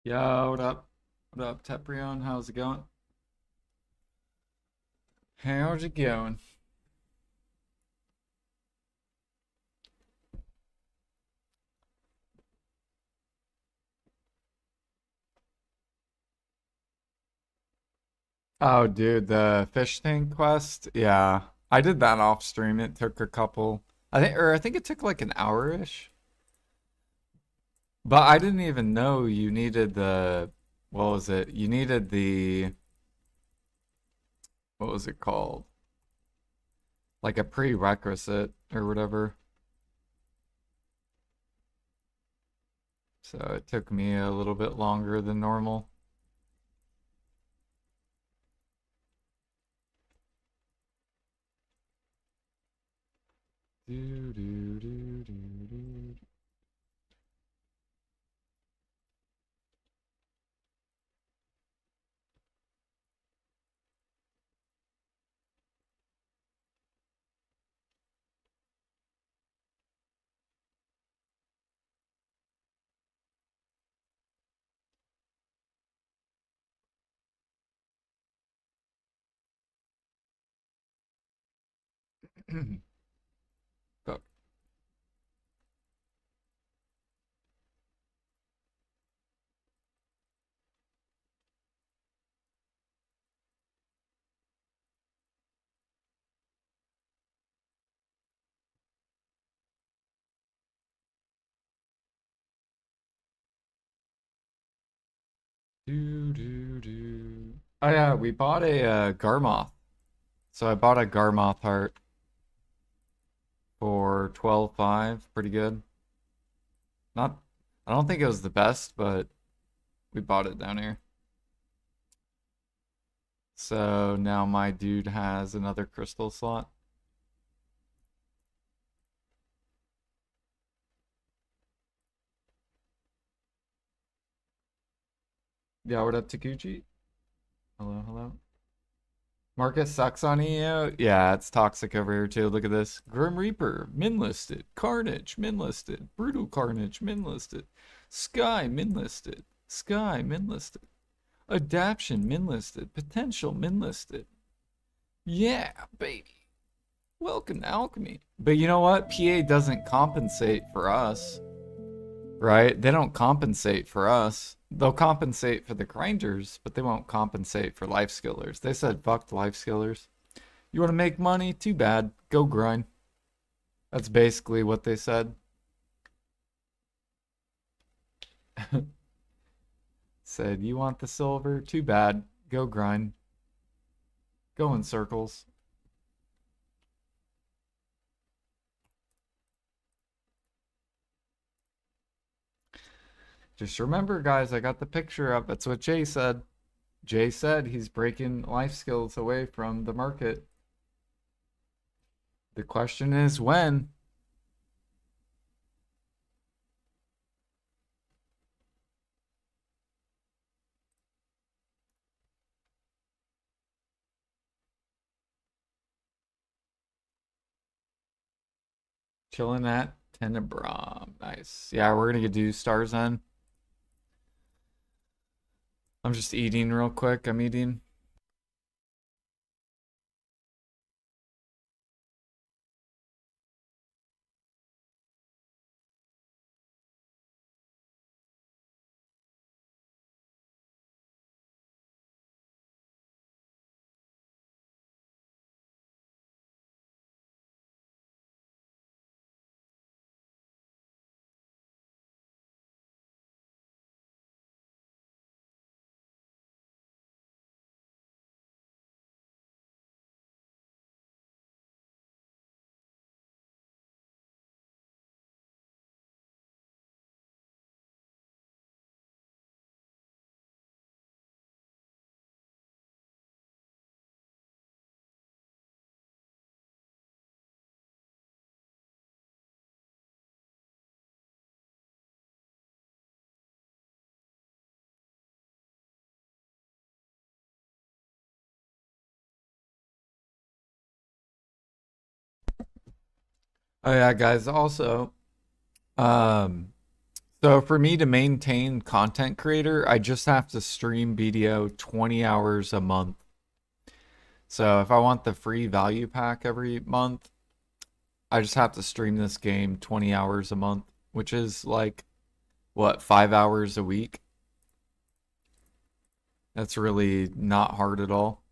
Yo, what up? What up, Teprion? How's it going? How's it going? Oh, dude, the fish tank quest? Yeah. I did that off stream. It took a couple, I think it took like an hour-ish. But I didn't even know you needed what was it? You needed what was it called? Like a prerequisite or whatever. So it took me a little bit longer than normal. Do, do, do, do, do. Fuck. Do, do, do. Oh yeah, we bought a Garmoth. So I bought a Garmoth heart for 12.5. Pretty good. Not, I don't think it was the best, but we bought it down here. So now my dude has another crystal slot. Yeah, what up, Takuchi? Hello, hello. Marcus sucks on EO. Yeah, it's toxic over here too. Look at this. Grim Reaper, min listed. Carnage, min listed. Brutal Carnage, min listed. Sky, min listed. Sky, min listed. Adaption, min listed. Potential, min listed. Yeah, baby. Welcome to Alchemy. But you know what? PA doesn't compensate for us, right? They don't compensate for us. They'll compensate for the grinders, but they won't compensate for life skillers. They said, fuck the life skillers. You want to make money? Too bad. Go grind. That's basically what they said. Said, you want the silver? Too bad. Go grind. Go in circles. Just remember, guys, I got the picture up. That's what Jay said. Jay said he's breaking life skills away from the market. The question is when? Chilling at Tenebra. Nice. Yeah, we're gonna do Stars End. I'm just eating real quick. I'm eating. Oh yeah, guys. Also, um, So for me to maintain content creator, I just have to stream video 20 hours a month. So if I want the free value pack every month, I just have to stream this game 20 hours a month, which is like, what, 5 hours a week? That's really not hard at all.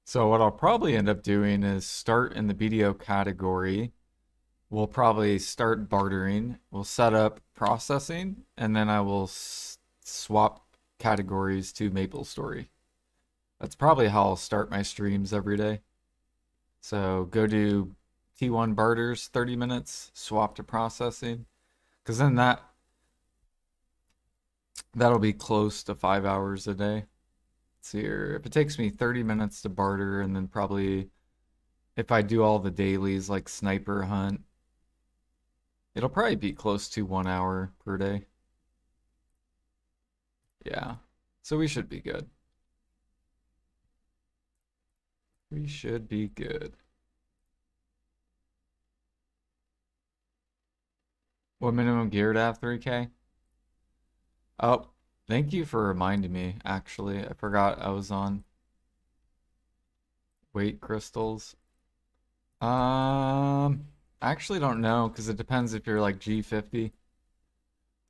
So what I'll probably end up doing is start in the video category. We'll probably start bartering. We'll set up processing, and then I will swap categories to MapleStory. That's probably how I'll start my streams every day. So go to T1 barters 30 minutes, swap to processing, because then that'll be close to 5 hours a day. Let's see here. If it takes me 30 minutes to barter, and then probably if I do all the dailies like sniper hunt, it'll probably be close to 1 hour per day. Yeah. So we should be good. We should be good. What minimum gear to have 3K? Oh, thank you for reminding me, actually. I forgot I was on weight crystals. I actually don't know because it depends if you're like G50.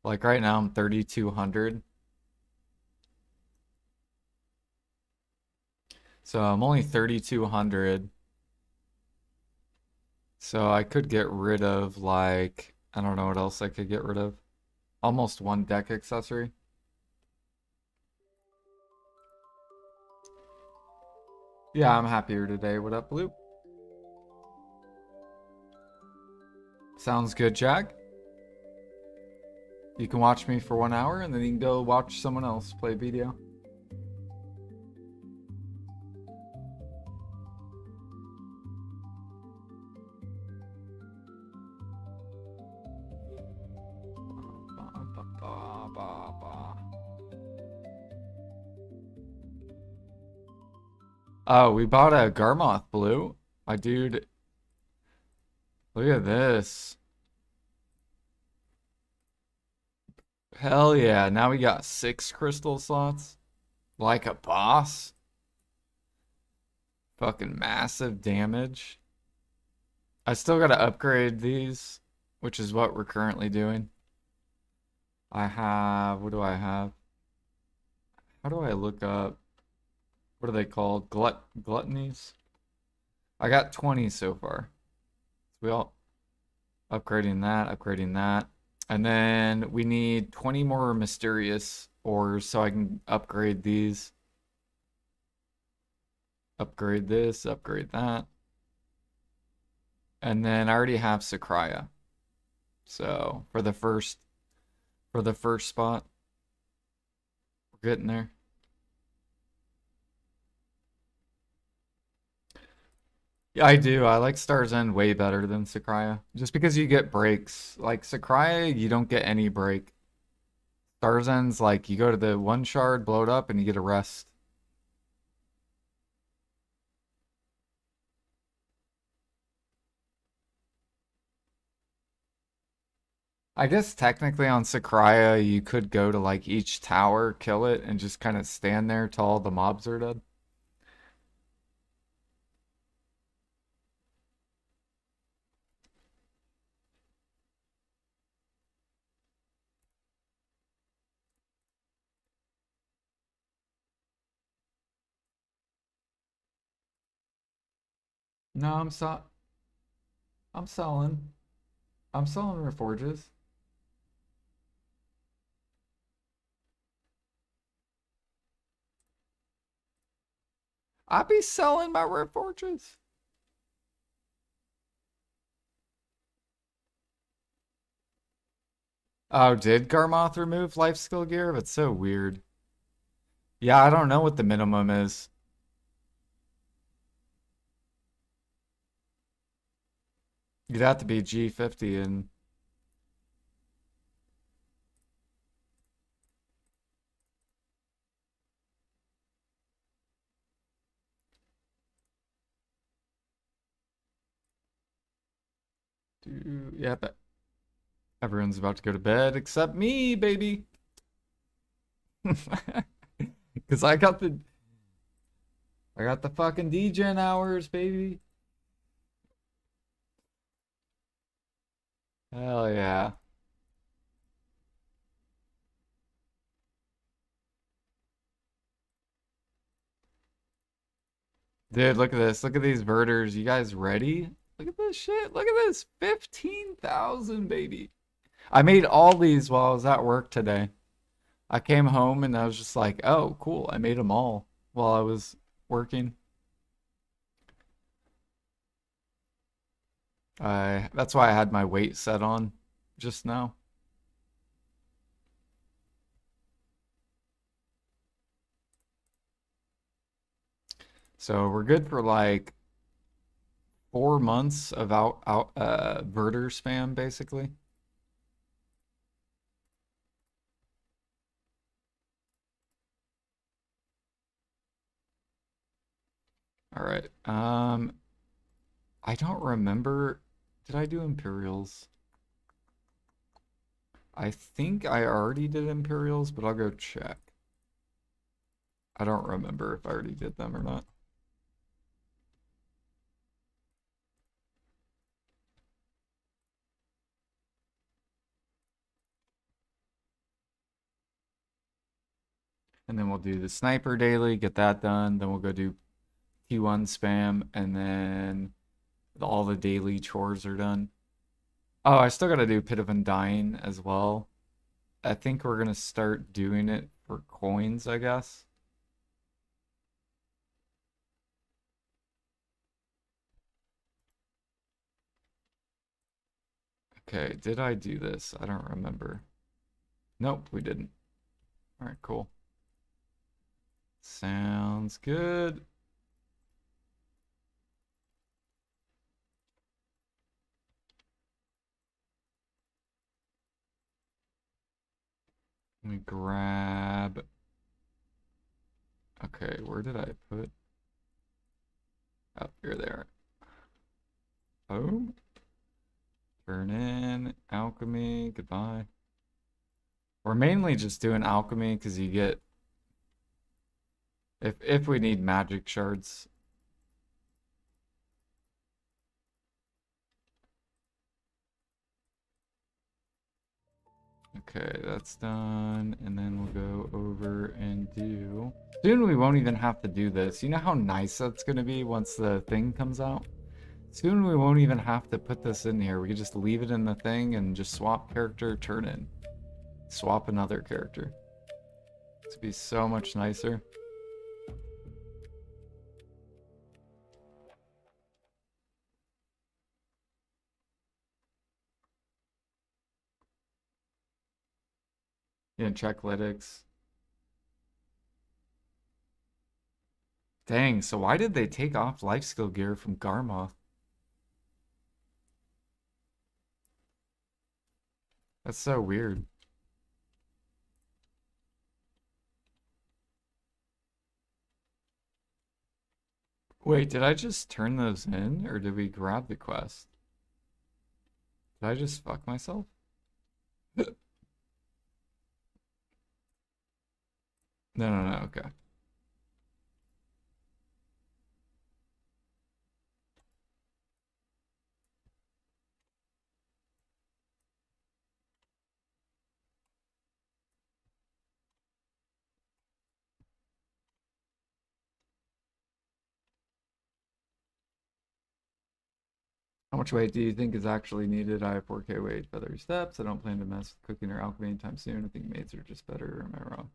Like right now I'm 3,200. So I'm only 3,200. So I could get rid of like, I don't know what else I could get rid of. Almost one deck accessory. Yeah, I'm happier today. What up, Blue? Sounds good, Jack. You can watch me for 1 hour and then you can go watch someone else play video. Oh, we bought a Garmoth Blue. My dude, look at this. Hell yeah. Now we got 6 crystal slots. Like a boss. Fucking massive damage. I still gotta upgrade these, which is what we're currently doing. I have, what do I have? How do I look up, what are they called? Gluttonies? I got 20 so far. So we all upgrading that. And then we need 20 more mysterious ores so I can upgrade these. Upgrade this, upgrade that. And then I already have Sakraya. So for the first spot, we're getting there. Yeah, I do. I like Star's End way better than Sakraya. Just because you get breaks. Like Sakraya, you don't get any break. Star's End's like you go to the one shard, blow it up, and you get a rest. I guess technically on Sakraya, you could go to like each tower, kill it, and just kind of stand there till all the mobs are dead. No, I'm selling. I'm selling Reforges. I be selling my Reforges. Oh, did Garmoth remove life skill gear? That's so weird. Yeah, I don't know what the minimum is. You'd have to be G50 and Yeah, but everyone's about to go to bed except me, baby. Cause I got the fucking DGen hours, baby. Hell yeah. Dude, look at this. Look at these verters. You guys ready? Look at this shit. Look at this. 15,000, baby. I made all these while I was at work today. I came home and I was just like, oh, cool. I made them all while I was working. That's why I had my weight set on just now. So we're good for like 4 months of verter spam, basically. All right. I don't remember. Did I do Imperials? I think I already did Imperials, but I'll go check. I don't remember if I already did them or not. And then we'll do the sniper daily, get that done. Then we'll go do T1 spam, and then all the daily chores are done. Oh, I still got to do Pit of Undying as well. I think we're gonna start doing it for coins, I guess. Okay, did I do this? I don't remember. Nope, we didn't. All right, cool. Sounds good. Let me grab. Okay, where did I put? Oh, here they are. Boom. Turn in alchemy. Goodbye. We're mainly just doing alchemy because you get if we need magic shards. Okay, that's done, and then we'll go over and do. Soon we won't even have to do this. You know how nice that's gonna be once the thing comes out? Soon we won't even have to put this in here. We can just leave it in the thing and just swap character, turn in. Swap another character. This would be so much nicer. Yeah, check lytics. Dang, so why did they take off life skill gear from Garmoth? That's so weird. Wait, did I just turn those in, or did we grab the quest? Did I just fuck myself? No, no, no, okay. How much weight do you think is actually needed? I have 4K weight, feathery steps. I don't plan to mess with cooking or alchemy anytime soon. I think maids are just better. Am I wrong?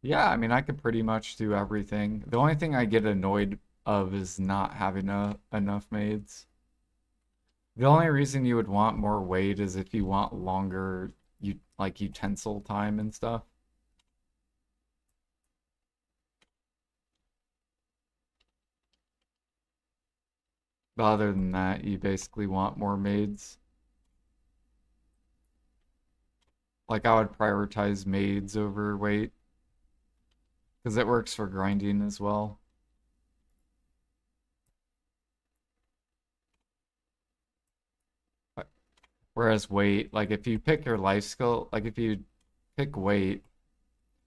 Yeah, I mean, I could pretty much do everything. The only thing I get annoyed of is not having enough maids. The only reason you would want more weight is if you want longer, like utensil time and stuff. But other than that, you basically want more maids. Like I would prioritize maids over weight because it works for grinding as well. Whereas weight, like if you pick your life skill, like if you pick weight,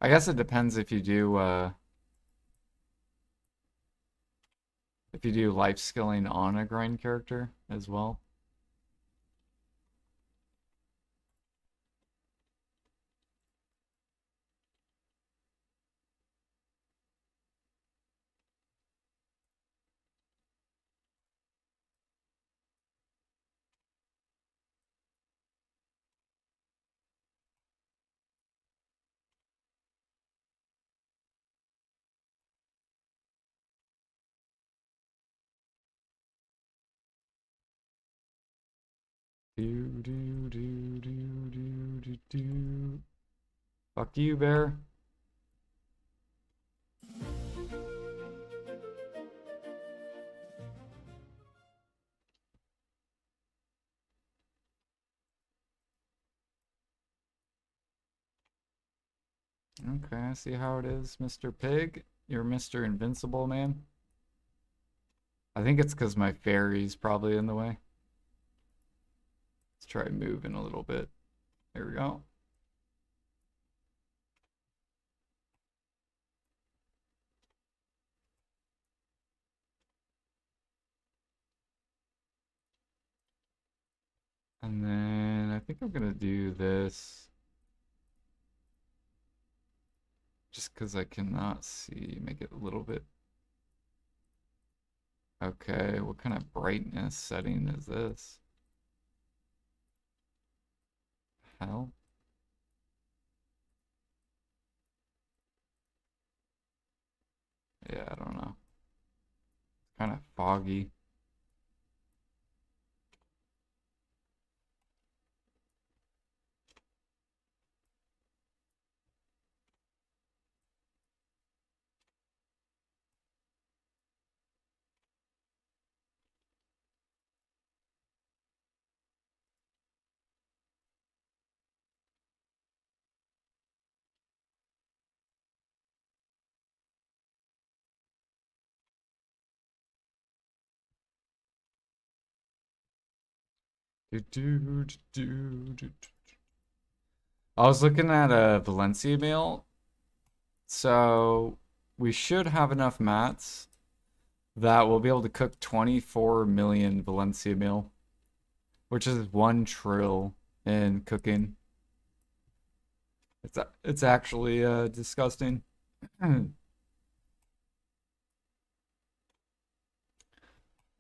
I guess it depends if you do life skilling on a grind character as well. Do do do do do do do. Fuck you, bear. Okay, I see how it is, Mr. Pig. You're Mr. Invincible, man. I think it's because my fairy's probably in the way. Let's try moving a little bit. There we go. And then I think I'm gonna do this just because I cannot see. Make it a little bit. Okay, what kind of brightness setting is this? Hell? Yeah, I don't know. It's kind of foggy. Do, do, do, do, do. I was looking at a Valencia meal, so we should have enough mats that we'll be able to cook 24 million Valencia meal, which is 1 trill in cooking. It's actually disgusting.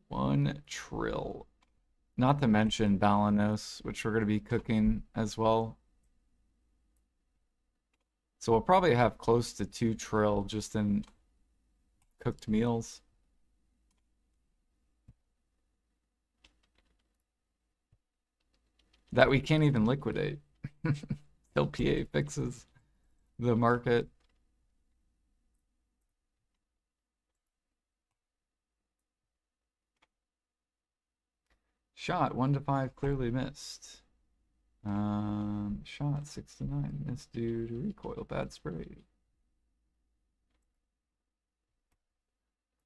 1 trill. Not to mention Balanos, which we're going to be cooking as well. So we'll probably have close to 2 trill just in cooked meals. That we can't even liquidate. Till PA fixes the market. Shot 1 to 5 clearly missed. Shot 69 missed due to recoil bad spray.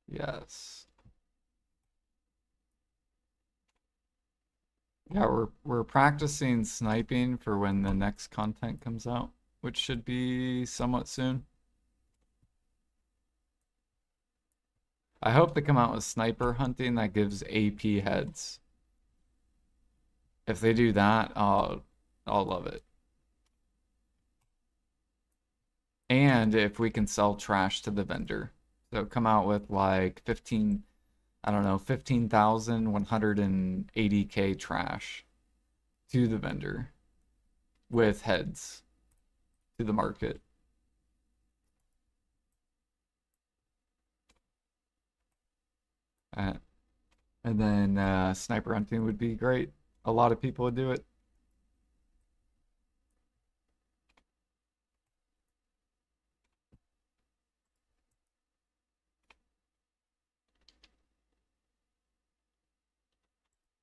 Yes. Yeah, we're practicing sniping for when the next content comes out, which should be somewhat soon. I hope they come out with sniper hunting that gives AP heads. If they do that, I'll love it. And if we can sell trash to the vendor. So come out with like 15, I don't know, 15,180K trash to the vendor with heads to the market. Uh, and then sniper hunting would be great. A lot of people would do it.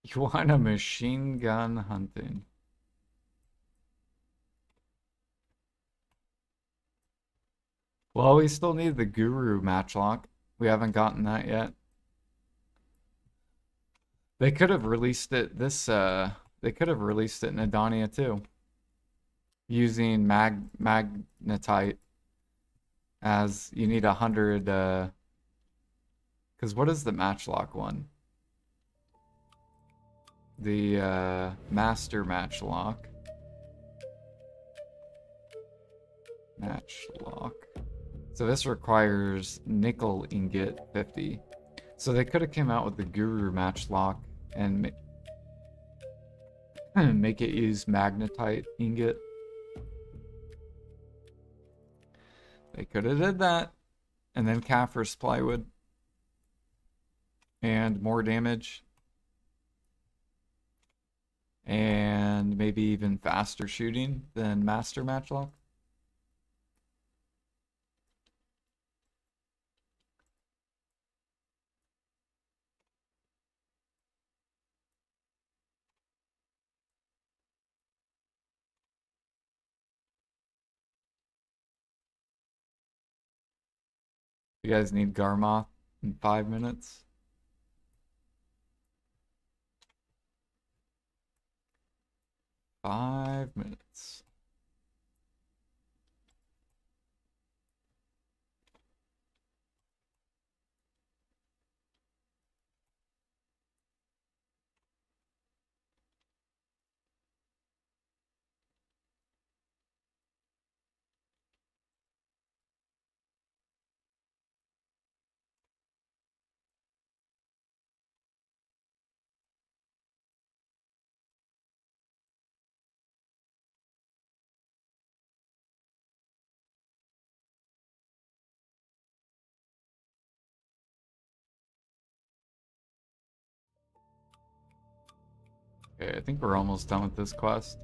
You want a machine gun hunting? Well, we still need the guru matchlock. We haven't gotten that yet. They could have released it this They could have released it in Adonia too, using magnetite as you need 100. Because what is the matchlock one? The master matchlock. Matchlock. So this requires nickel ingot 50. So they could have came out with the Guru matchlock and make it use magnetite ingot. They could have did that. And then Kaffir's plywood. And more damage. And maybe even faster shooting than Master Matchlock. You guys need Garmoth in 5 minutes. Five minutes. Okay, I think we're almost done with this quest.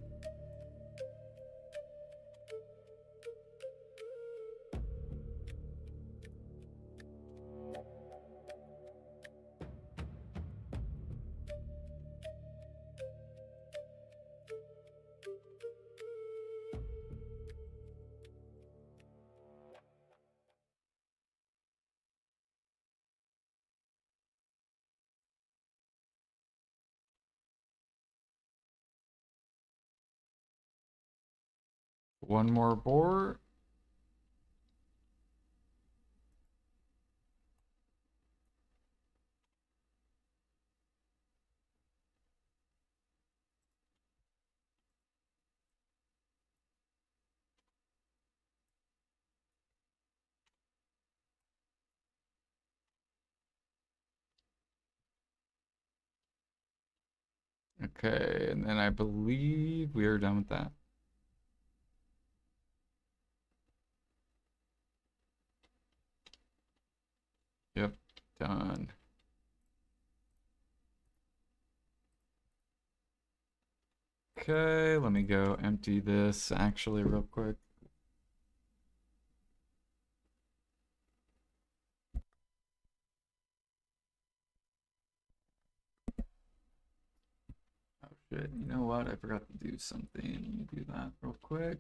One more boar. Okay, and then I believe we are done with that. Yep, done. Okay, let me go empty this actually real quick. Oh shit, you know what? I forgot to do something. Let me do that real quick.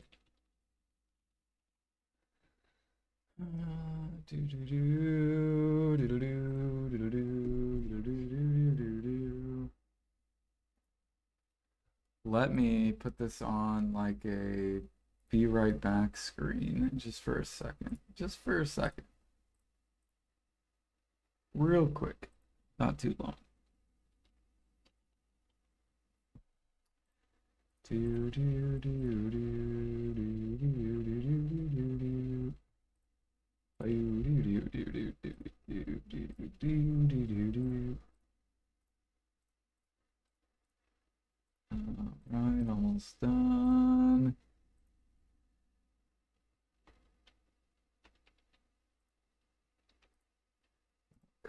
Let me put this on like a be right back screen just for a second. Just for a second. Real quick. Not too long. Alright, almost done.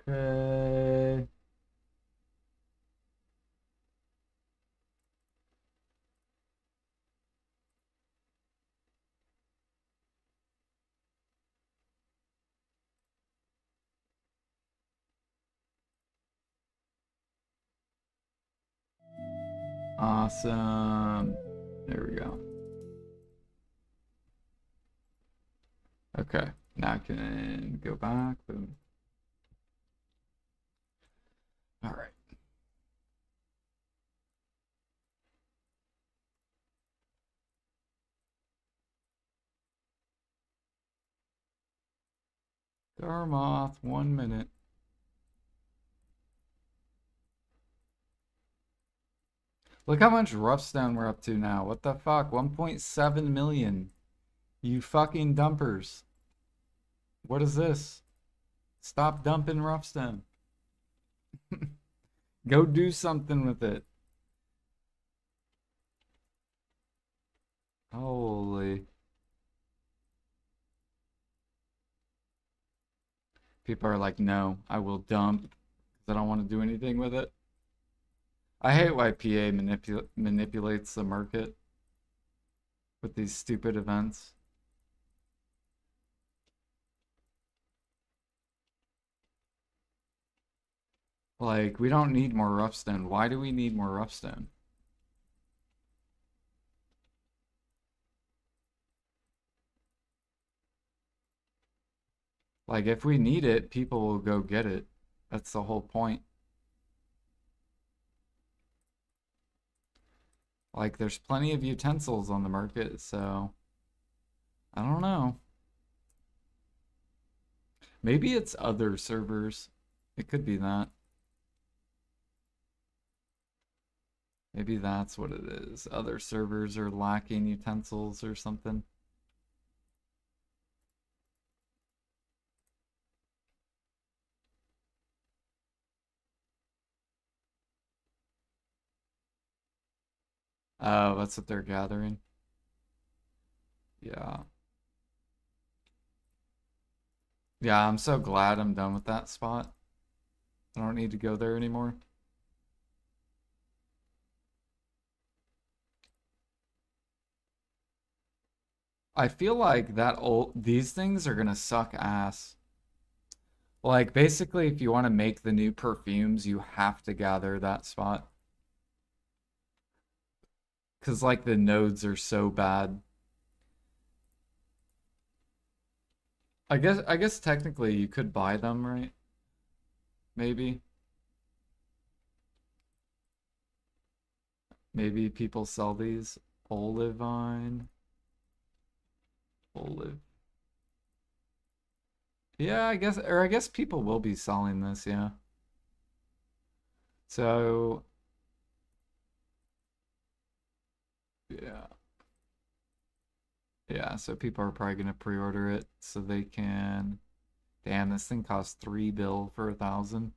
Okay. Awesome. There we go. Okay, now I can go back. Boom. All right. Garmoth, 1 minute. Look how much Roughstone we're up to now. What the fuck? 1.7 million. You fucking dumpers. What is this? Stop dumping Roughstone. Go do something with it. Holy. People are like, no, I will dump because I don't want to do anything with it. I hate why PA manipulates the market with these stupid events. Like, we don't need more Roughstone. Why do we need more Roughstone? Like, if we need it, people will go get it. That's the whole point. Like, there's plenty of utensils on the market, so I don't know. Maybe it's other servers. It could be that. Maybe that's what it is. Other servers are lacking utensils or something. Oh, that's what they're gathering. Yeah. Yeah, I'm so glad I'm done with that spot. I don't need to go there anymore. I feel like these things are gonna suck ass. Like basically if you want to make the new perfumes, you have to gather that spot. 'Cause like the nodes are so bad. I guess technically you could buy them, right? Maybe. Maybe people sell these. Olivine. Olive. Yeah, I guess people will be selling this, yeah. So, yeah. Yeah, so people are probably gonna pre-order it so they can. Damn, this thing costs 3 bill for 1,000.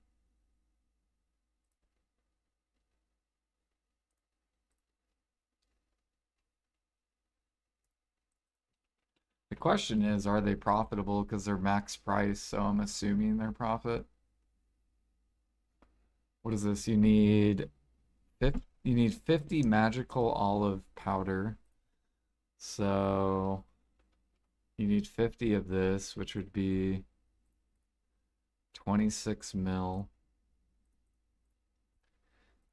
The question is, are they profitable? Because they're max price, so I'm assuming they're profit. What is this? You need 50 magical olive powder. So you need 50 of this, which would be 26 mil.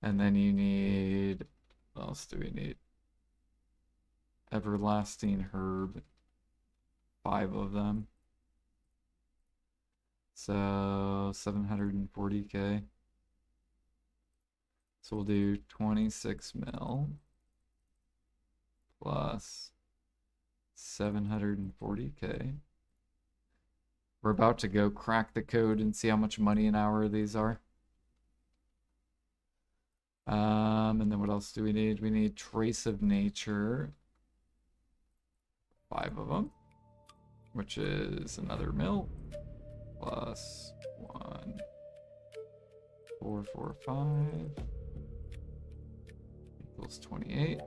And then you need, what else do we need? Everlasting herb, 5 of them. So 740k. So we'll do 26 mil plus 740k. We're about to go crack the code and see how much money an hour these are. And then what else do we need? We need Trace of Nature. 5 of them, which is another mil plus 1, 4, 4, 5 equals 28.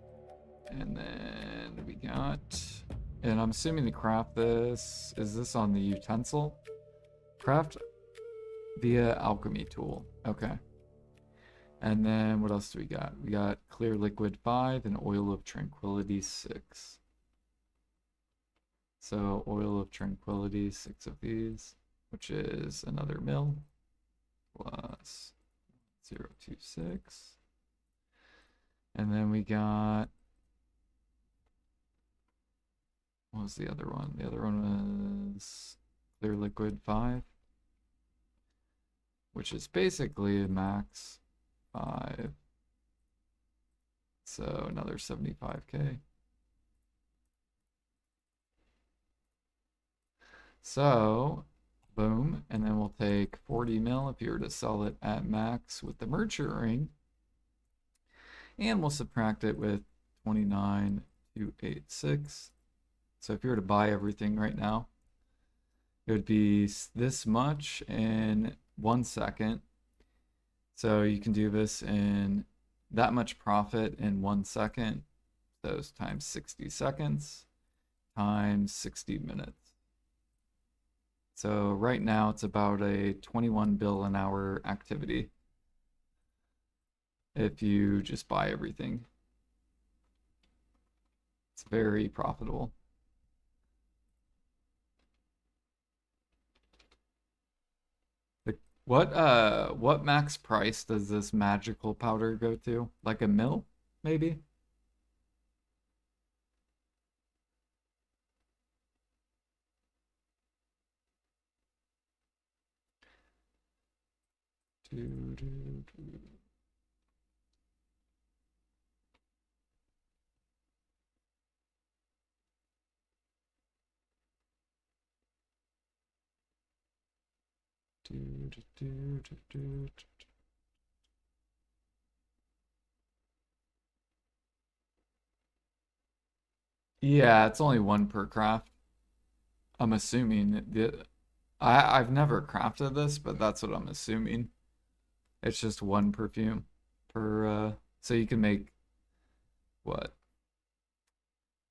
And then we got, and I'm assuming to craft this, is this on the utensil? Craft via alchemy tool. Okay. And then what else do we got? We got clear liquid 5 and oil of tranquility 6. So oil of tranquility, 6 of these, which is another mil plus 0.26. And then we got, what was the other one? The other one was clear liquid 5, which is basically a max 5. So another 75k. So Boom. And then we'll take 40 mil if you were to sell it at max with the merchant ring. And we'll subtract it with 29,286. So if you were to buy everything right now, it would be this much in 1 second. So you can do this in that much profit in 1 second. Those times 60 seconds times 60 minutes. So right now it's about a 21 bill an hour activity if you just buy everything. It's very profitable. What max price does this magical powder go to? Like a mil, maybe? Do, do, do. Do, do, do, do, do, do. Yeah, it's only one per craft. I'm assuming I've never crafted this, but that's what I'm assuming. It's just one perfume per so you can make what?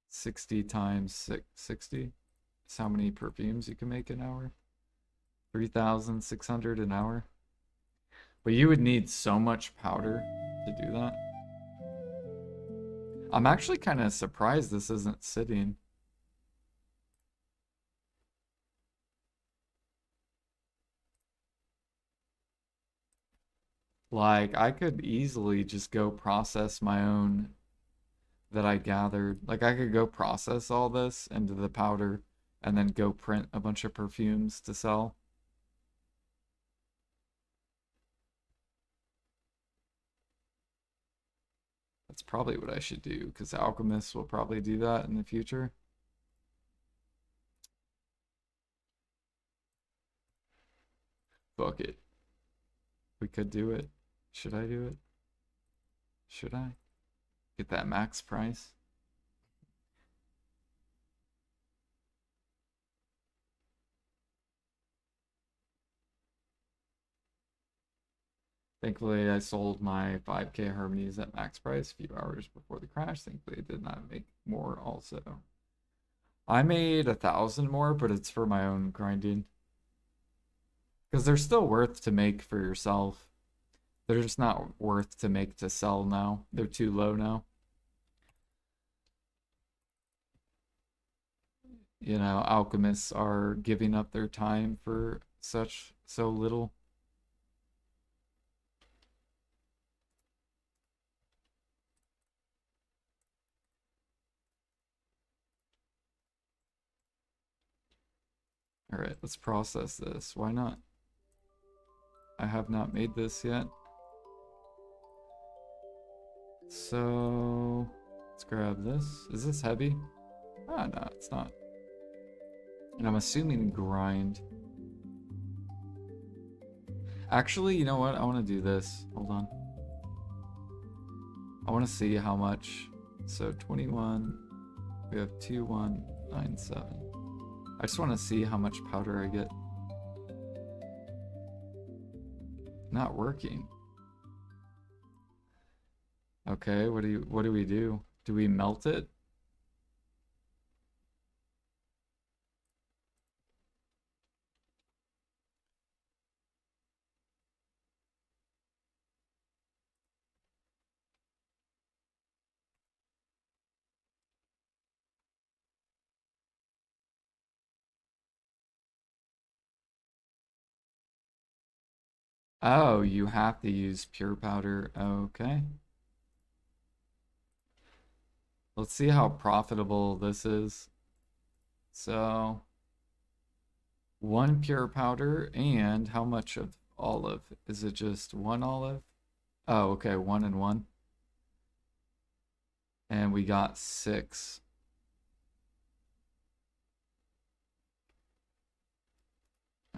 60 times 60? That's how many perfumes you can make an hour? 3,600 an hour. But you would need so much powder to do that. I'm actually kind of surprised this isn't sitting. Like, I could easily just go process my own that I gathered. Like, I could go process all this into the powder and then go print a bunch of perfumes to sell. That's probably what I should do because alchemists will probably do that in the future. Fuck it. We could do it. Should I do it? Should I? Get that max price? Thankfully, I sold my 5K harmonies at max price a few hours before the crash. Thankfully, it did not make more also. I made 1,000 more, but it's for my own grinding. Because they're still worth to make for yourself. They're just not worth to make to sell now. They're too low now. You know, alchemists are giving up their time for so little. All right, let's process this. Why not? I have not made this yet. So let's grab this. Is this heavy? Ah, no, it's not. And I'm assuming grind. Actually, you know what? I want to do this. Hold on. I want to see how much. So 21. We have 2197. I just want to see how much powder I get. Not working. Okay, what do we do? Do we melt it? Oh, you have to use pure powder. Okay. Let's see how profitable this is. So, one pure powder and how much of olive? Is it just one olive? Oh, okay, 1 and 1. And we got 6.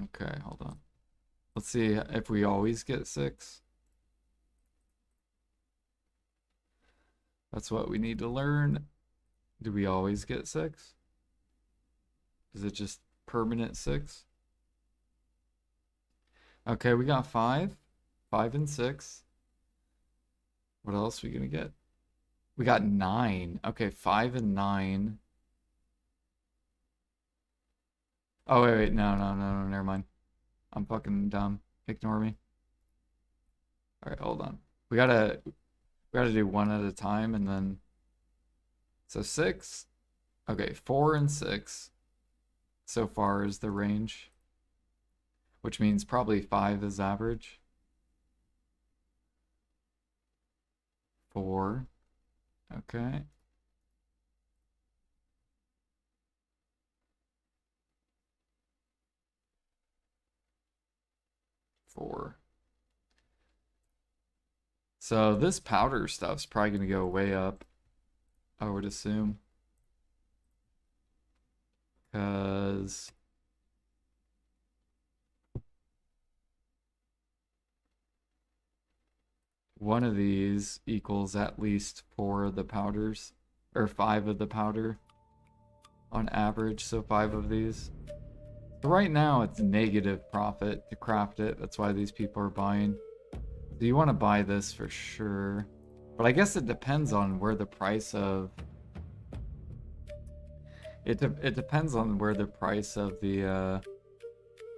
Okay, hold on. Let's see if we always get 6. That's what we need to learn. Do we always get 6? Is it just permanent 6? Okay, we got 5. 5 and 6. What else are we gonna get? We got 9. Okay, 5 and 9. Oh, wait, no, no, no, no, never mind. I'm fucking dumb. Ignore me. All right, hold on. We gotta do one at a time and then so 6. Okay, 4 and 6 so far is the range, which means probably 5 is average. 4. Okay. 4. So this powder stuff's probably gonna go way up, I would assume. Because one of these equals at least 4 of the powders, or 5 of the powder on average, so 5 of these. So right now it's negative profit to craft it, that's why these people are buying. Do you want to buy this for sure? But I guess it depends on where the price of... It depends on where the price of the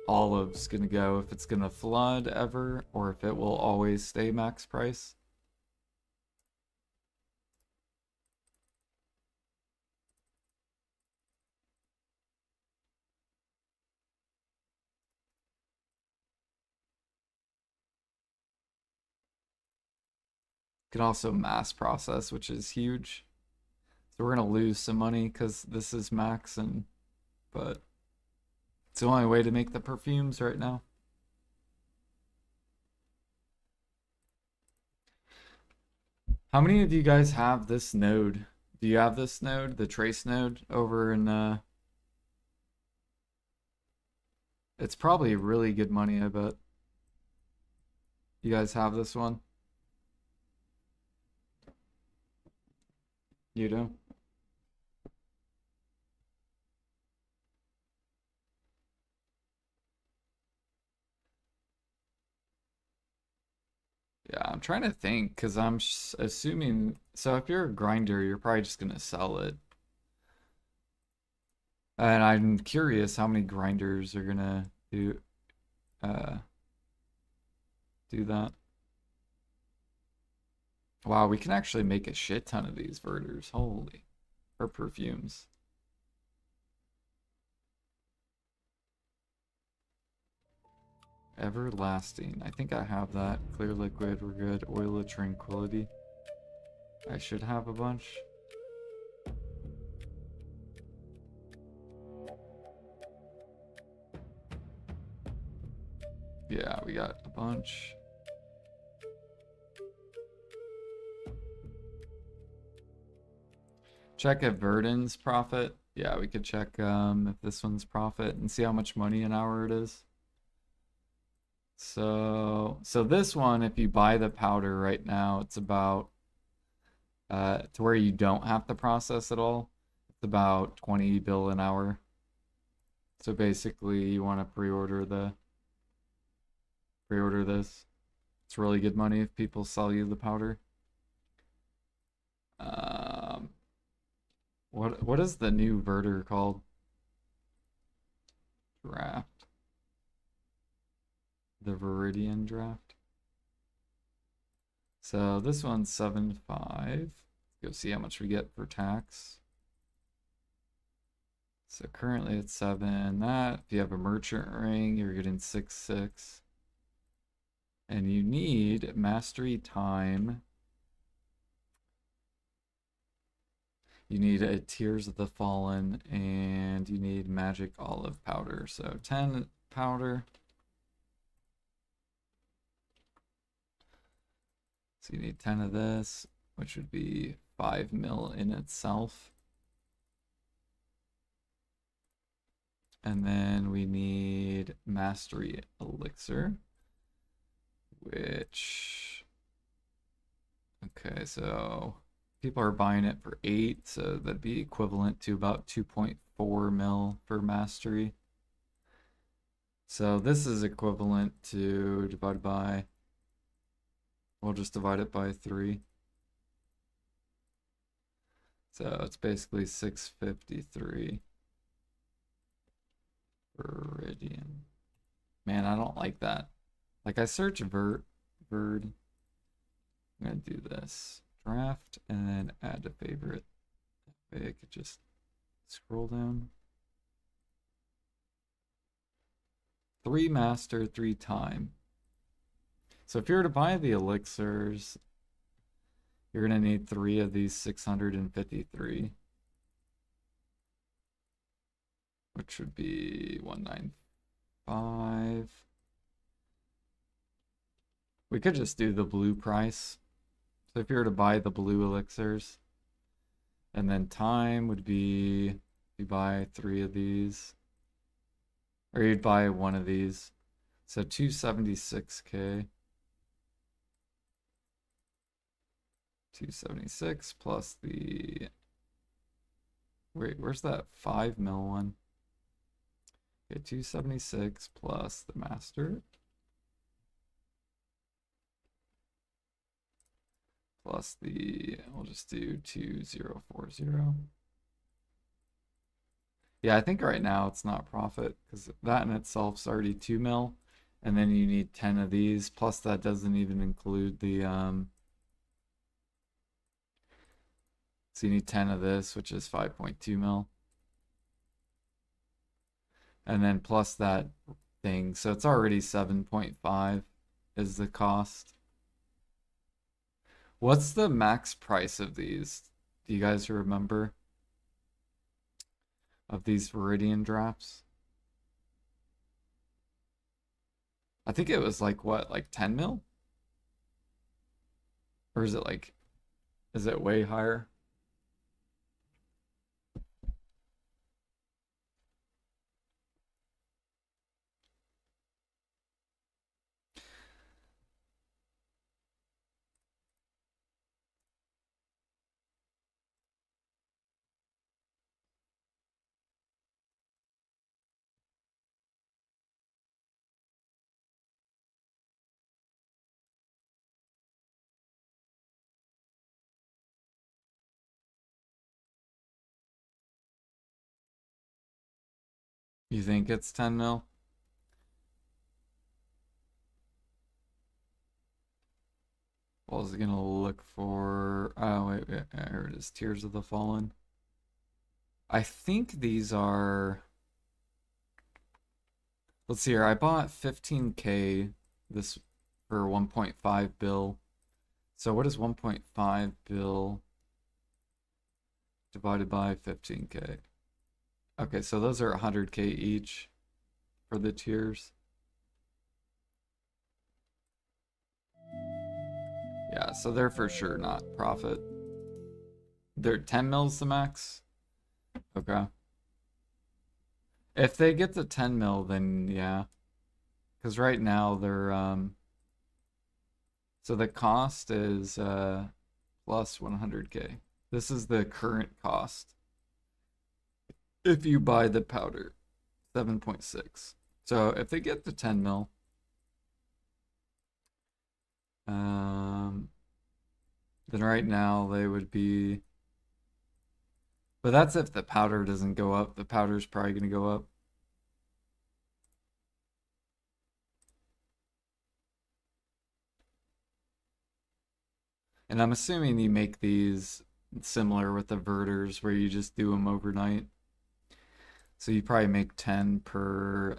olive's gonna go, if it's gonna flood ever, or if it will always stay max price. Can also mass process, which is huge. So we're gonna lose some money because this is max, but it's the only way to make the perfumes right now. How many of you guys have this node? Do you have this node, the trace node over in it's probably really good money, I bet. You guys have this one? You do? Yeah, I'm trying to think because I'm assuming. So if you're a grinder, you're probably just gonna sell it. And I'm curious how many grinders are gonna uh do that. Wow, we can actually make a shit ton of these verders. Holy, or perfumes. Everlasting. I think I have that. Clear liquid, we're good. Oil of tranquility. I should have a bunch. Yeah, we got a bunch. Check if Verdon's profit. Yeah, we could check if this one's profit and see how much money an hour it is. So this one, if you buy the powder right now, it's about to where you don't have to process at all. It's about 20 bill an hour. So basically, you want to pre-order this. It's really good money if people sell you the powder. Um, what is the new verter called? Draft. The Viridian draft. So this one's 7.5. Go see how much we get for tax. So currently it's 7. That if you have a merchant ring, you're getting 6.6. And you need mastery time. You need a Tears of the Fallen, and you need magic olive powder. So 10 powder. So you need 10 of this, which would be 5 mil in itself. And then we need Mastery Elixir, which, okay, so people are buying it for 8, so that'd be equivalent to about 2.4 mil for Mastery. So this is equivalent to divided by, we'll just divide it by 3. So it's basically 653 Viridian. Man, I don't like that. Like I search Verd. I'm gonna do this. Draft and then add to favorite. That way I could just scroll down. 3 master, 3 time. So if you were to buy the elixirs, you're gonna need 3 of these 653. Which would be 195. We could just do the blue price. So if you were to buy the blue elixirs, and then time would be, you buy 3 of these, or you'd buy 1 of these. So 276k. 276 plus the, wait, where's that 5 mil one? Okay, 276 plus the master. Plus the, we'll just do 2040. Yeah, I think right now it's not profit because that in itself is already 2 mil. And then you need 10 of these. Plus that doesn't even include the, so you need 10 of this, which is 5.2 mil. And then plus that thing. So it's already 7.5 is the cost. What's the max price of these? Do you guys remember? Of these Viridian drafts? I think it was like what, like 10 mil? Or is it like, is it way higher? You think it's 10 mil? What was it gonna look for? Oh, wait, here it is. Tears of the Fallen. I think these are. Let's see here. I bought 15k this for 1.5 bill. So what is 1.5 bill divided by 15k? Okay, so those are 100k each for the tiers. Yeah, so they're for sure not profit. They're 10 mils the max? Okay. If they get to 10 mil, then yeah. Because right now they're, so the cost is plus 100k. This is the current cost. If you buy the powder, 7.6. So if they get to 10 mil, then right now they would be, but that's if the powder doesn't go up. The powder's probably going to go up. And I'm assuming you make these similar with the verters where you just do them overnight. So you probably make 10 per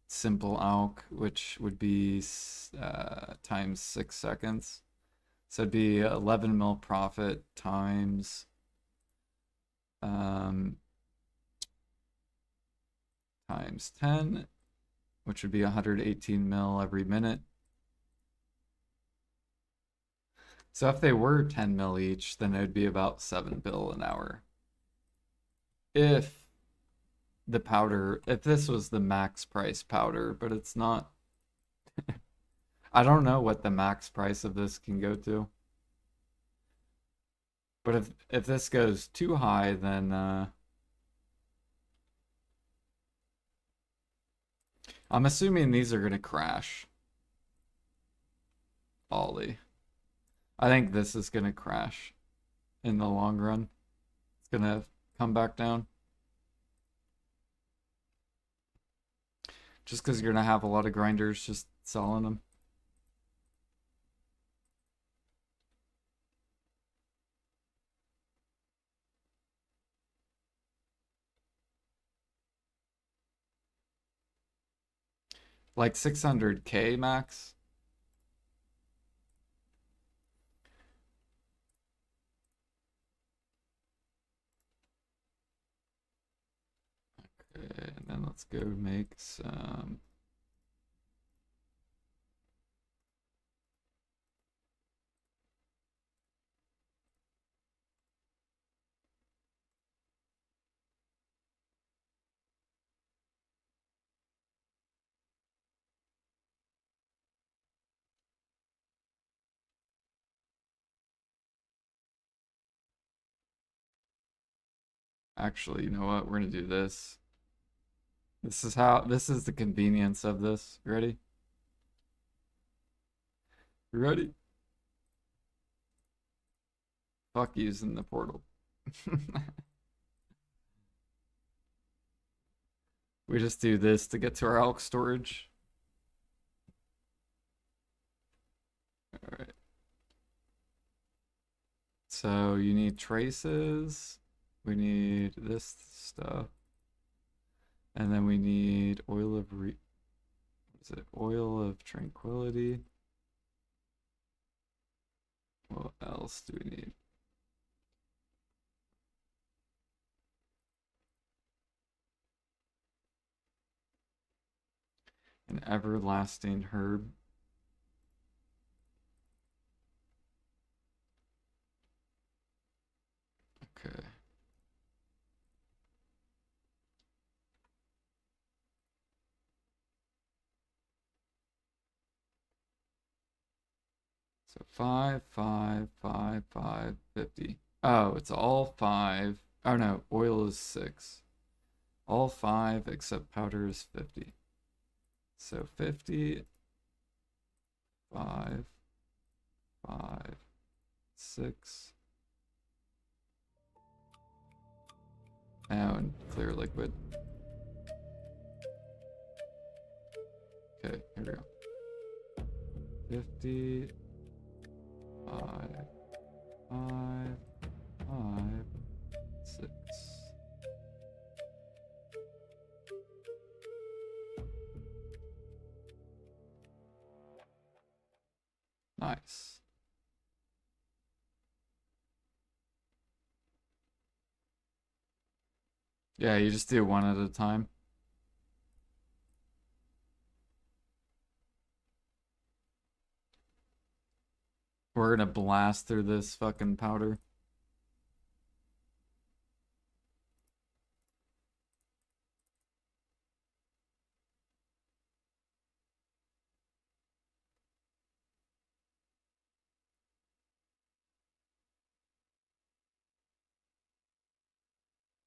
simple alk, which would be times 6 seconds. So it'd be 11 mil profit times times 10, which would be 118 mil every minute. So if they were 10 mil each, then it would be about 7 bill an hour. If the powder, if this was the max price powder, but it's not. I don't know what the max price of this can go to. But if this goes too high, then I'm assuming these are gonna crash. Ollie. I think this is gonna crash in the long run. It's gonna come back down. Just because you're gonna have a lot of grinders just selling them. Like 600K max. Okay, and then let's go make some. Actually, you know what? We're gonna do this. This is the convenience of this. You ready? You ready? Fuck using the portal. We just do this to get to our elk storage. Alright. So you need traces. We need this stuff. And then we need oil of what is it? Oil of tranquility. What else do we need? An everlasting herb. Okay. So 5, 5, 5, 5, 50. Oh, it's all 5. Oh no, oil is 6. All 5 except powder is 50. So 50, 5, 5, 6. Oh, and clear liquid. Okay, here we go. 50, 5, 5, 5, 6. Nice. Yeah, you just do one at a time. We're gonna blast through this fucking powder.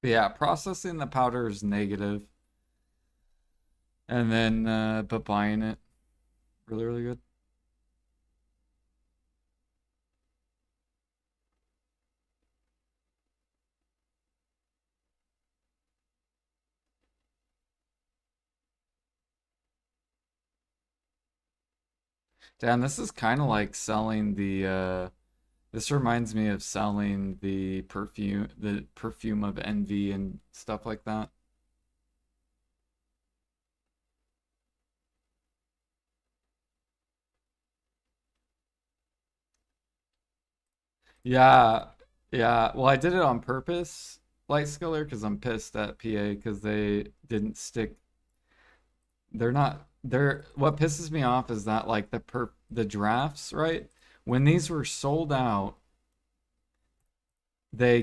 But yeah, processing the powder is negative. And then, but buying it, really, really good. Damn, this is kind of like selling this reminds me of selling the perfume of envy and stuff like that. Yeah, yeah. Well, I did it on purpose, Light Skiller, because I'm pissed at PA because they didn't stick. They're not. They're what pisses me off is that like the drafts, right? When these were sold out, They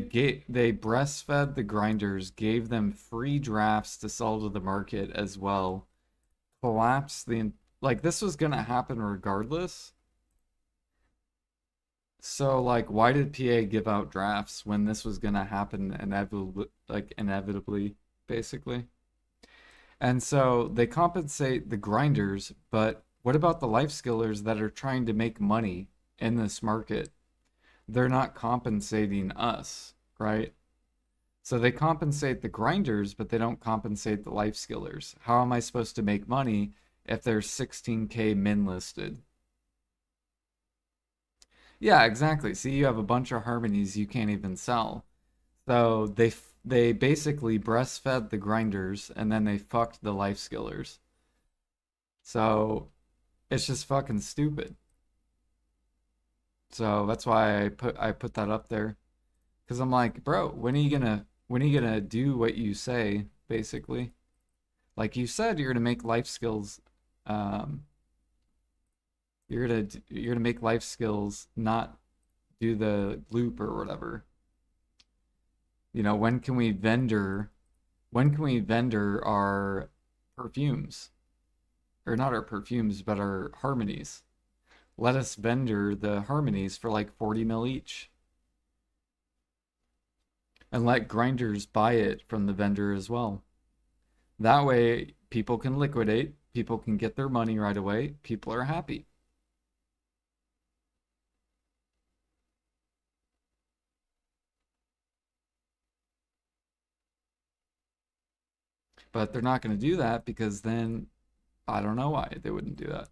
breastfed the grinders, gave them free drafts to sell to the market as well. Collapsed like this was gonna happen regardless. So like why did PA give out drafts when this was gonna happen inevitably, basically? And so they compensate the grinders, but what about the life skillers that are trying to make money in this market? They're not compensating us, right? So they compensate the grinders, but they don't compensate the life skillers. How am I supposed to make money if there's 16K min listed? Yeah, exactly. See, you have a bunch of harmonies you can't even sell. So they basically breastfed the grinders and then they fucked the life skillers. So it's just fucking stupid. So that's why I put that up there because I'm like, bro, when are you gonna do what you say, basically? Like you said, you're gonna make life skills. Um, you're gonna make life skills not do the loop or whatever. You know, when can we vendor our perfumes? Or not our perfumes, but our harmonies. Let us vendor the harmonies for like 40 mil each. And let grinders buy it from the vendor as well. That way, people can liquidate, people can get their money right away, people are happy. But they're not going to do that because then I don't know why they wouldn't do that.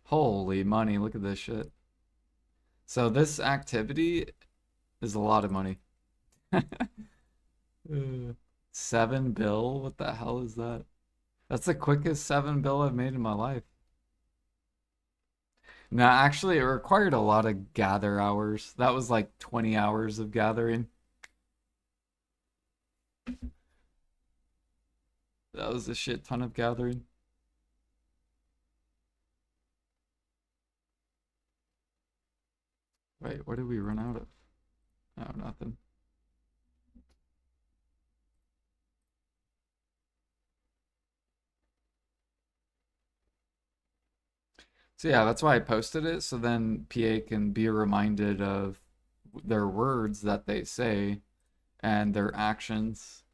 Holy money, look at this shit. So this activity is a lot of money. 7 bill? What the hell is that? That's the quickest 7 bill I've made in my life. No, actually, it required a lot of gather hours. That was like 20 hours of gathering. That was a shit ton of gathering. Wait, what did we run out of? Oh, nothing. So yeah, that's why I posted it, so then PA can be reminded of their words that they say and their actions.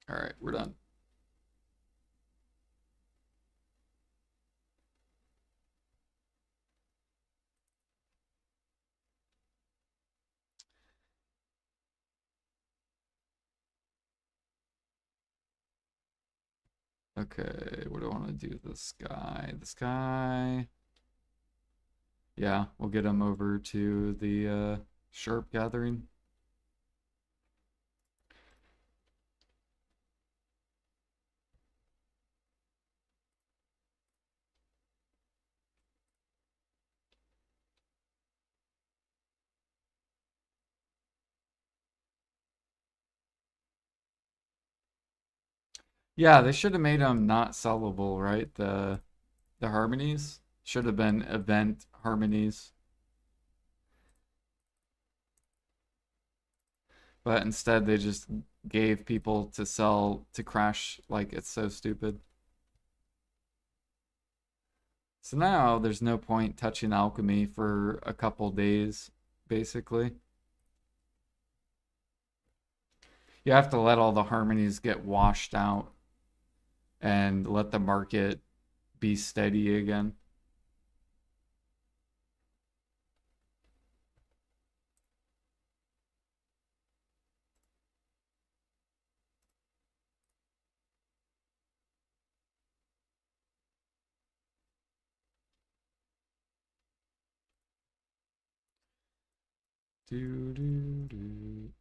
All right, we're done. Okay, what do I want to do with this guy? This guy. Yeah, we'll get him over to the sharp gathering. Yeah, they should have made them not sellable, right? The harmonies should have been event harmonies, but instead they just gave people to sell to crash like it's so stupid. So now there's no point touching alchemy for a couple days, basically. You have to let all the harmonies get washed out and let the market be steady again. Do do do.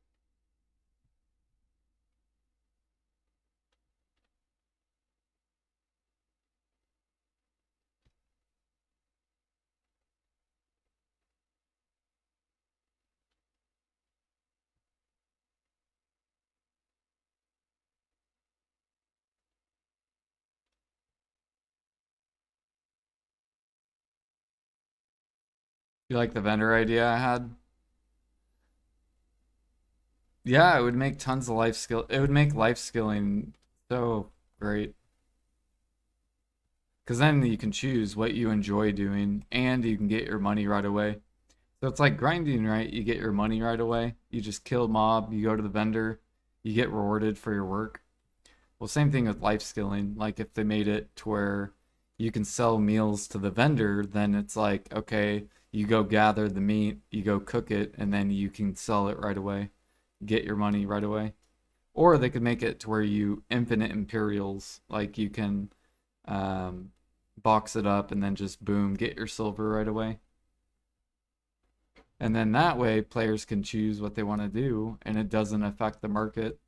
You like the vendor idea I had? Yeah, it would make tons of life skill. It would make life skilling so great. Because then you can choose what you enjoy doing and you can get your money right away. So it's like grinding, right? You get your money right away. You just kill mob, you go to the vendor, you get rewarded for your work. Well, same thing with life skilling. Like if they made it to where you can sell meals to the vendor, then it's like, okay, you go gather the meat, you go cook it, and then you can sell it right away, get your money right away. Or they could make it to where you infinite Imperials, like you can um, box it up and then just boom, get your silver right away. And then that way, players can choose what they want to do and it doesn't affect the market.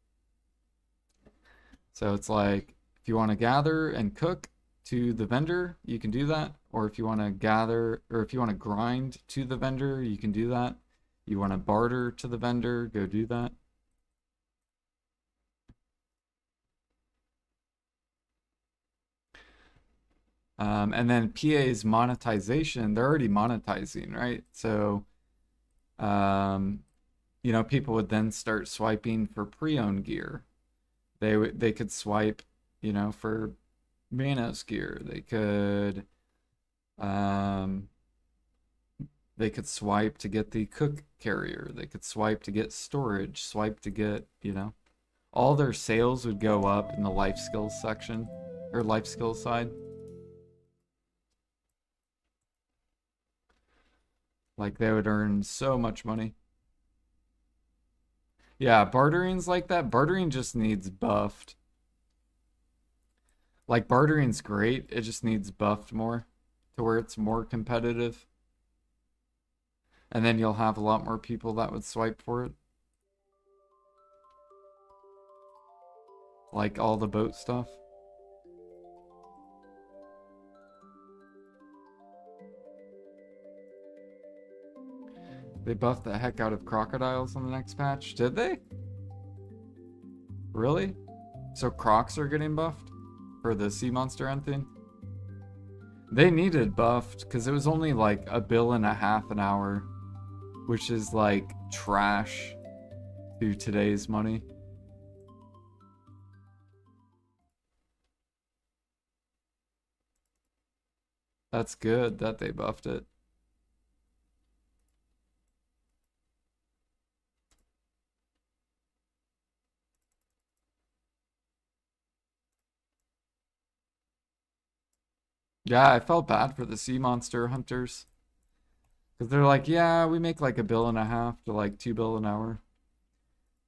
So it's like if you want to gather and cook to the vendor, you can do that. Or if you want to gather or if you want to grind to the vendor, you can do that. You want to barter to the vendor, go do that. And then PA's monetization, they're already monetizing, right? So, um, people would then start swiping for pre-owned gear. They could swipe, for Manos gear. Um, they could swipe to get the cook carrier. They could swipe to get storage. Swipe to get, all their sales would go up in the life skills section or life skills side. Like they would earn so much money. Yeah, bartering's like that. Bartering just needs buffed. Like bartering's great, it just needs buffed more to where it's more competitive. And then you'll have a lot more people that would swipe for it. Like all the boat stuff. They buffed the heck out of crocodiles on the next patch. Did they? Really? So crocs are getting buffed? For the sea monster end thing? They needed buffed because it was only like $1.50 an hour, which is like trash to today's money. That's good that they buffed it. Yeah, I felt bad for the sea monster hunters. Because they're like, yeah, we make like $1.50 to like $2 an hour.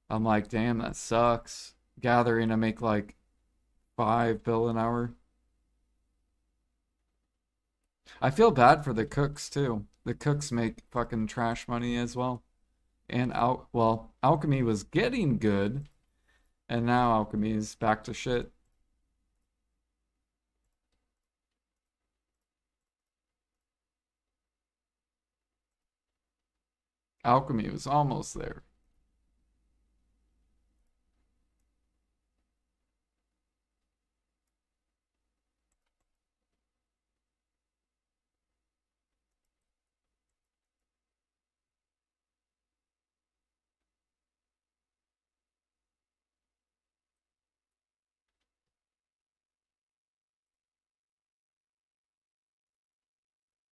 I'm like, damn, that sucks. Gathering, I make like $5 an hour. I feel bad for the cooks too. The cooks make fucking trash money as well. And alchemy was getting good, and now alchemy is back to shit. Alchemy was almost there.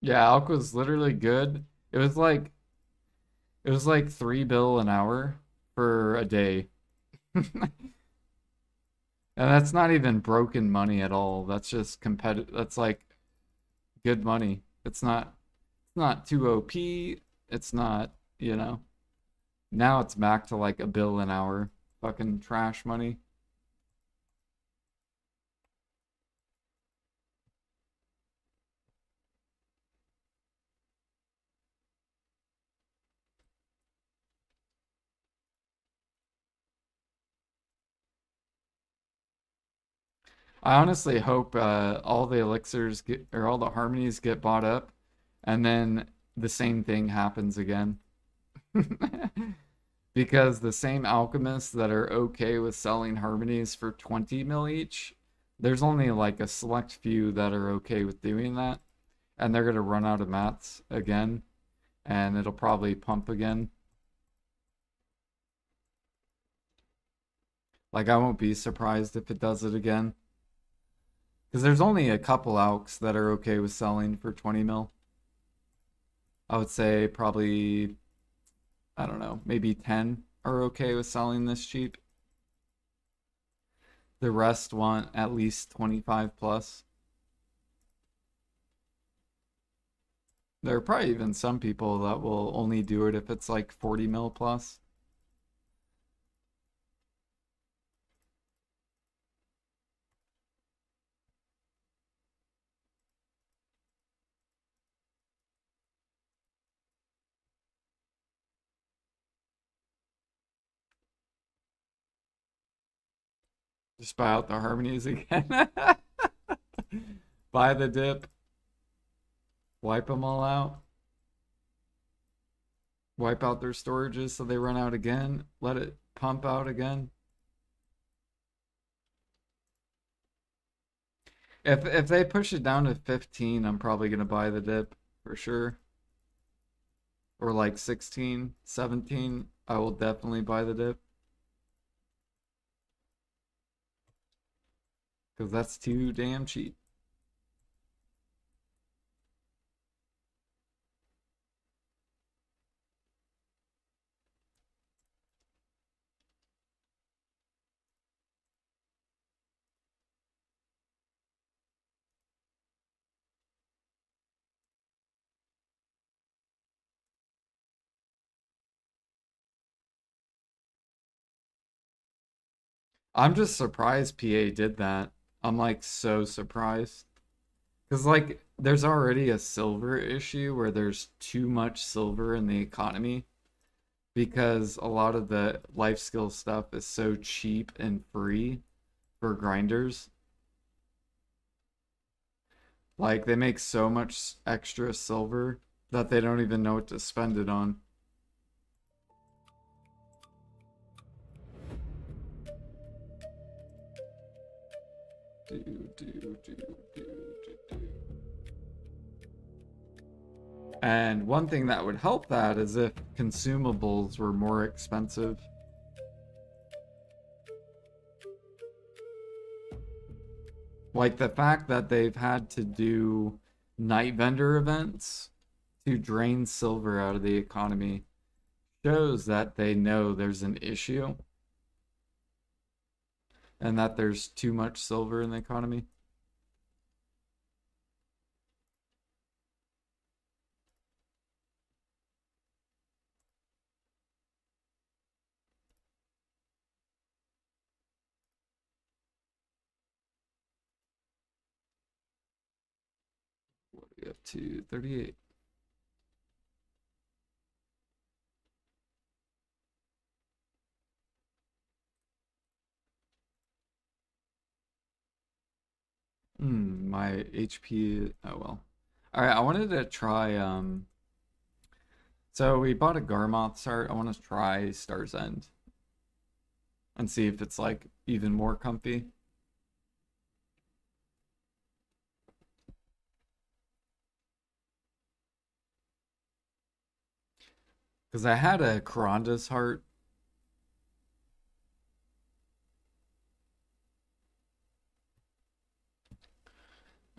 Yeah, alch was literally good. It was like $3 an hour for a day. And that's not even broken money at all. That's just competitive. That's like good money. It's not too OP. It's not, Now it's back to like $1 an hour. Fucking trash money. I honestly hope all the elixirs get or all the harmonies get bought up, and then the same thing happens again. Because the same alchemists that are okay with selling harmonies for 20 mil each, there's only like a select few that are okay with doing that, and they're gonna run out of mats again. and it'll probably pump again. Like, I won't be surprised if it does it again. Because there's only a couple alks that are okay with selling for 20 mil. I would say probably, I don't know, maybe 10 are okay with selling this cheap. The rest want at least 25 plus. There are probably even some people that will only do it if it's like 40 mil plus. Just buy out the harmonies again. Buy the dip. Wipe them all out. Wipe out their storages so they run out again. Let it pump out again. If they push it down to 15, I'm probably gonna buy the dip for sure. Or like 16, 17, I will definitely buy the dip. Because that's too damn cheap. I'm just surprised PA did that. I'm like so surprised. Because like there's already a silver issue where there's too much silver in the economy because a lot of the life skill stuff is so cheap and free for grinders. Like they make so much extra silver that they don't even know what to spend it on. And one thing that would help that is if consumables were more expensive. Like the fact that they've had to do night vendor events to drain silver out of the economy shows that they know there's an issue and that there's too much silver in the economy. What are we up to? 38. My HP. Oh well. All right, I wanted to try. So we bought a Garmoth's heart. I want to try Star's End and see if it's like even more comfy. Because I had a Karanda's heart.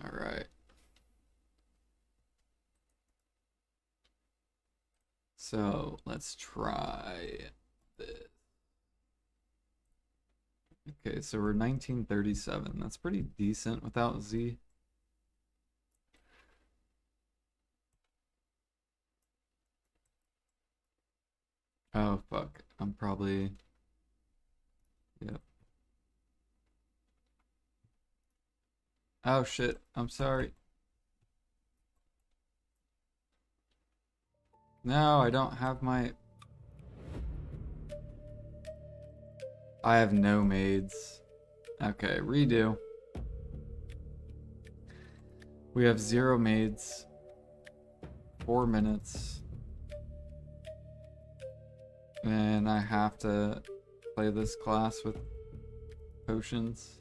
All right. So let's try this. Okay, so we're 1937. That's pretty decent without Z. Oh, fuck. I'm probably... Yep. Oh, shit. I'm sorry. No, I don't have my... I have no maids. Okay, redo. We have 0 maids. 4 minutes. And I have to play this class with potions.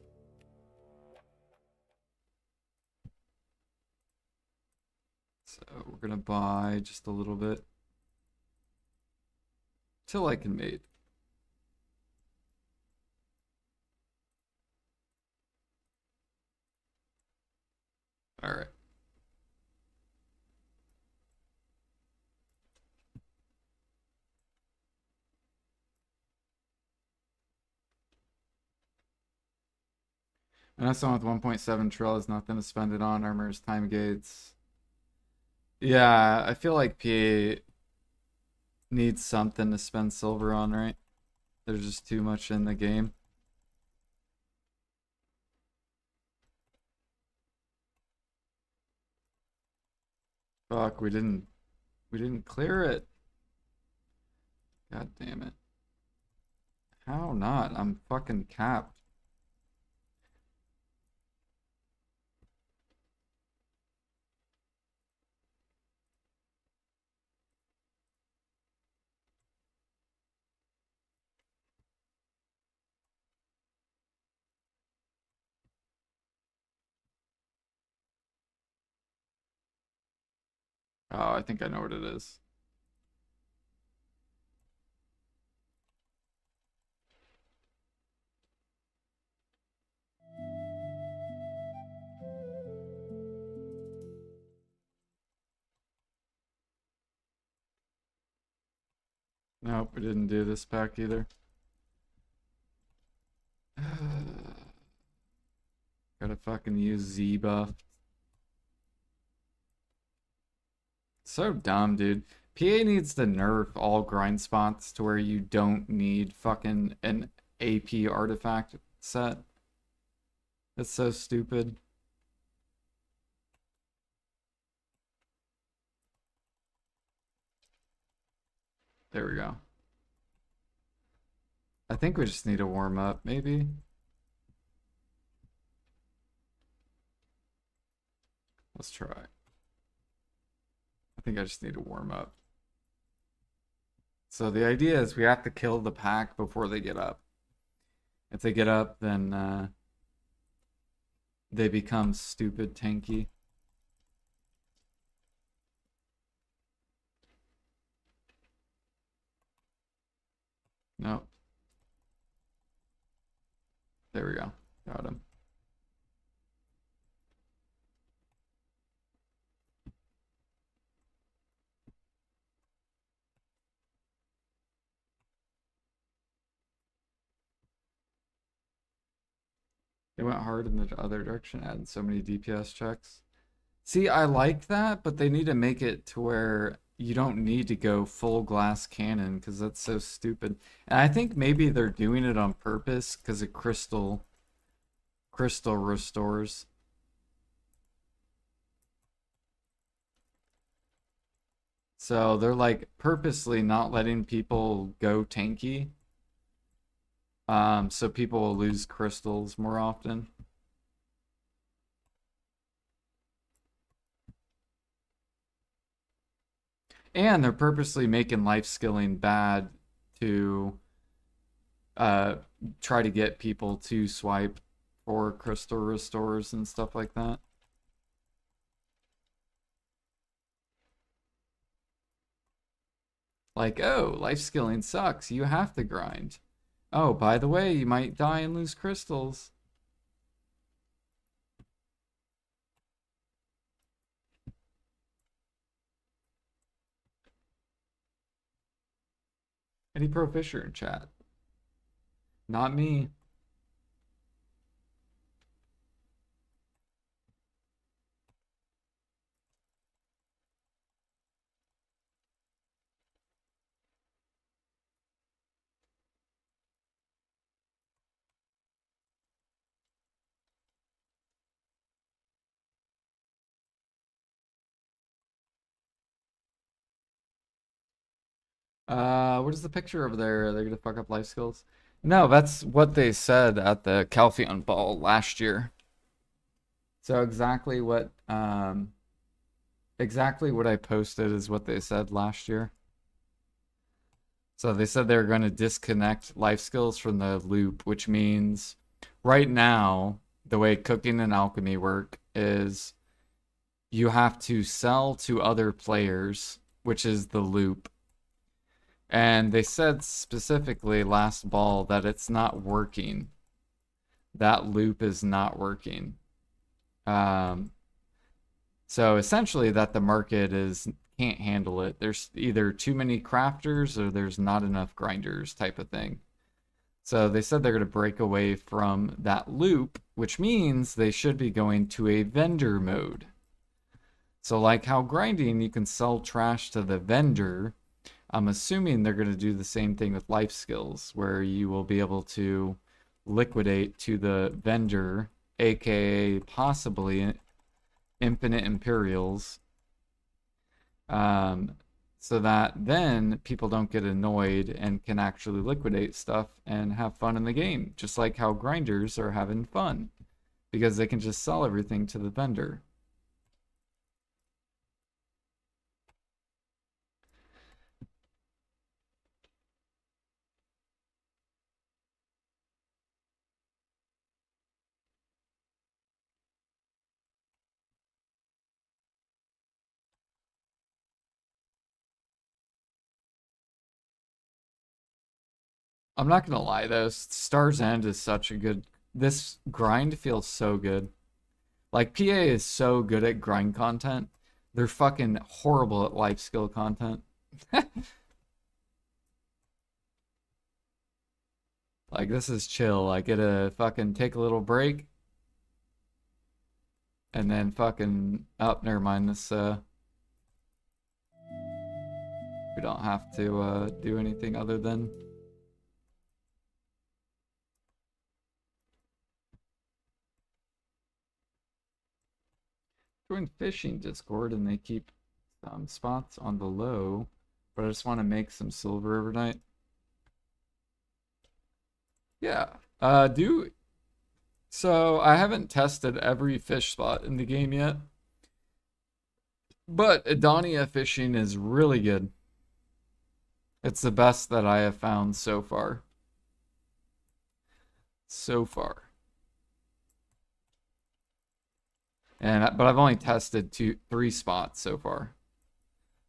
So we're gonna buy just a little bit. Till I can mate. Alright. And that's one with 1.7 trill has nothing to spend it on. Armors, time gates. Yeah, I feel like PA needs something to spend silver on, right? There's just too much in the game. Fuck, we didn't clear it. God damn it. How not? I'm fucking capped. Oh, I think I know what it is. Nope, we didn't do this pack either. Gotta fucking use Z buff. So dumb, dude. PA needs to nerf all grind spots to where you don't need fucking an AP artifact set. That's so stupid. There we go. I think we just need to warm up, maybe. Let's try. I think I just need to warm up. So the idea is we have to kill the pack before they get up. If they get up, then they become stupid tanky. Nope. There we go. Got him. They went hard in the other direction, adding so many DPS checks. See, I like that, but they need to make it to where you don't need to go full glass cannon because that's so stupid. And I think maybe they're doing it on purpose because of crystal restores. So they're like purposely not letting people go tanky. So people will lose crystals more often. And they're purposely making life skilling bad to try to get people to swipe for crystal restores and stuff like that. Like, oh, life skilling sucks. You have to grind. Oh, by the way, you might die and lose crystals. Any Pro Fisher in chat? Not me. What is the picture over there? Are they gonna fuck up life skills? No, that's what they said at the Calpheon Ball last year. So exactly what I posted is what they said last year. So they said they were going to disconnect life skills from the loop, which means right now the way cooking and alchemy work is you have to sell to other players, which is the loop. And they said specifically last ball that it's not working. That loop is not working. Um, so essentially that the market is can't handle it. There's either too many crafters or there's not enough grinders type of thing. So they said they're going to break away from that loop, which means they should be going to a vendor mode. So like how grinding, you can sell trash to the vendor. I'm assuming they're going to do the same thing with life skills, where you will be able to liquidate to the vendor, aka possibly infinite Imperials, so that then people don't get annoyed and can actually liquidate stuff and have fun in the game, just like how grinders are having fun, because they can just sell everything to the vendor. I'm not gonna lie though, Star's End is such a good. This grind feels so good. Like PA is so good at grind content. They're fucking horrible at life skill content. Like this is chill. I get to fucking take a little break and then fucking never mind this we don't have to do anything other than join fishing Discord, and they keep some spots on the low, but I just want to make some silver overnight. Yeah. So I haven't tested every fish spot in the game yet, but Adonia fishing is really good. It's the best that I have found so far. So far. But I've only tested three spots so far.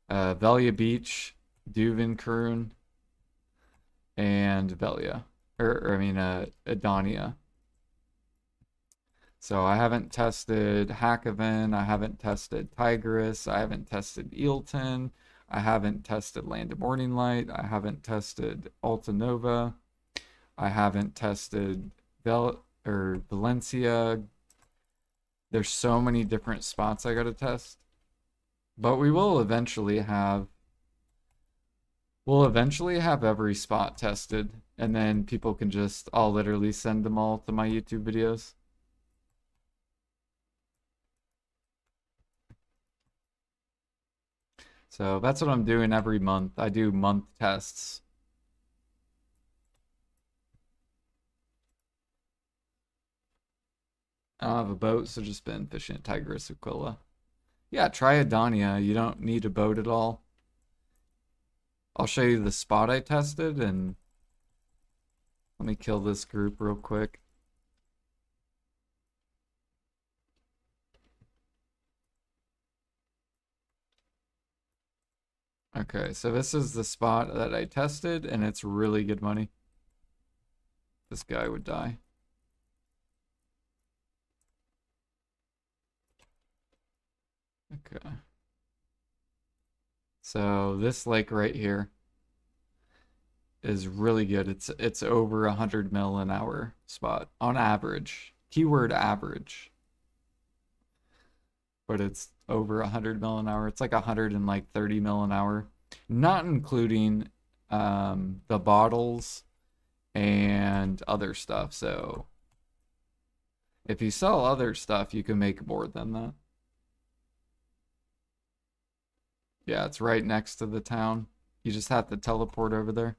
Velia Beach, Duvenkroon, and Velia. Adonia. So I haven't tested Hackhaven, I haven't tested Tigris, I haven't tested Eelton, I haven't tested Land of Morning Light, I haven't tested Altanova, I haven't tested Valencia. There's so many different spots I gotta test. But we'll eventually have every spot tested, and then people can just, I'll literally send them all to my YouTube videos. So that's what I'm doing every month. I do month tests. I don't have a boat, so just been fishing at Tigris Aquila. Yeah, try Adonia. You don't need a boat at all. I'll show you the spot I tested, and let me kill this group real quick. Okay, so this is the spot that I tested, and it's really good money. This guy would die. Okay. So this lake right here is really good. It's over 100 mil an hour spot on average. Keyword average. But it's over 100 mil an hour. It's like 130 mil an hour, not including the bottles and other stuff. So if you sell other stuff, you can make more than that. Yeah, it's right next to the town. You just have to teleport over there.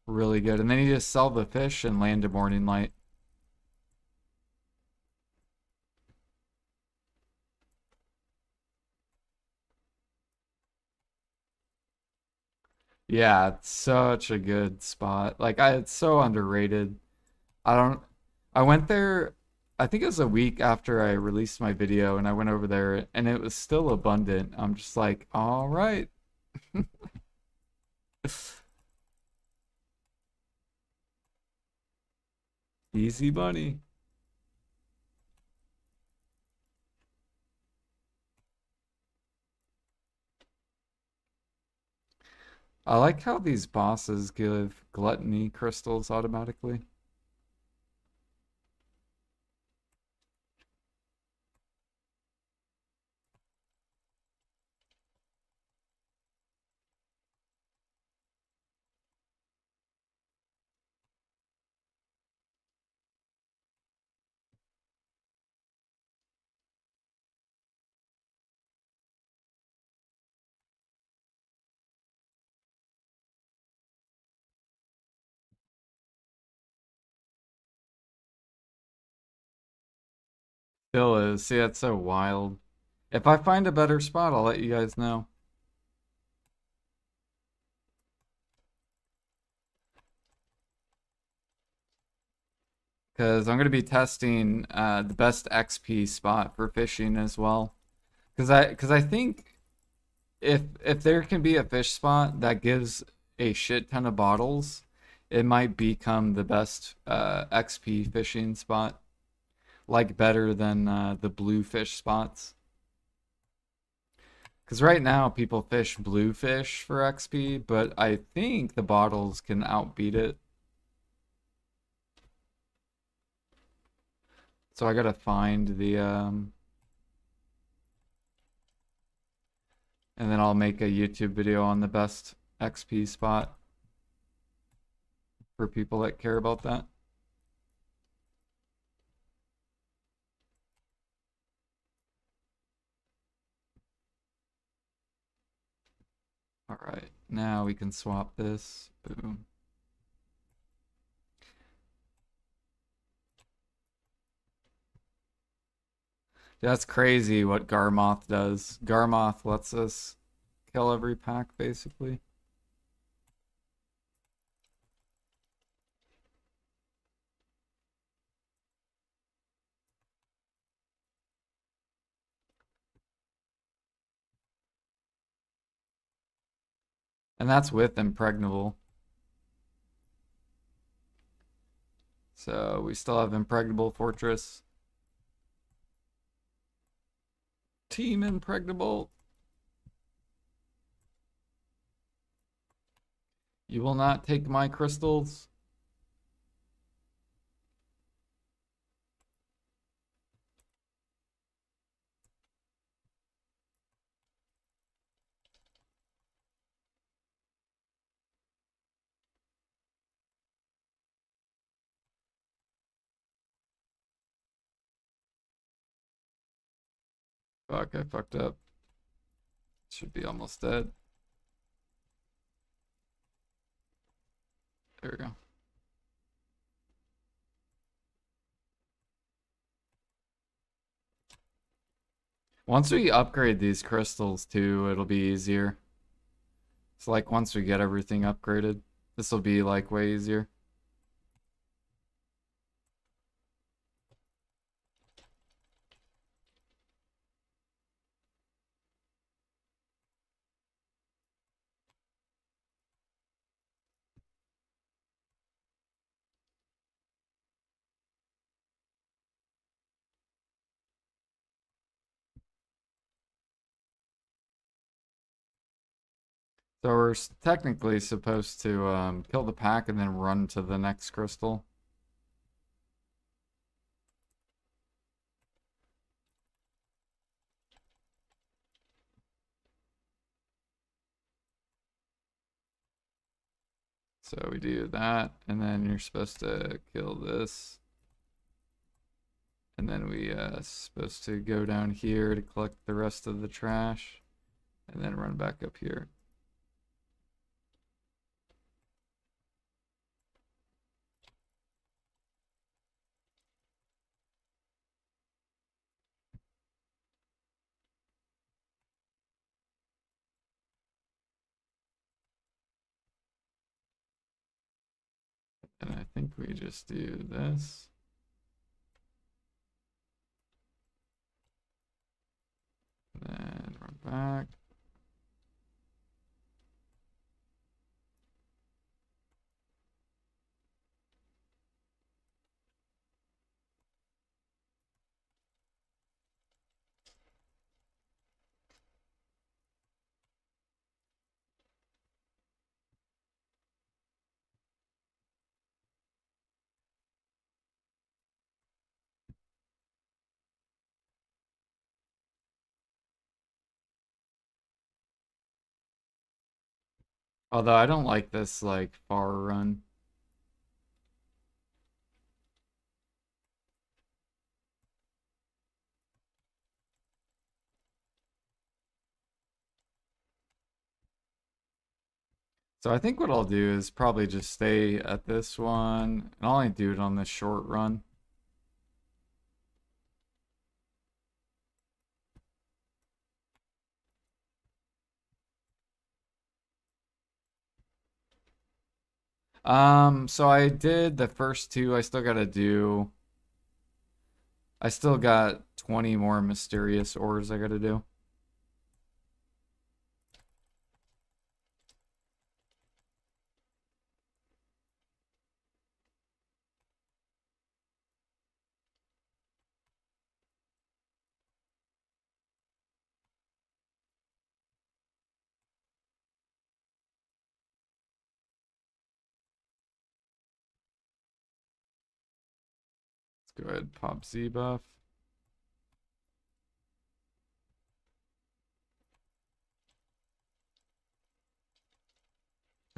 Really good. And then you just sell the fish and land a morning light. Yeah, it's such a good spot. Like it's so underrated. I don't I went there, I think it was a week after I released my video, and I went over there and it was still abundant. I'm just like, all right. Easy money. I like how these bosses give gluttony crystals automatically. Still is. See, that's so wild. If I find a better spot, I'll let you guys know. Because I'm going to be testing the best XP spot for fishing as well. Because I think if there can be a fish spot that gives a shit ton of bottles, it might become the best XP fishing spot. Like better than the blue fish spots. Because right now people fish bluefish for XP, but I think the bottles can outbeat it. So I gotta find the and then I'll make a YouTube video on the best XP spot for people that care about that. All right, now we can swap this. Boom. That's crazy what Garmoth does. Garmoth lets us kill every pack basically. And that's with impregnable. So we still have impregnable fortress. Team impregnable. You will not take my crystals. Fuck, I fucked up. Should be almost dead. There we go. Once we upgrade these crystals too, it'll be easier. It's like once we get everything upgraded, this will be like way easier. So we're technically supposed to kill the pack and then run to the next crystal. So we do that, and then you're supposed to kill this. And then we supposed to go down here to collect the rest of the trash, and then run back up here. And I think we just do this. Then run back. Although I don't like this like far run. So I think what I'll do is probably just stay at this one, and I'll only do it on this short run. So I did the first two. I still got 20 more mysterious ores I gotta do. Let's go ahead and pop Z buff.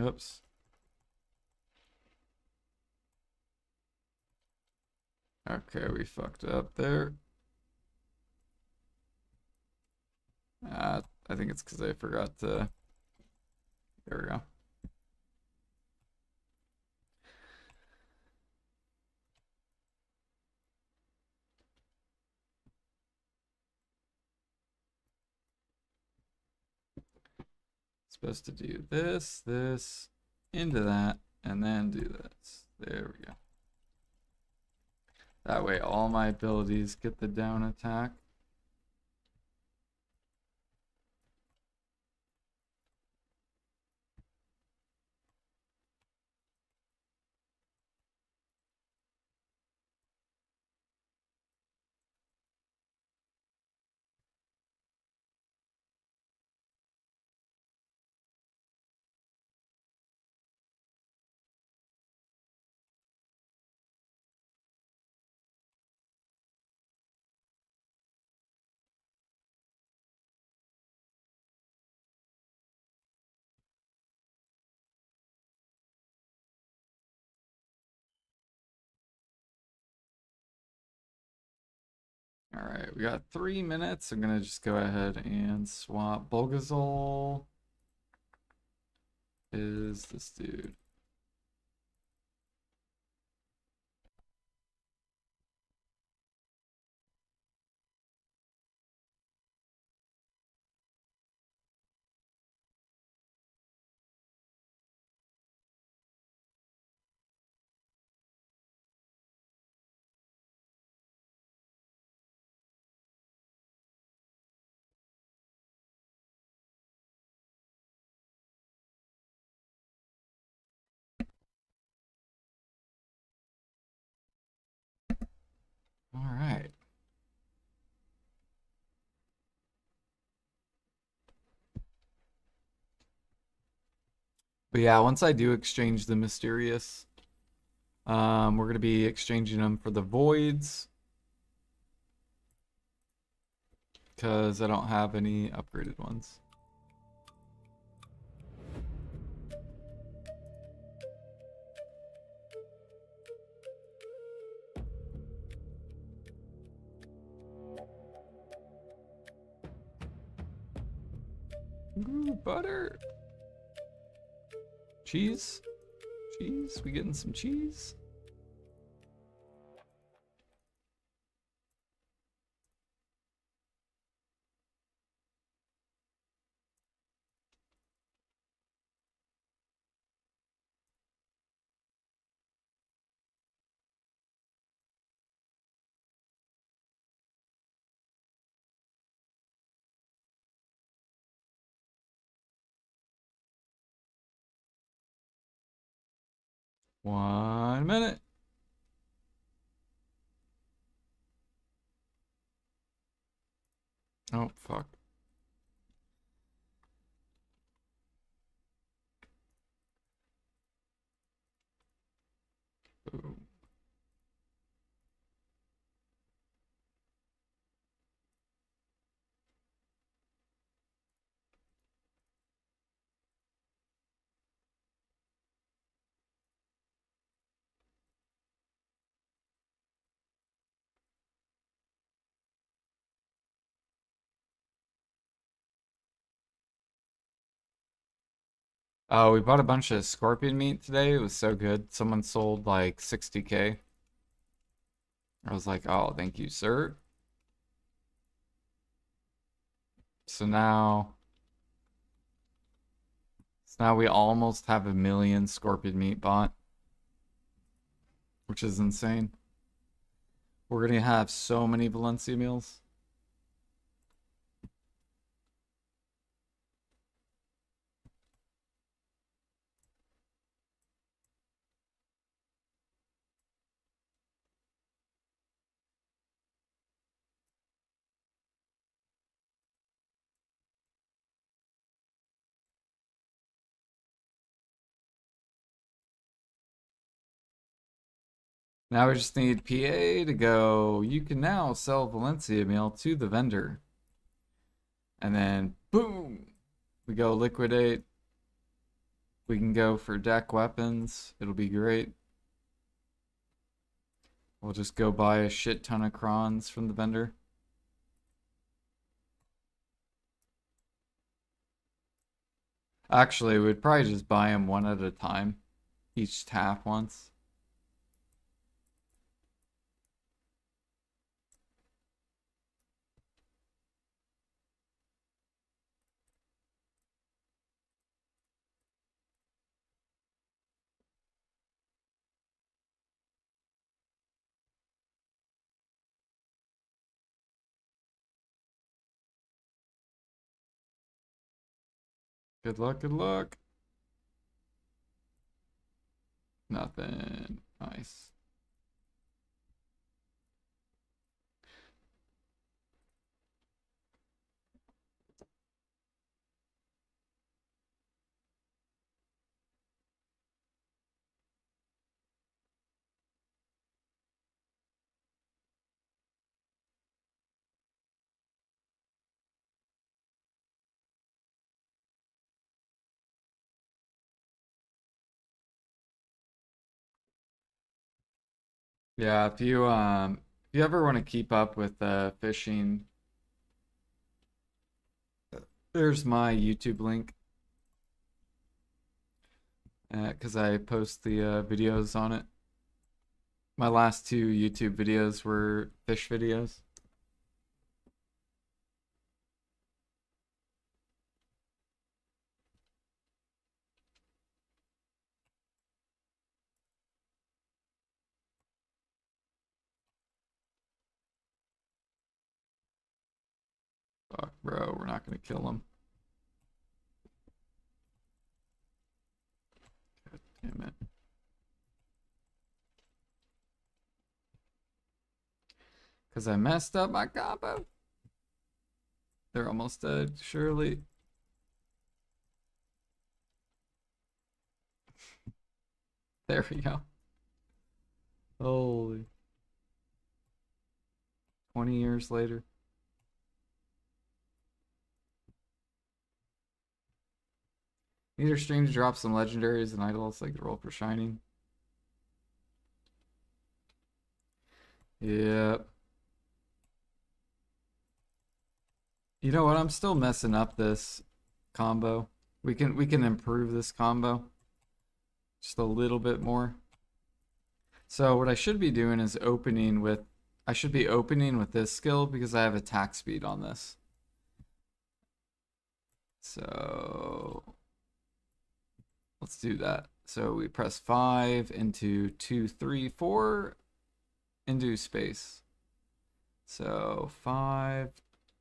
Oops. Okay, we fucked up there. I think it's because I forgot to. There we go. Supposed to do this, this, into that, and then do this. There we go. That way all my abilities get the down attack. All right, we got 3 minutes. I'm gonna just go ahead and swap. Bulgazol is this dude. All right. But yeah, once I do exchange the mysterious, we're gonna be exchanging them for the voids because I don't have any upgraded ones. Ooh, butter. Cheese. Cheese. We getting some cheese? One minute. Oh, fuck. Ooh. Oh, we bought a bunch of scorpion meat today. It was so good. Someone sold like 60K. I was like, oh, thank you, sir. So now we almost have 1 million scorpion meat bought, which is insane. We're gonna have so many Valencia meals. Now we just need PA to go. You can now sell Valencia meal to the vendor. And then boom, we go liquidate. We can go for deck weapons. It'll be great. We'll just go buy a shit ton of crons from the vendor. Actually, we'd probably just buy them one at a time. Each tap once. Good luck, good luck. Nothing. Nice. Yeah, if you ever want to keep up with fishing, there's my YouTube link. Because I post the videos on it. My last two YouTube videos were fish videos. Fuck, bro, we're not gonna kill him. God damn it. Because I messed up my combo. They're almost dead, surely. There we go. Holy. 20 years later. Need our stream to drop some legendaries and idols like the roll for shining. Yep. You know what? I'm still messing up this combo. We can improve this combo just a little bit more. So what I should be doing is I should be opening with this skill because I have attack speed on this. So let's do that. So we press 5 into 2, 3, 4 into space. So 5,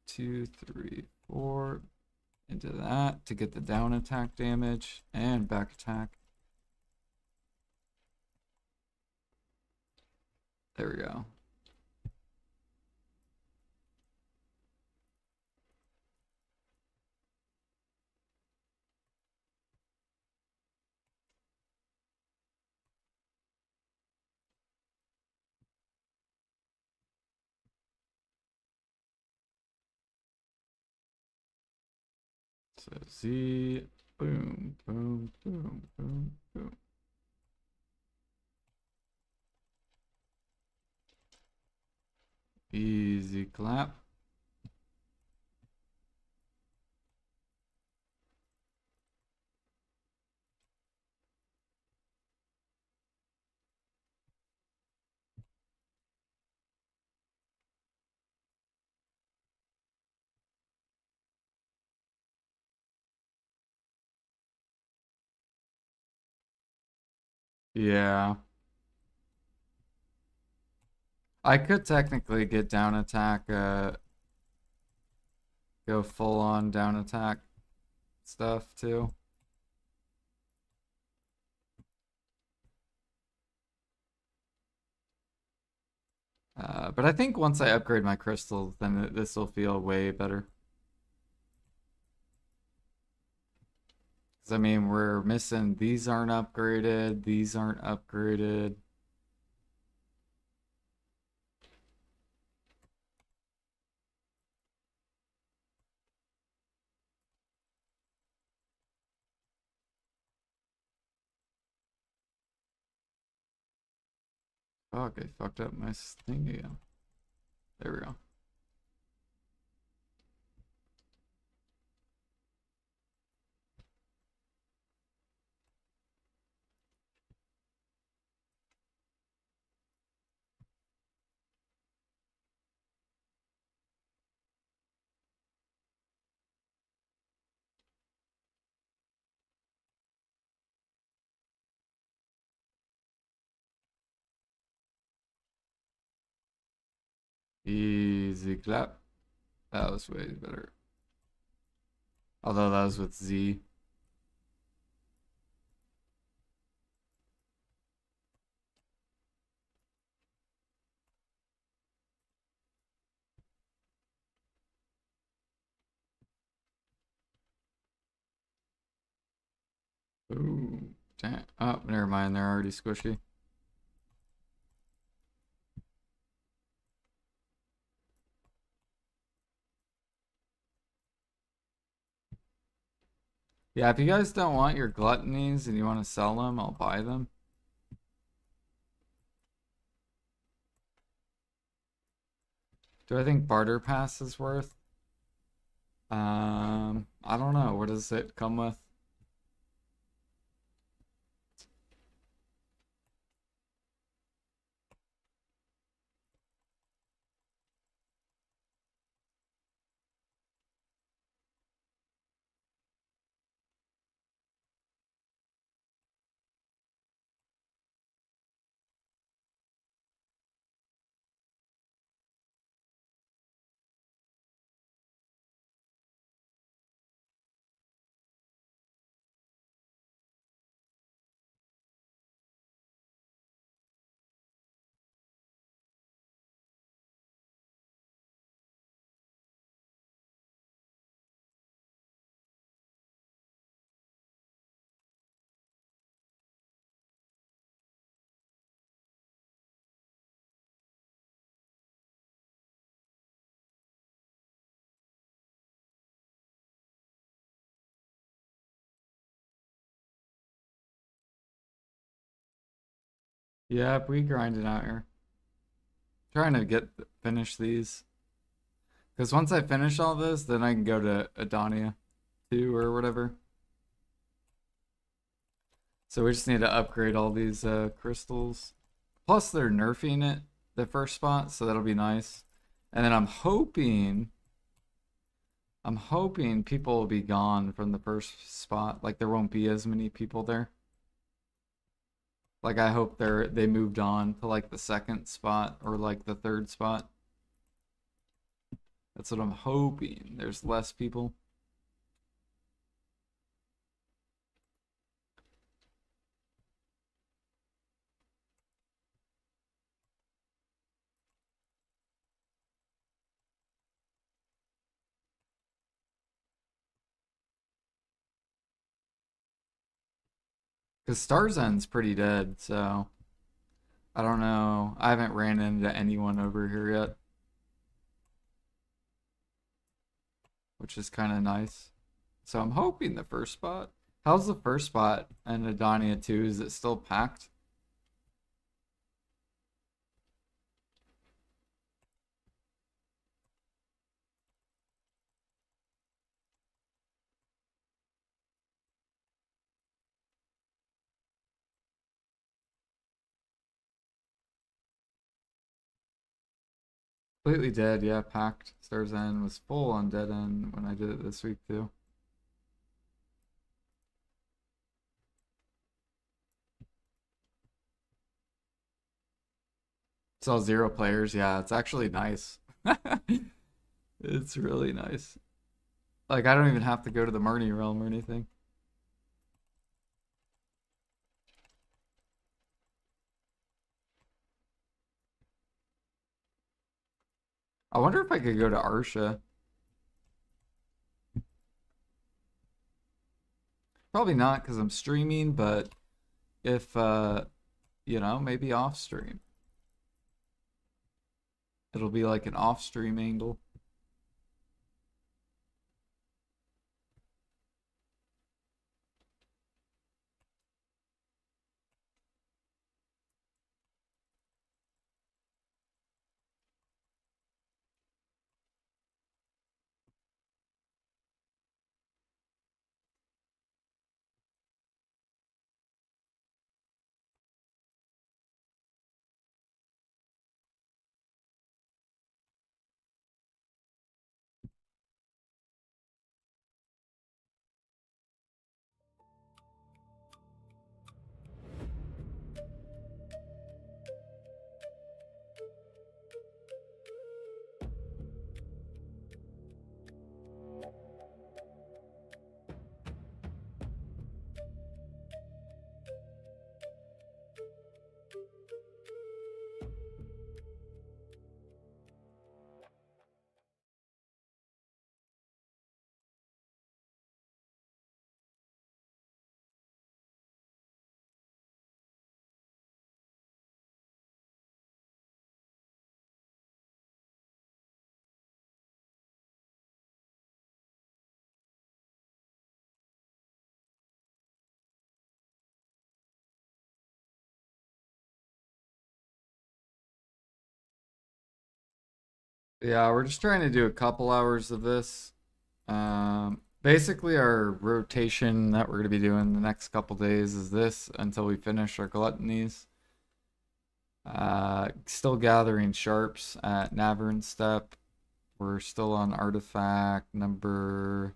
2, 3, 4 into that to get the down attack damage and back attack. There we go. So Z, boom, boom, boom, boom, boom. Easy clap. Yeah. I could technically get down attack, go full on down attack stuff too. But I think once I upgrade my crystals, then this will feel way better. Because I mean, we're missing, these aren't upgraded, these aren't upgraded. Fuck, I fucked up my thing again. There we go. Easy clap. That was way better. Although that was with Z. Ooh. Damn. Oh, never mind. They're already squishy. Yeah, if you guys don't want your gluttonies and you want to sell them, I'll buy them. Do I think barter pass is worth? I don't know. What does it come with? Yeah, we grind it out here. Trying to finish these. Because once I finish all this, then I can go to Adonia 2 or whatever. So we just need to upgrade all these crystals. Plus they're nerfing it the first spot, so that'll be nice. And then I'm hoping people will be gone from the first spot. Like there won't be as many people there. Like I hope they moved on to like the second spot or like the third spot. That's what I'm hoping. There's less people. Because Star's End's pretty dead, so I don't know. I haven't ran into anyone over here yet, which is kind of nice. So I'm hoping the first spot. How's the first spot in Adonia 2? Is it still packed? Completely dead, yeah, packed. Stars End was full on dead end when I did it this week too. Saw zero players. Yeah, it's actually nice. It's really nice. Like I don't even have to go to the Marnie realm or anything. I wonder if I could go to Arsha. Probably not because I'm streaming, but if maybe off stream. It'll be like an off stream angle. Yeah, we're just trying to do a couple hours of this. Basically, our rotation that we're going to be doing the next couple days is this until we finish our gluttonies. Still gathering sharps at Navern Step. We're still on artifact number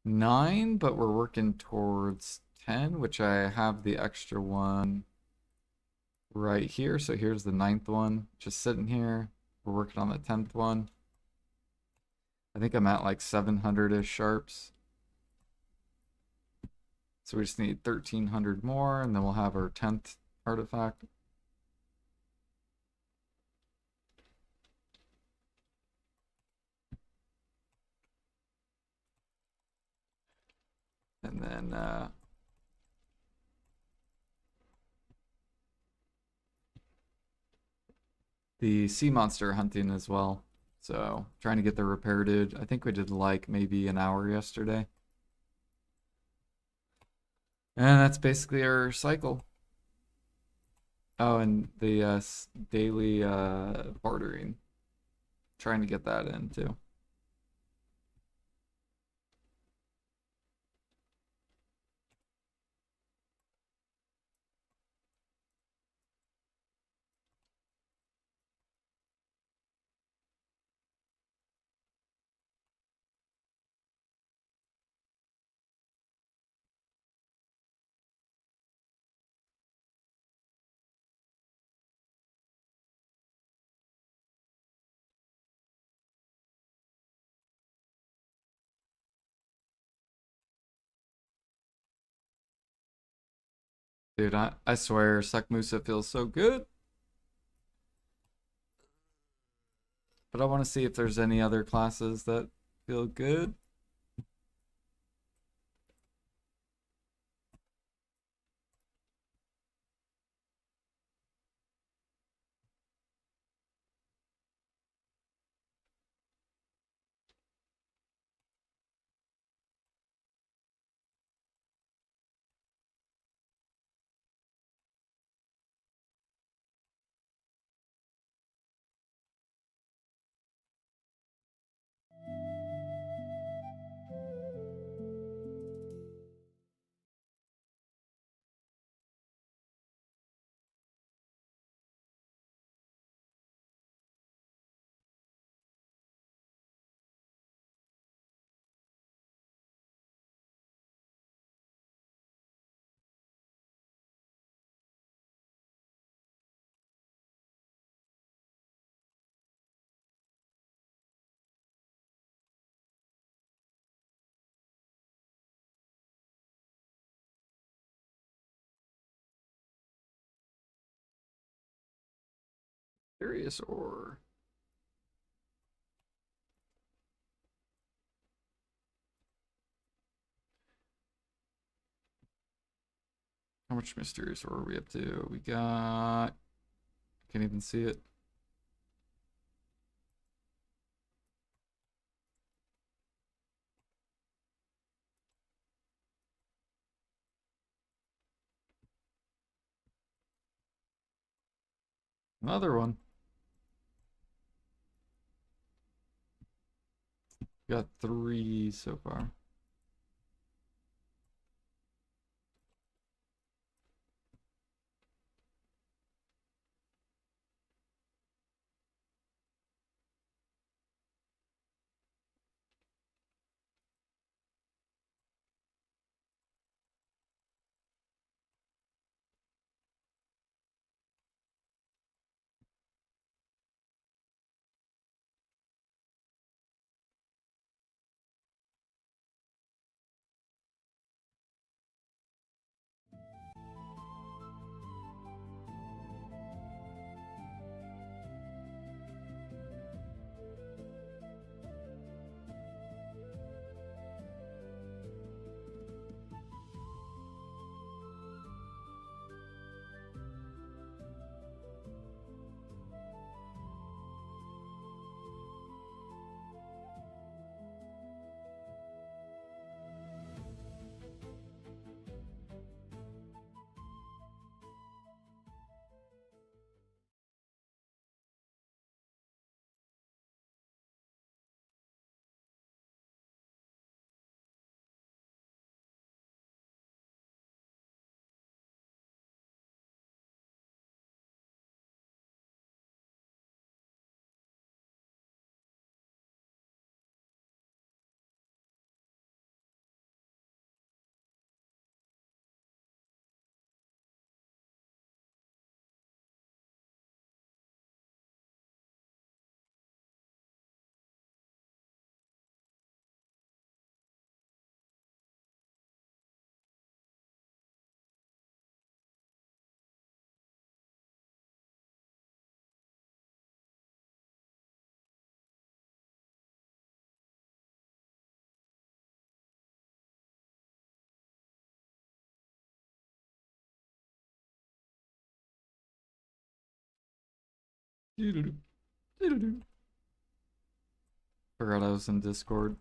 9, but we're working towards 10, which I have the extra one right here. So here's the 9th one just sitting here. We're working on the 10th one. I think I'm at like 700-ish sharps. So we just need 1,300 more, and then we'll have our 10th artifact. And then the sea monster hunting as well. So trying to get the repair dude. I think we did like maybe an hour yesterday. And that's basically our cycle. Oh, and the daily bartering. Trying to get that in too. Dude, I swear, Sakmusa feels so good. But I want to see if there's any other classes that feel good. Mysterious ore. How much mysterious ore are we up to? We got... Can't even see it. Another one. Got 3 so far. Forgot I was in Discord.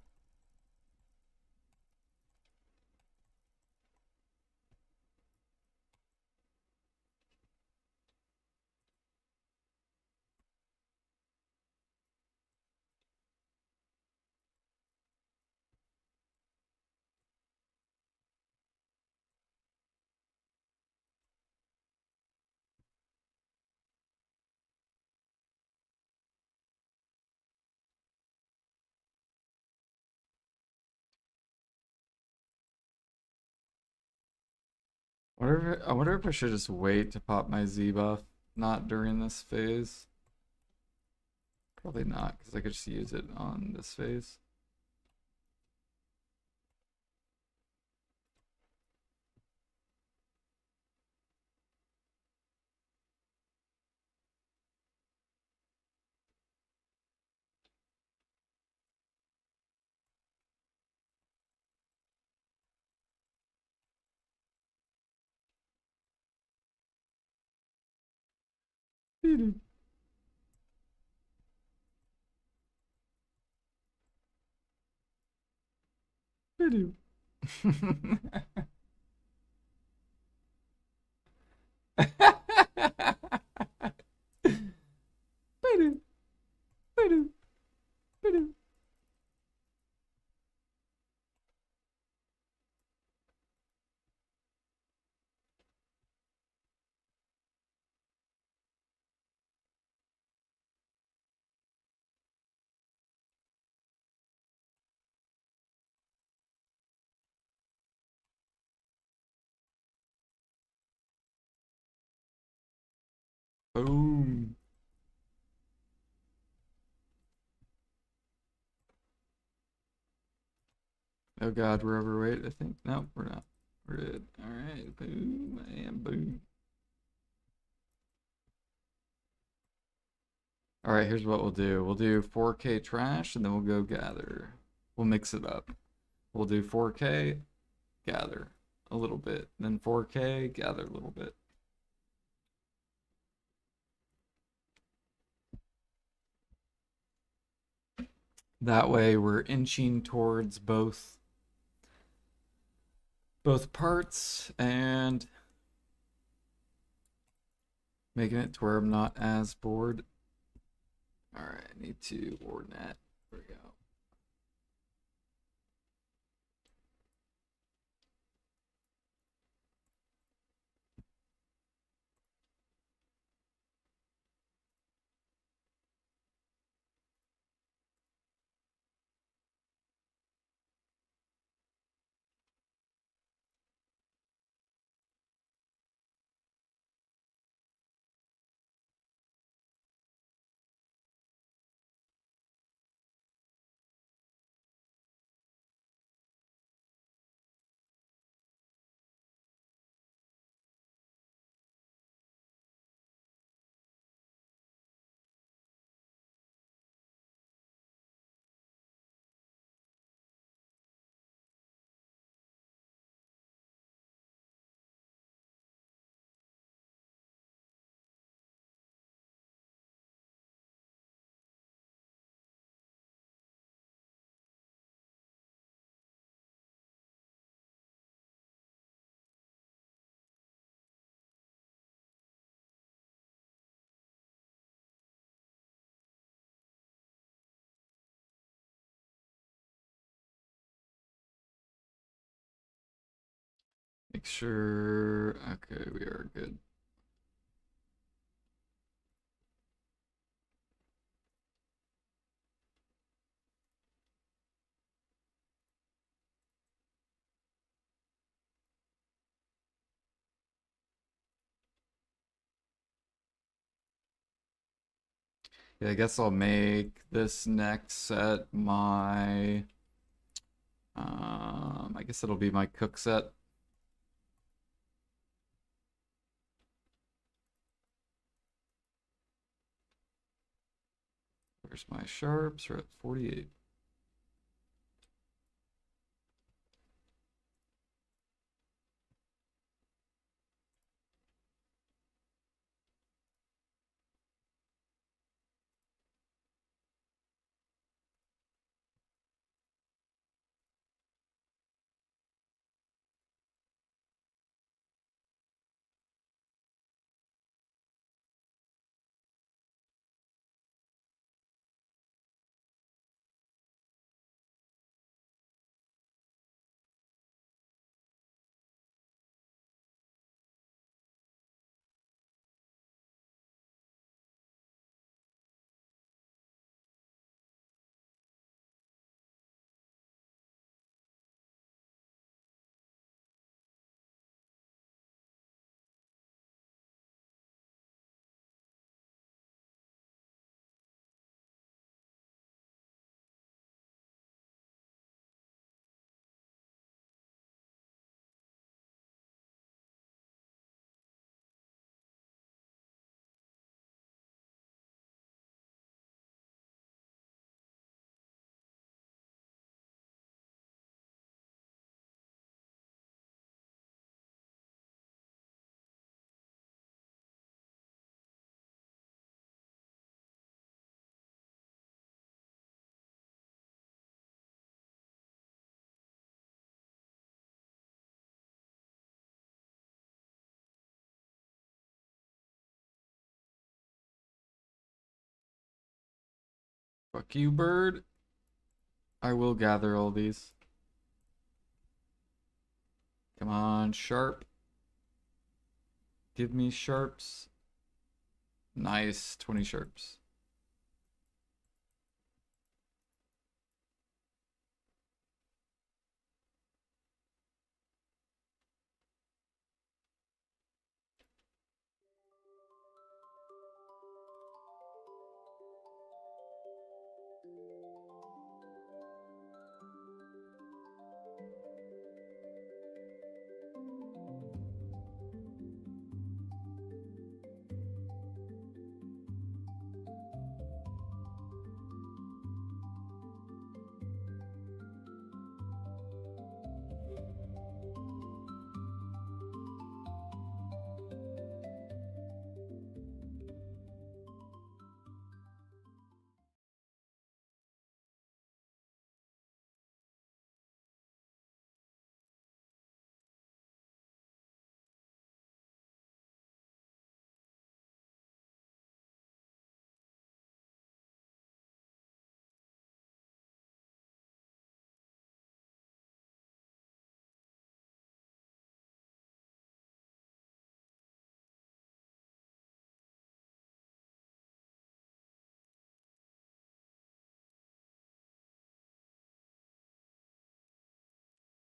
I wonder if I should just wait to pop my Z buff, not during this phase. Probably not, because I could just use it on this phase. Boom. Oh god, we're overweight, I think. No, we're not. We're good. Alright, boom and boom. All right, here's what we'll do. We'll do 4K trash and then we'll go gather. We'll mix it up. We'll do 4K, gather a little bit, then 4K, gather a little bit. That way we're inching towards both parts and making it to where I'm not as bored. All right, I need to ordinate. There we go. Make sure, okay, we are good. Yeah, I guess I'll make this next set my, I guess it'll be my cook set. Where's my sharps? We're at 48. Fuck you, bird. I will gather all these. Come on, sharp. Give me sharps. Nice, 20 sharps.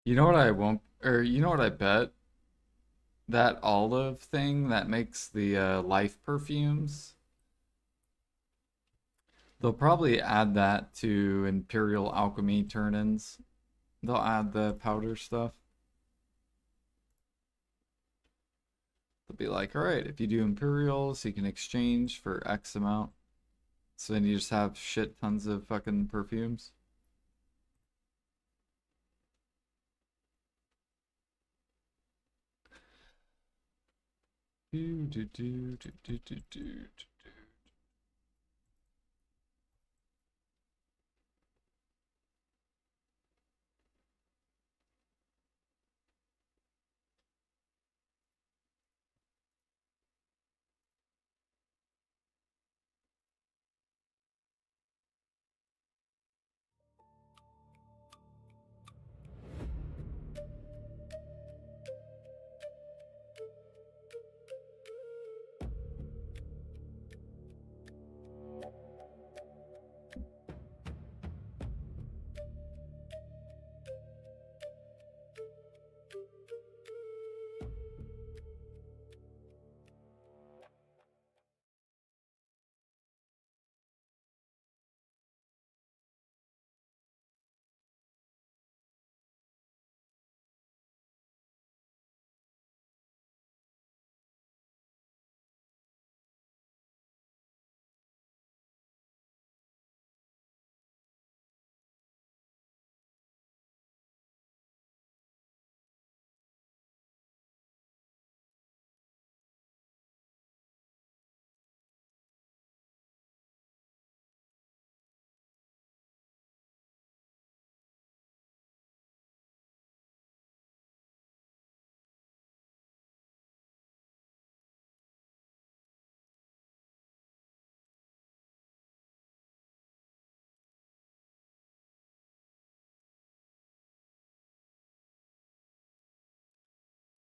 You know what I won't, or you know what I bet? That olive thing that makes the life perfumes, they'll probably add that to Imperial Alchemy turn-ins. They'll add the powder stuff. They'll be like, all right, if you do Imperials, you can exchange for X amount. So then you just have shit tons of fucking perfumes. Do, do, do, do, do, do, do.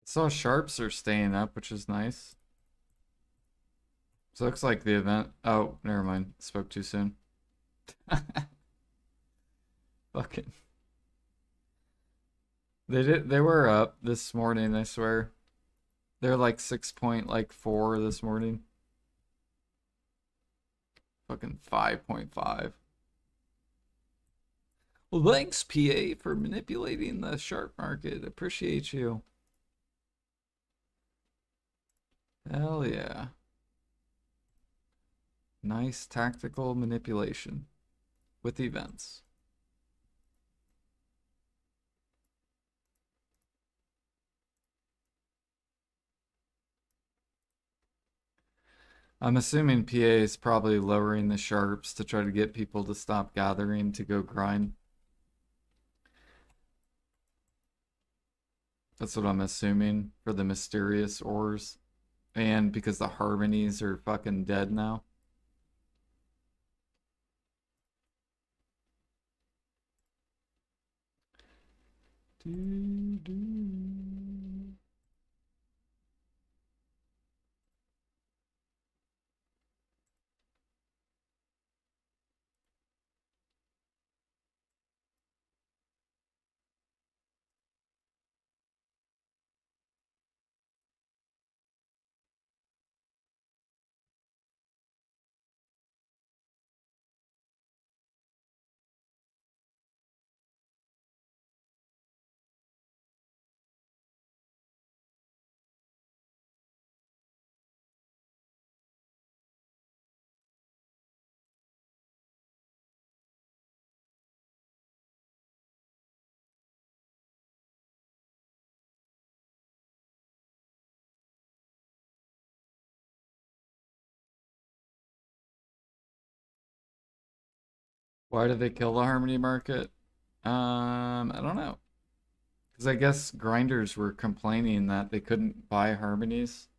So sharps are staying up, which is nice. So it looks like the event. Oh, never mind. Spoke too soon. Fucking. They were up this morning, I swear. They're like 6.4 this morning. Fucking 5.5. Well, thanks, PA, for manipulating the sharp market. Appreciate you. Hell yeah. Nice tactical manipulation with events. I'm assuming PA is probably lowering the sharps to try to get people to stop gathering to go grind. That's what I'm assuming for the mysterious ores. And because the harmonies are fucking dead now. Do, do. Why did they kill the harmony market? I don't know. Because I guess grinders were complaining that they couldn't buy harmonies.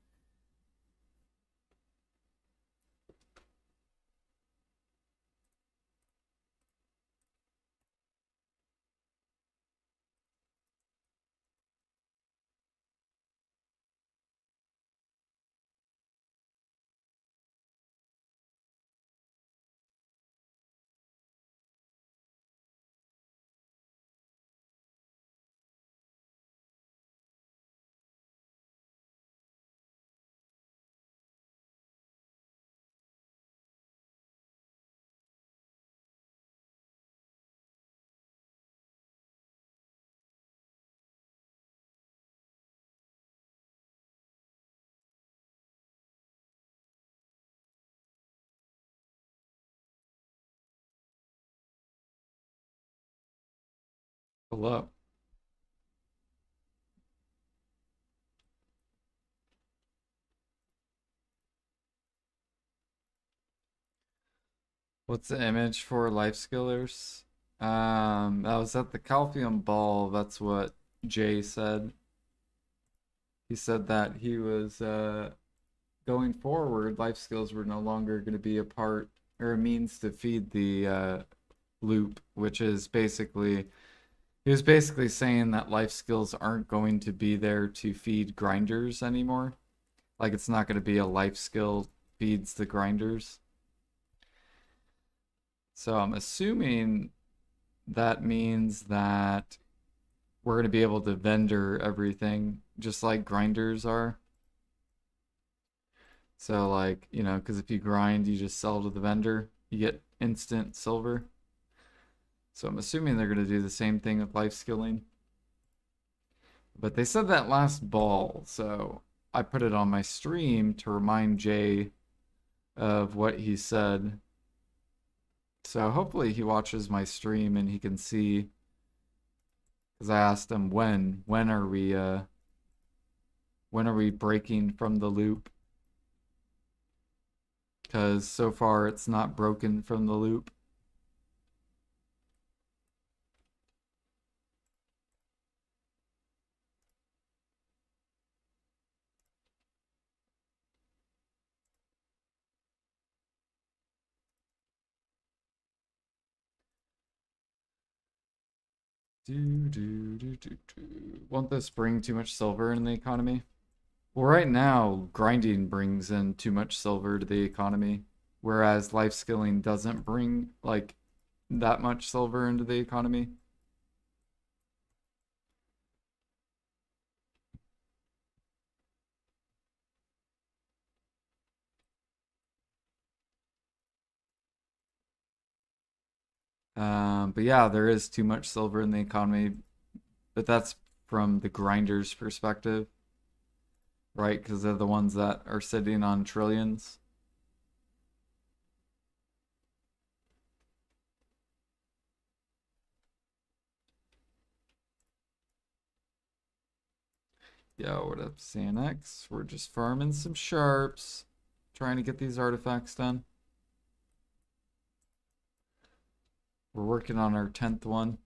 Hello. What's the image for life skillers? I was at the Calcium Ball. That's what Jay said. He said that he was going forward, life skills were no longer going to be a part or a means to feed the loop, which is basically he was basically saying that life skills aren't going to be there to feed grinders anymore. Like it's not going to be a life skill feeds the grinders. So I'm assuming that means that we're going to be able to vendor everything just like grinders are. So like, because if you grind, you just sell to the vendor, you get instant silver. So I'm assuming they're going to do the same thing with life skilling. But they said that last ball, so I put it on my stream to remind Jay of what he said. So hopefully he watches my stream and he can see, because I asked him when are we breaking from the loop? Because so far it's not broken from the loop. Won't this bring too much silver in the economy? Well, right now, grinding brings in too much silver to the economy, whereas life skilling doesn't bring like that much silver into the economy. But yeah, there is too much silver in the economy, but that's from the grinders' perspective, right? Because they're the ones that are sitting on trillions. Yo, what up, CNX? We're just farming some sharps, trying to get these artifacts done. We're working on our 10th one.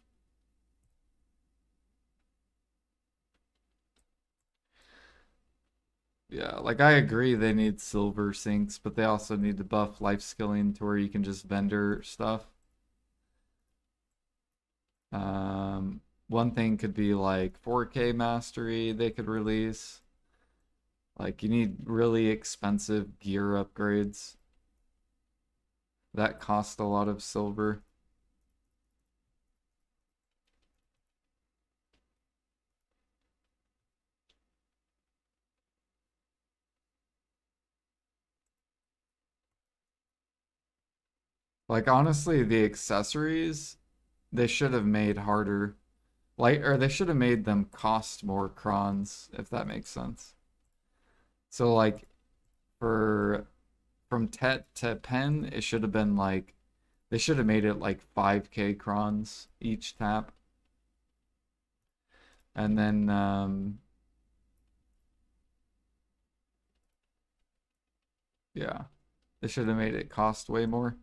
Yeah, like I agree they need silver sinks, but they also need to buff life skilling to where you can just vendor stuff. One thing could be like 4K mastery they could release. Like you need really expensive gear upgrades that cost a lot of silver. Like honestly, the accessories they should have made harder. Like or they should have made them cost more crons, if that makes sense. So like for from Tet to Pen, it should have been like they should have made it like 5K crons each tap. And then yeah, they should have made it cost way more.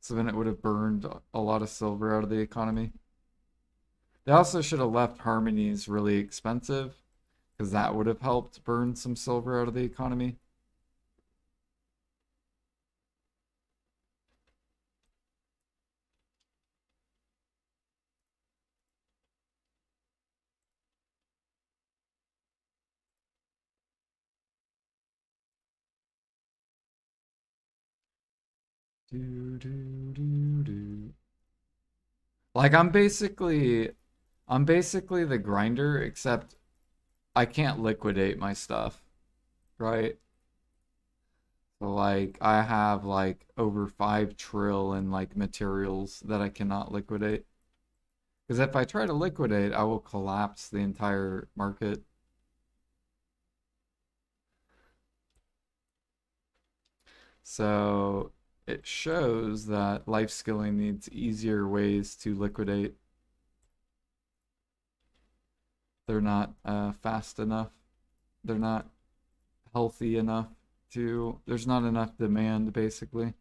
So then it would have burned a lot of silver out of the economy. They also should have left harmonies really expensive because that would have helped burn some silver out of the economy. Do do do do. Like I'm basically the grinder except I can't liquidate my stuff, right? So like I have like over 5 trill in like materials that I cannot liquidate. Because if I try to liquidate, I will collapse the entire market. So it shows that life skilling needs easier ways to liquidate. They're not fast enough. They're not healthy enough to, there's not enough demand basically.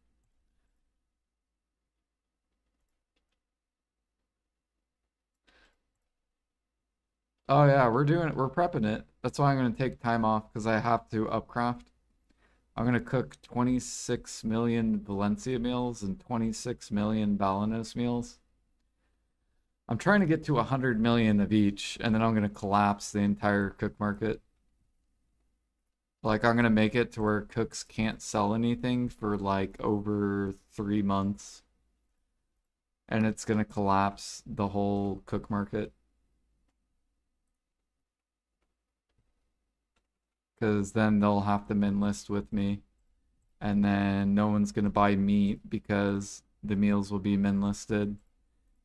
Oh yeah, we're prepping it. That's why I'm gonna take time off because I have to upcraft. I'm gonna cook 26 million Valencia meals and 26 million Balanos meals. I'm trying to get to 100 million of each, and then I'm gonna collapse the entire cook market. Like I'm gonna make it to where cooks can't sell anything for like over 3 months, and it's gonna collapse the whole cook market. Because then they'll have to min list with me, and then no one's gonna buy meat because the meals will be min listed,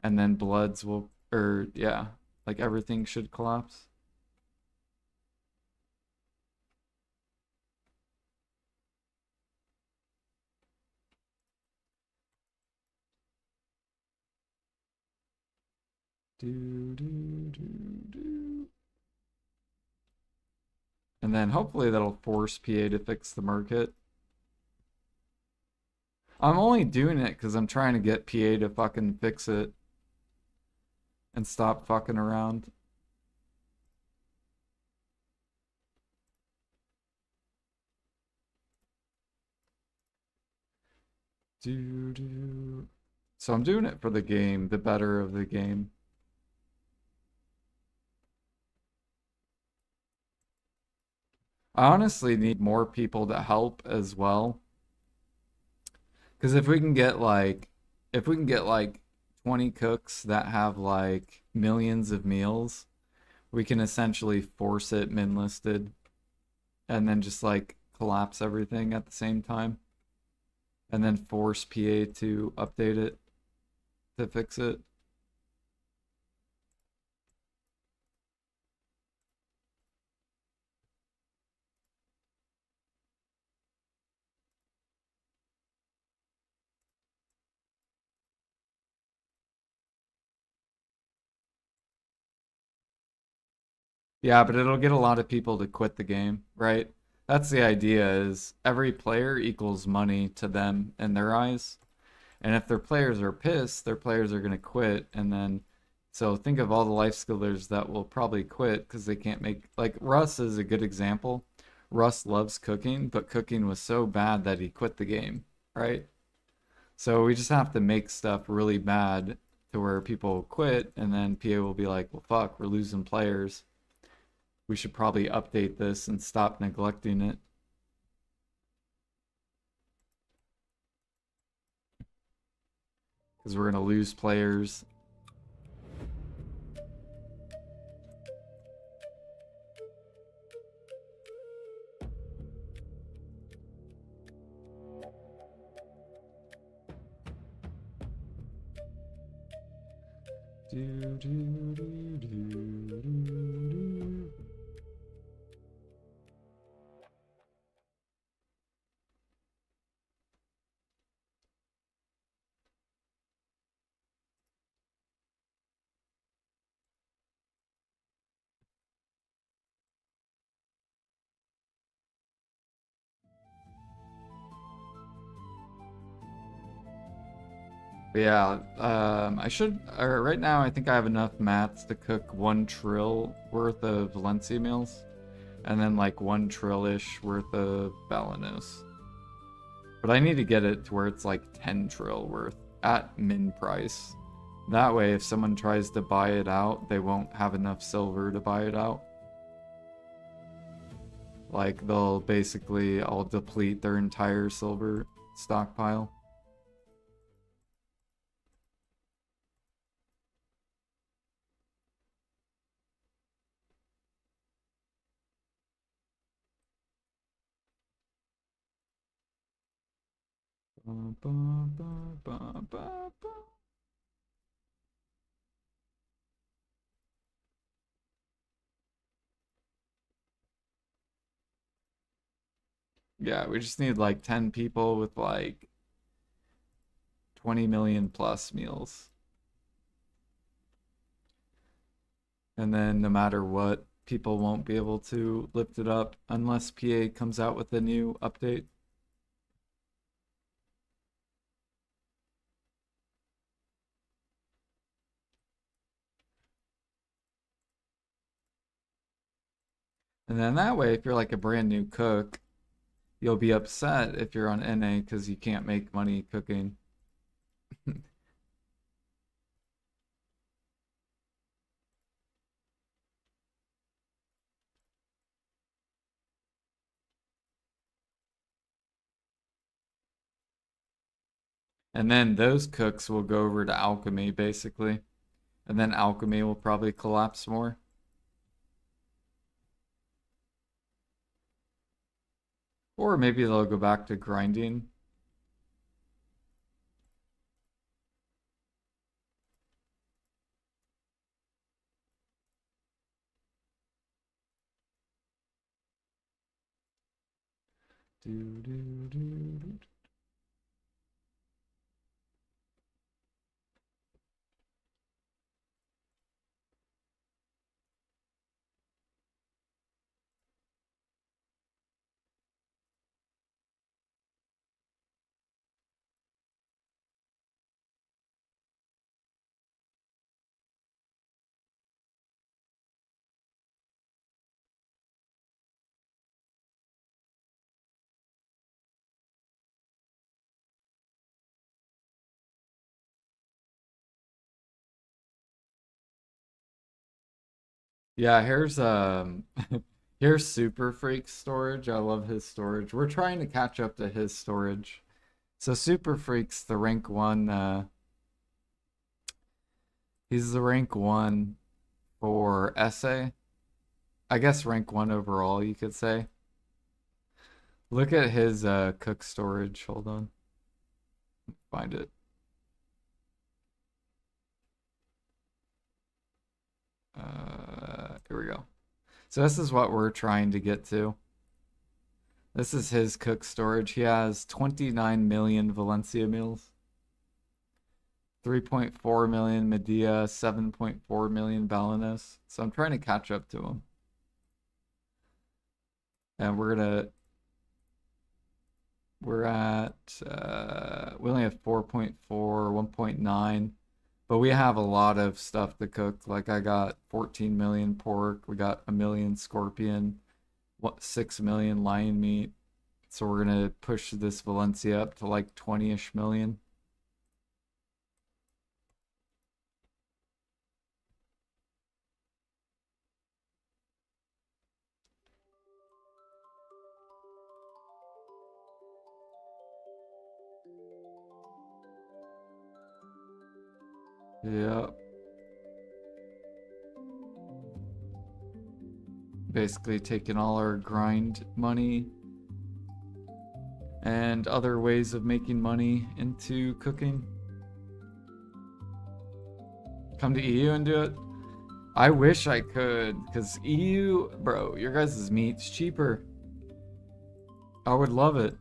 and then bloods will, or yeah, like everything should collapse. Do, do, do, do. And then hopefully that'll force PA to fix the market. I'm only doing it because I'm trying to get PA to fucking fix it and stop fucking around. Do, do. So I'm doing it for the game, the better of the game. I honestly need more people to help as well. Because if we can get like 20 cooks that have like millions of meals, we can essentially force it min listed and then just like collapse everything at the same time. And then force PA to update it to fix it. Yeah, but it'll get a lot of people to quit the game, right? That's the idea is every player equals money to them in their eyes. And if their players are pissed, their players are going to quit. And then, so think of all the life skillers that will probably quit because they can't make, like Russ is a good example. Russ loves cooking, but cooking was so bad that he quit the game, right? So we just have to make stuff really bad to where people quit, and then PA will be like, well, fuck, we're losing players. We should probably update this and stop neglecting it. Because we're going to lose players. Do, do, do, do, do. But yeah, I should, right now I think I have enough mats to cook 1 trill worth of Valencia meals, and then like 1 trill-ish worth of Balanos. But I need to get it to where it's like 10 trill worth at min price. That way, if someone tries to buy it out, they won't have enough silver to buy it out. Like, they'll basically all deplete their entire silver stockpile. Ba, ba, ba, ba, ba. Yeah, we just need like 10 people with like 20 million plus meals. And then no matter what, people won't be able to lift it up unless PA comes out with a new update. And then that way, if you're like a brand new cook, you'll be upset if you're on NA because you can't make money cooking. And then those cooks will go over to alchemy basically. And then alchemy will probably collapse more. Or maybe they'll go back to grinding. Do, do, do, do. Yeah, here's Super Freak storage. I love his storage. We're trying to catch up to his storage. So Super Freak's the rank one, he's the rank one for essay. I guess rank one overall, you could say. Look at his cook storage. Hold on. Find it. Here we go. So this is what we're trying to get to. This is his cook storage. He has 29 million Valencia meals, 3.4 million Medea, 7.4 million Balinese. So I'm trying to catch up to him. And we're at, we only have 4.4, 1.9, but we have a lot of stuff to cook. Like I got 14 million pork, we got a million scorpion, 6 million lion meat. So we're gonna push this Valencia up to like 20-ish million. Yeah. Basically taking all our grind money and other ways of making money into cooking. Come to EU and do it. I wish I could, because EU, bro, your guys' meat's cheaper. I would love it.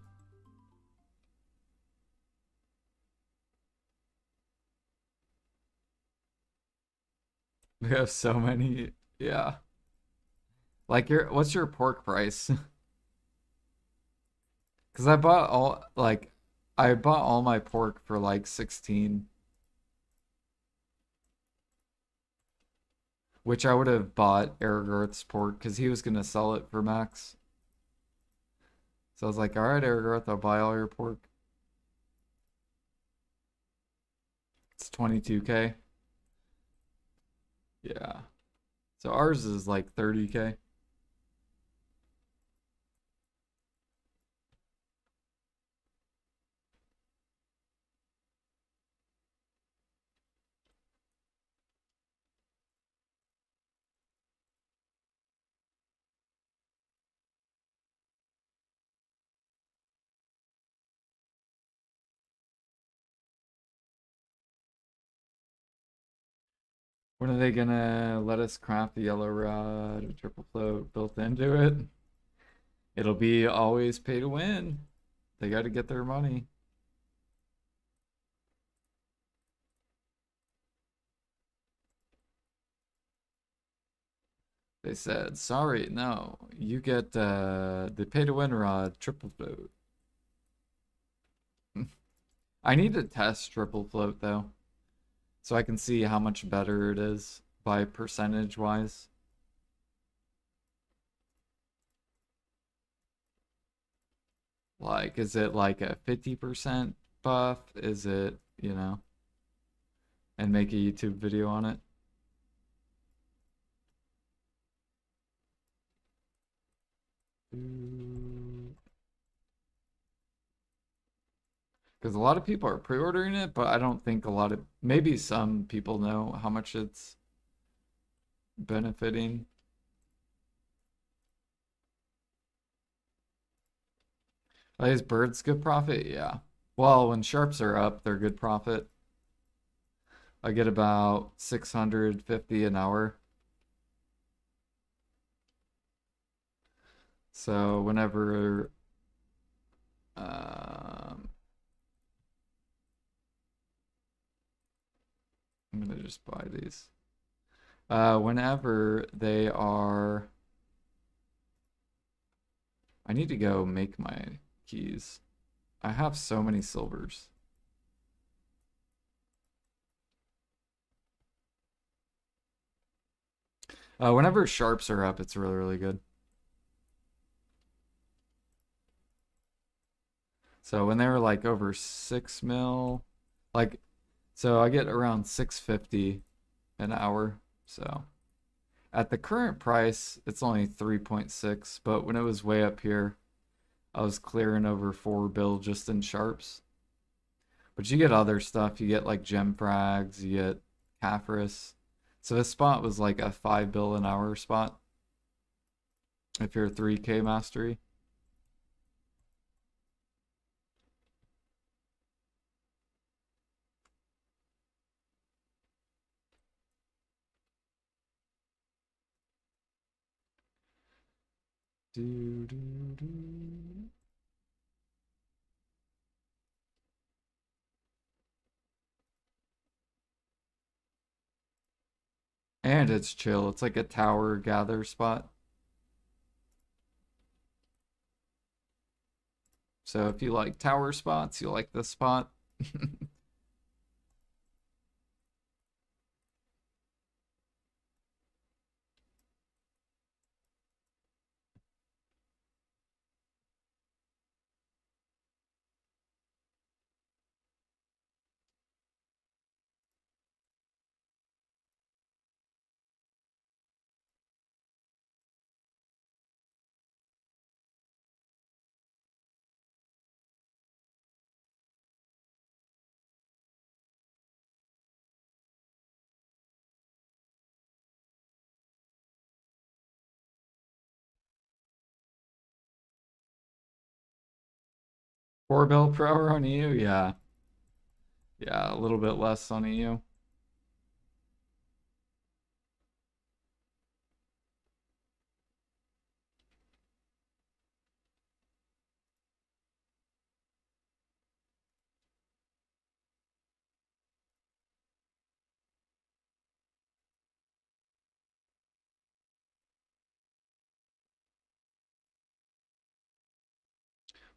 We have so many. Yeah. Like what's your pork price? Because I bought all my pork for like 16, which I would have bought Aragorth's pork because he was gonna sell it for max. So I was like, all right, Aragorth, I'll buy all your pork. It's 22K. Yeah. So ours is like 30K. When are they gonna let us craft the yellow rod or triple float built into it? It'll be always pay to win. They got to get their money. They said, sorry, no, you get the pay to win rod triple float. I need to test triple float though, so I can see how much better it is by percentage wise. Like, is it like a 50% buff? Is it, and make a YouTube video on it? Because a lot of people are pre-ordering it, but I don't think maybe some people know how much it's benefiting. Oh, is birds good profit? Yeah. Well, when sharps are up, they're good profit. I get about 650 an hour. So whenever um, I'm gonna just buy these. Whenever they are, I need to go make my keys. I have so many silvers. Whenever sharps are up, it's really, really good. So when they were like over 6 mil, like, so I get around 650 an hour. So at the current price, it's only 3.6, but when it was way up here, I was clearing over 4 bill just in sharps. But you get other stuff. You get like gem frags, you get Caphras. So this spot was like a 5 bill an hour spot if you're 3K mastery. Do, do, do. And it's chill. It's like a tower gather spot. So if you like tower spots, you like this spot. Four bill per hour on EU, yeah. Yeah, a little bit less on EU.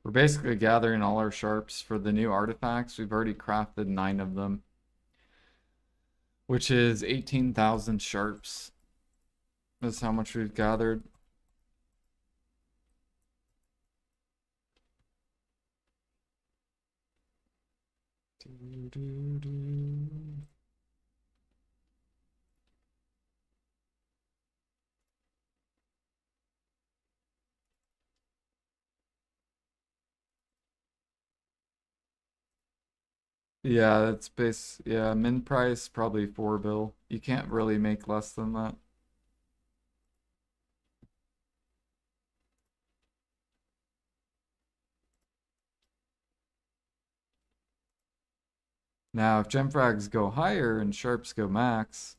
We're basically gathering all our sharps for the new artifacts. We've already crafted 9 of them, which is 18,000 sharps. That's how much we've gathered. Do, do, do. Yeah, it's yeah, min price probably 4 bill. You can't really make less than that. Now, if gem frags go higher and sharps go max,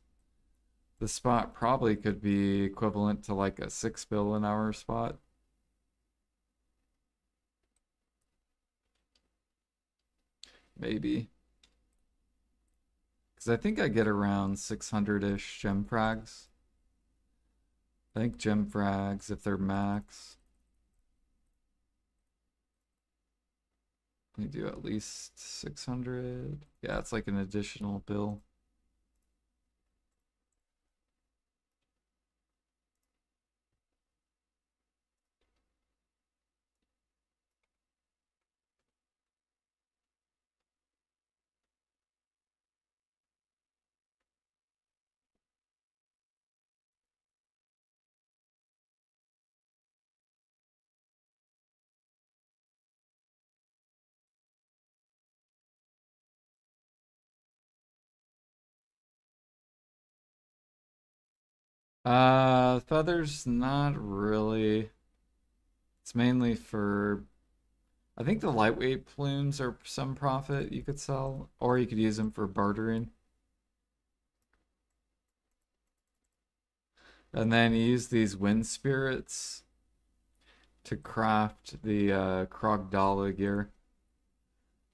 the spot probably could be equivalent to like a 6 bill an hour spot. Maybe. Because I think I get around 600-ish gem frags. I think gem frags, if they're max, you do at least 600. Yeah, it's like an additional bill. Feathers, not really. It's mainly for, I think the lightweight plumes are some profit you could sell, or you could use them for bartering. And then you use these wind spirits to craft the Krogdala gear.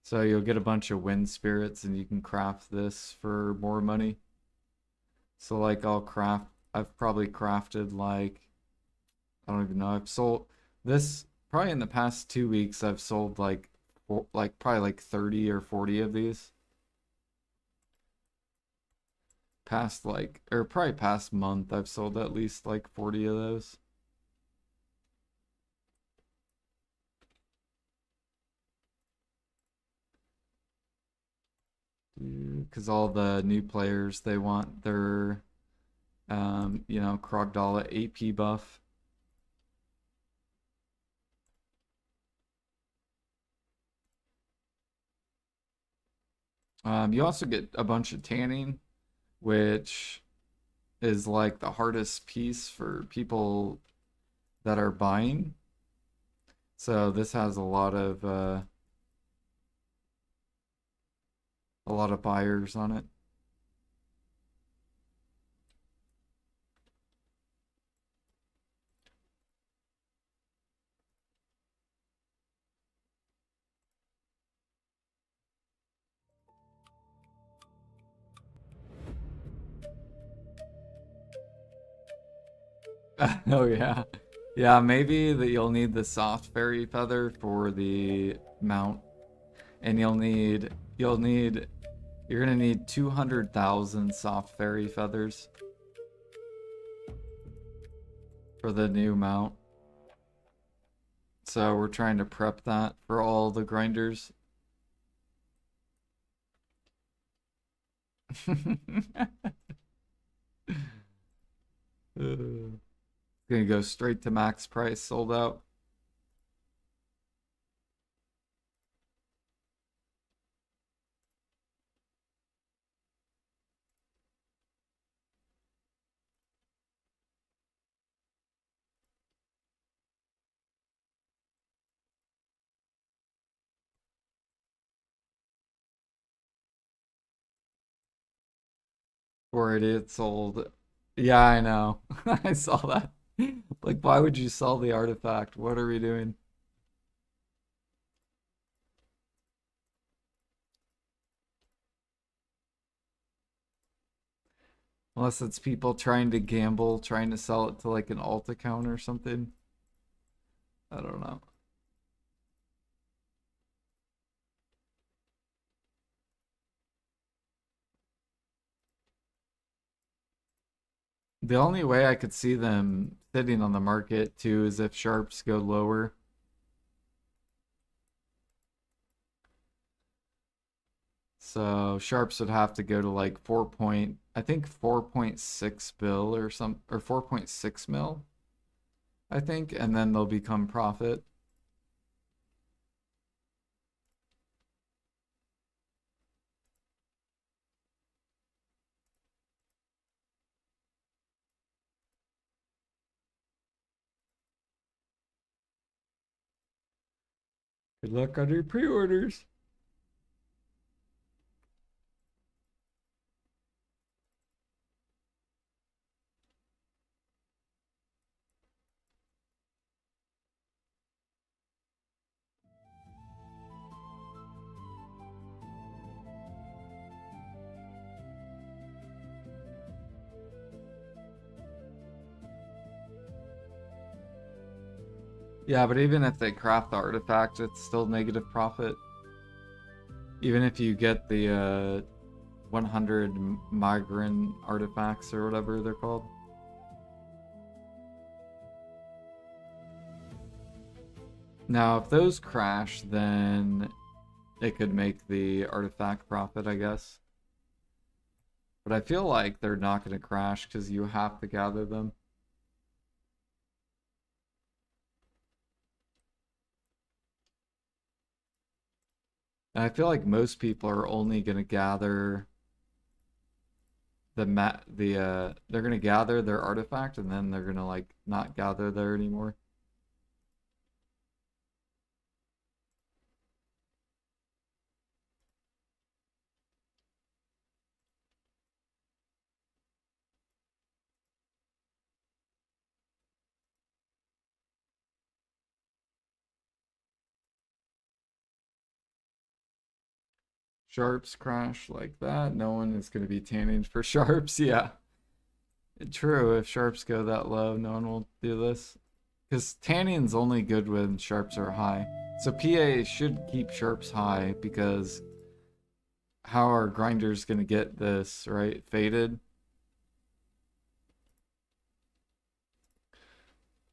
So you'll get a bunch of wind spirits and you can craft this for more money. So like I've probably crafted like, I don't even know, I've sold this probably in the past 2 weeks. I've sold like probably like 30 or 40 of these. Past like, or probably past month, I've sold at least like 40 of those. Because all the new players, they want their, Krogdala AP buff. You also get a bunch of tanning, which is like the hardest piece for people that are buying. So this has a lot of buyers on it. Oh yeah. Yeah, maybe that you'll need the soft fairy feather for the mount. And you're gonna need 200,000 soft fairy feathers for the new mount. So we're trying to prep that for all the grinders. Gonna go straight to max price, sold out. Or it is sold. Yeah, I know. I saw that. Like, why would you sell the artifact? What are we doing? Unless it's people trying to gamble, trying to sell it to like an alt account or something. I don't know. The only way I could see them sitting on the market too is if sharps go lower. So sharps would have to go to like I think 4.6 bill or 4.6 mil, I think, and then they'll become profit. Good luck on your pre-orders. Yeah, but even if they craft the artifact, it's still negative profit. Even if you get the 100 migrant artifacts or whatever they're called. Now, if those crash, then it could make the artifact profit, I guess. But I feel like they're not going to crash because you have to gather them. And I feel like most people are only going to gather they're going to gather their artifact and then they're going to like not gather there anymore. Sharps crash like that. No one is going to be tanning for sharps. Yeah. True. If sharps go that low, no one will do this. Because tanning's only good when sharps are high. So PA should keep sharps high because how are grinders going to get this, right? Faded.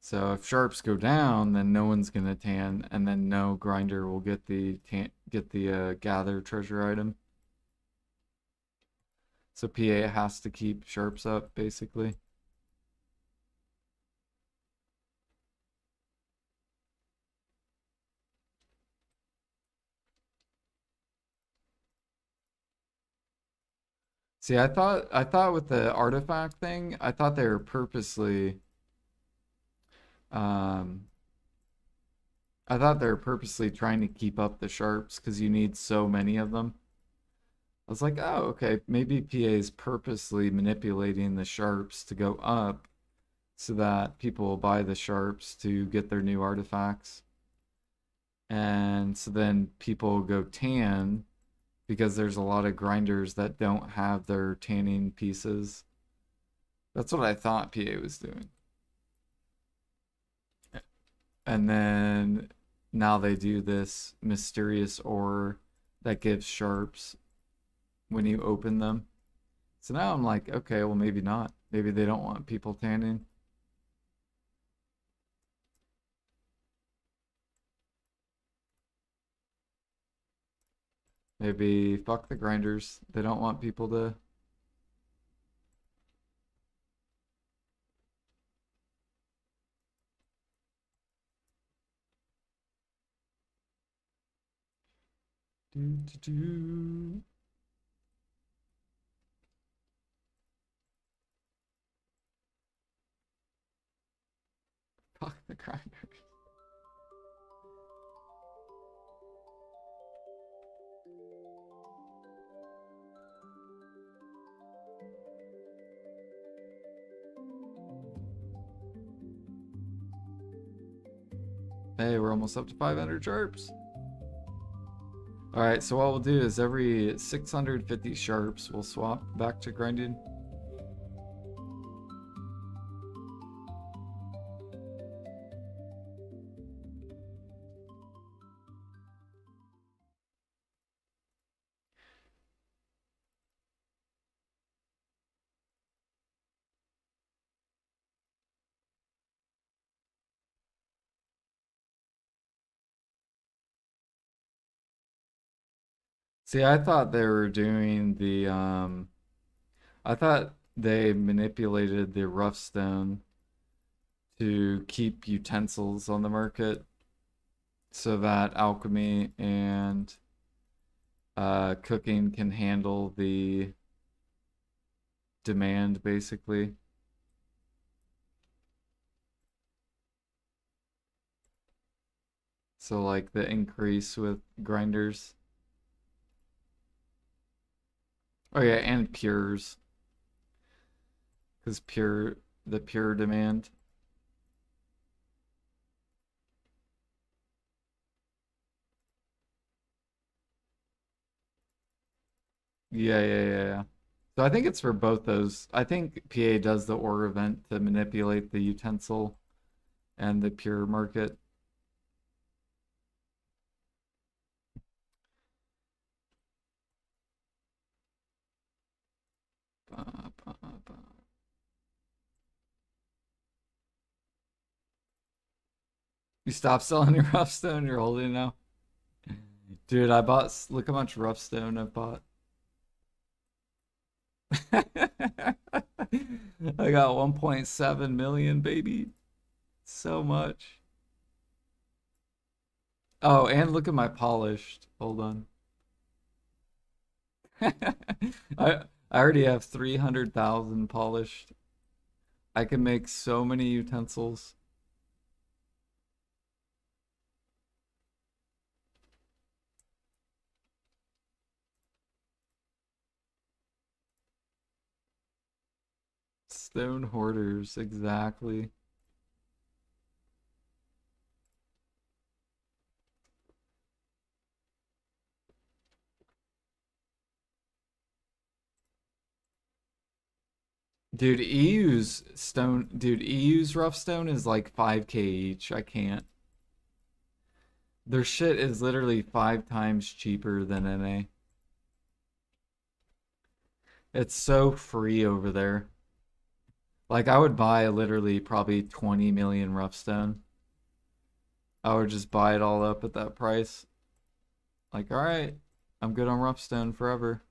So if sharps go down, then no one's going to tan, and then no grinder will get the gather treasure item. So PA has to keep sharps up, basically. See, I thought with the artifact thing, I thought they were purposely um I thought they were purposely trying to keep up the sharps because you need so many of them. I was like, oh, okay, maybe PA is purposely manipulating the sharps to go up so that people will buy the sharps to get their new artifacts. And so then people go tan because there's a lot of grinders that don't have their tanning pieces. That's what I thought PA was doing. And then now they do this mysterious ore that gives sharps when you open them. So now I'm like, okay, well, maybe not. Maybe they don't want people tanning. Maybe fuck the grinders. They don't want people to. Do, do, do. Fuck the grinders. Hey, we're almost up to 500 sharps. All right, so what we'll do is every 650 sharps, we'll swap back to grinding. See, I thought they were doing I thought they manipulated the rough stone to keep utensils on the market so that alchemy and cooking can handle the demand, basically. So, like the increase with grinders. Oh, yeah, and pures. Because the pure demand. Yeah, yeah, yeah, yeah. So I think it's for both those. I think PA does the ore event to manipulate the utensil and the pure market. You stop selling your rough stone, you're holding it now. Dude, I bought, look how much rough stone I bought. I got 1.7 million, baby. So much. Oh, and look at my polished. Hold on. I already have 300,000 polished. I can make so many utensils. Stone hoarders, exactly. Dude, EU's rough stone is like 5K each. I can't. Their shit is literally 5 times cheaper than NA. It's so free over there. Like I would buy literally probably 20 million rough stone. I would just buy it all up at that price. Like, all right, I'm good on rough stone forever.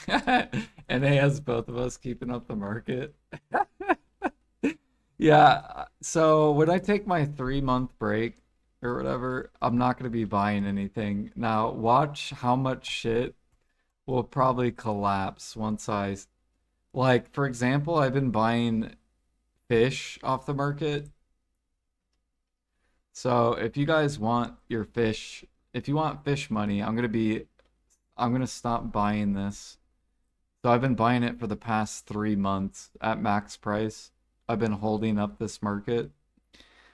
NA has both of us keeping up the market. Yeah, so when I take my 3 month break or whatever, I'm not going to be buying anything. Now, watch how much shit will probably collapse once like, for example, I've been buying fish off the market. So if you guys want your fish, if you want fish money, I'm going to stop buying this. So I've been buying it for the past 3 months at max price. I've been holding up this market,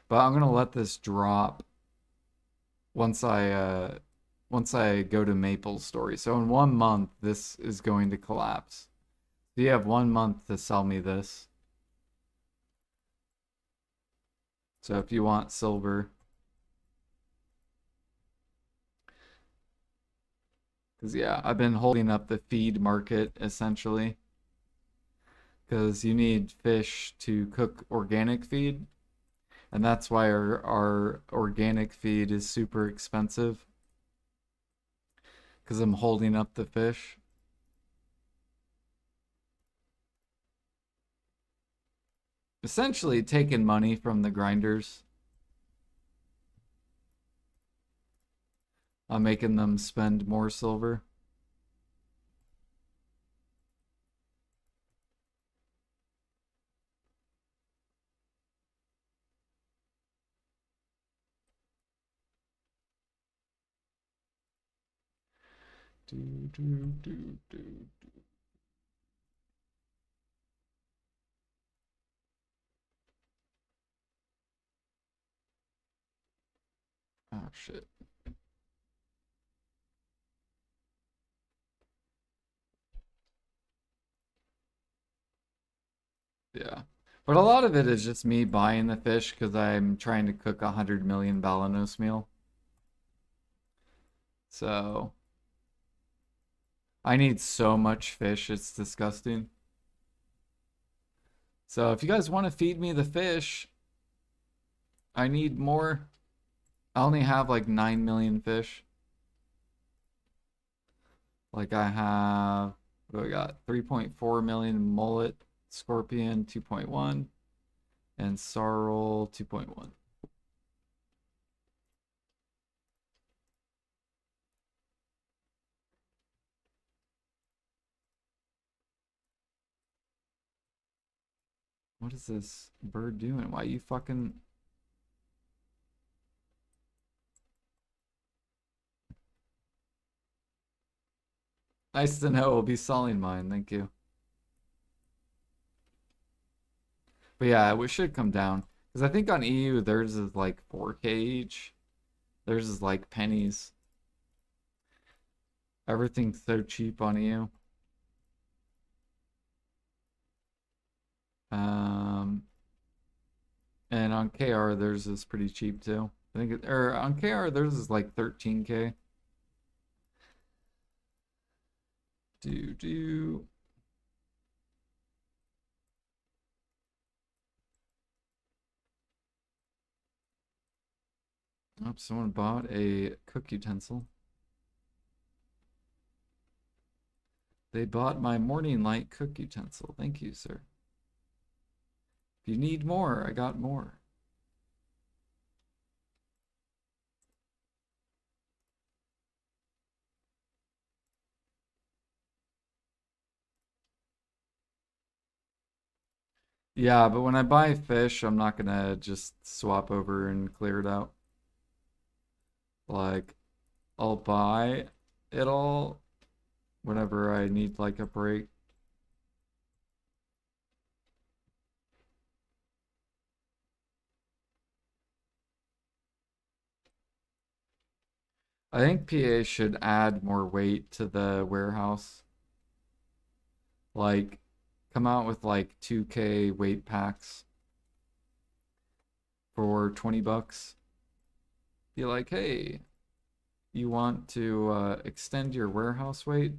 but I'm gonna let this drop once I go to Maple Story. So in 1 month, this is going to collapse. So you have 1 month to sell me this. So if you want silver, because yeah, I've been holding up the feed market essentially, because you need fish to cook organic feed, and that's why our organic feed is super expensive, because I'm holding up the fish. Essentially taking money from the grinders. I'm making them spend more silver. Do, do, do, do. Oh shit. Yeah. But a lot of it is just me buying the fish because I'm trying to cook 100 million Balanos meal. So I need so much fish, it's disgusting. So if you guys want to feed me the fish, I need more. I only have like 9 million fish. Like I have, what do I got? 3.4 million mullet, scorpion 2.1, and sorrel 2.1. What is this bird doing? Why you fucking... Nice to know. We'll be selling mine. Thank you. But yeah, we should come down. Because I think on EU, theirs is like 4K each. Theirs is like pennies. Everything's so cheap on EU. Um, and on KR, theirs is pretty cheap too. I think or on KR, theirs is like 13K. Do. Oh, someone bought a cook utensil. They bought my morning light cook utensil. Thank you, sir. If you need more, I got more. Yeah, but when I buy fish, I'm not gonna just swap over and clear it out. Like, I'll buy it all whenever I need like a break. I think PA should add more weight to the warehouse. Like, come out with like 2K weight packs for 20 bucks. Be like, hey, you want to extend your warehouse weight?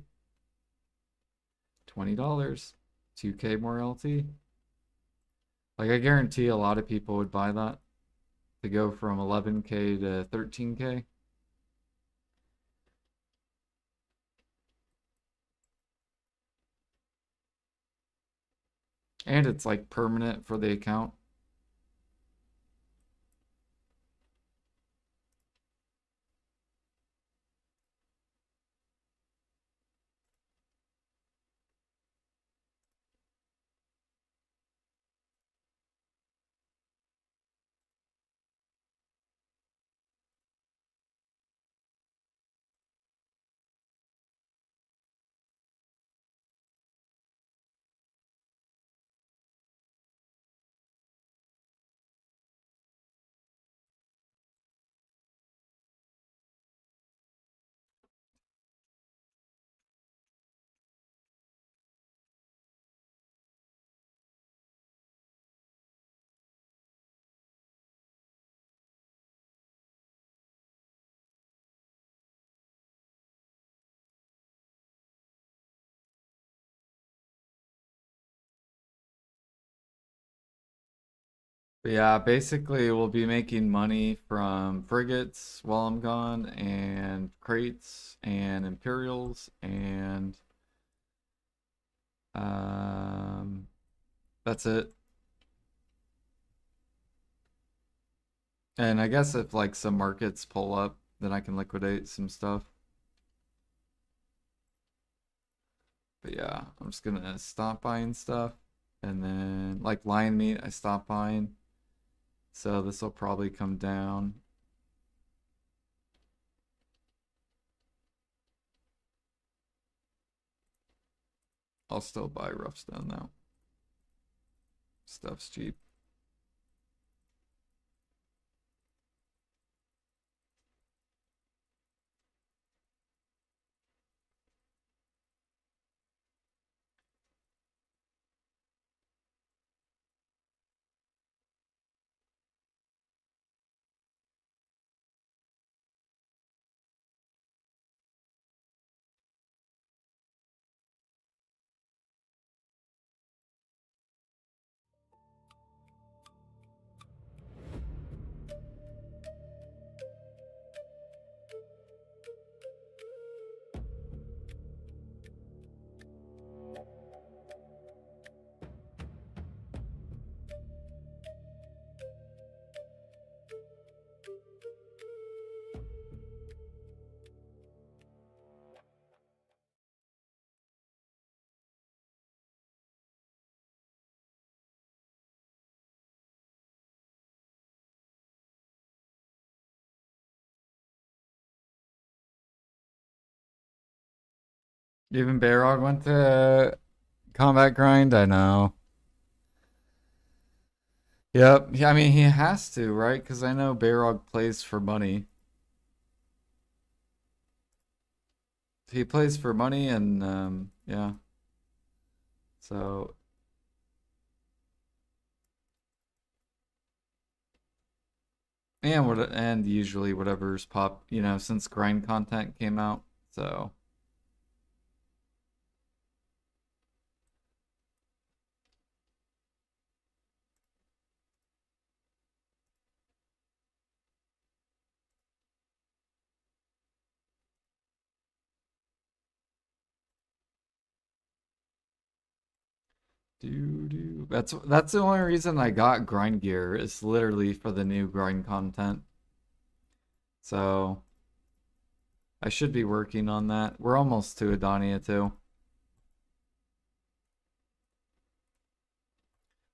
$20. 2K more LT. Like, I guarantee a lot of people would buy that to go from 11K to 13K. And it's like permanent for the account. But yeah, basically we'll be making money from frigates while I'm gone, and crates, and Imperials, and um, that's it. And I guess if like some markets pull up, then I can liquidate some stuff. But yeah, I'm just gonna stop buying stuff. And then like lion meat, I stopped buying. So this will probably come down. I'll still buy rough stone though. Stuff's cheap. Even Bayrog went to combat grind, I know. Yep. Yeah, I mean he has to, right? Because I know Bayrog plays for money. He plays for money, and yeah. So and usually whatever's pop, since grind content came out. So That's the only reason I got grind gear is literally for the new grind content. So I should be working on that. We're almost to Adania too.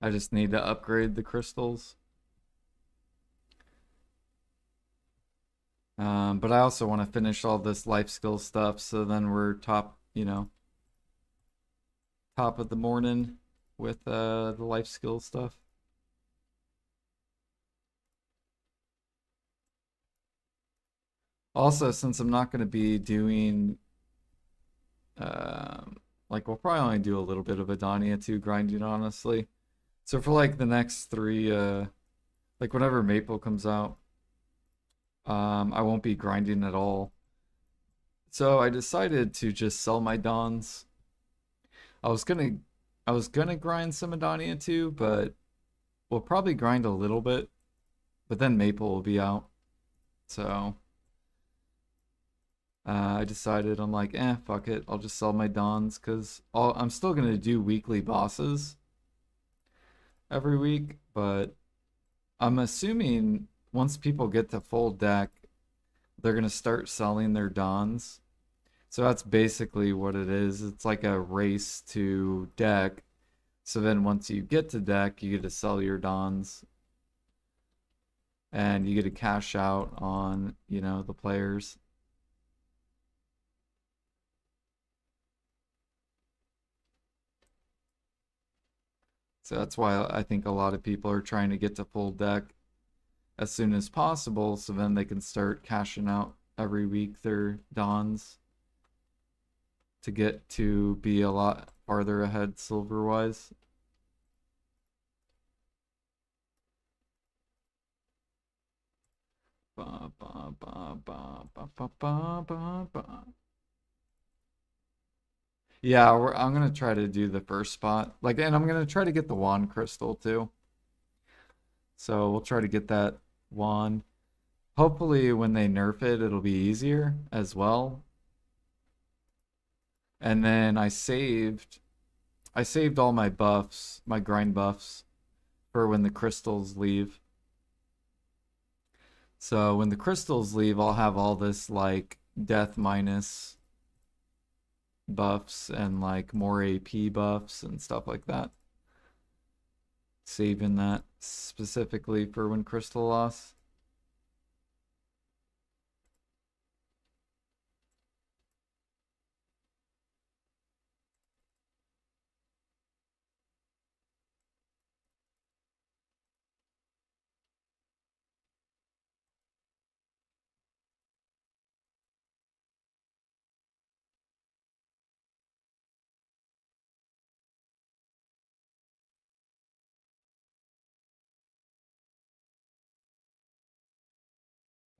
I just need to upgrade the crystals. But I also want to finish all this life skill stuff, so then we're top, top of the morning with the life skill stuff. Also, since I'm not going to be doing, like, we'll probably only do a little bit of Adania 2 grinding, honestly. So for like the next three, like whenever Maple comes out, I won't be grinding at all. So I decided to just sell my Dons. I was gonna, I was gonna grind some Adania 2, but we'll probably grind a little bit, but then Maple will be out. So I decided I'm like, fuck it. I'll just sell my Dons because I'm still gonna do weekly bosses every week, but I'm assuming once people get to full deck, they're gonna start selling their Dons. So that's basically what it is. It's like a race to deck. So then once you get to deck, you get to sell your Dons. And you get to cash out on, the players. So that's why I think a lot of people are trying to get to full deck as soon as possible, so then they can start cashing out every week their Dons to get to be a lot farther ahead silver wise. Yeah, I'm gonna try to do the first spot. Like, and I'm gonna try to get the wand crystal too. So we'll try to get that wand. Hopefully when they nerf it, it'll be easier as well. And then I saved all my buffs, my grind buffs, for when the crystals leave. So when the crystals leave, I'll have all this like death minus buffs and like more AP buffs and stuff like that. Saving that specifically for when crystal loss.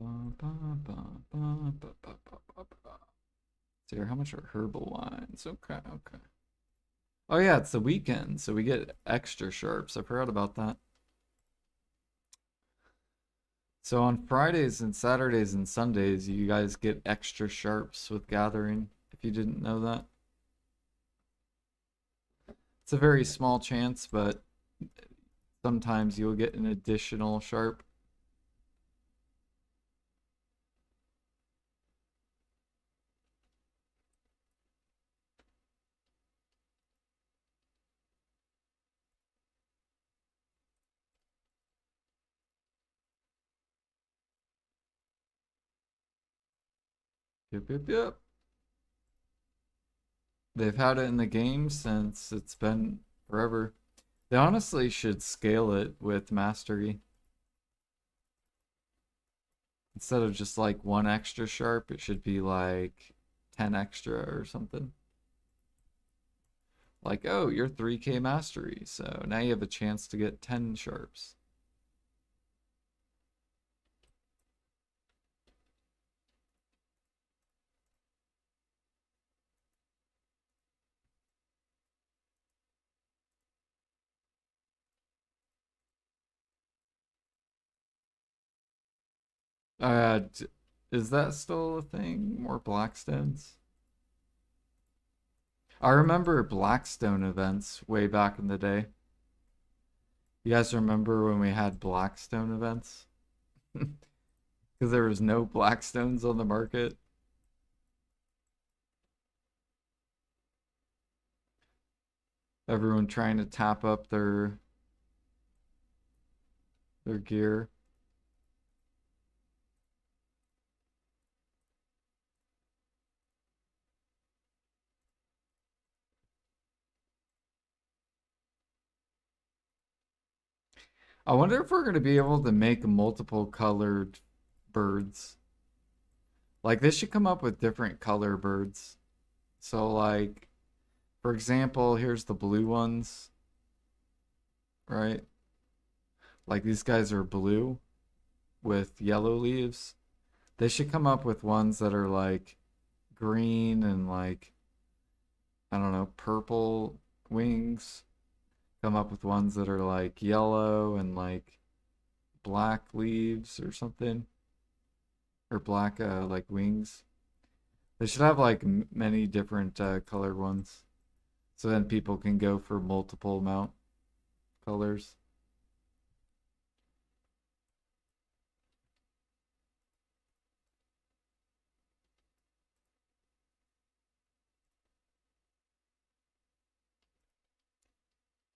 So how much are herbal wines? Okay, okay. Oh yeah, it's the weekend, so we get extra sharps. I forgot about that. So on Fridays and Saturdays and Sundays, you guys get extra sharps with gathering, if you didn't know that. It's a very small chance, but sometimes you'll get an additional sharp. Yep, yep, yep. They've had it in the game since it's been forever. They honestly should scale it with mastery. Instead of just like one extra sharp, it should be like 10 extra or something. Like, oh, you're 3K mastery, so now you have a chance to get 10 sharps. Uh, is that still a thing? More Blackstones? I remember Blackstone events way back in the day. You guys remember when we had Blackstone events? Because there was no Blackstones on the market. Everyone trying to tap up their gear. I wonder if we're going to be able to make multiple colored birds. Like, they should come up with different color birds. So, like, for example, here's the blue ones, right? Like, these guys are blue with yellow leaves. They should come up with ones that are like green and like, I don't know, purple wings. Come up with ones that are like yellow and like black leaves or something, or black like wings. They should have like many different colored ones, so then people can go for multiple amount colors.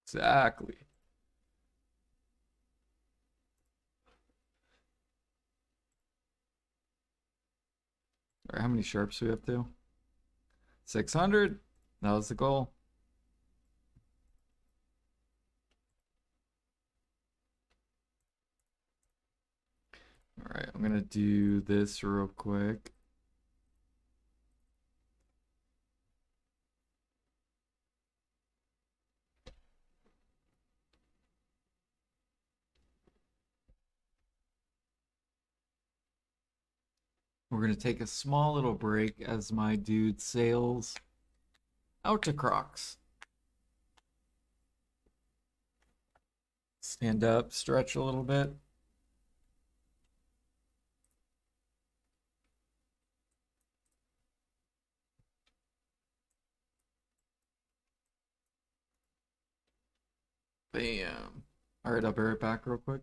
Exactly. All right, how many sharps do we have to? 600. That was the goal. All right, I'm gonna do this real quick. We're gonna take a small little break as my dude sails out to Crocs. Stand up, stretch a little bit. Bam. All right, I'll be right back real quick.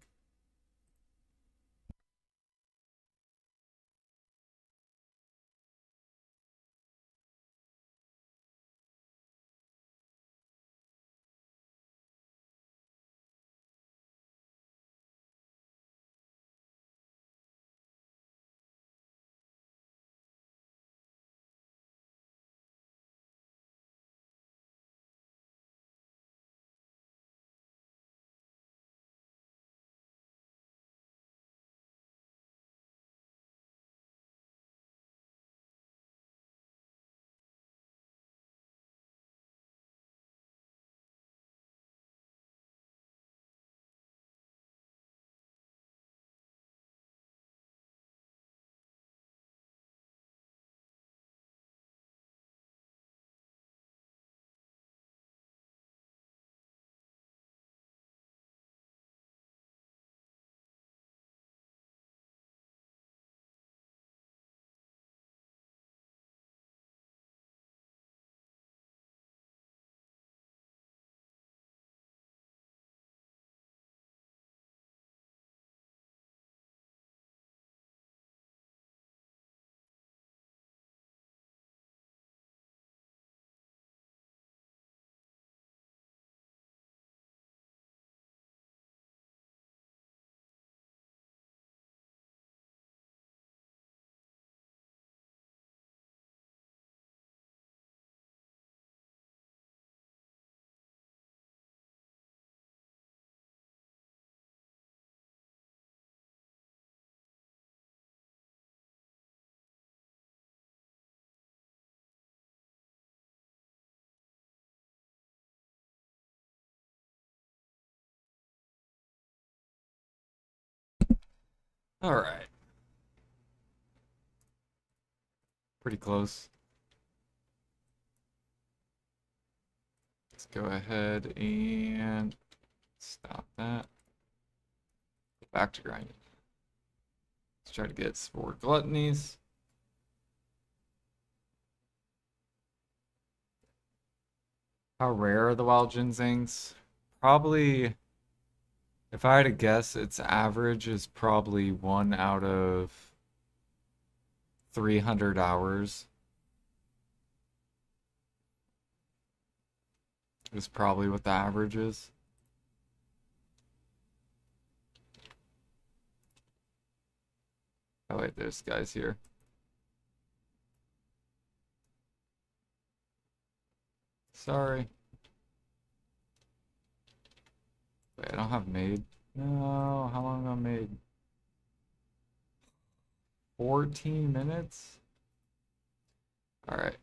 All right. Pretty close. Let's go ahead and stop that. Back to grinding. Let's try to get spore gluttonies. How rare are the wild ginsengs? Probably, if I had to guess, its average is probably 1 out of 300 hours. Is probably what the average is. Oh wait, there's guys here. Sorry. Wait, I don't have maid. No, how long have I made? 14 minutes? Alright,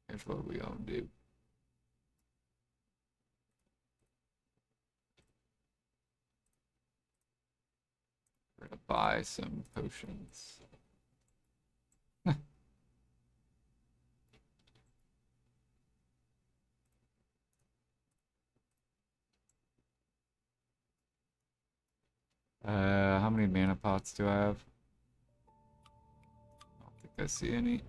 here's what we gonna do. We're gonna buy some potions. How many mana pots do I have? I don't think I see any.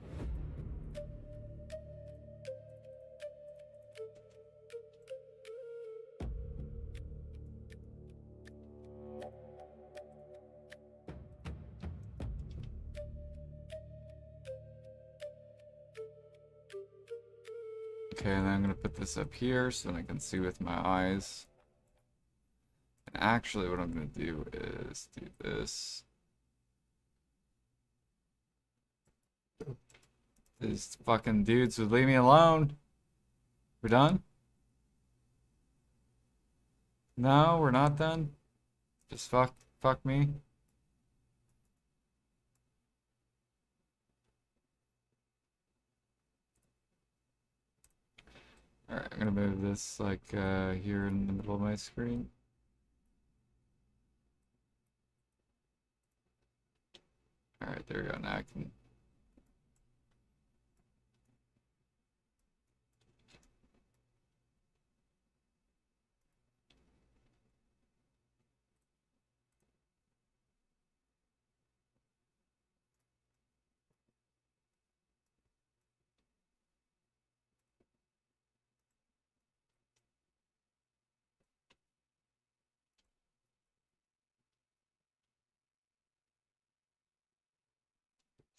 Okay, and then I'm gonna put this up here so that I can see with my eyes. And actually, what I'm gonna do is do this. These fucking dudes would leave me alone. We're done? No, we're not done. Just fuck me. Alright, I'm gonna move this like here in the middle of my screen. Alright, there we go. Now I can.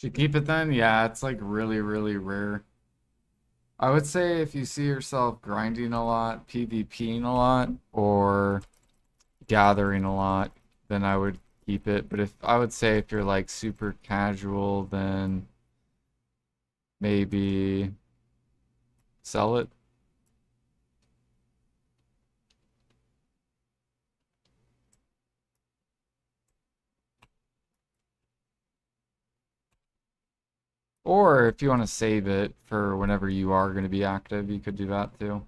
Should keep it then? Yeah, it's like really, really rare. I would say if you see yourself grinding a lot, PvPing a lot, or gathering a lot, then I would keep it. But if I would say if you're like super casual, then maybe sell it. Or if you want to save it for whenever you are going to be active, you could do that too.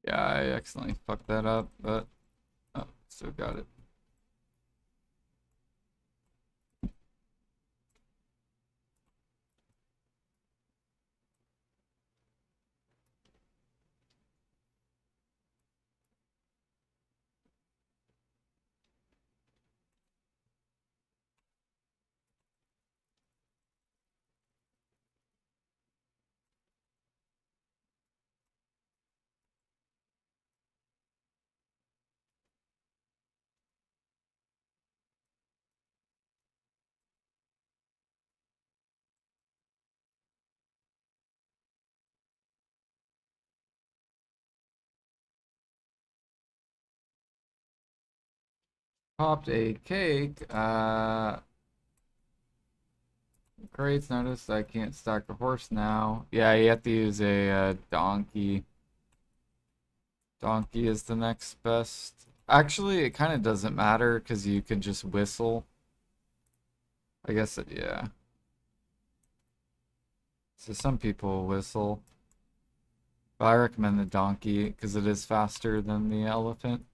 Yeah, I accidentally fucked that up, but oh, still got it. Popped a cake. Great, noticed I can't stack a horse now. Yeah, you have to use a donkey. Donkey is the next best. Actually, it kind of doesn't matter because you can just whistle. I guess it, yeah. So some people whistle. But I recommend the donkey because it is faster than the elephant.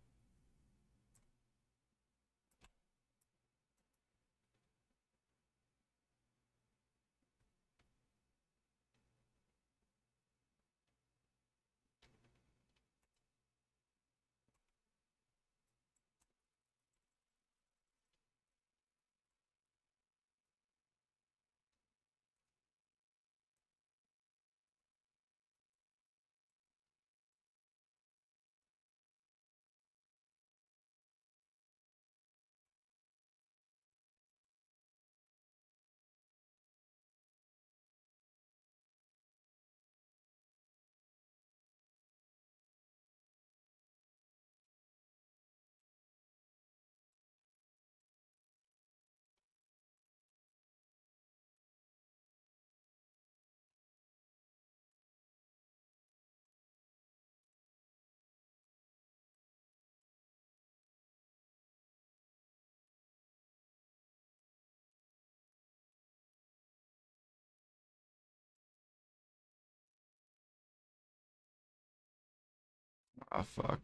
Oh, fuck.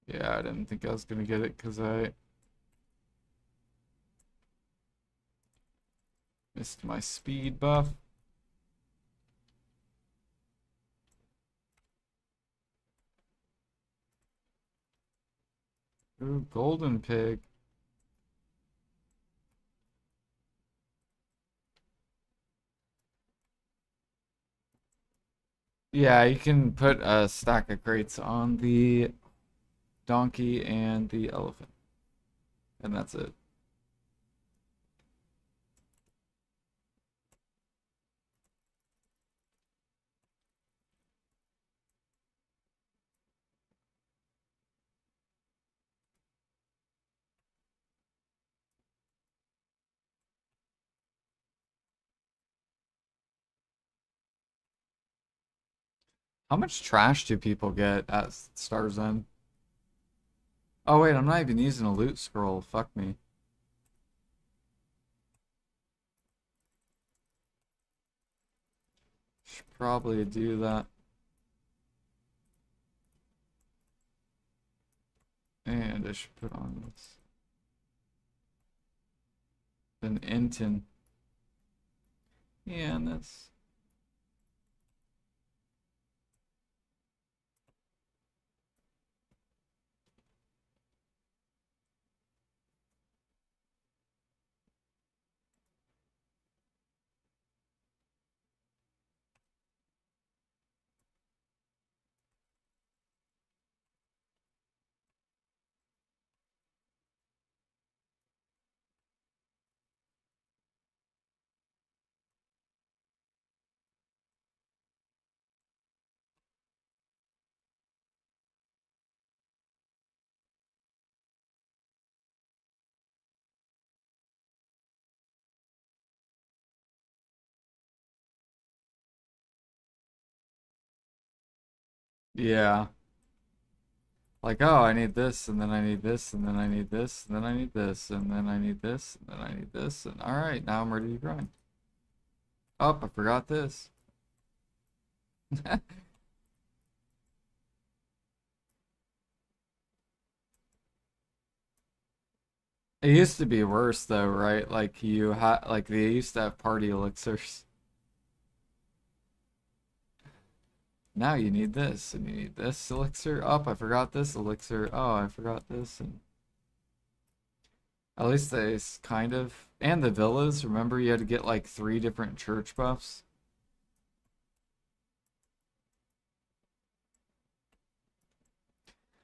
Yeah, I didn't think I was gonna get it because I missed my speed buff. Ooh, golden pig. Yeah, you can put a stack of crates on the donkey and the elephant, and that's it. How much trash do people get at Star's End? Oh wait, I'm not even using a loot scroll. Fuck me. Should probably do that. And I should put on this. An Inton. Yeah, and that's yeah. Like, oh, I need this, and then I need this, and then I need this, and then I need this, and then I need this, and then I need this, and all right, now I'm ready to grind. Oh, I forgot this. It used to be worse though, right? Like you had, like they used to have party elixirs. Now you need this, and you need this elixir. Oh, I forgot this elixir. Oh, I forgot this, and at least they kind of. And the villas. Remember, you had to get like 3 different church buffs.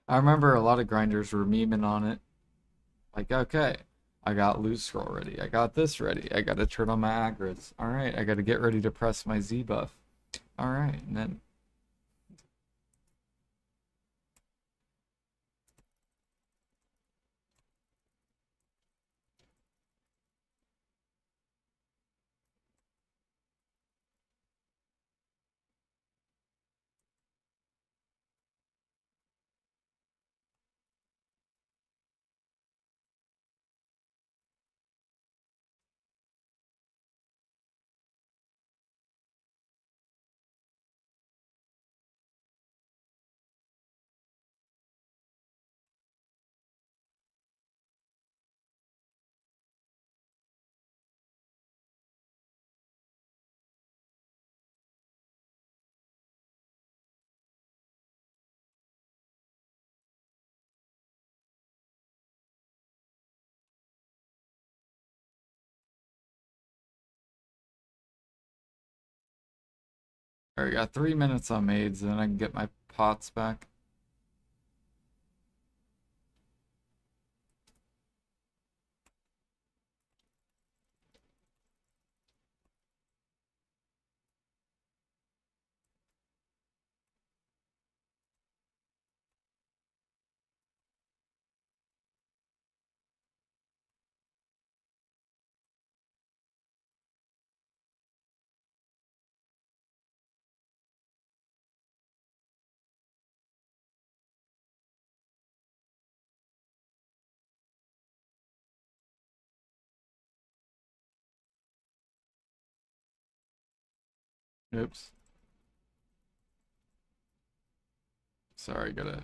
I remember a lot of grinders were memeing on it. Like, okay, I got loose scroll ready. I got this ready. I got to turn on my aggrods. All right, I got to get ready to press my Z buff. All right, and then all right, got 3 minutes on maids, and then I can get my pots back. Oops. Sorry, gotta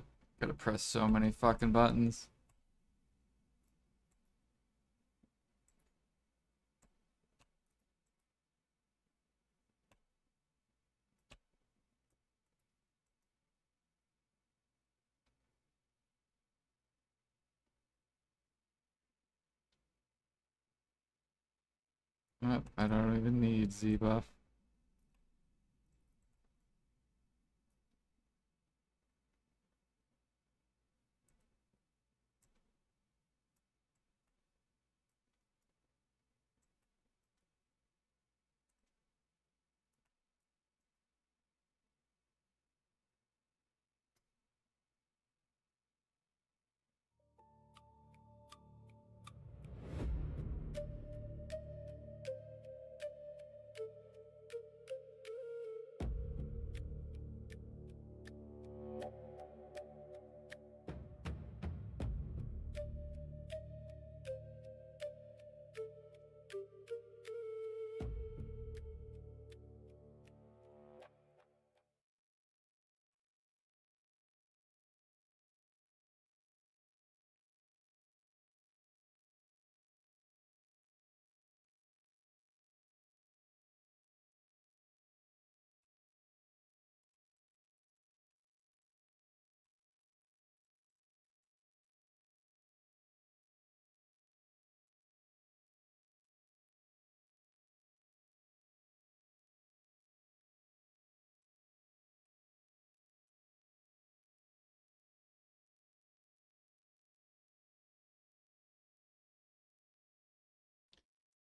press so many fucking buttons. Oh, I don't even need Z buff.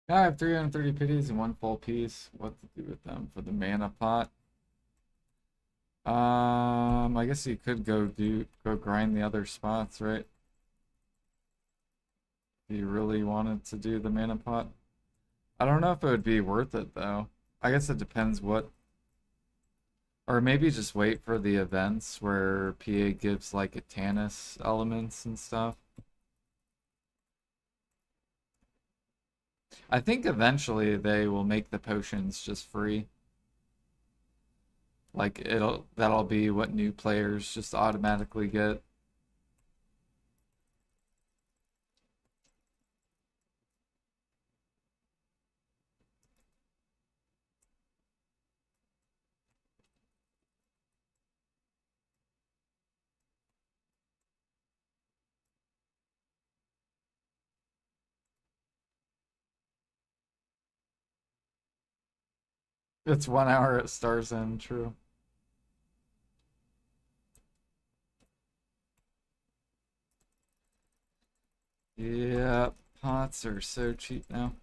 Yeah, I have 330 pities and one full piece. What to do with them for the mana pot? I guess you could go grind the other spots, right? If you really wanted to do the mana pot. I don't know if it would be worth it though. I guess it depends what, or maybe just wait for the events where PA gives like a Tannis elements and stuff. I think eventually they will make the potions just free. Like that'll be what new players just automatically get. It's 1 hour at Star's End, true. Yep. Pots are so cheap now.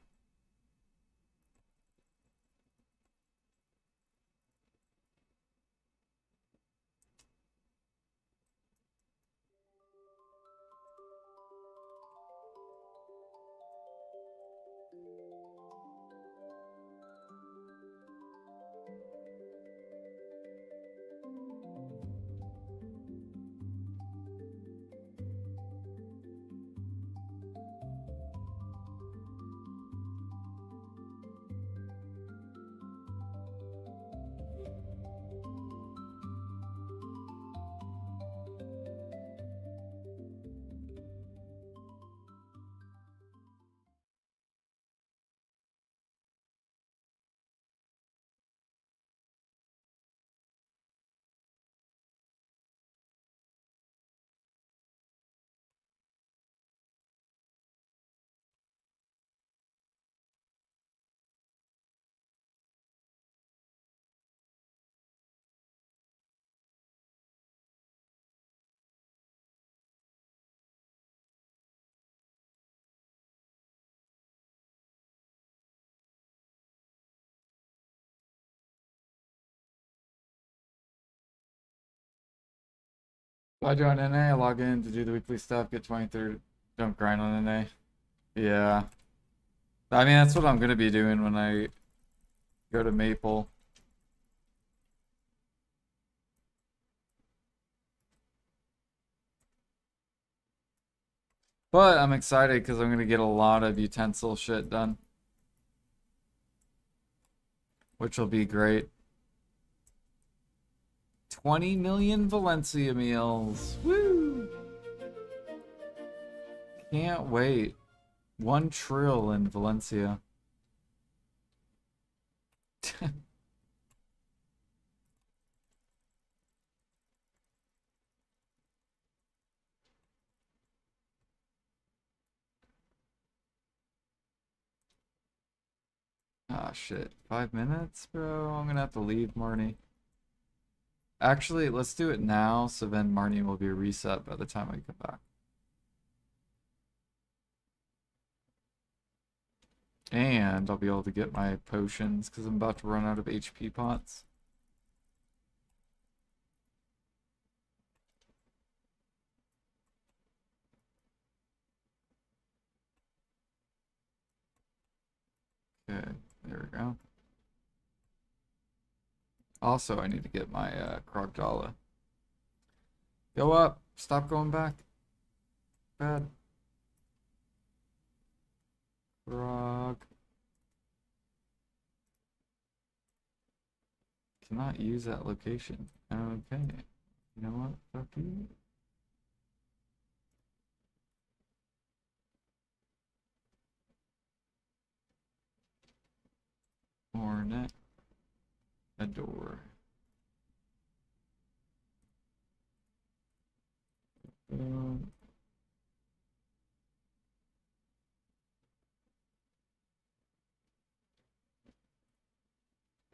If I join NA, I log in to do the weekly stuff, get 23rd. Don't grind on NA. Yeah. I mean, that's what I'm gonna be doing when I go to Maple. But I'm excited because I'm gonna get a lot of utensil shit done, which will be great. 20 million Valencia meals. Woo! Can't wait. 1 trill in Valencia. Ah, shit. 5 minutes, bro? I'm gonna have to leave Marnie. Actually, let's do it now, so then Marnie will be reset by the time I come back. And I'll be able to get my potions, because I'm about to run out of HP pots. Okay, there we go. Also, I need to get my Krogdala. Go up. Stop going back. Bad. Krog. Cannot use that location. Okay. You know what? Fuck you. Hornet. A door. Boom.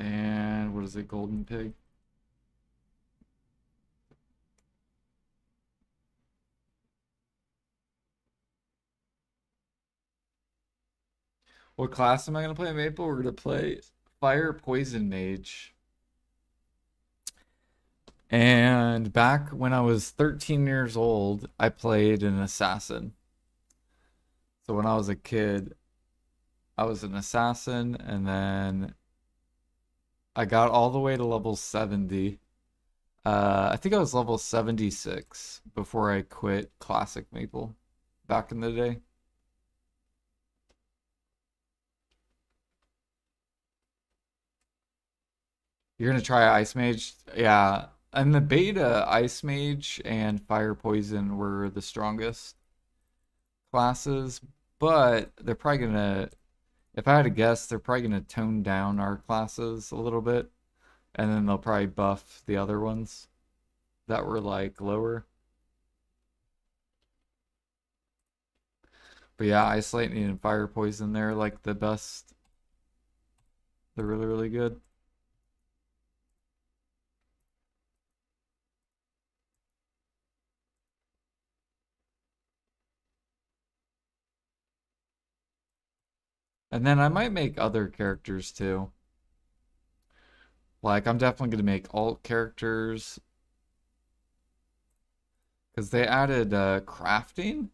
And what is it? Golden pig. What class am I gonna play in Maple? We're gonna play Fire Poison Mage. And back when I was 13 years old, I played an assassin. So when I was a kid, I was an assassin, and then I got all the way to level 70. I think I was level 76 before I quit Classic Maple back in the day. You're gonna try Ice Mage? Yeah. And the beta, Ice Mage and Fire Poison were the strongest classes, but they're probably gonna, if I had to guess, they're probably gonna tone down our classes a little bit, and then they'll probably buff the other ones that were like lower. But yeah, Ice Lightning and Fire Poison, they're like the best. They're really, really good. And then I might make other characters too. Like, I'm definitely going to make alt characters because they added crafting,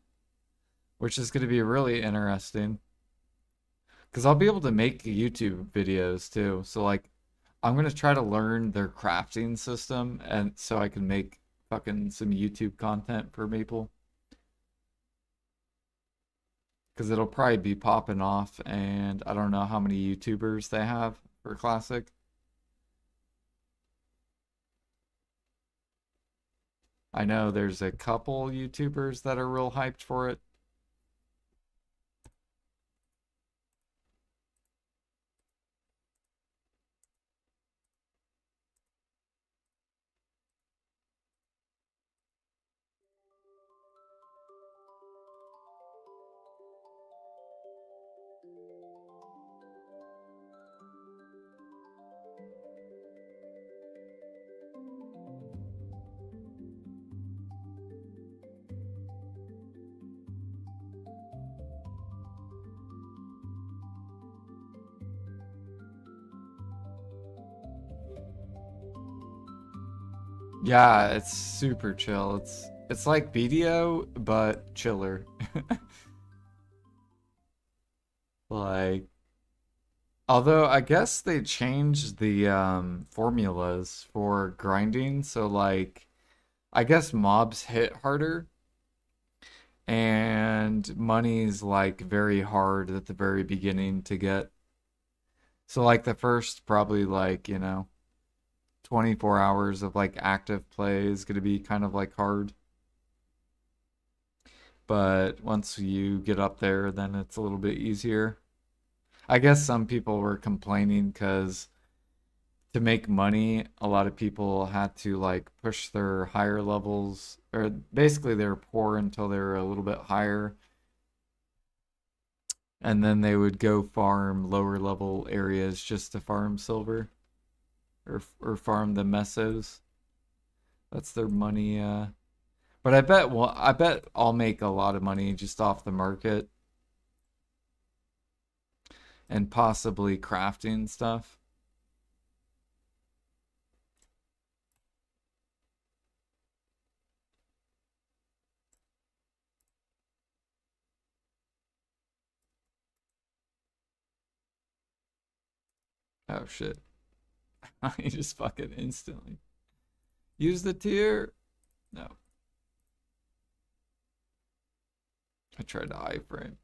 which is going to be really interesting. Because I'll be able to make YouTube videos too. So, like, I'm going to try to learn their crafting system and so I can make fucking some YouTube content for Maple. Because it'll probably be popping off, and I don't know how many YouTubers they have for Classic. I know there's a couple YouTubers that are real hyped for it. Yeah, it's super chill. It's like BDO but chiller. Like, although I guess they changed the formulas for grinding, so like I guess mobs hit harder and money's like very hard at the very beginning to get. So like the first probably like, 24 hours of like active play is going to be kind of like hard. But once you get up there, then it's a little bit easier. I guess some people were complaining because to make money, a lot of people had to like push their higher levels, or basically they were poor until they were a little bit higher, and then they would go farm lower level areas just to farm silver or farm the mesos. That's their money. But I bet I'll make a lot of money just off the market and possibly crafting stuff. Oh shit. You just fucking instantly use the tier. No, I tried to iframe.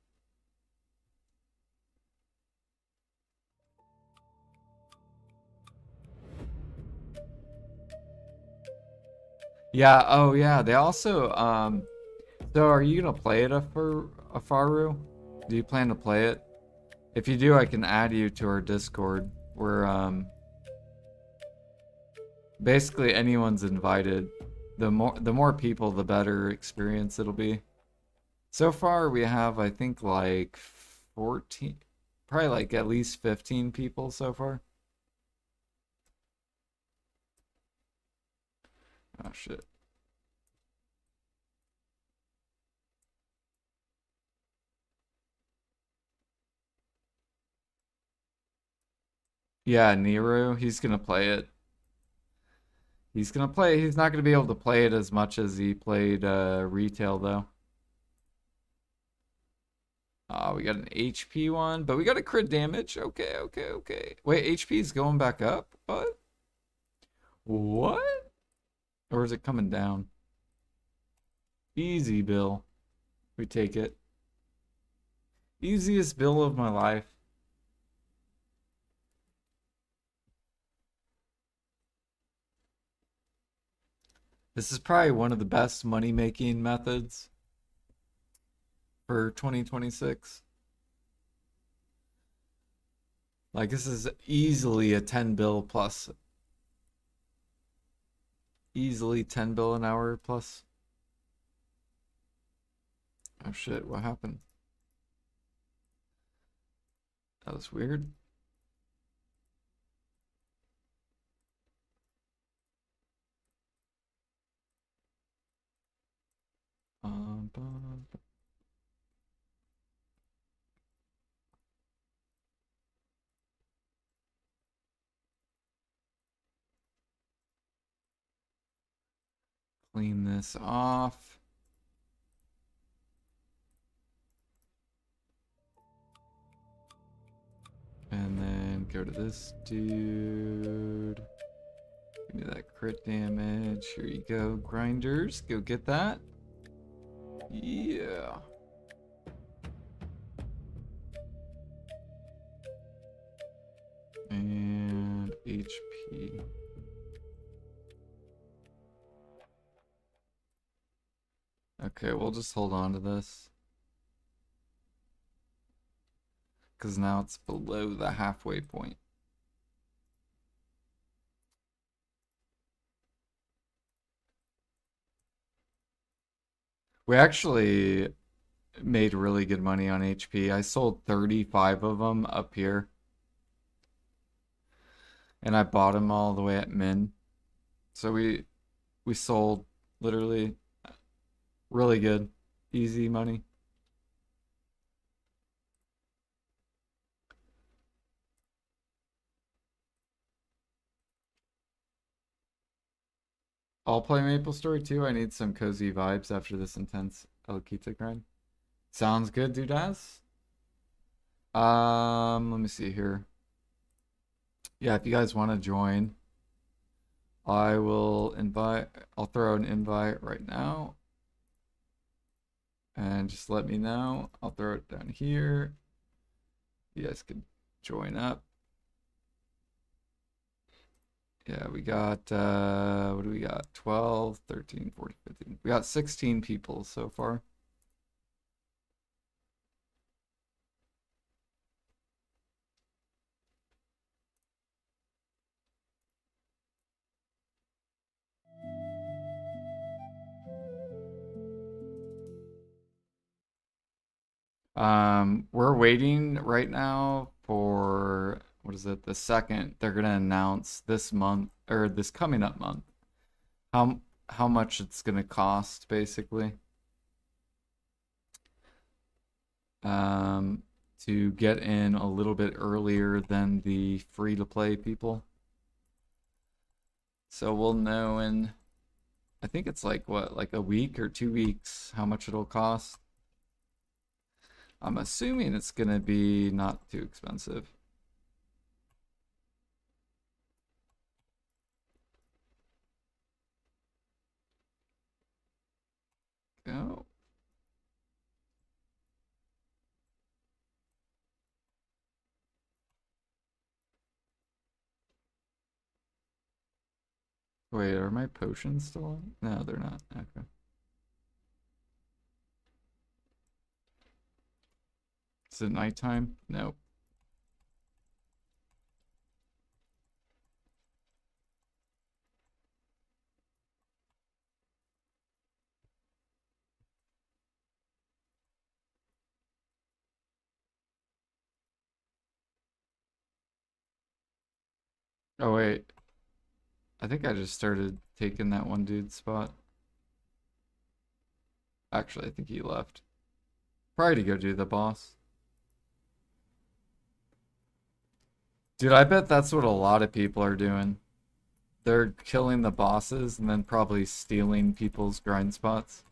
Yeah, oh yeah. They also so are you gonna play it a Faru? Do you plan to play it? If you do, I can add you to our Discord where basically anyone's invited. The more people, the better experience it'll be. So far we have I think like 14, probably like at least 15 people so far. Oh shit. Yeah, Nero, he's gonna play it. He's gonna play. He's not gonna be able to play it as much as he played retail though. We got an HP one, but we got a crit damage. Okay, okay, okay. Wait, HP is going back up? What? What? Or is it coming down? Easy bill. We take it. Easiest bill of my life. This is probably one of the best money making methods for 2026. Like this is easily a 10 bill plus. Easily 10 bill an hour plus. Oh shit, what happened? That was weird. Bum, bum. clean this off. And then go to this dude. Give me that crit damage. Here you go, grinders. Go get that. Yeah. And HP. Okay, we'll just hold on to this. Because now it's below the halfway point. We actually made really good money on HP. I sold 35 of them up here. And I bought them all the way at min. So we sold literally really good. Easy money. I'll play Maple Story too. I need some cozy vibes after this intense Elokita grind. Sounds good, Dudaz. Let me see here. Yeah, if you guys want to join, I will invite. I'll throw an invite right now. And just let me know. I'll throw it down here. You guys can join up. Yeah, we got, what do we got? 12, 13, 14, 15. We got 16 people so far. We're waiting right now for, what is it, the second. They're gonna announce this month, or this coming up month, how much it's gonna cost, basically. To get in a little bit earlier than the free-to-play people. So we'll know in, I think it's like, what, like a week or 2 weeks, how much it'll cost. I'm assuming it's gonna be not too expensive. Go. Wait, are my potions still on? No, they're not. Okay. Is it nighttime? Nope. Oh, wait. I think I just started taking that one dude's spot. Actually, I think he left. Probably to go do the boss. Dude, I bet that's what a lot of people are doing. They're killing the bosses and then probably stealing people's grind spots.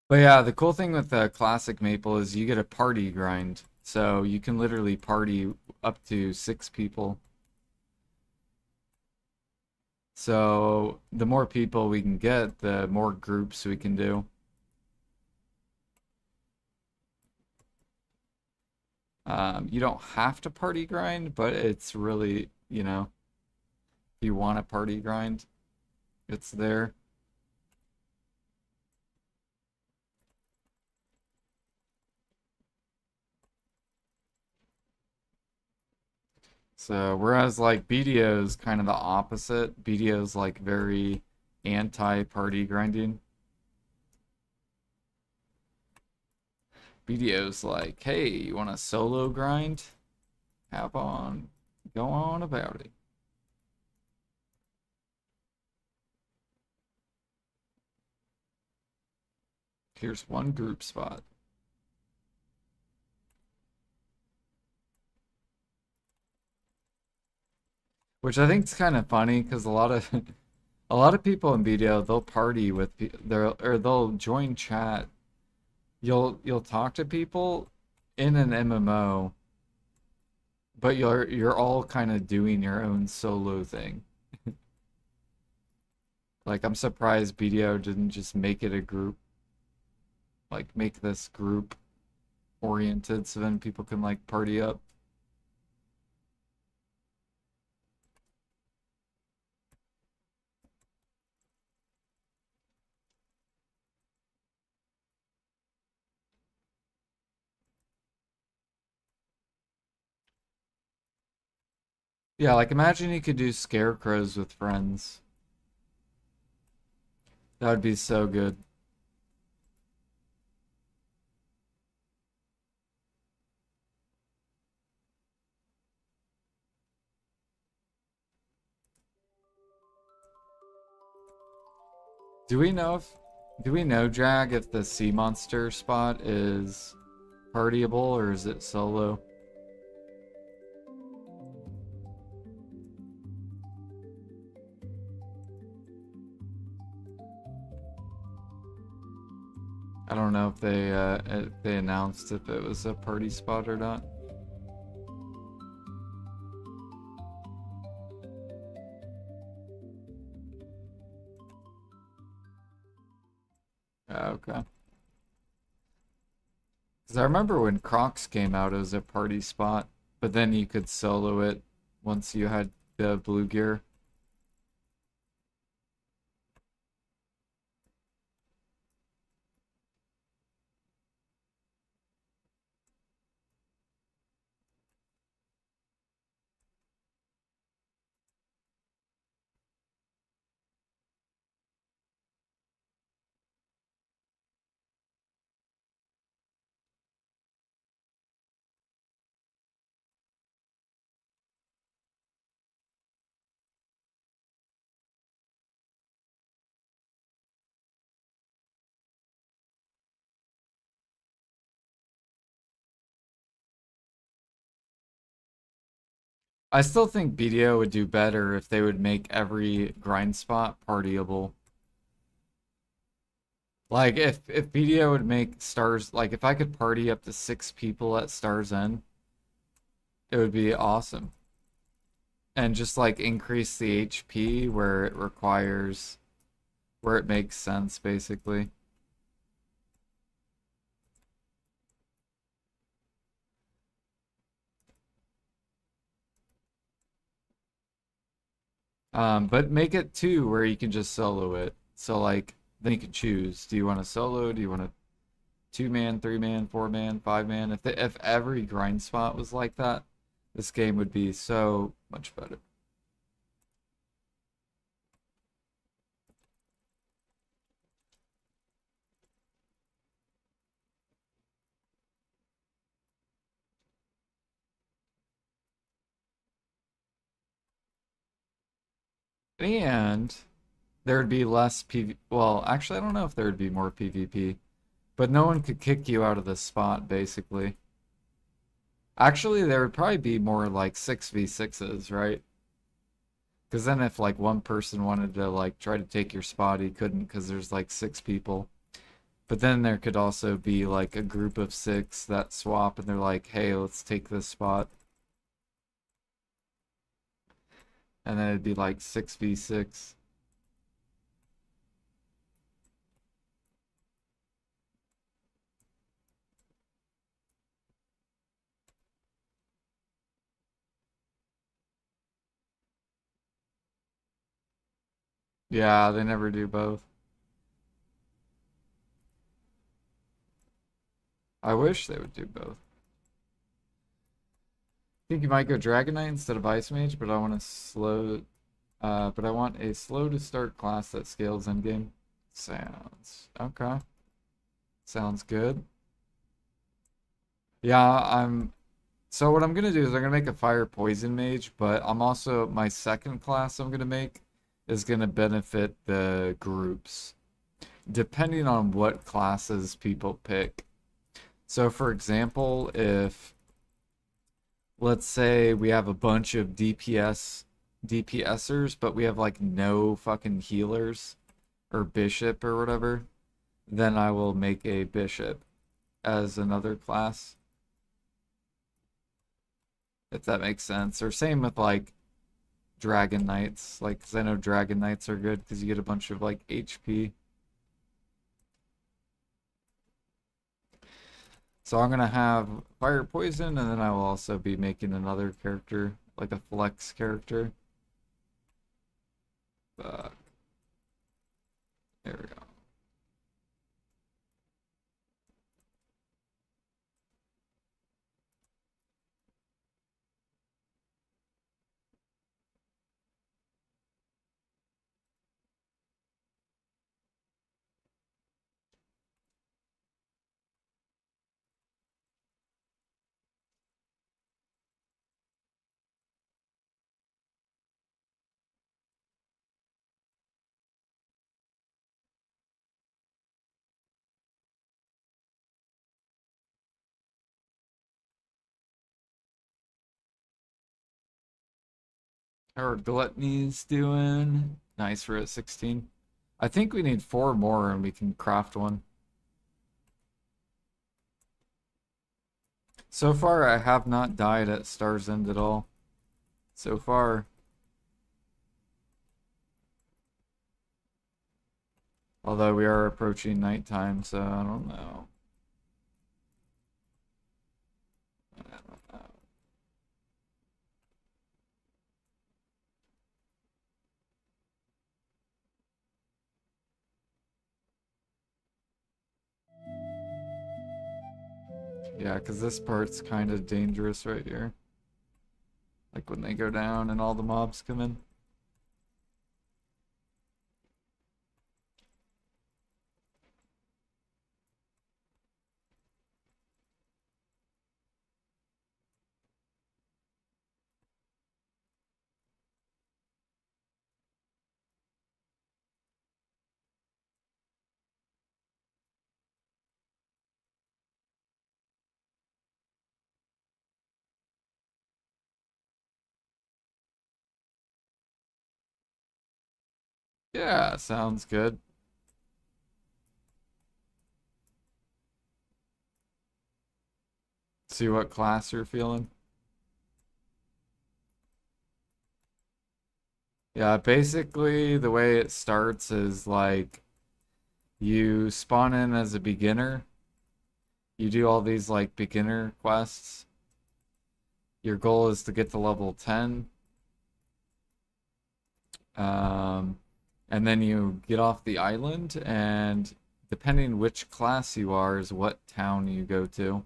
But yeah, the cool thing with the classic maple is you get a party grind. So you can literally party up to 6 people. So the more people we can get, the more groups we can do. You don't have to party grind, but it's really, if you want a party grind, it's there. So whereas like BDO is kind of the opposite. BDO is like very anti-party grinding. BDO's like, hey, you want a solo grind? Have on, go on about it. Here's one group spot. Which I think is kind of funny because a lot of a lot of people in BDO they'll party with their or they'll join chat. You'll talk to people in an MMO, but you're all kind of doing your own solo thing. Like I'm surprised BDO didn't just make it a group, like make this group oriented so then people can like party up. Yeah, like imagine you could do scarecrows with friends. That would be so good. Do we know if do we know, Jag, if the sea monster spot is partyable or is it solo? I don't know if they announced if it was a party spot or not. Okay. Because I remember when Crocs came out, it was a party spot, but then you could solo it once you had the blue gear. I still think BDO would do better if they would make every grind spot partyable. Like if BDO would make stars like if I could party up to 6 people at Stars End, it would be awesome. And just like increase the HP where it requires where it makes sense basically. But make it two where you can just solo it. So like then you can choose. Do you want a solo? Do you want a 2 man, 3 man, 4 man, 5 man? If every grind spot was like that, this game would be so much better. And there would be less PV. Well, actually, I don't know if there would be more PvP, but no one could kick you out of the spot, basically. Actually, there would probably be more like 6v6s, right? Because then if like one person wanted to like try to take your spot, he couldn't because there's like 6 people. But then there could also be like a group of 6 that swap and they're like, hey, let's take this spot. And then it'd be like 6v6. Yeah, they never do both. I wish they would do both. Think you might go Dragon Knight instead of Ice Mage, but I want to slow. But I want a slow to start class that scales in game. Sounds okay. Sounds good. Yeah, I'm. So what I'm gonna do is I'm gonna make a fire poison mage, but I'm also my second class I'm gonna make is gonna benefit the groups, depending on what classes people pick. So for example, if let's say we have a bunch of DPSers, but we have like no fucking healers or bishop or whatever, then I will make a bishop as another class, if that makes sense. Or same with like Dragon Knights, like, because I know Dragon Knights are good because you get a bunch of like HP. So I'm gonna have fire poison, and then I will also be making another character, like a flex character. Uh, there we go. How are gluttonies doing? Nice, we're at 16. I think we need four more and we can craft one. So far, I have not died at Star's End at all. So far. Although we are approaching nighttime, so I don't know. I don't know. Yeah, because this part's kind of dangerous right here. Like when they go down and all the mobs come in. Yeah, sounds good. See what class you're feeling. Yeah, basically the way it starts is like you spawn in as a beginner. You do all these like beginner quests. Your goal is to get to level 10. Um, and then you get off the island, and depending which class you are, is what town you go to.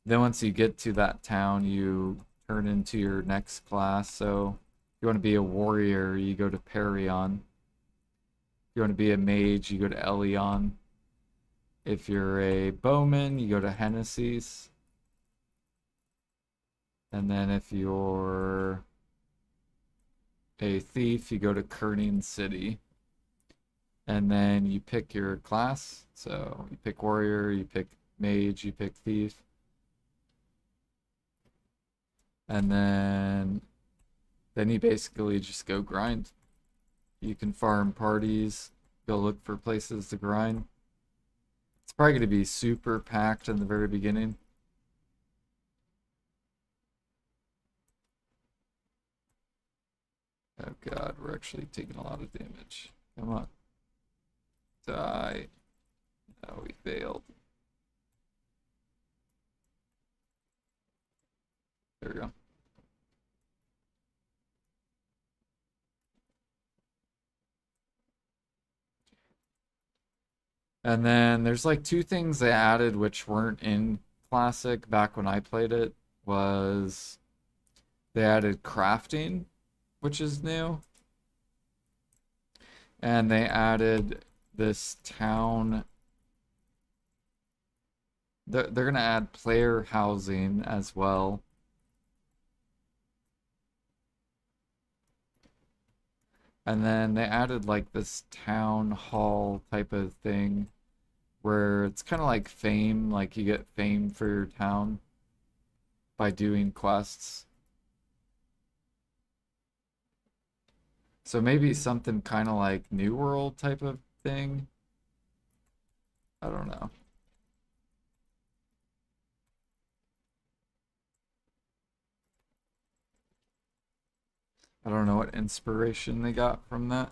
Then once you get to that town, you turn into your next class. So if you want to be a warrior, you go to Perion. If you want to be a mage, you go to Elion. If you're a bowman, you go to Hennessy's. And then if you're a thief, you go to Kerning City. And then you pick your class. So you pick warrior, you pick mage, you pick thief. And then you basically just go grind. You can farm parties, go look for places to grind. It's probably going to be super packed in the very beginning. Oh god, we're actually taking a lot of damage. Come on. Die. No, we failed. There we go. And then there's like two things they added which weren't in Classic back when I played it. was they added crafting, which is new, and they added this town. They're gonna add player housing as well. And then they added like this town hall type of thing where it's kind of like fame, like you get fame for your town by doing quests. So maybe something kind of like New World type of thing. I don't know. I don't know what inspiration they got from that.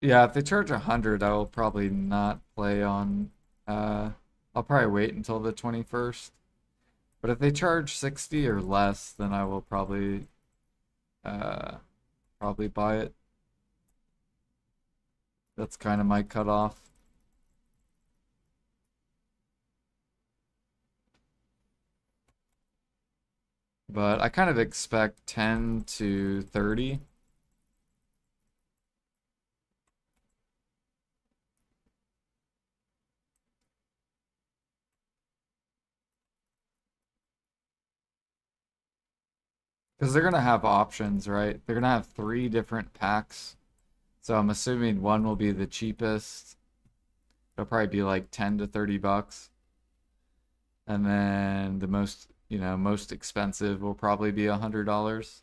Yeah, if they charge 100, I will probably not play on. Uh, I'll probably wait until the 21st. But if they charge 60 or less, then I will uh, probably buy it. That's kind of my cutoff. But I kind of expect 10 to 30. Because they're going to have options, right? They're going to have three different packs. So I'm assuming one will be the cheapest. It'll probably be like 10 to 30 bucks. And then the most expensive will probably be $100.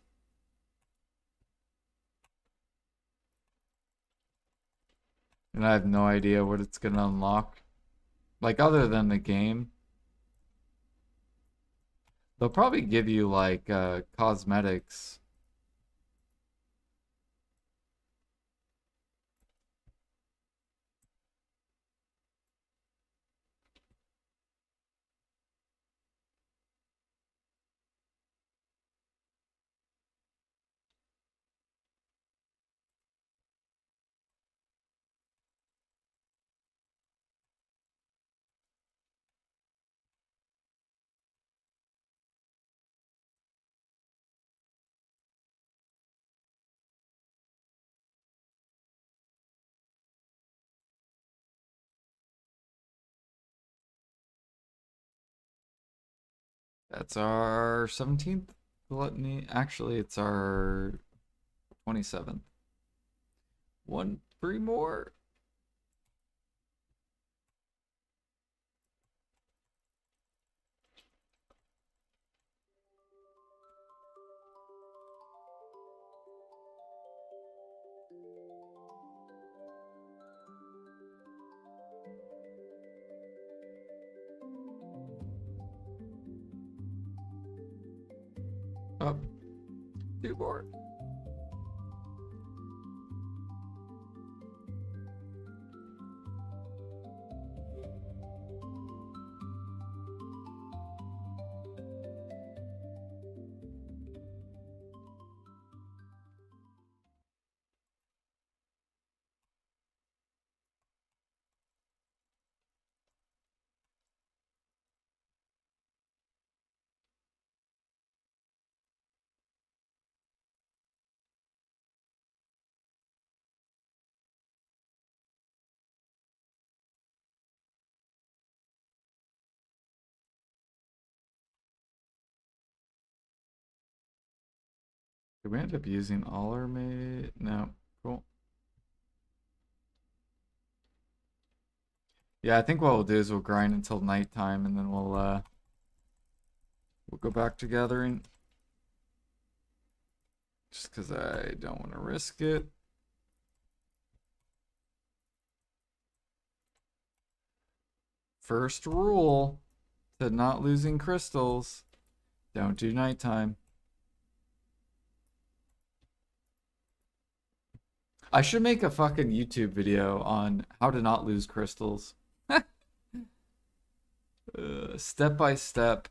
And I have no idea what it's going to unlock. Like, other than the game, they'll probably give you like cosmetics. That's our 17th gluttony. Actually, it's our 27th. Three more. Oh, two more. Did we end up using all our mate? No. Cool. Yeah, I think what we'll do is we'll grind until nighttime and then we'll go back to gathering. Just because I don't want to risk it. First rule to not losing crystals. Don't do nighttime. I should make a fucking YouTube video on how to not lose crystals. Step by step.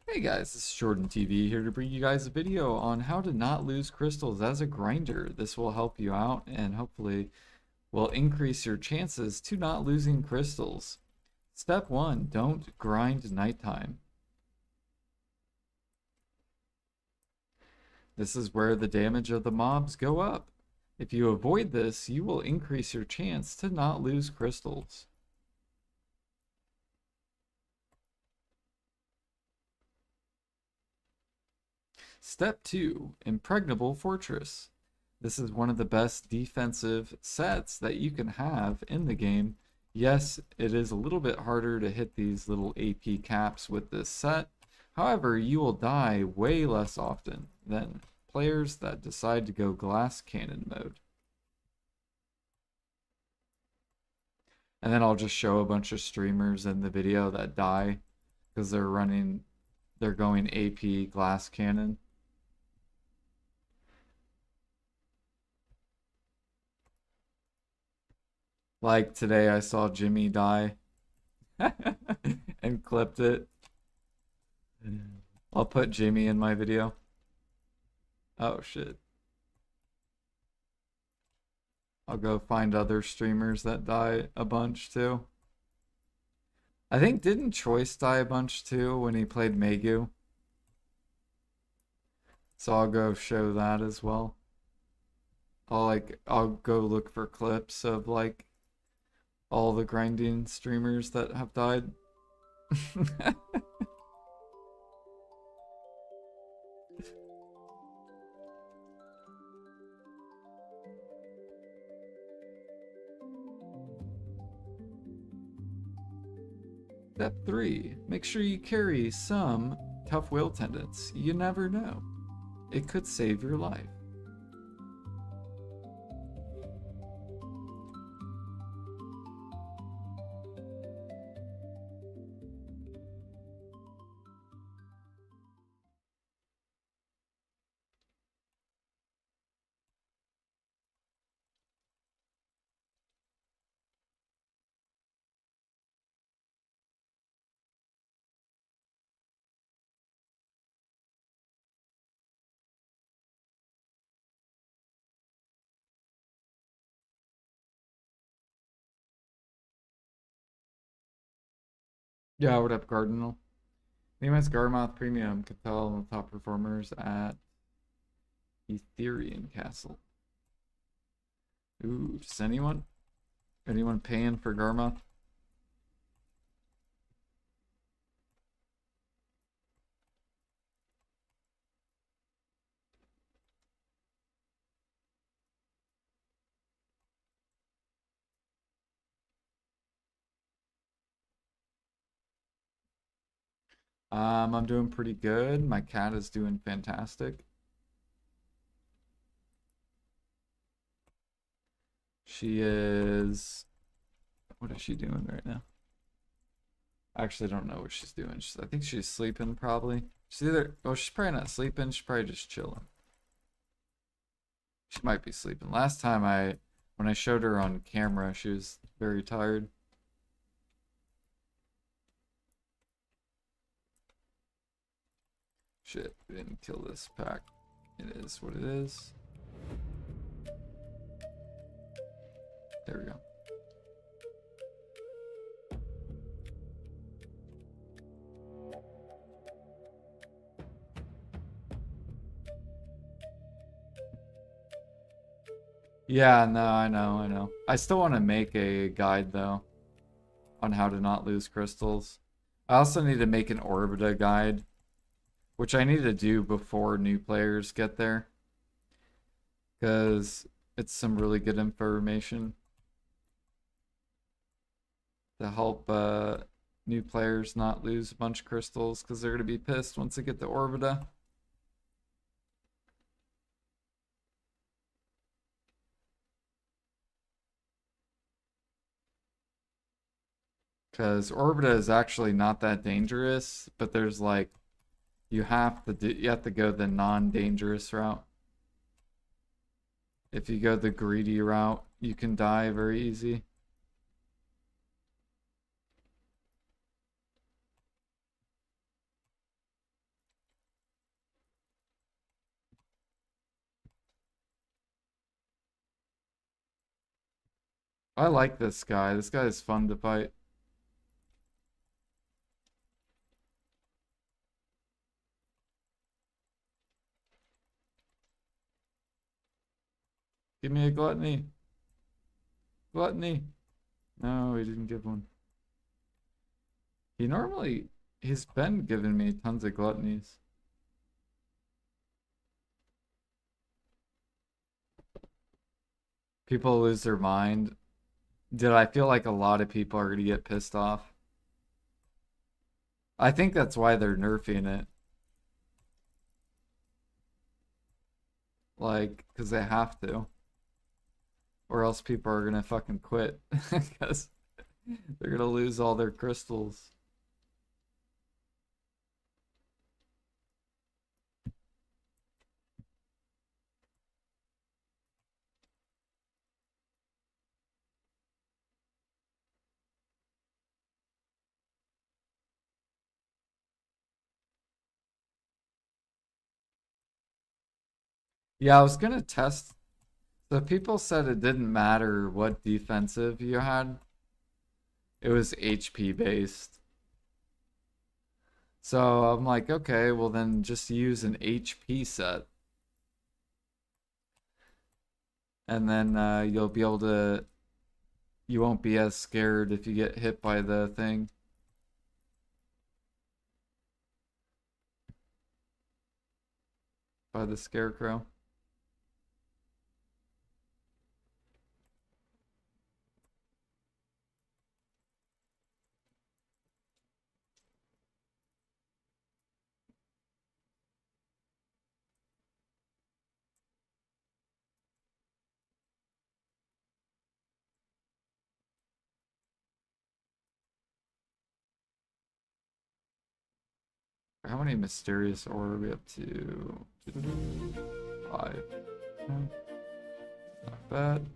Hey guys, this is Jordan TV here to bring you guys a video on how to not lose crystals as a grinder. This will help you out and hopefully will increase your chances to not losing crystals. Step 1, don't grind nighttime. This is where the damage of the mobs go up. If you avoid this, you will increase your chance to not lose crystals. Step 2, Impregnable Fortress. This is one of the best defensive sets that you can have in the game. Yes, it is a little bit harder to hit these little AP caps with this set. However, you will die way less often than players that decide to go glass cannon mode. And then I'll just show a bunch of streamers in the video that die because they're going AP glass cannon. Like today I saw Jimmy die and clipped it. I'll put Jimmy in my video. Oh shit. I'll go find other streamers that die a bunch too. I think didn't Choice die a bunch too when he played Megu? So I'll go show that as well. I'll go look for clips of like all the grinding streamers that have died. Step 3. Make sure you carry some tough will tendons. You never know. It could save your life. Yeah, what up, Cardinal? Anyways, Garmoth Premium could tell the top performers at Ethereum Castle. Ooh, just anyone? Anyone paying for Garmoth? I'm doing pretty good. My cat is doing fantastic. She is... What is she doing right now? I actually don't know what she's doing. I think she's sleeping probably. She's either... Oh, she's probably not sleeping. She's probably just chilling. She might be sleeping. Last time when I showed her on camera, she was very tired. Shit, we didn't kill this pack. It is what it is. There we go. Yeah, no, I know. I still want to make a guide though on how to not lose crystals. I also need to make an Orbita guide, which I need to do before new players get there, because it's some really good information to help new players not lose a bunch of crystals, because they're going to be pissed once they get to Orbita. Because Orbita is actually not that dangerous, but there's like you have to go the non-dangerous route. If you go the greedy route, you can die very easy. I like this guy. This guy is fun to fight. Give me a gluttony. Gluttony. No, he didn't give one. He's been giving me tons of gluttonies. People lose their mind. Did I feel like a lot of people are gonna get pissed off? I think that's why they're nerfing it. Like, because they have to. Or else people are gonna fucking quit. Because they're gonna lose all their crystals. Yeah, I was gonna test. So people said it didn't matter what defensive you had. It was HP based. So I'm like, okay, well then just use an HP set. And then you'll be able to, you won't be as scared if you get hit by the thing. By the scarecrow. How many mysterious ore are we up to? 5. Not bad.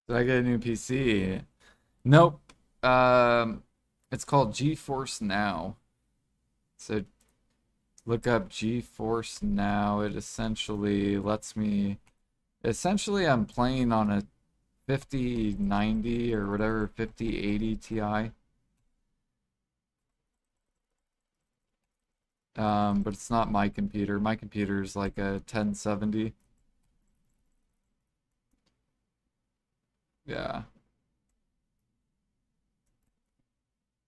Did I get a new PC? Nope. Um, it's called GeForce Now. So look up GeForce Now. It essentially lets me. Essentially, I'm playing on a 5090 or whatever 5080 Ti. But it's not my computer. My computer is like a 1070. Yeah.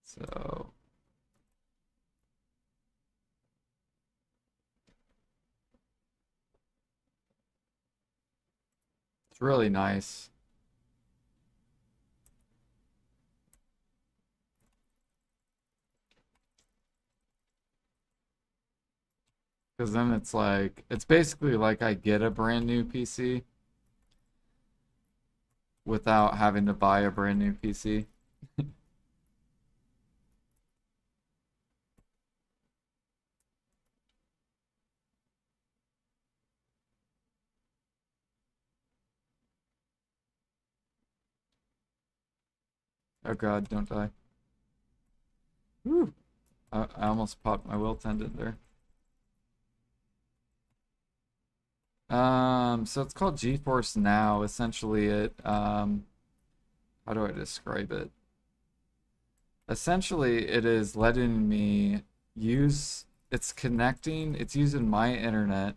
So it's really nice. Because then it's basically like I get a brand new PC without having to buy a brand new PC. Oh God, don't die. Woo. I almost popped my will tendon there. So it's called GeForce Now. Essentially, how do I describe it? Essentially, it is letting me use, it's using my internet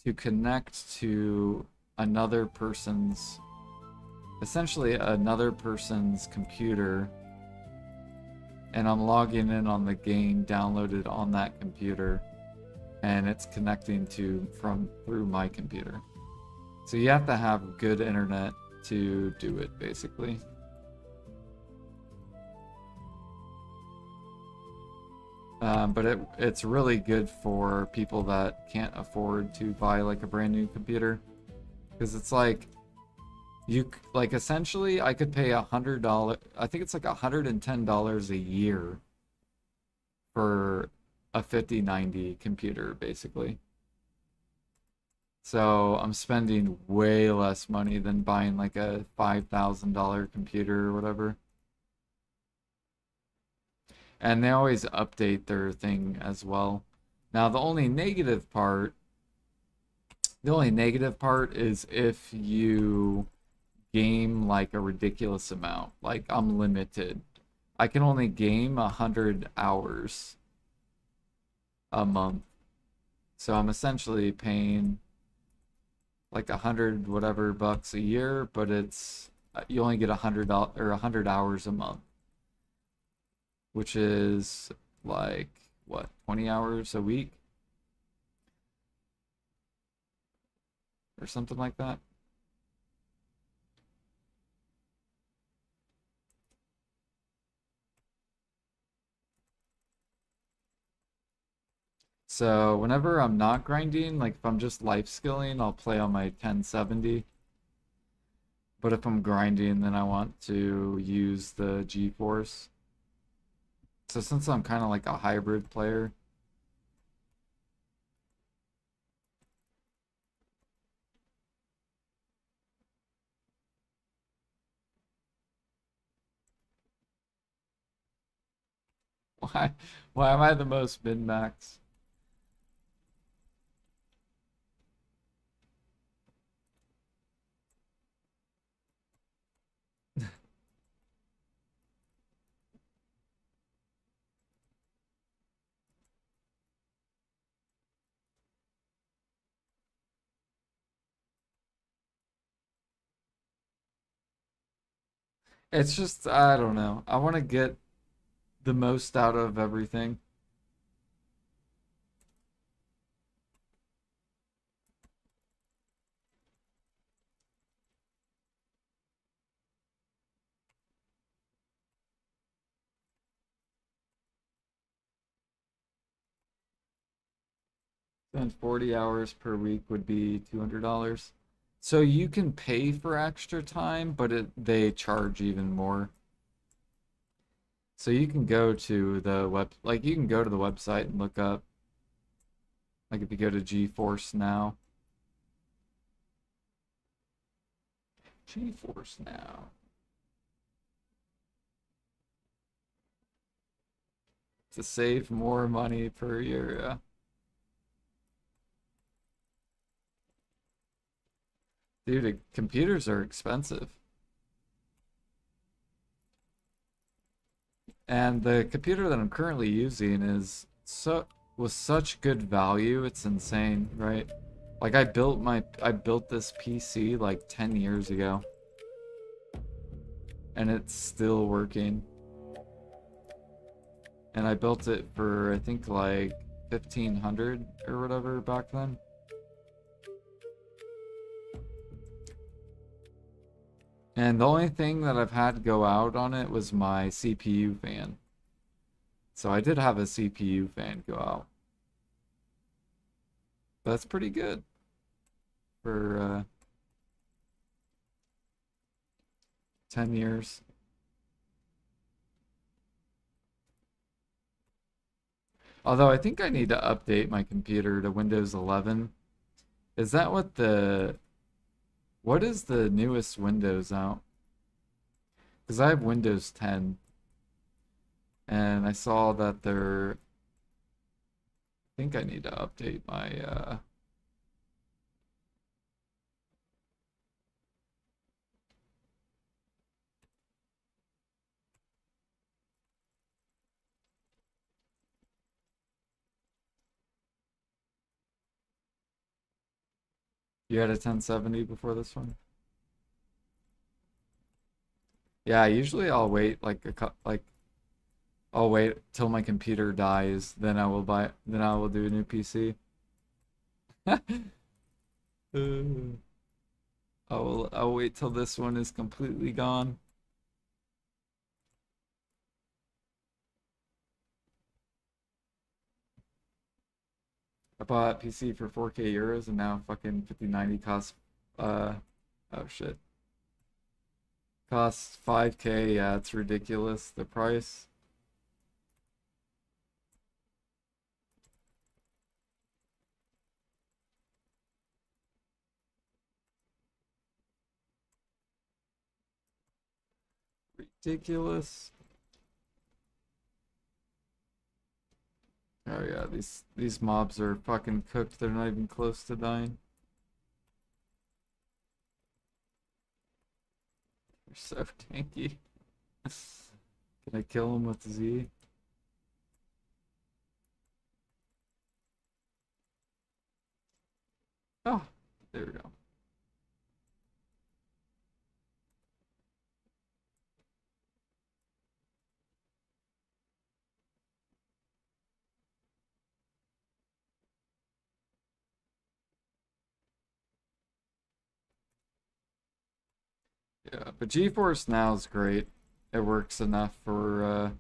to connect to another person's, essentially another person's computer, and I'm logging in on the game downloaded on that computer, and it's connecting to through my computer. So you have to have good internet to do it, basically. But it's really good for people that can't afford to buy like a brand new computer, because it's like like essentially I could pay $100. I think it's like $110 a year for a 5090 computer, basically. So I'm spending way less money than buying like a $5,000 computer or whatever. And they always update their thing as well. Now the only negative part is if you game like a ridiculous amount, like I'm limited. I can only game 100 hours a month. So I'm essentially paying like 100 whatever bucks a year, but it's you only get $100 or 100 hours a month, which is like what, 20 hours a week or something like that. So whenever I'm not grinding, like if I'm just life skilling, I'll play on my 1070. But if I'm grinding, then I want to use the GeForce. So since I'm kind of like a hybrid player, why why am I the most min max? It's just I don't know. I want to get the most out of everything. And 40 hours per week would be $200. So you can pay for extra time, but they charge even more. So you can go to the like you can go to the website and look up, like if you go to GeForce Now. GeForce Now. To save more money per year. Dude, computers are expensive. And the computer that I'm currently using is so with such good value, it's insane, right? Like I built this PC like 10 years ago and it's still working. And I built it for I think like 1500 or whatever back then. And the only thing that I've had go out on it was my CPU fan. So I did have a CPU fan go out. But that's pretty good for 10 years. Although I think I need to update my computer to Windows 11. Is that what is the newest Windows out? Because I have Windows 10 and I saw that I think I need to update my you had a 1070 before this one? Yeah, usually I'll wait like I'll wait till my computer dies, then I will do a new PC. I'll wait till this one is completely gone. I bought PC for 4K euros and now fucking 5090 costs oh shit. Costs 5K, yeah, it's ridiculous, the price. Ridiculous. Oh yeah, these mobs are fucking cooked. They're not even close to dying. They're so tanky. Can I kill them with Z? Oh, there we go. Yeah, but GeForce Now is great. It works enough for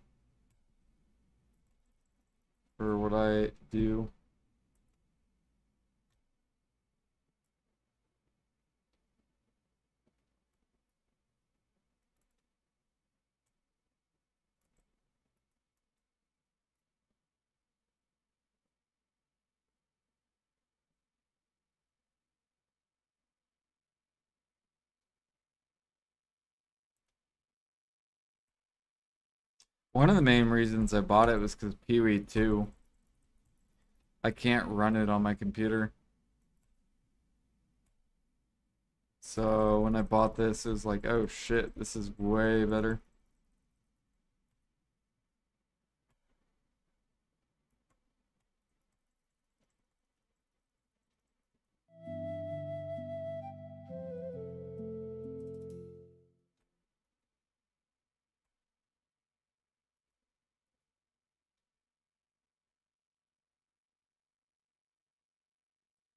what I do. One of the main reasons I bought it was because Pee-wee 2. I can't run it on my computer. So when I bought this, it was like, oh shit, this is way better.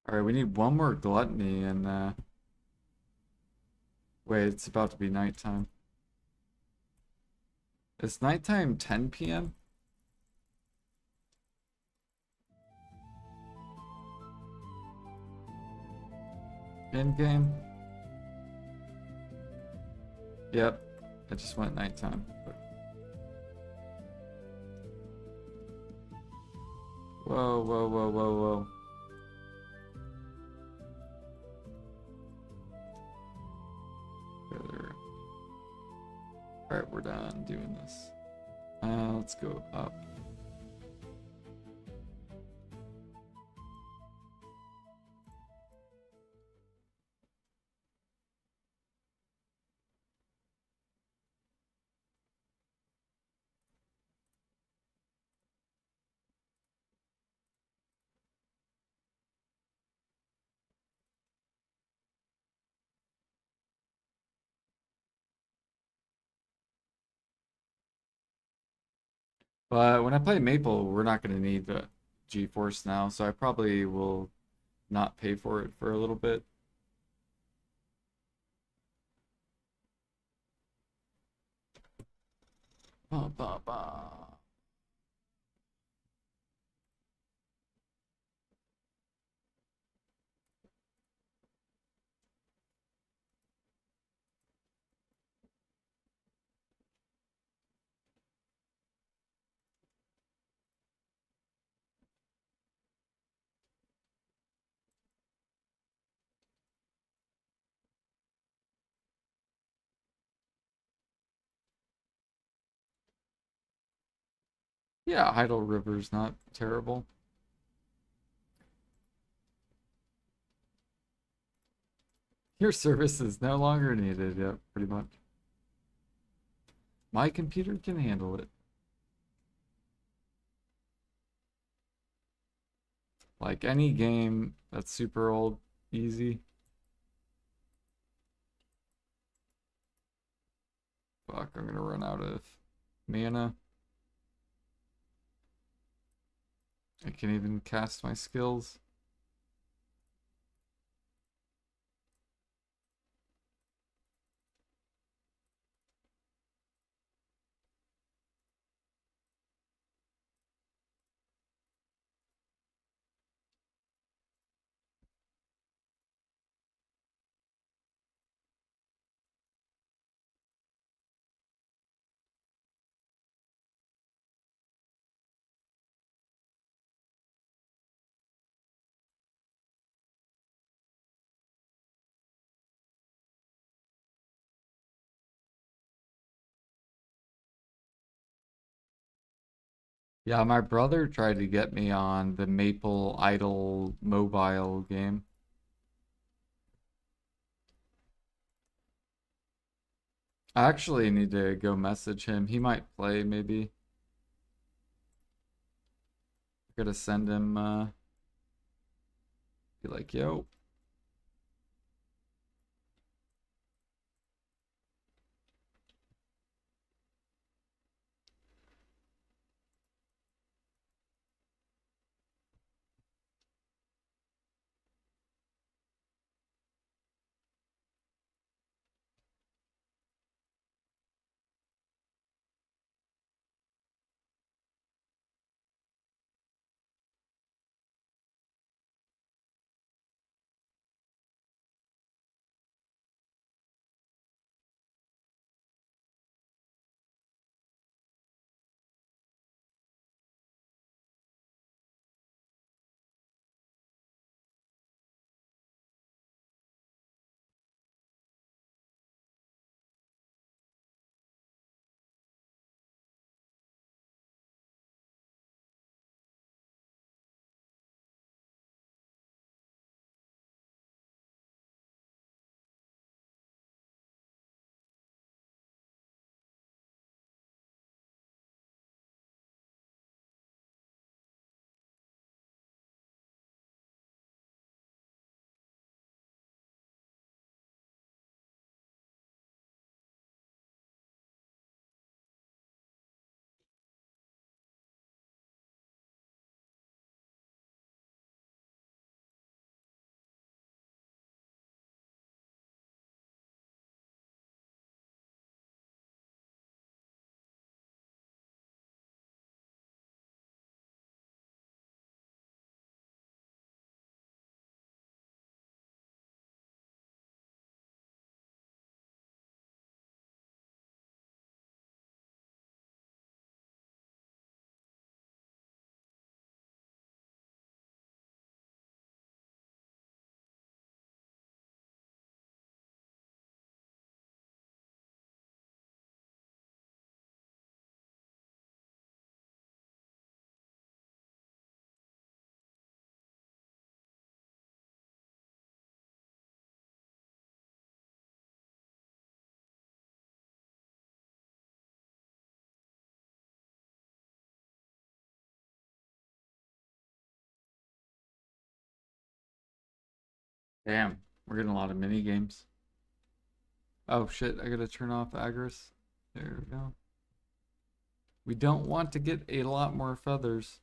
All right, we need one more gluttony and wait, it's about to be nighttime. It's nighttime 10 p.m. in game. Yep, it just went nighttime. Whoa, whoa, whoa, whoa, whoa. Alright, we're done doing this. Let's go up. But when I play Maple, we're not going to need the GeForce now, so I probably will not pay for it for a little bit. Ba, ba, ba. Yeah, Idle River's not terrible. Your service is no longer needed, yep, pretty much. My computer can handle it. Like any game that's super old, easy. Fuck, I'm gonna run out of mana. I can't even cast my skills. Yeah, my brother tried to get me on the Maple Idol mobile game. I actually need to go message him. He might play, maybe. I gotta send him, be like, yo. Damn, we're getting a lot of mini games. Oh shit, I gotta turn off Agris. There we go. We don't want to get a lot more feathers.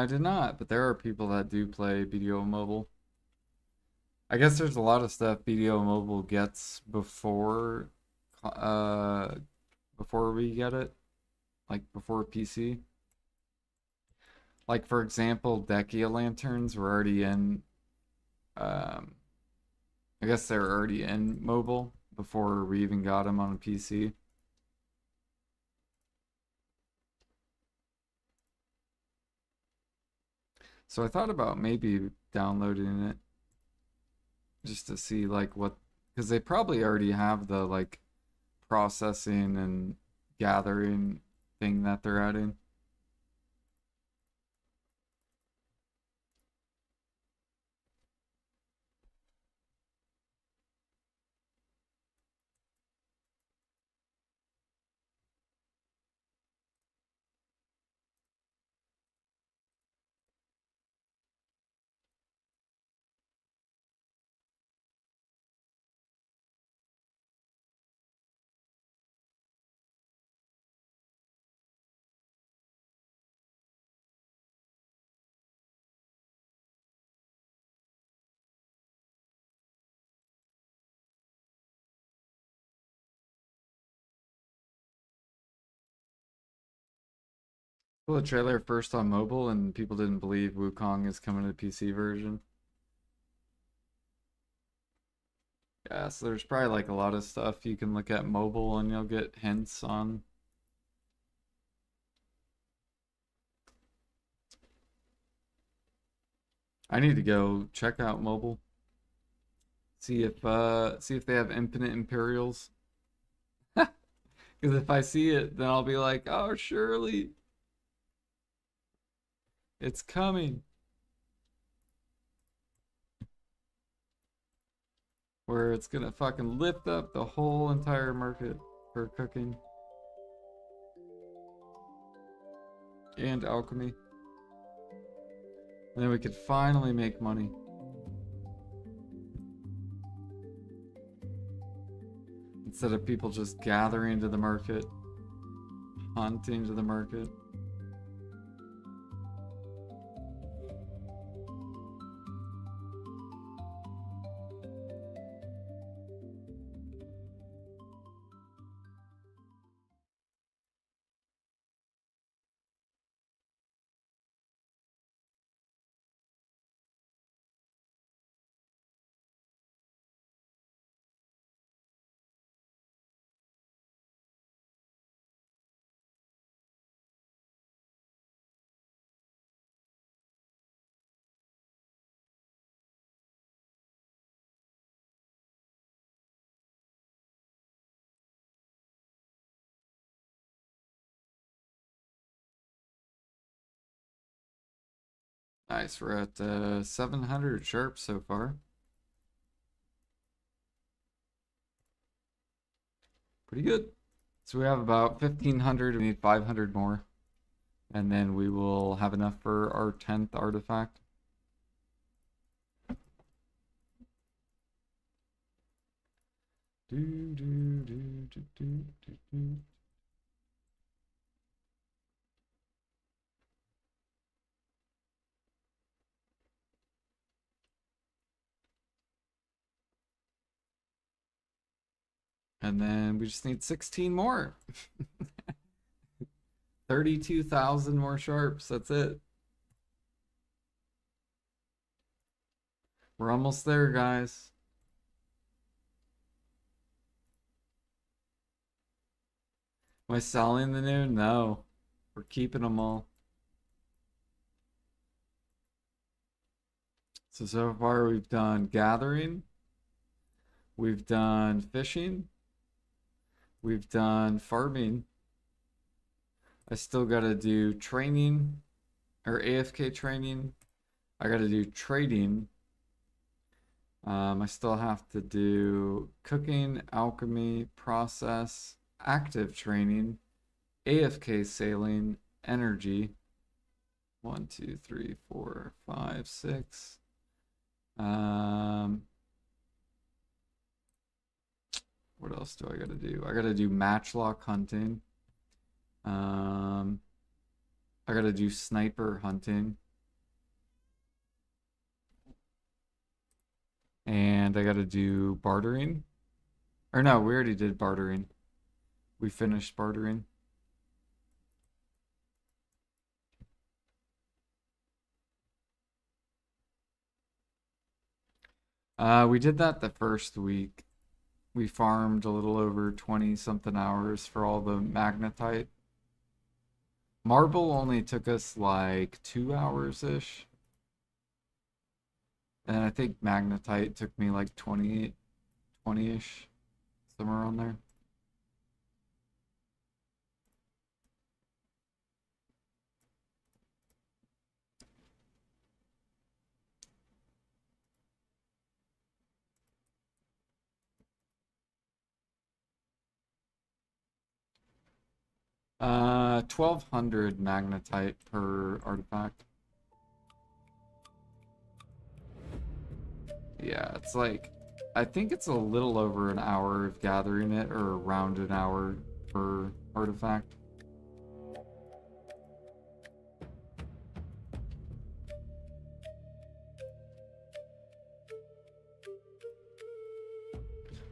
I did not, but there are people that do play BDO Mobile. I guess there's a lot of stuff BDO Mobile gets uh, before we get it, like before PC. Like for example, Dekia lanterns were already in. Um, I guess they're already in mobile before we even got them on a PC. So I thought about maybe downloading it just to see like what, because they probably already have the like processing and gathering thing that they're adding. Well, the trailer first on mobile, and people didn't believe Wukong is coming to the PC version. Yeah, so there's probably like a lot of stuff you can look at mobile and you'll get hints on. I need to go check out mobile. See if they have infinite Imperials. Because if I see it, then I'll be like, oh, surely it's coming. Where it's gonna fucking lift up the whole entire market for cooking and alchemy. And then we could finally make money. Instead of people just gathering to the market, hunting to the market. Nice, we're at 700 sharp so far. Pretty good. So we have about 1,500, we need 500 more. And then we will have enough for our 10th artifact. Do, do, do, do, do, do, do. And then we just need 16 more. 32,000 more sharps. That's it. We're almost there, guys. Am I selling the new? No. We're keeping them all. So far we've done gathering. We've done fishing. We've done farming. I still gotta do training or AFK training. I gotta do trading. I still have to do cooking, alchemy, process, active training, AFK sailing, energy. 1, 2, 3, 4, 5, 6. What else do I gotta do? I gotta do matchlock hunting. I gotta do sniper hunting. And I gotta do bartering. Or no, we already did bartering. We finished bartering. We did that the first week. We farmed a little over 20 something hours for all the magnetite. Marble only took us like 2 hours-ish. And I think magnetite took me like 20-ish, somewhere around there. Uh, 1,200 magnetite per artifact. Yeah, it's like, I think it's a little over an hour of gathering it, or around an hour per artifact.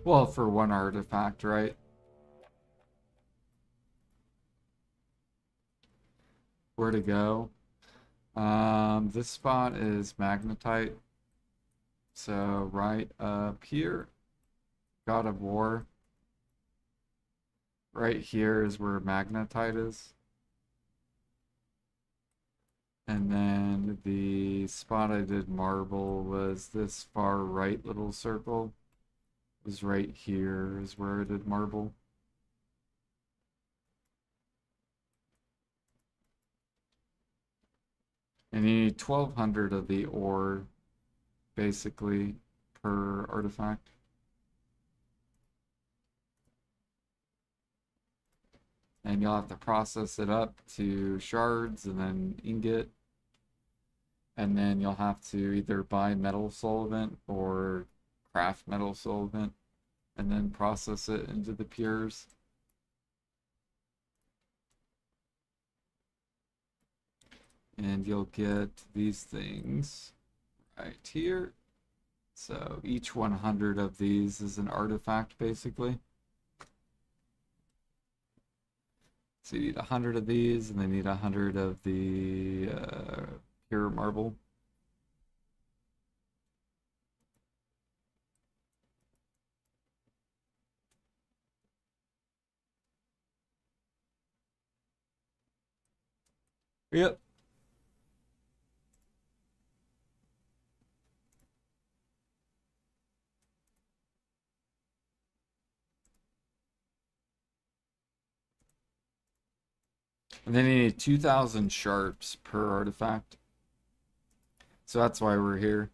Well, for one artifact, right? where to go. This spot is magnetite. So right up here, God of War. Right here is where magnetite is. And then the spot I did marble was this far right little circle. It was right here is where I did marble. And you need 1200 of the ore basically per artifact. And you'll have to process it up to shards and then ingot. And then you'll have to either buy metal solvent or craft metal solvent and then process it into the pures. And you'll get these things right here. So each 100 of these is an artifact basically. So you need 100 of these, and they need 100 of the pure marble. Yep. And then you need 2,000 sharps per artifact. So that's why we're here.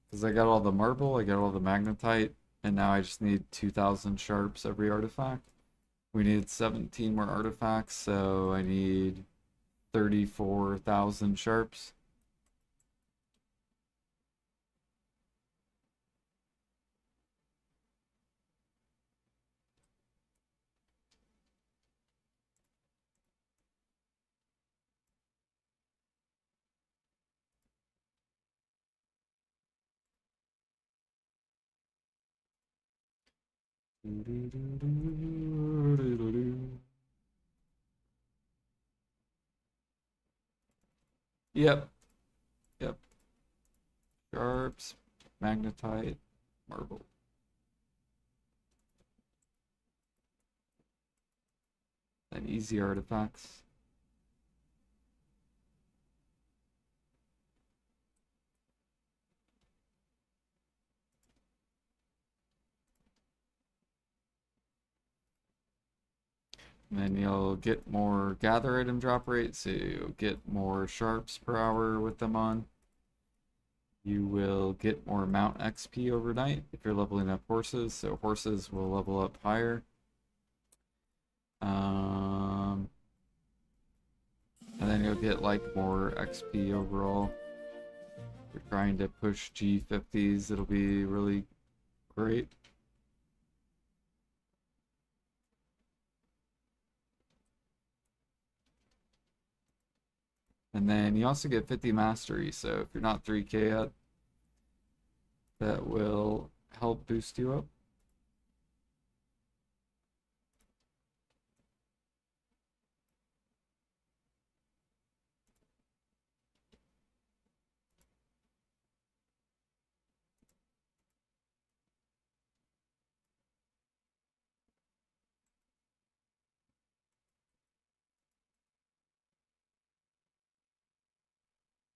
Because I got all the marble, I got all the magnetite, and now I just need 2,000 sharps every artifact. We need 17 more artifacts, so I need 34,000 sharps. Yep, yep. Sharps, magnetite, marble. And easy artifacts. And then you'll get more gather item drop rate, so you'll get more sharps per hour with them on. You will get more mount XP overnight if you're leveling up horses, so horses will level up higher. And then you'll get like more XP overall. If you're trying to push G50s, it'll be really great. And then you also get 50 mastery, so if you're not 3K yet, that will help boost you up.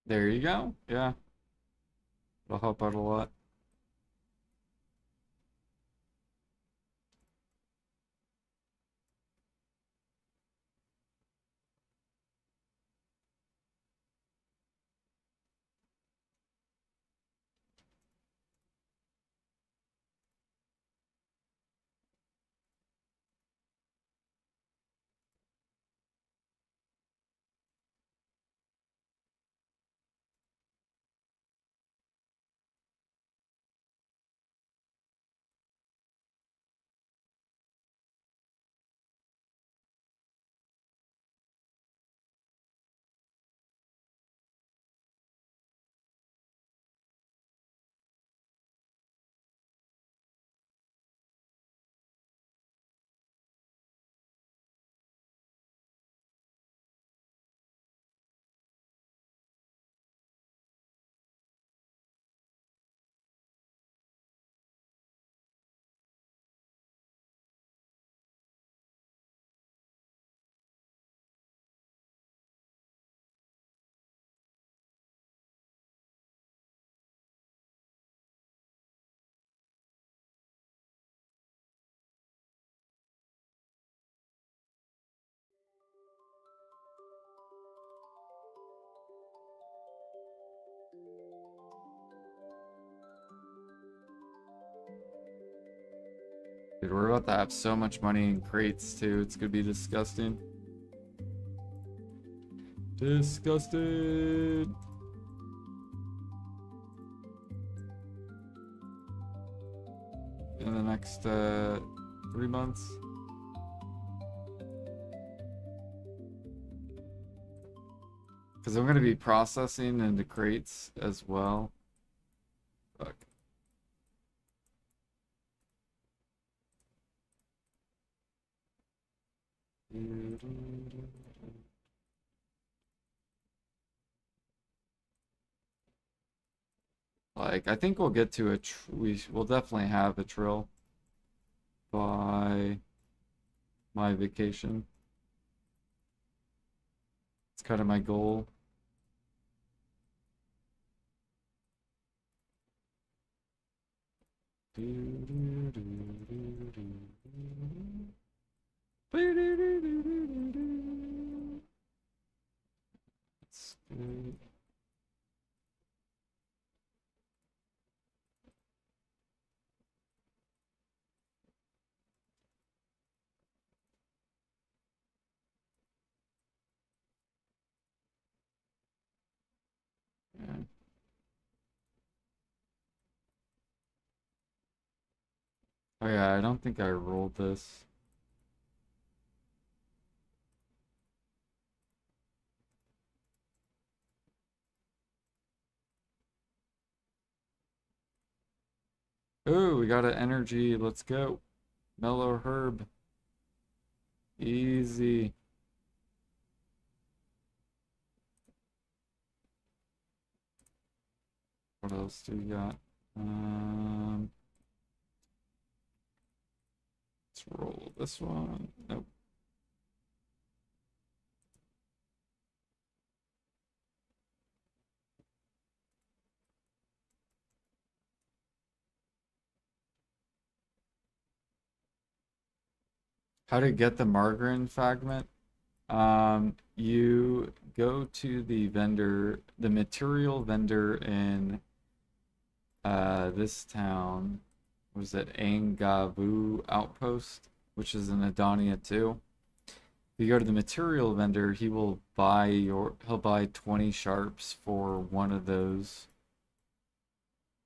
There you go. Yeah, it'll help out a lot. Dude, we're about to have so much money in crates too. It's gonna be disgusting. Disgusted. In the next 3 months. Because I'm going to be processing into crates as well. Fuck. Like, I think we'll get to we'll definitely have a trill by my vacation. It's kind of my goal. That's good. Yeah. Oh yeah, I don't think I rolled this. Oh, we got an energy. Let's go. Mellow herb. Easy. What else do we got? Let's roll this one. Nope. How to get the margarine fragment? You go to the vendor, the material vendor in this town. Was it Angavu Outpost, which is in Adonia too. If you go to the material vendor, he'll buy 20 sharps for one of those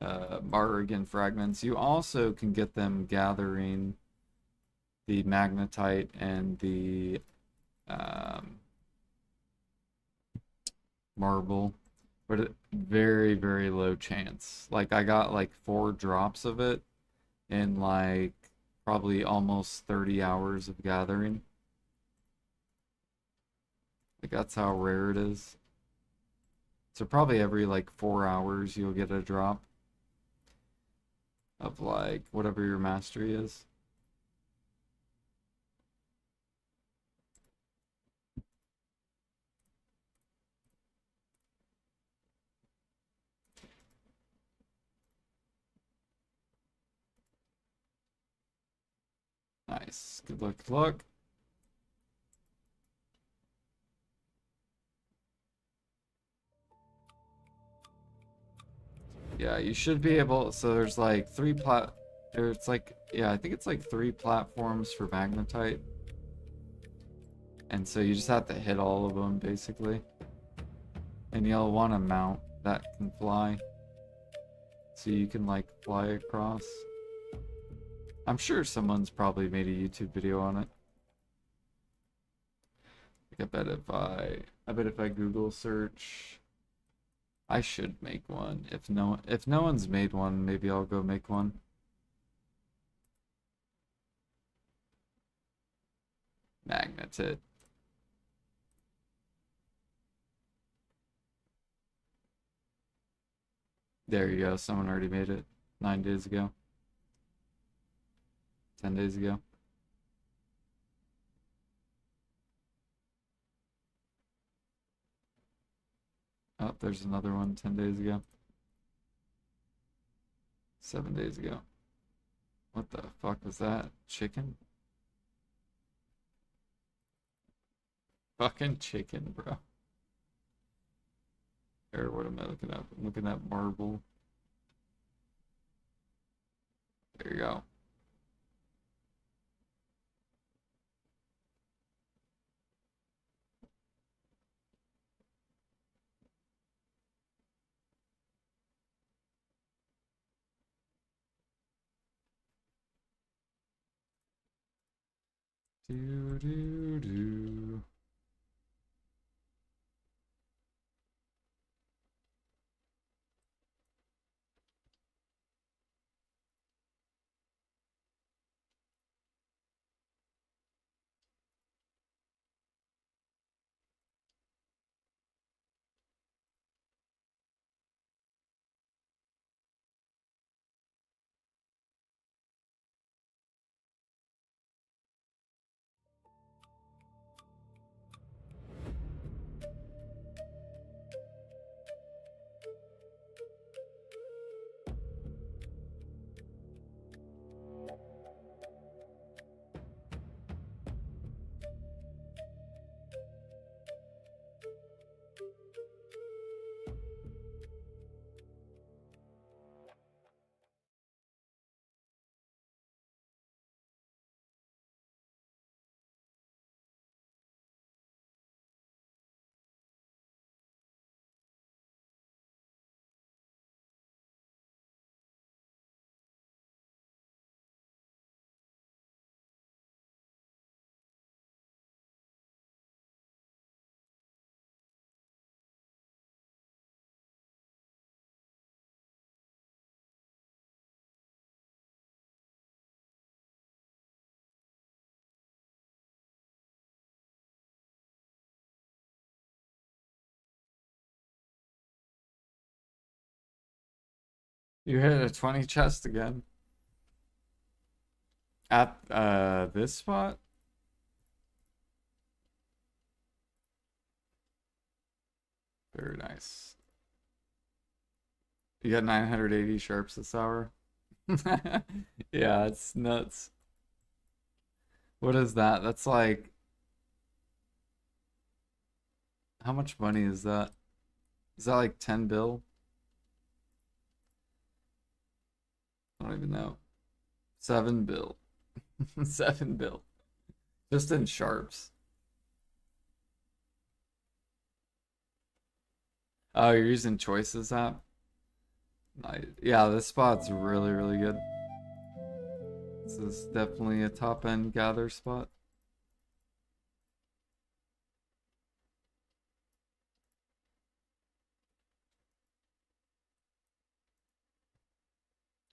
Margan fragments. You also can get them gathering the magnetite and the marble, but very, very low chance. Like I got like 4 drops of it in like probably almost 30 hours of gathering. Like that's how rare it is. So probably every like 4 hours you'll get a drop of like whatever your mastery is. Nice. Good luck, good luck. Yeah, you should be able, so there's like it's like, yeah, I think it's like 3 platforms for magnetite. And so you just have to hit all of them basically. And you'll want a mount that can fly. So you can like fly across. I'm sure someone's probably made a YouTube video on it. Like I bet if I Google search, I should make one. If no one's made one, maybe I'll go make one. Magnetit. There you go. Someone already made it 9 days ago. 10 days ago. Oh, there's another one 10 days ago. 7 days ago. What the fuck was that? Chicken? Fucking chicken, bro. Or what am I looking at? I'm looking at marble. There you go. Do do do. You hit a 20 chest again. At this spot? Very nice. You got 980 sharps this hour? Yeah, it's nuts. What is that? That's like, how much money is that? Is that like 10 bill? I don't even know. 7 bill. 7 bill. Just in sharps. Oh, you're using Choices app? Nice. Yeah, this spot's really, really good. This is definitely a top end gather spot.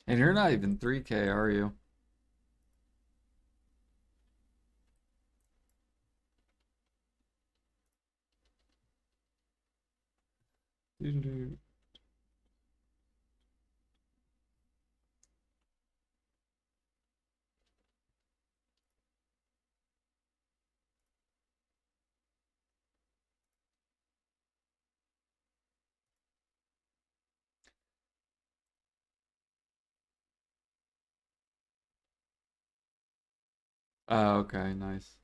And you're not even 3K, are you? Doo-doo-doo. Oh, okay, nice.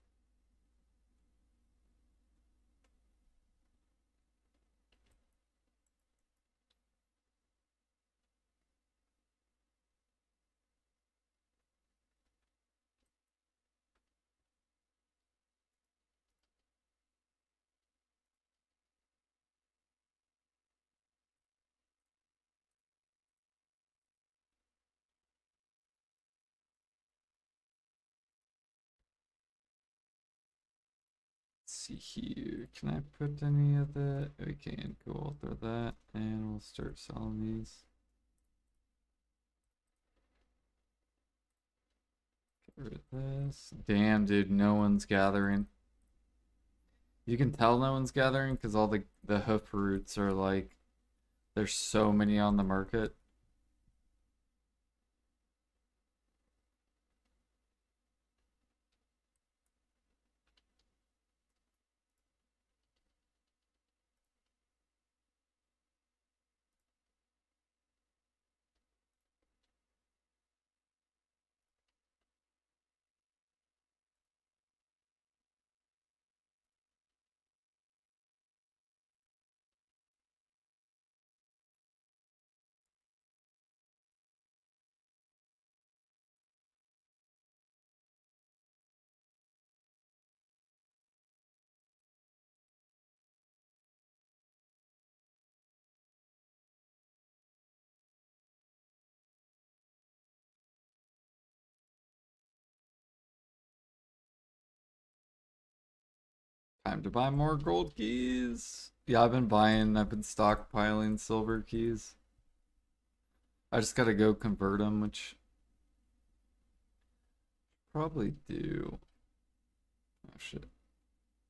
Let's see here. Can I put any of that? We can. Cool. Throw that, and we'll start selling these. Get rid of this. Damn, dude, no one's gathering. You can tell no one's gathering because all the hoof roots are like, there's so many on the market. Time to buy more gold keys. Yeah, I've been stockpiling silver keys. I just gotta go convert them, which probably do. Oh shit.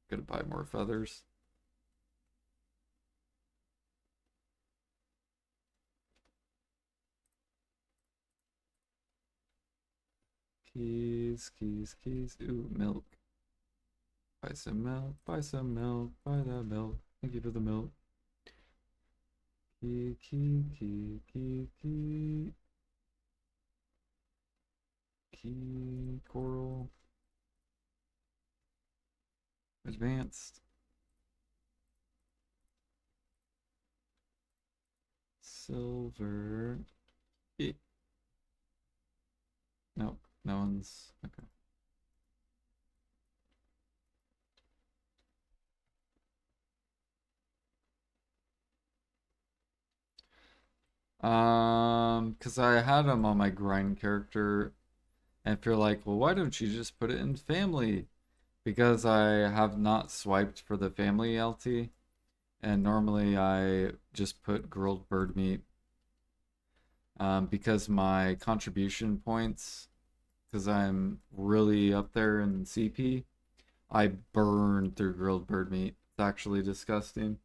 Gotta buy more feathers. Keys, keys, keys. Ooh, milk. Buy some milk, buy some milk, buy the milk. Thank you for the milk. Key, key, key, key, key. Key, coral. Advanced. Silver. E. Nope, no one's. Okay. Because I had him on my grind character, and feel like, well, why don't you just put it in family? Because I have not swiped for the family LT, and normally I just put grilled bird meat. Because my contribution points, because I'm really up there in CP, I burn through grilled bird meat. It's actually disgusting.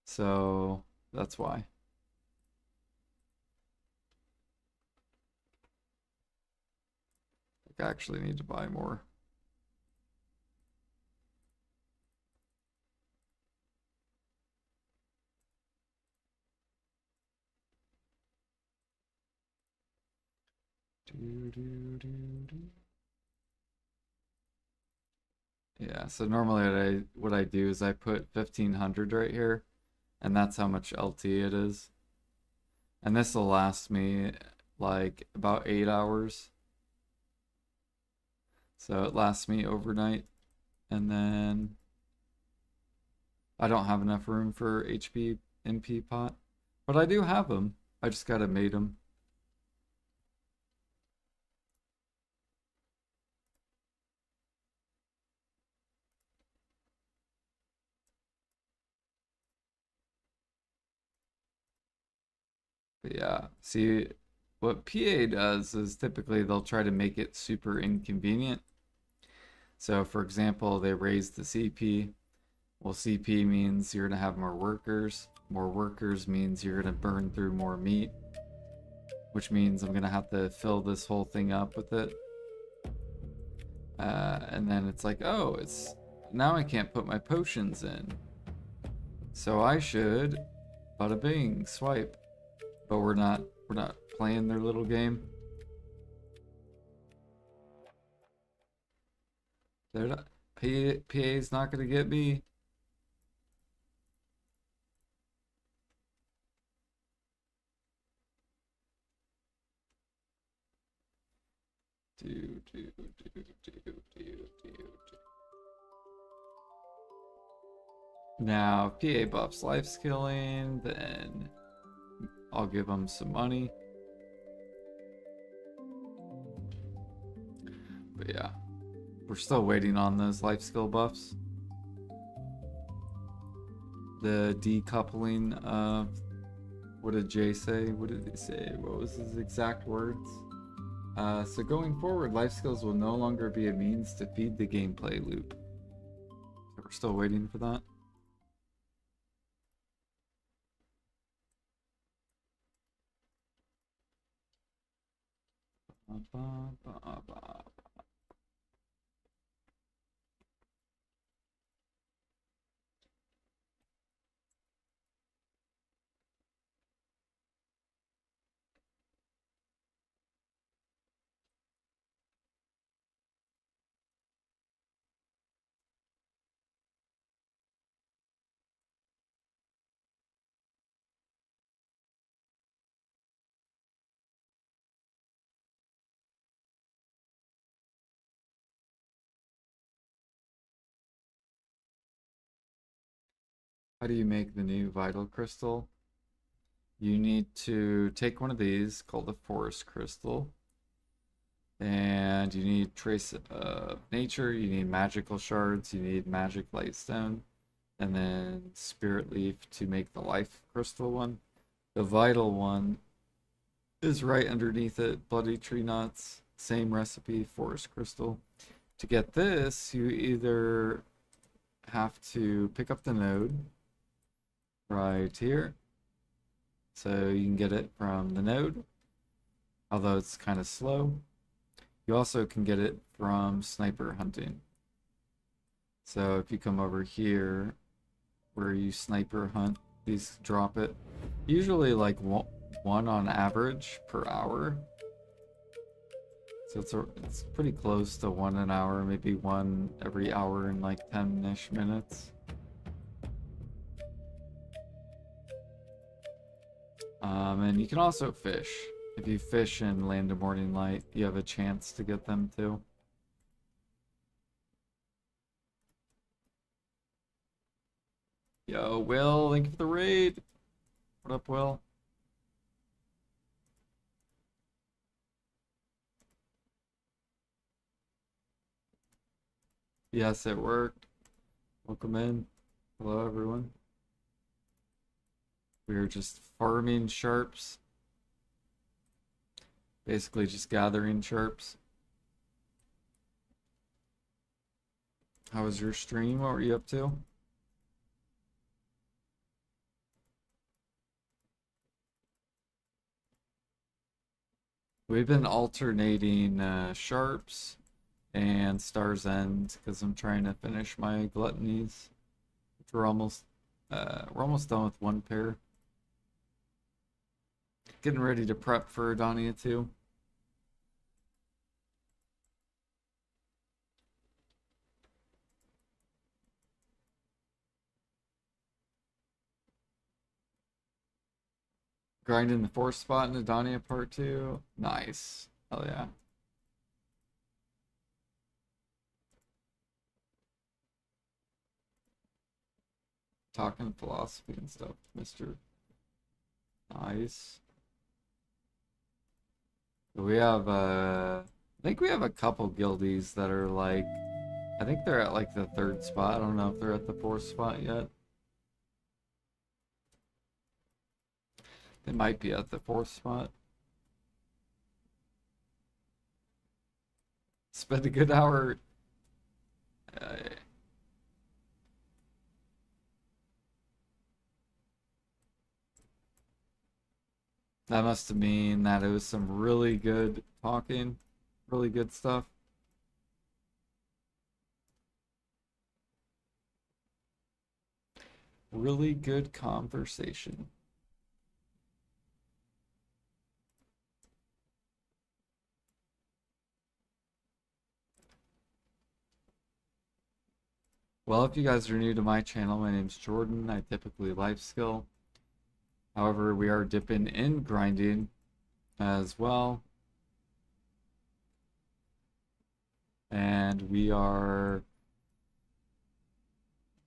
So that's why. I actually need to buy more. Yeah, so normally what I do is I put 1500 right here, and that's how much LT it is. And this will last me like about 8 hours. So it lasts me overnight, and then I don't have enough room for HP MP pot, but I do have them. I just gotta mate them. But yeah, see, what PA does is typically they'll try to make it super inconvenient. So for example, they raise the CP. Well, CP means you're gonna have more workers. More workers means you're gonna burn through more meat, which means I'm gonna have to fill this whole thing up with it. And then it's like, oh, it's now I can't put my potions in. So I should bada bing, swipe. But we're not playing their little game. They're not PA's not gonna get me. Do, do, do, do, do, do. Now, if PA buffs life skilling, then I'll give them some money. But yeah, we're still waiting on those life skill buffs. The decoupling of, what did Jay say? What did he say? What was his exact words? So going forward, life skills will no longer be a means to feed the gameplay loop. So we're still waiting for that. How do you make the new vital crystal? You need to take one of these called the forest crystal. And you need trace of nature, you need magical shards, you need magic lightstone, and then spirit leaf to make the life crystal one. The vital one is right underneath it, bloody tree nuts, same recipe, forest crystal. To get this, you either have to pick up the node right here. So you can get it from the node, although it's kind of slow. You also can get it from sniper hunting. So if you come over here where you sniper hunt, these drop it. Usually like one on average per hour. So it's pretty close to one an hour, maybe one every hour in like 10-ish minutes. And you can also fish. If you fish in Land of Morning Light, you have a chance to get them too. Yo, Will, thank you for the raid. What up, Will? Yes, it worked. Welcome in. Hello, everyone. We are just farming sharps. Basically just gathering sharps. How was your stream? What were you up to? We've been alternating sharps and Star's End because I'm trying to finish my gluttonies. We're almost done with one pair. Getting ready to prep for Adania 2. Grinding the 4th spot in Adania Part 2. Nice. Hell yeah. Talking philosophy and stuff, Mr. Nice. We have I think we have a couple guildies that are like, I think they're at like the 3rd spot. I don't know if they're at the 4th spot yet. They might be at the 4th spot. Spend a good hour. Uh, that must mean that it was some really good talking, really good stuff. Really good conversation. Well, if you guys are new to my channel, my name's Jordan. I typically life skill. However, we are dipping in grinding as well. And we are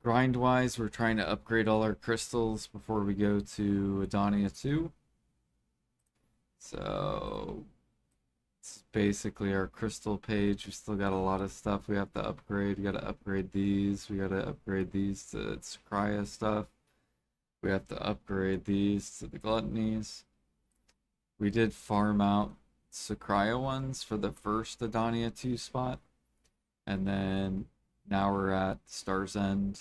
grind-wise, we're trying to upgrade all our crystals before we go to Adania 2. So it's basically our crystal page. We still got a lot of stuff we have to upgrade. We got to upgrade these. We got to upgrade these to Sakraya stuff. We have to upgrade these to the gluttonies. We did farm out Sakraya ones for the first Adania 2 spot. And then now we're at Star's End.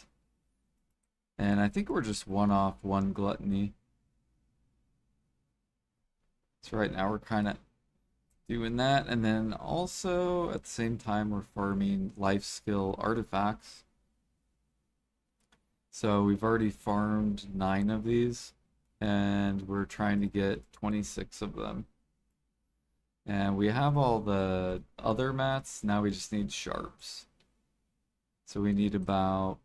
And I think we're just one off one gluttony. So right now we're kind of doing that. And then also at the same time we're farming life skill artifacts. So we've already farmed 9 of these. And we're trying to get 26 of them. And we have all the other mats. Now we just need sharps. So we need about,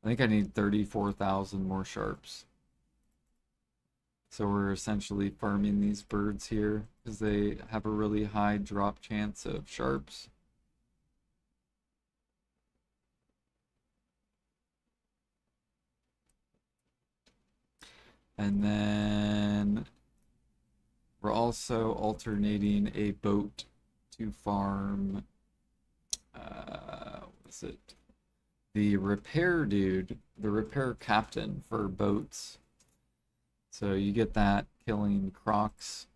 I think I need 34,000 more sharps. So we're essentially farming these birds here because they have a really high drop chance of sharps. And then we're also alternating a boat to farm, what is it? The repair dude, the repair captain for boats. So you get that killing crocs.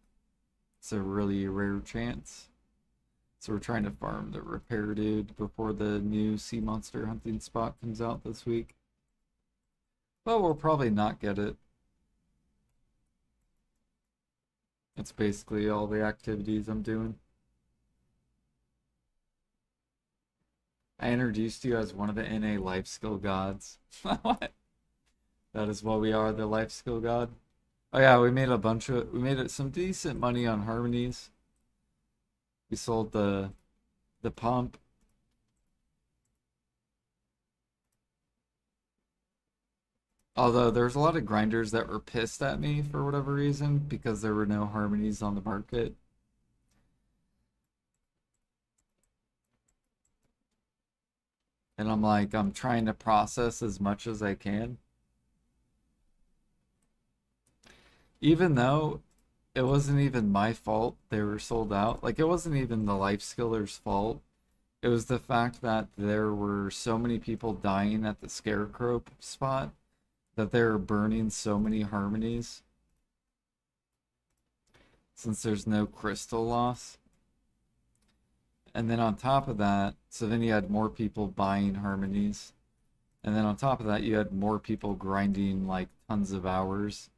It's a really rare chance. So we're trying to farm the repair dude before the new sea monster hunting spot comes out this week. But we'll probably not get it. That's basically all the activities I'm doing. I introduced you as one of the NA life skill gods. What? That is what we are, the life skill god. Oh yeah, we made some decent money on harmonies. We sold the pump. Although there's a lot of grinders that were pissed at me for whatever reason because there were no harmonies on the market. And I'm like, I'm trying to process as much as I can. Even though it wasn't even my fault they were sold out. Like, it wasn't even the life skiller's fault. It was the fact that there were so many people dying at the scarecrow spot that they were burning so many harmonies. Since there's no crystal loss. And then on top of that, so then you had more people buying harmonies. And then on top of that, you had more people grinding like tons of hours.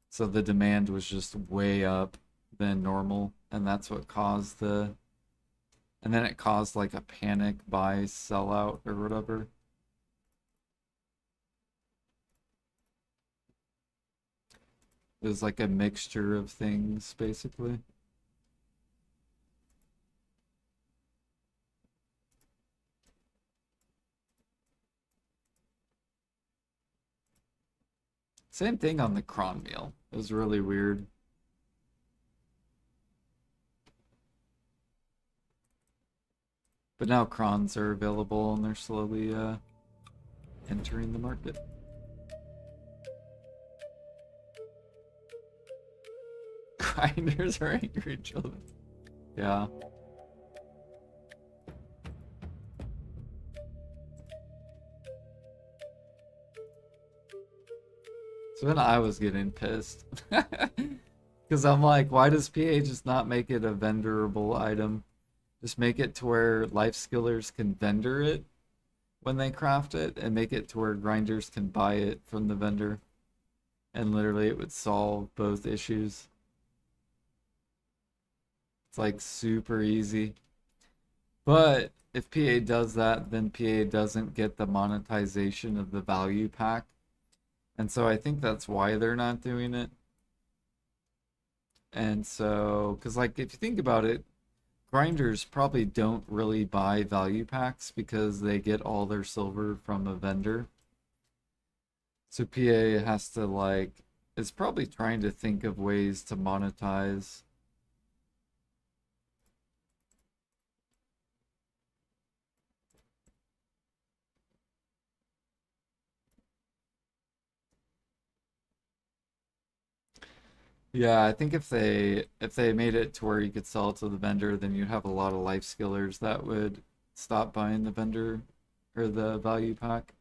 So the demand was just way up than normal. And that's what caused the... And then it caused like a panic buy sellout or whatever. It was like a mixture of things, basically. Same thing on the cron meal. It was really weird. But now crons are available and they're slowly entering the market. Grinders are angry children. Yeah. So then I was getting pissed. Because I'm like, why does PA just not make it a vendorable item? Just make it to where life skillers can vendor it when they craft it, and make it to where grinders can buy it from the vendor. And literally it would solve both issues. It's like super easy. But if PA does that, then PA doesn't get the monetization of the value pack. And so I think that's why they're not doing it. And so, because like if you think about it, grinders probably don't really buy value packs because they get all their silver from a vendor. So PA has to like, is probably trying to think of ways to monetize. Yeah, I think if they made it to where you could sell it to the vendor, then you'd have a lot of life skillers that would stop buying the vendor or the value pack.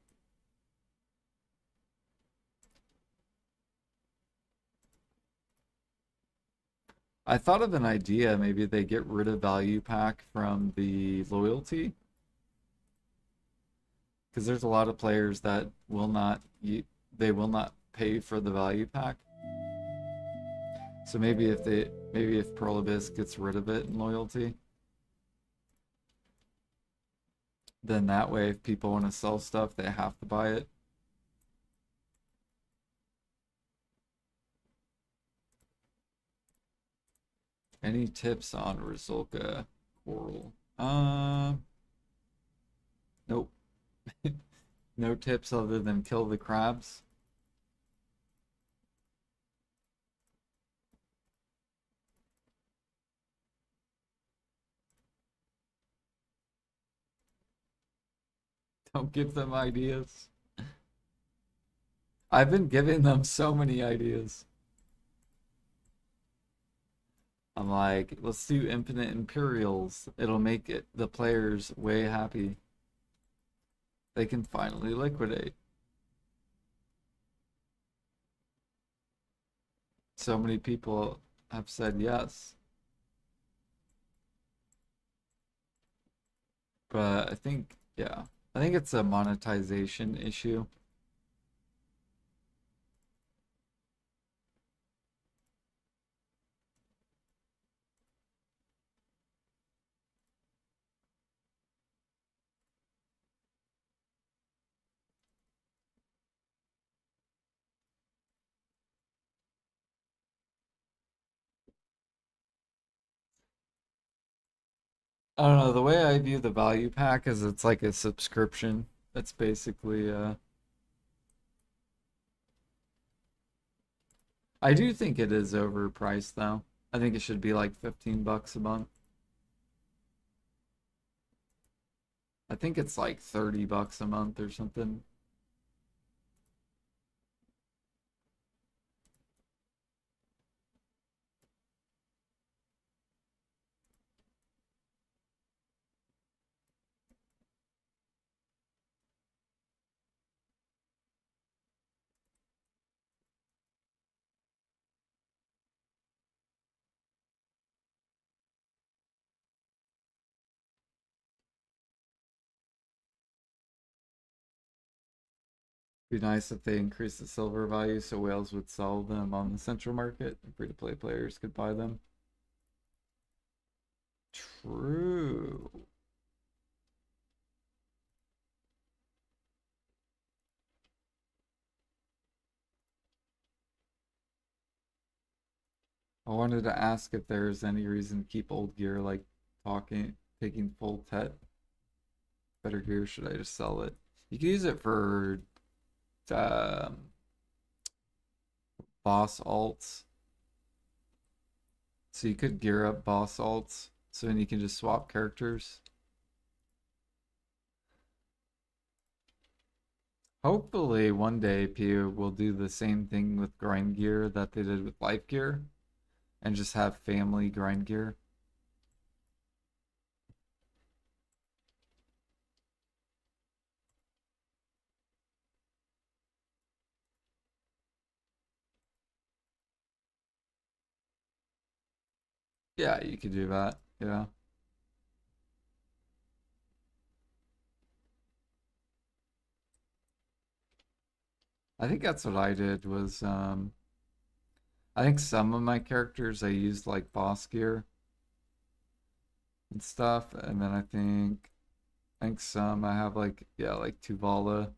I thought of an idea, maybe they get rid of value pack from the loyalty, because there's a lot of players that will not they will not pay for the value pack. So maybe if Pearl Abyss gets rid of it in loyalty, then that way if people want to sell stuff, they have to buy it. Any tips on Rizulka Coral? Nope. No tips other than kill the crabs. Don't give them ideas. I've been giving them so many ideas. I'm like, let's do infinite Imperials. It'll make it the players way happy. They can finally liquidate. So many people have said yes. But I think, yeah, I think it's a monetization issue. I don't know, the way I view the value pack is it's like a subscription. It's basically I do think it is overpriced though. I think it should be like 15 bucks a month. I think it's like 30 bucks a month or something. Be nice if they increase the silver value so whales would sell them on the central market and free-to-play players could buy them. True. I wanted to ask if there's any reason to keep old gear like taking full tet. Better gear, should I just sell it? You can use it for um, boss alts. So you could gear up boss alts, so then you can just swap characters. Hopefully one day Pew will do the same thing with grind gear that they did with life gear and just have family grind gear. Yeah, you could do that. Yeah. I think that's what I did was I think some of my characters I used like boss gear and stuff, and then I think some I have like yeah, like Tuvala.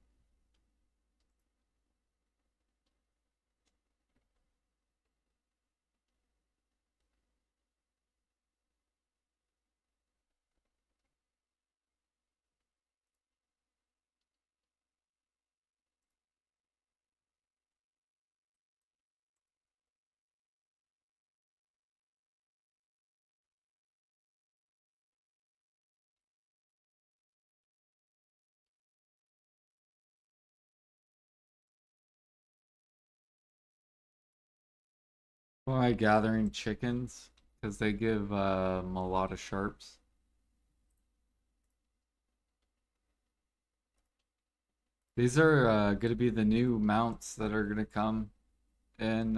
Why gathering chickens? Because they give a lot of sharps. These are going to be the new mounts that are going to come in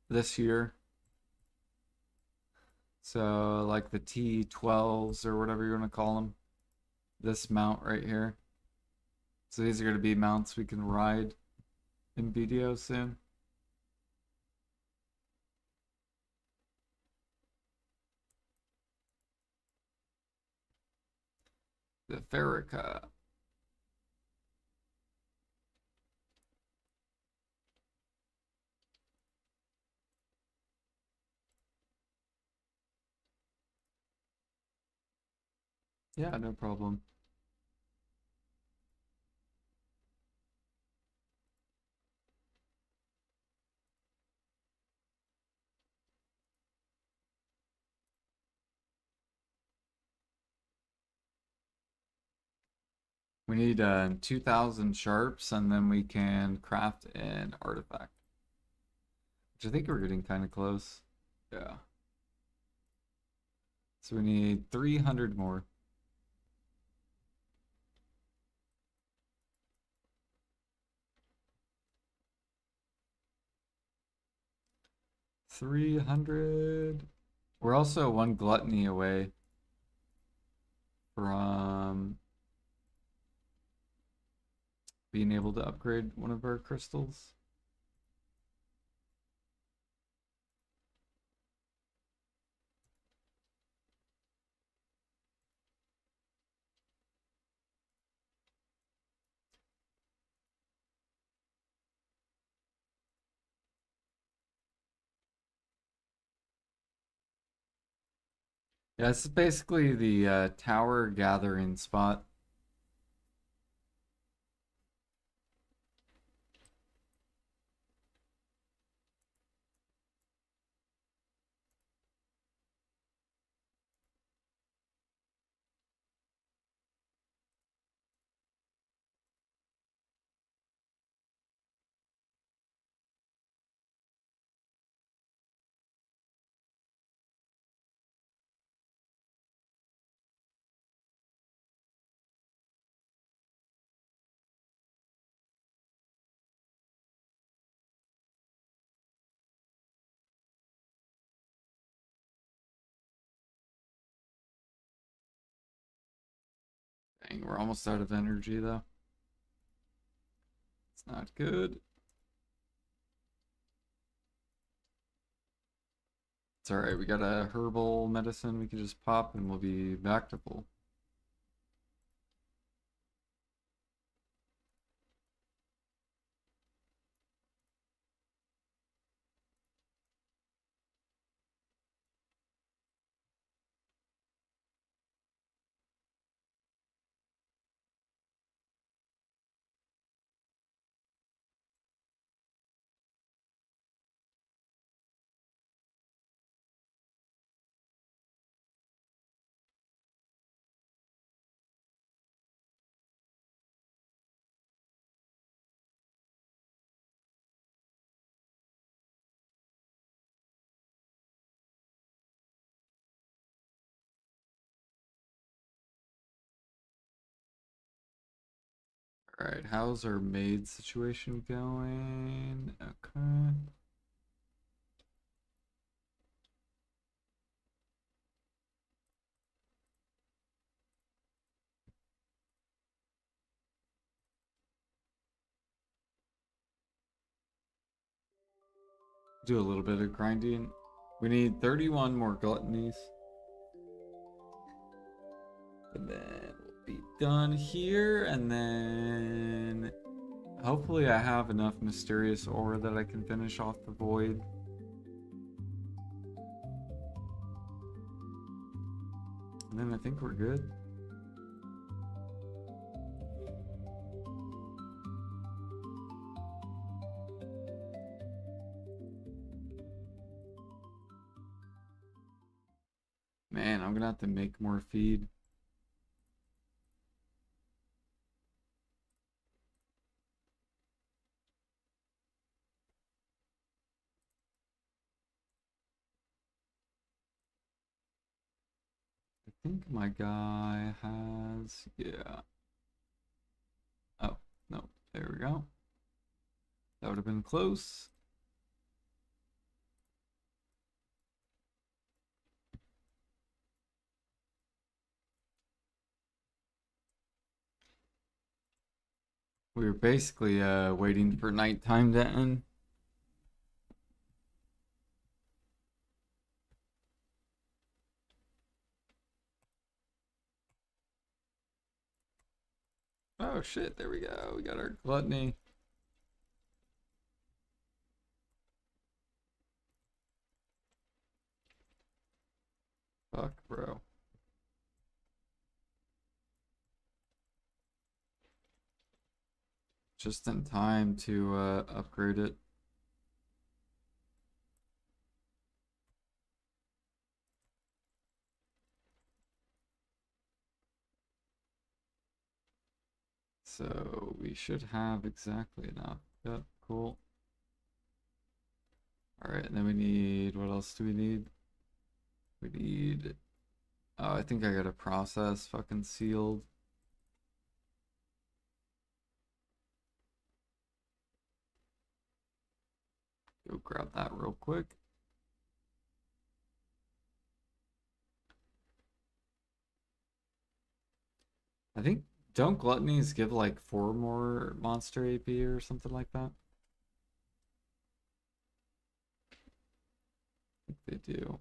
this year. So like the T12s or whatever you want to call them. This mount right here. So these are going to be mounts we can ride in video soon. The Farrakha. Yeah, no problem. We need 2,000 sharps and then we can craft an artifact. Which I think we're getting kind of close. Yeah. So we need 300 more. $300. We're also one gluttony away from being able to upgrade one of our crystals. Yeah, this is basically the tower gathering spot. Dang, we're almost out of energy though. It's not good. It's alright, we got a herbal medicine we can just pop and we'll be back to full. Alright, how's our maid situation going? Okay. Do a little bit of grinding. We need 31 more gluttonies. And then we'll be done here, and then hopefully I have enough mysterious ore that I can finish off the void. And then I think we're good. Man, I'm gonna have to make more feed. I think my guy has, yeah. Oh, no, there we go. That would have been close. We were basically waiting for nighttime to end. Oh shit, there we go. We got our gluttony. Fuck, bro. Just in time to upgrade it. So we should have exactly enough. Yep, cool. All right, and then we need, what else do we need? We need Oh, I think I got a process fucking sealed. Go grab that real quick. I think, don't gluttonies give like 4 more monster AP or something like that? I think they do.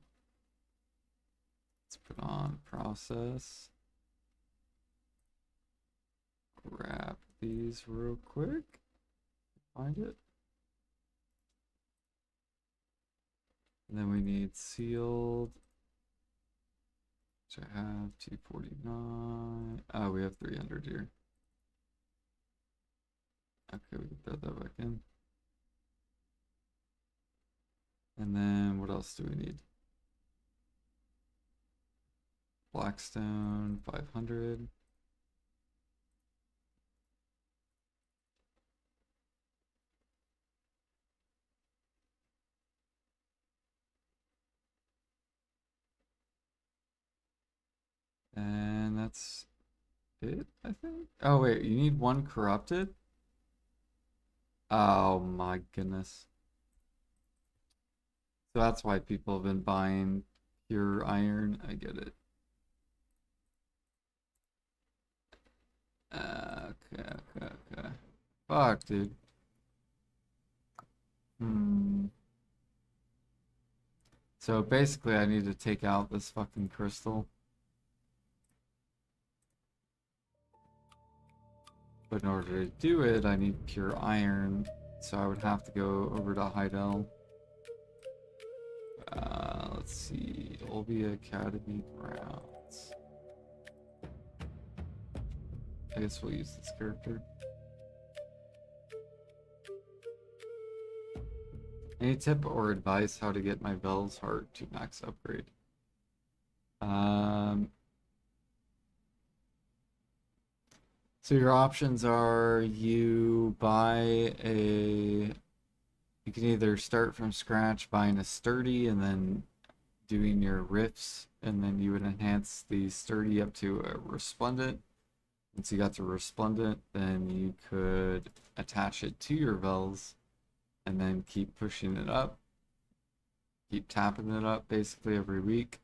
Let's put on process. Grab these real quick. Find it. And then we need sealed. Which I have 249. Oh, we have 300 here. Okay, we can throw that back in. And then what else do we need? Blackstone, 500. And that's it, I think. Oh, wait, you need 1 corrupted? Oh my goodness. So that's why people have been buying pure iron. I get it. Okay. Fuck, dude. Hmm. So basically, I need to take out this fucking crystal. But in order to do it, I need pure iron. So I would have to go over to Heidel. Let's see. Olvia Academy grounds. I guess we'll use this character. Any tip or advice how to get my Vel's heart to max upgrade? So your options are you buy a, you can either start from scratch buying a sturdy and then doing your riffs, and then you would enhance the sturdy up to a resplendent. Once you got to resplendent, then you could attach it to your Vels and then keep pushing it up, keep tapping it up basically every week.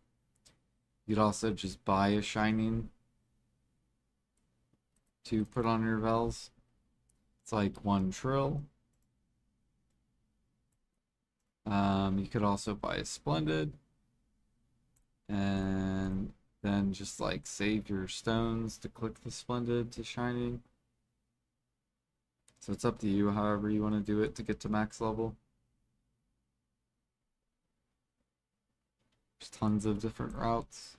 You'd also just buy a shining to put on your Vels. It's like 1 trill. You could also buy a splendid and then just like save your stones to click the splendid to shining. So it's up to you however you want to do it to get to max level. There's tons of different routes.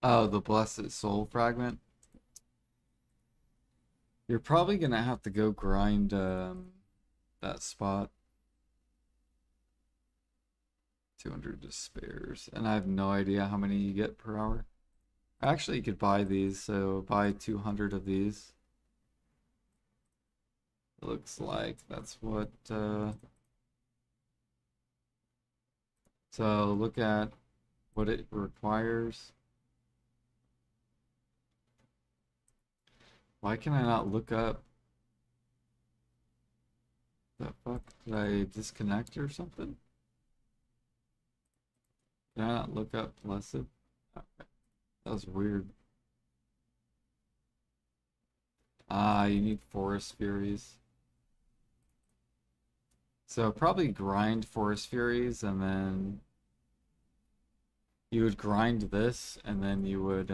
Oh, the Blessed Soul Fragment. You're probably gonna have to go grind that spot. 200 despairs. And I have no idea how many you get per hour. Actually, you could buy these, so buy 200 of these. It looks like that's what, so look at what it requires. Why can I not look up? The fuck? Did I disconnect or something? Can I not look up Blessed? Okay. That was weird. Ah, you need Forest Furies. So probably grind Forest Furies and then you would grind this and then you would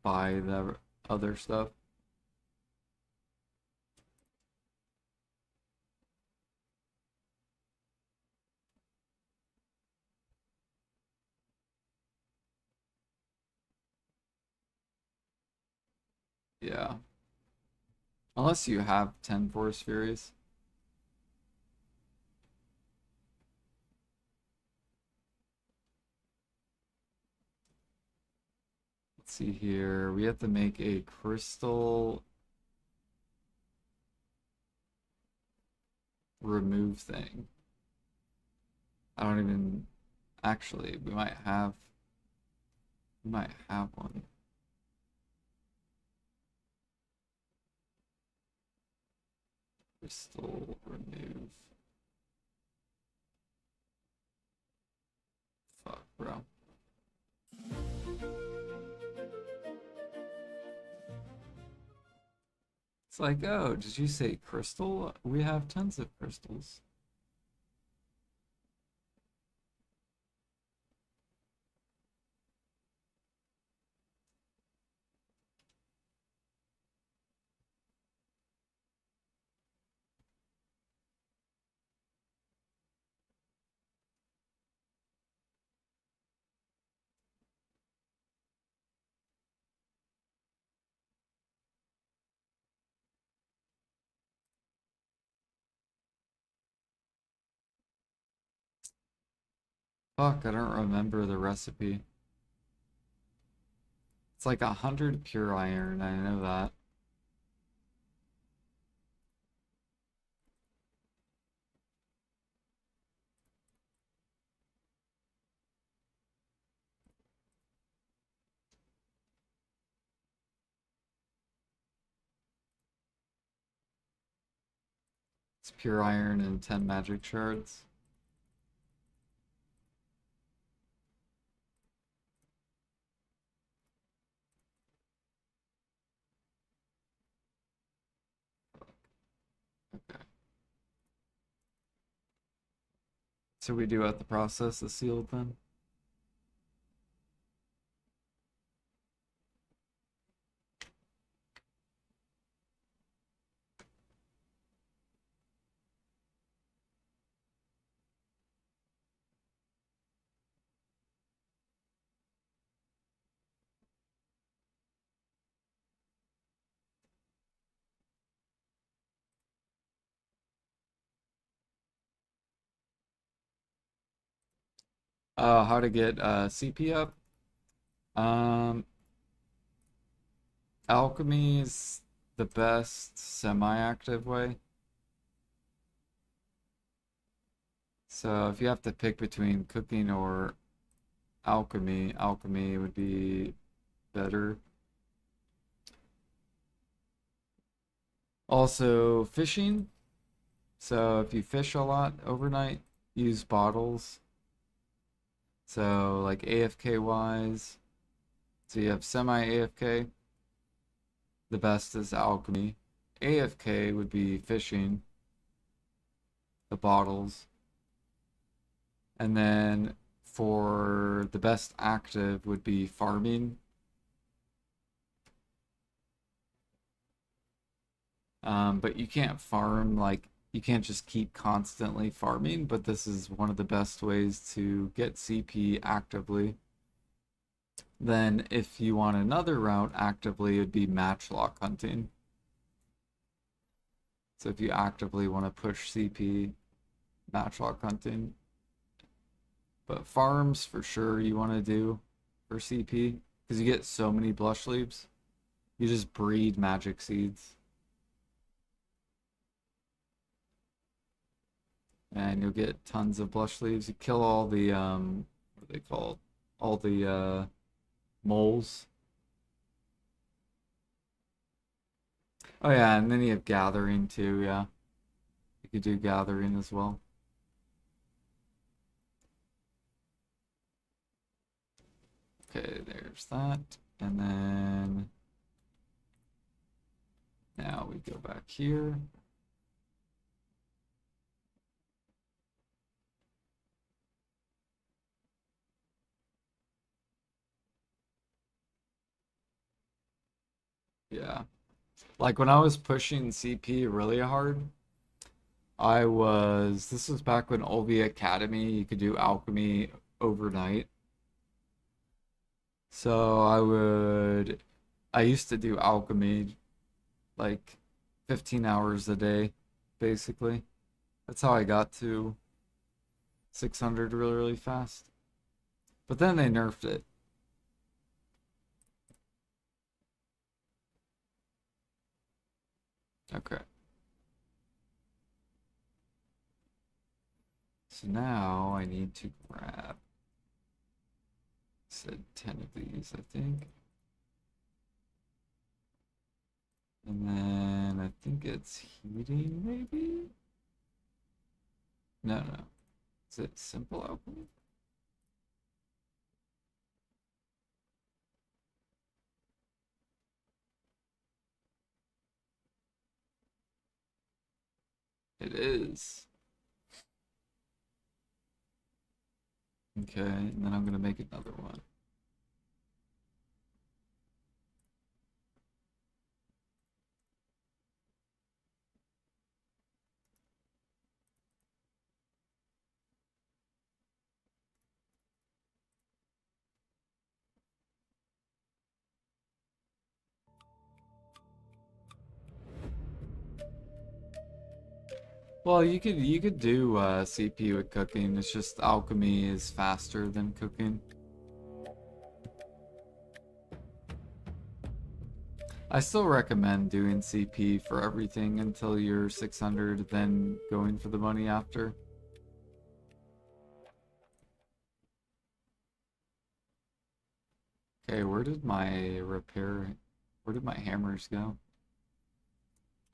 buy the other stuff. Yeah. Unless you have 10 Forest Furies. Let's Let's see here. We have to make a crystal remove thing. I don't even actually we might have one. Crystal remove. Fuck, bro. It's like, oh, did you say crystal? We have tons of crystals. Fuck, I don't remember the recipe. It's like 100 pure iron, I know that. It's pure iron and 10 magic shards. Okay. So we do have to process the sealed then? How to get CP up? Um, Alchemy is the best semi-active way. So if you have to pick between cooking or alchemy, alchemy would be better. Also, fishing. So if you fish a lot overnight, use bottles. So like AFK wise, so you have semi AFK. The best is alchemy. AFK would be fishing, the bottles. And then for the best active would be farming. But you can't farm like you can't just keep constantly farming, but this is one of the best ways to get CP actively. Then if you want another route actively, it'd be matchlock hunting. So if you actively want to push CP, matchlock hunting. But farms for sure you want to do for CP because you get so many blush leaves. You just breed magic seeds. And you'll get tons of blush leaves. You kill all the what are they called? All the moles. Oh yeah, and then you have gathering too, yeah. You could do gathering as well. Okay, there's that. And then now we go back here. Yeah. Like when I was pushing CP really hard, this was back when Olvia Academy, you could do alchemy overnight. So I used to do alchemy like 15 hours a day, basically. That's how I got to 600 really, really fast. But then they nerfed it. Okay. So now I need to grab, said 10 of these, I think. And then I think it's heating, maybe? No, no. Is it simple alchemy? It is. Okay, and then I'm gonna make another one. Well, you could do CP with cooking. It's just alchemy is faster than cooking. I still recommend doing CP for everything until you're 600, then going for the money after. Okay, where did my hammers go?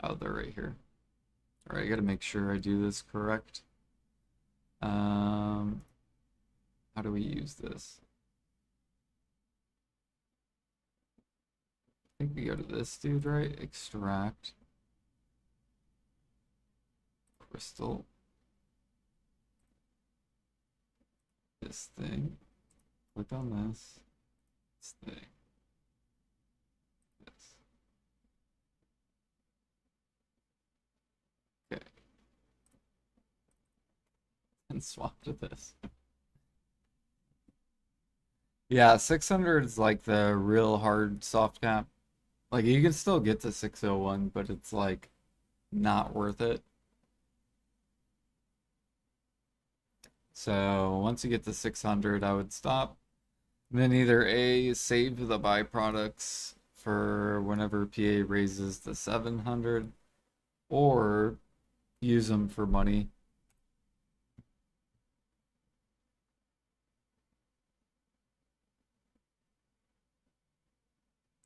Oh, they're right here. Alright, I gotta make sure I do this correct. How do we use this? I think we go to this dude, right? Extract. Crystal. This thing. Click on this. This thing. This. Okay. And swap to this. Yeah, 600 is like the real hard soft cap. Like you can still get to 601, but it's like not worth it. So once you get to 600, I would stop. Then either A, save the byproducts for whenever PA raises to 700, or use them for money.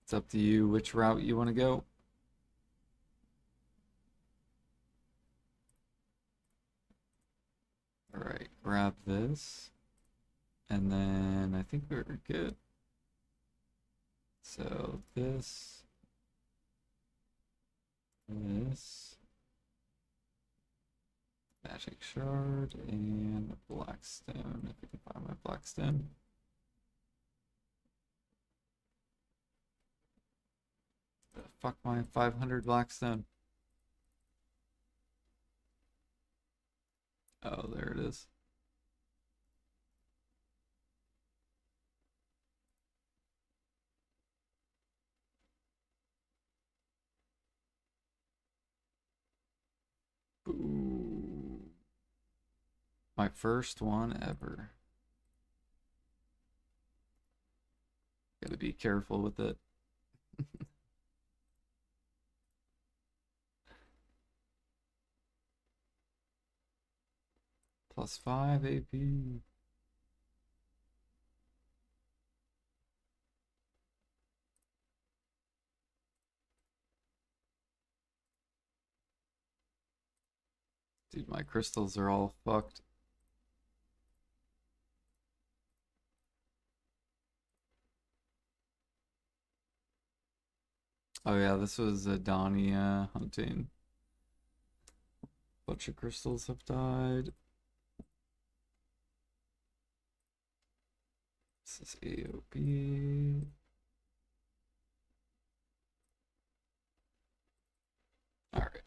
It's up to you which route you want to go. Alright, grab this. And then I think we're good. So this, magic shard, and blackstone. If I can find my blackstone. Fuck my 500 blackstone. Oh, there it is. Ooh. My first one ever. Gotta be careful with it. +5 AP. Dude, my crystals are all fucked. Oh yeah, this was Adonia hunting. Bunch of crystals have died. This is AOP. Alright.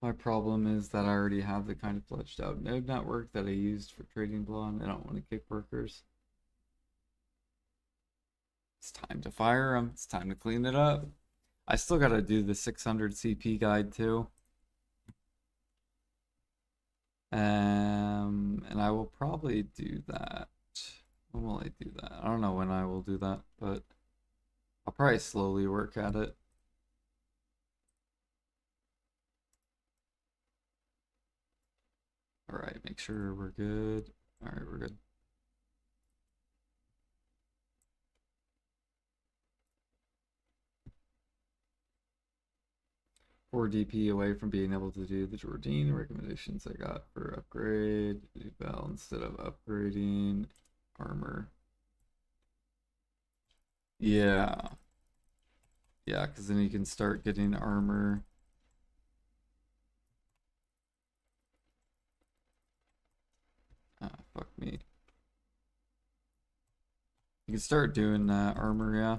My problem is that I already have the kind of fledged out node network that I used for trading blonde. I don't want to kick workers. It's time to fire them. It's time to clean it up. I still gotta do the 600 CP guide too. And I will probably do that. When will I do that? I don't know when I will do that, but I'll probably slowly work at it. All right, make sure we're good. All right, we're good. Four DP away from being able to do the Jordan recommendations I got for upgrade. Do Bell instead of upgrading armor. Yeah. Yeah, because then you can start getting armor. Ah, fuck me. You can start doing armor, yeah.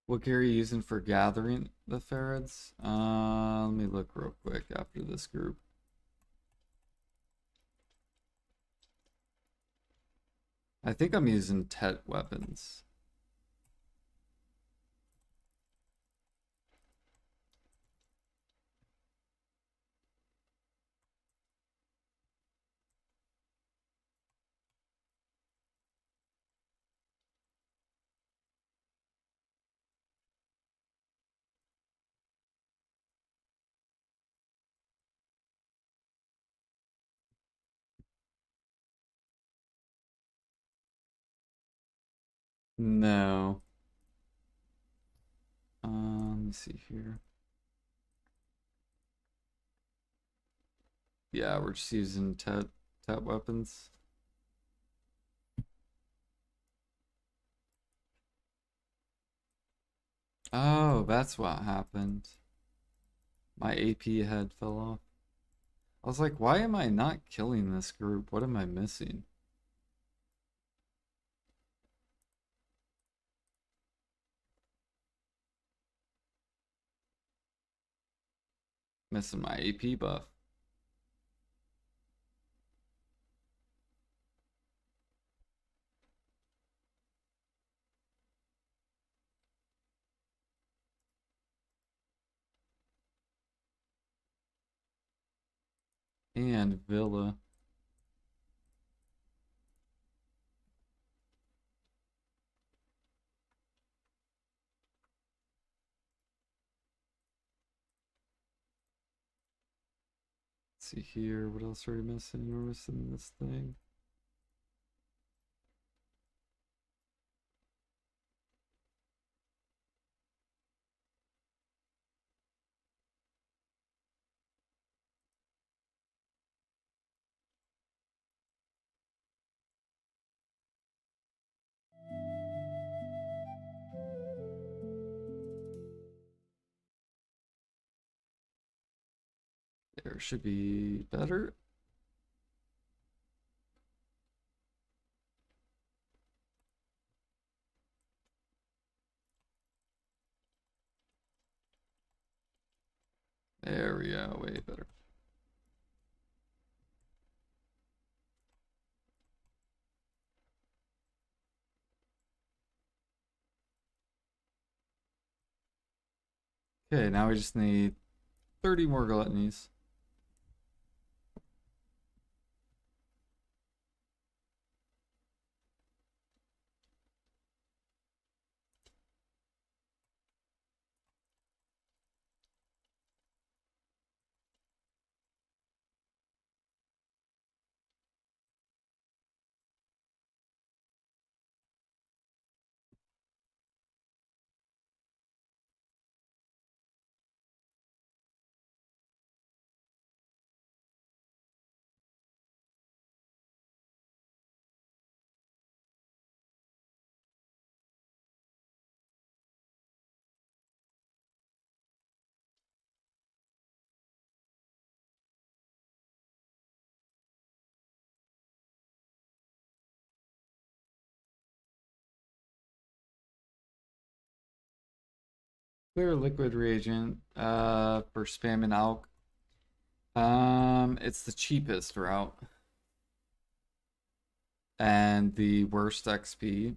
What gear are you using for gathering the ferrets? Let me look real quick after this group. I think I'm using Tet weapons. No. Let me see here. Yeah, we're just using Tet weapons. Oh, that's what happened. My AP head fell off. I was like, why am I not killing this group? What am I missing? Missing my AP buff. And Villa. Let's see here. What else are we missing? We're missing this thing. There should be better. There we go. Way better. Okay, now we just need 30 more gluttonies. Clear liquid reagent for spam and alk. It's the cheapest route and the worst XP.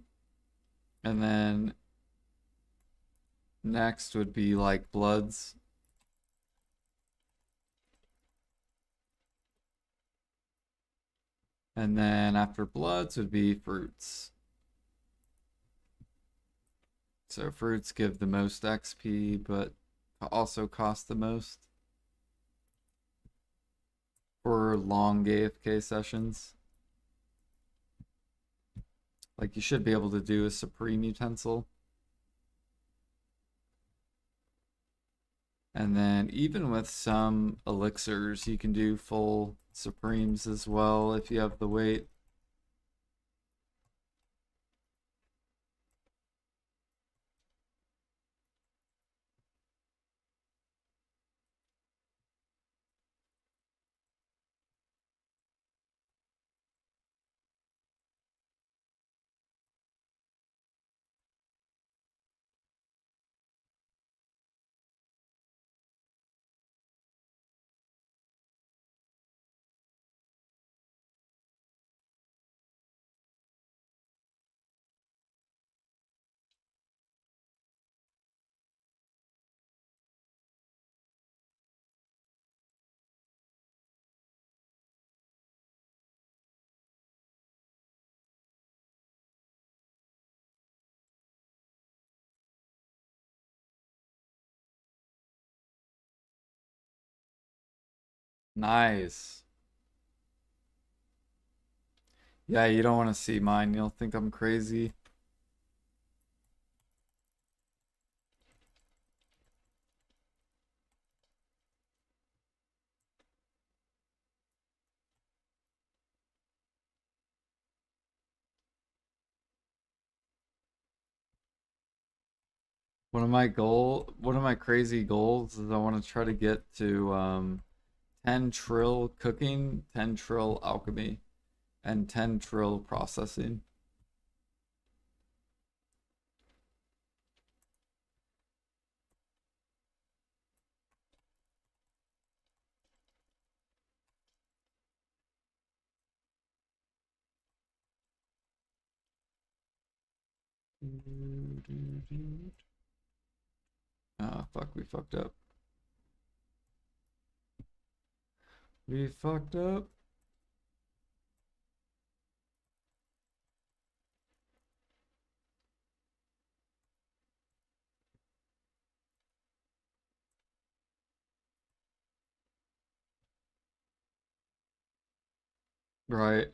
And then next would be like bloods. And then after bloods would be fruits. So fruits give the most XP, but also cost the most for long AFK sessions. Like you should be able to do a supreme utensil. And then even with some elixirs, you can do full supremes as well if you have the weight. Nice. Yeah, you don't want to see mine. You'll think I'm crazy. One of my crazy goals is I want to try to get to 10 trill cooking, 10 trill alchemy, and 10 trill processing. Oh, fuck, we fucked up. We fucked up. Right.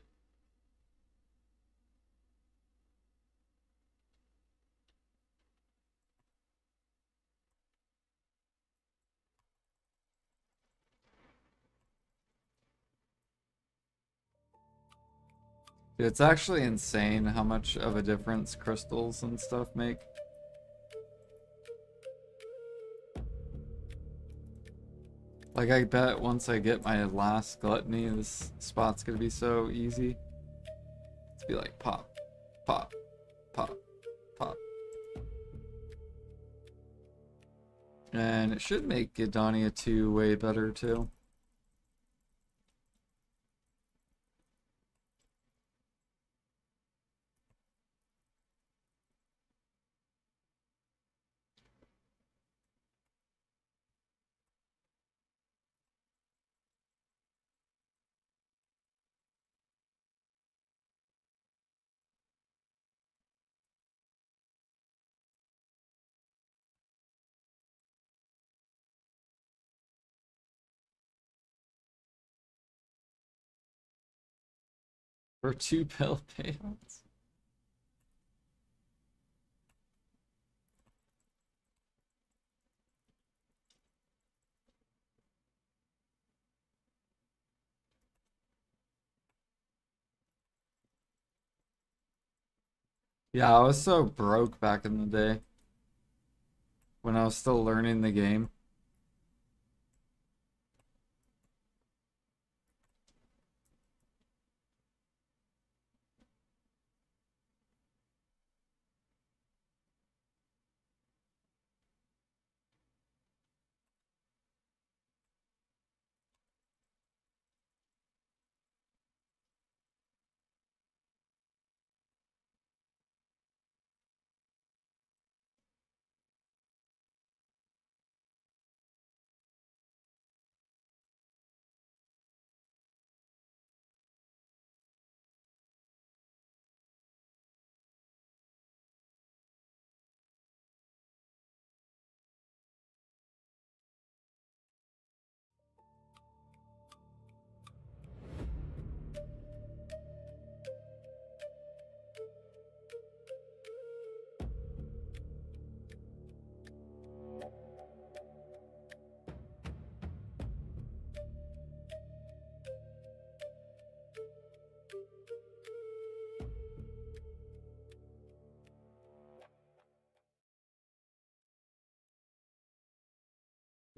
It's actually insane how much of a difference crystals and stuff make. Like, I bet once I get my last gluttony, this spot's gonna be so easy. It's be like pop, pop, pop, pop. And it should make Gidania 2 way better too. For 2 pill payouts. Yeah, I was so broke back in the day when I was still learning the game.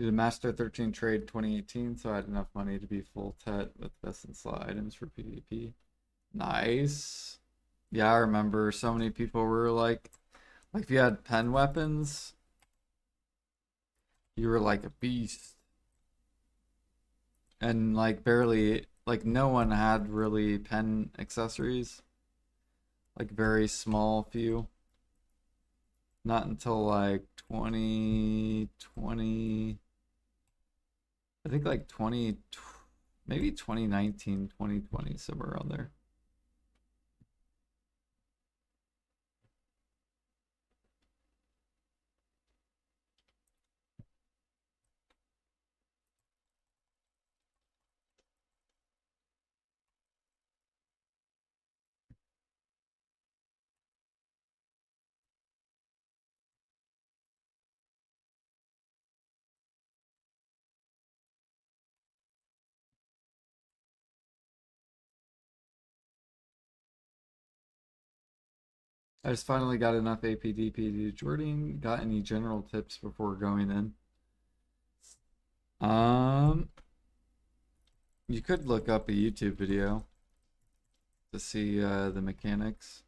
Did a Master 13 trade 2018, so I had enough money to be full tet with best in slot items for PvP. Nice. Yeah, I remember so many people were like if you had pen weapons, you were like a beast. And like barely, like no one had really pen accessories. Like very small few. Not until like 2020, I think like 20, maybe 2019, 2020, somewhere around there. I just finally got enough APDP to do Jordan. Got any general tips before going in? Um, you could look up a YouTube video to see the mechanics,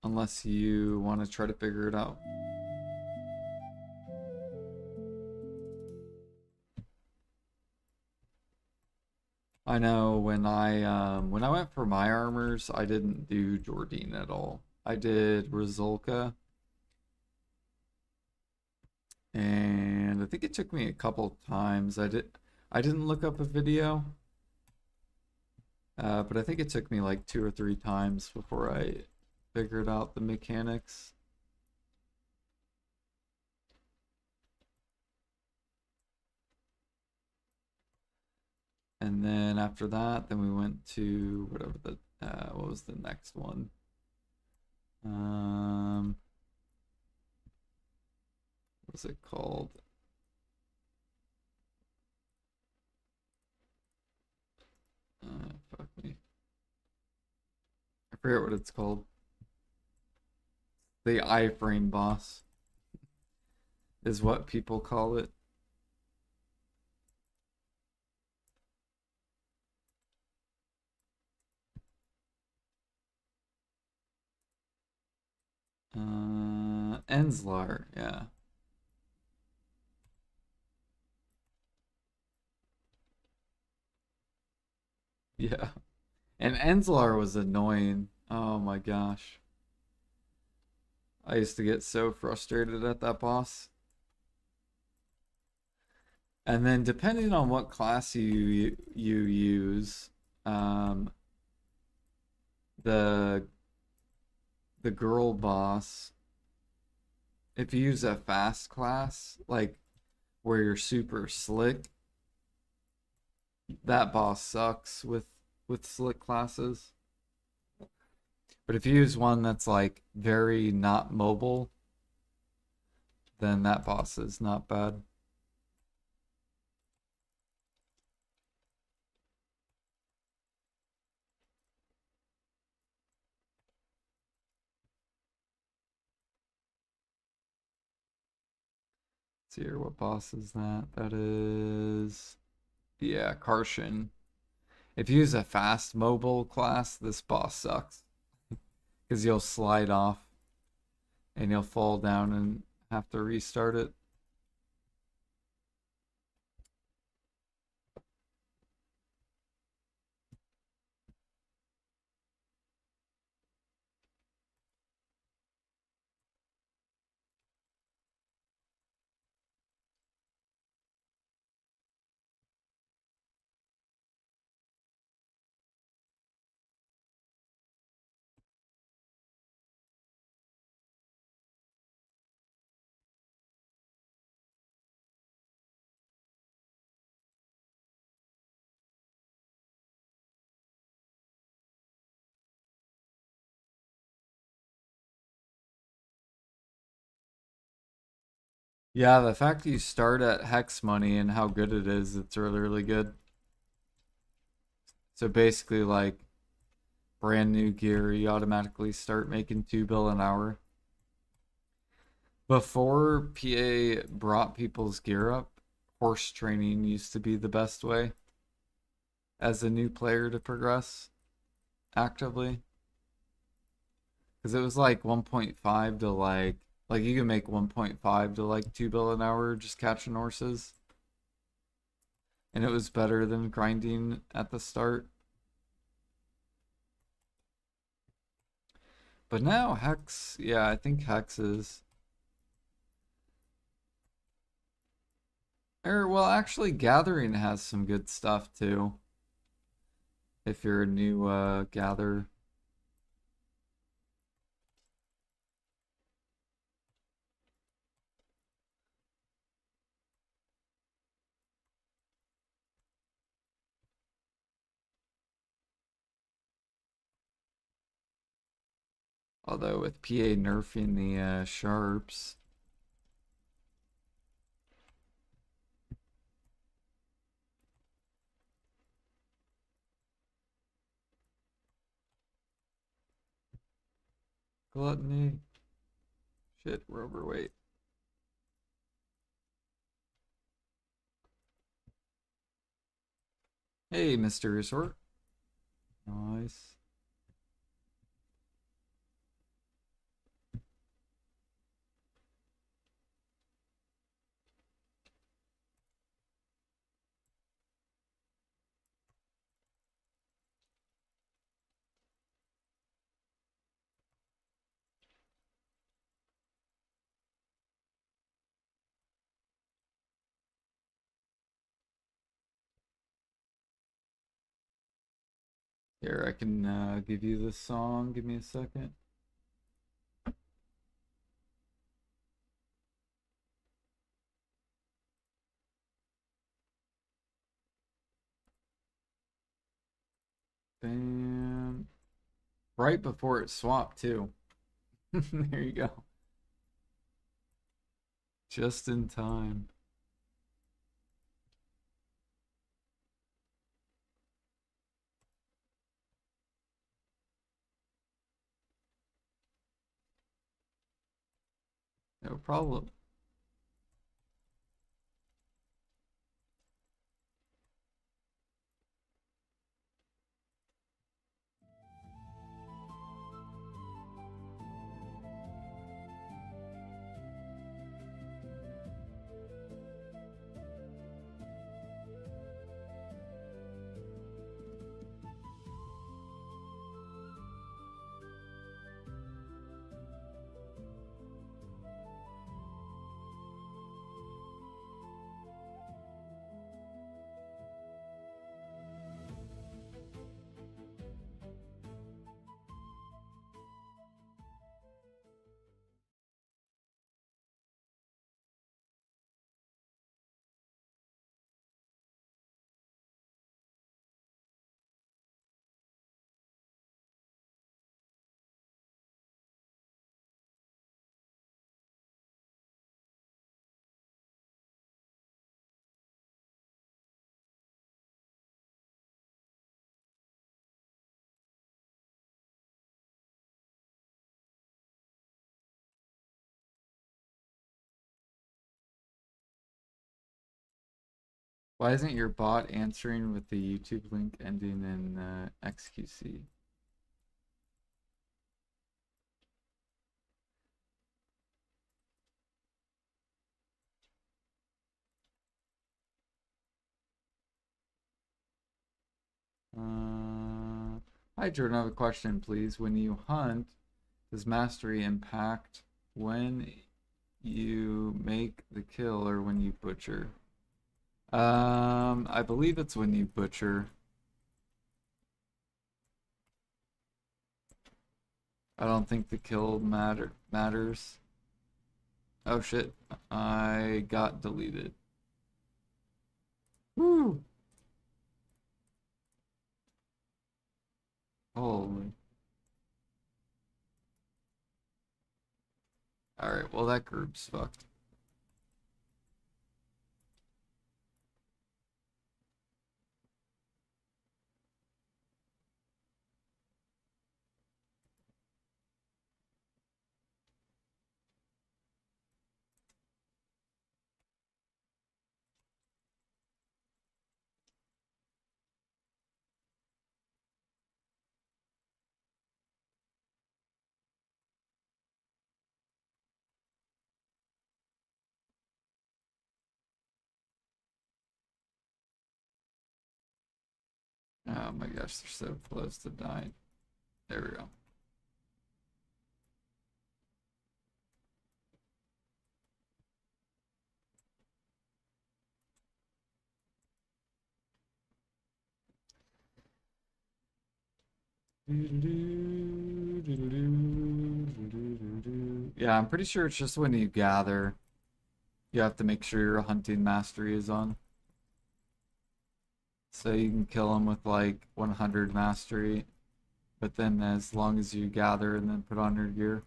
unless you want to try to figure it out. I know when I went for my armors, I didn't do Jordine at all. I did Rizulka, and I think it took me a couple times. I didn't look up a video, but I think it took me like 2 or 3 times before I figured out the mechanics. And then after that, then we went to whatever what was the next one? What was it called? Fuck me. I forget what it's called. The iframe boss is what people call it. Enslar, yeah. Yeah. And Enslar was annoying. Oh my gosh. I used to get so frustrated at that boss. And then depending on what class you use, um, the the girl boss, if you use a fast class, like where you're super slick, that boss sucks with slick classes. But if you use one that's like very not mobile, then that boss is not bad. Let's see here, what boss is that? That is, yeah, Karshin. If you use a fast mobile class, this boss sucks because you'll slide off and you'll fall down and have to restart it. Yeah, the fact you start at Hex Money and how good it is, it's really, really good. So basically, like brand new gear, you automatically start making 2 bill an hour. Before PA brought people's gear up, horse training used to be the best way as a new player to progress actively. Because it was like 1.5 to like you can make 1.5 to like 2 bill an hour just catching horses. And it was better than grinding at the start. But now Hex, yeah, I think Hex is. Or, well, actually, Gathering has some good stuff too. If you're a new gatherer. Although with PA nerfing the sharps. Gluttony. Shit, we're overweight. Hey, Mr. Resort. Nice. Here, I can give you this song. Give me a second. Bam. Right before it swapped, too. There you go. Just in time. No problem. Why isn't your bot answering with the YouTube link ending in XQC? Hi, Jordan. I have a question, please. When you hunt, does mastery impact when you make the kill or when you butcher? I believe it's when you butcher. I don't think the kill matters. Oh shit, I got deleted. Woo! Holy. Alright, well that group's fucked. Oh my gosh, they're so close to dying. There we go. Yeah, I'm pretty sure it's just when you gather, you have to make sure your hunting mastery is on. So you can kill them with like 100 mastery, but then as long as you gather and then put on your gear.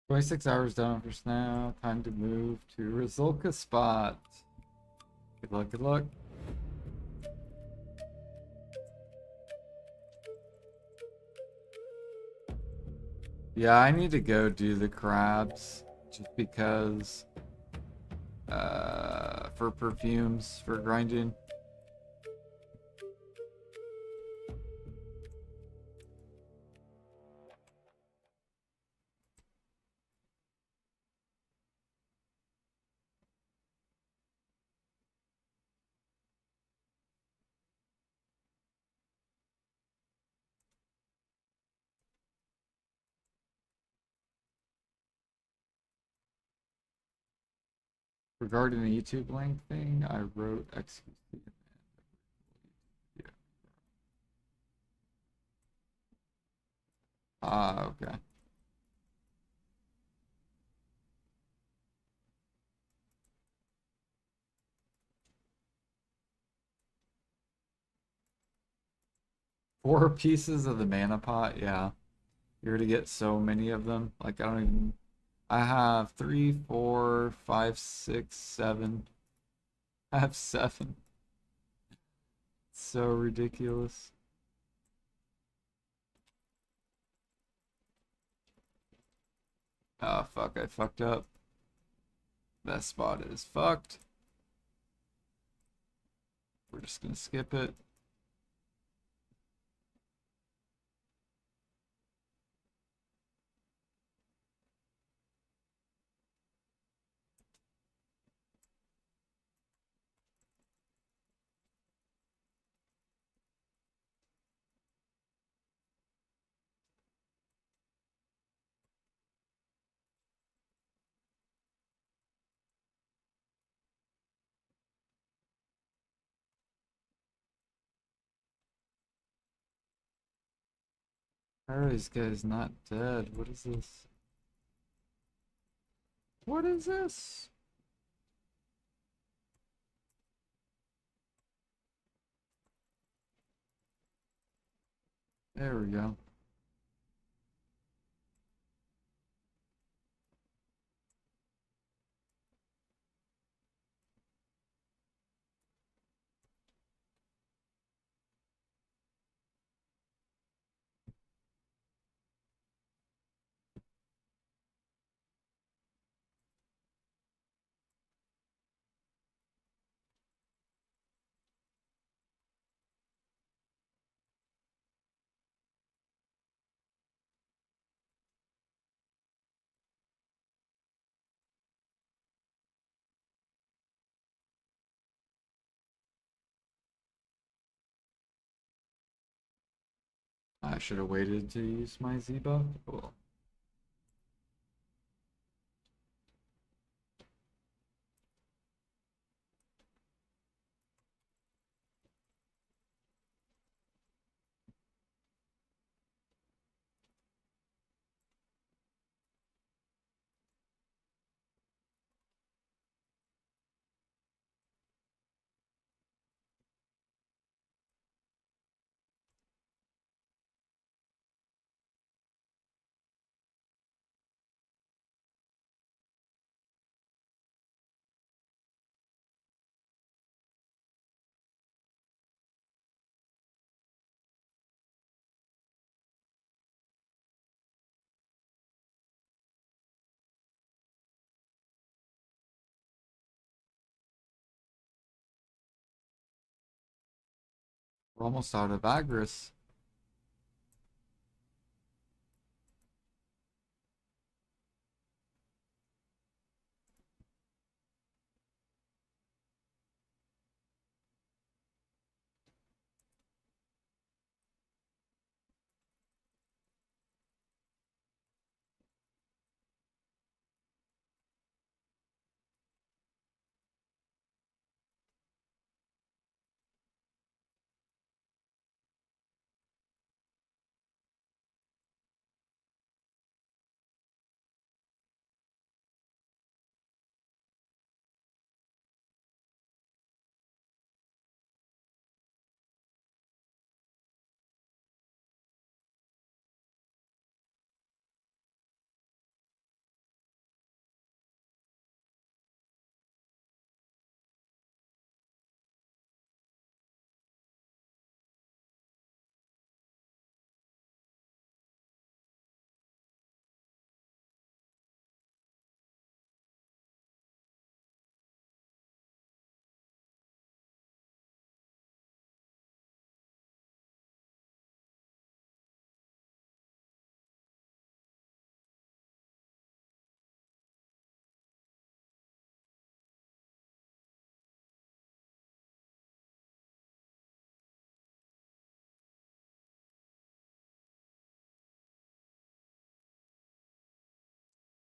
Twenty-six hours down for now. Time to move to Rizulka spot. Good luck, good luck. Yeah, I need to go do the crabs just because for perfumes for grinding. Regarding the YouTube link thing, I wrote XQC. Yeah. Ah, okay. Four pieces of the mana pot, yeah. You're gonna get so many of them. Like I don't even I have three, four, five, six, seven. I have seven. So ridiculous. Oh fuck, I fucked up. That spot is fucked. We're just gonna skip it. How are these guys not dead? What is this? What is this? There we go. should have waited to use my Z buff. Cool. We're almost out of Agris.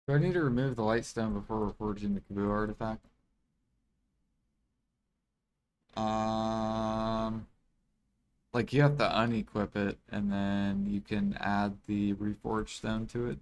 Do I need to remove the light stone before forging the Kabu artifact? Um, like you have to unequip it, and then you can add the reforged stone to it.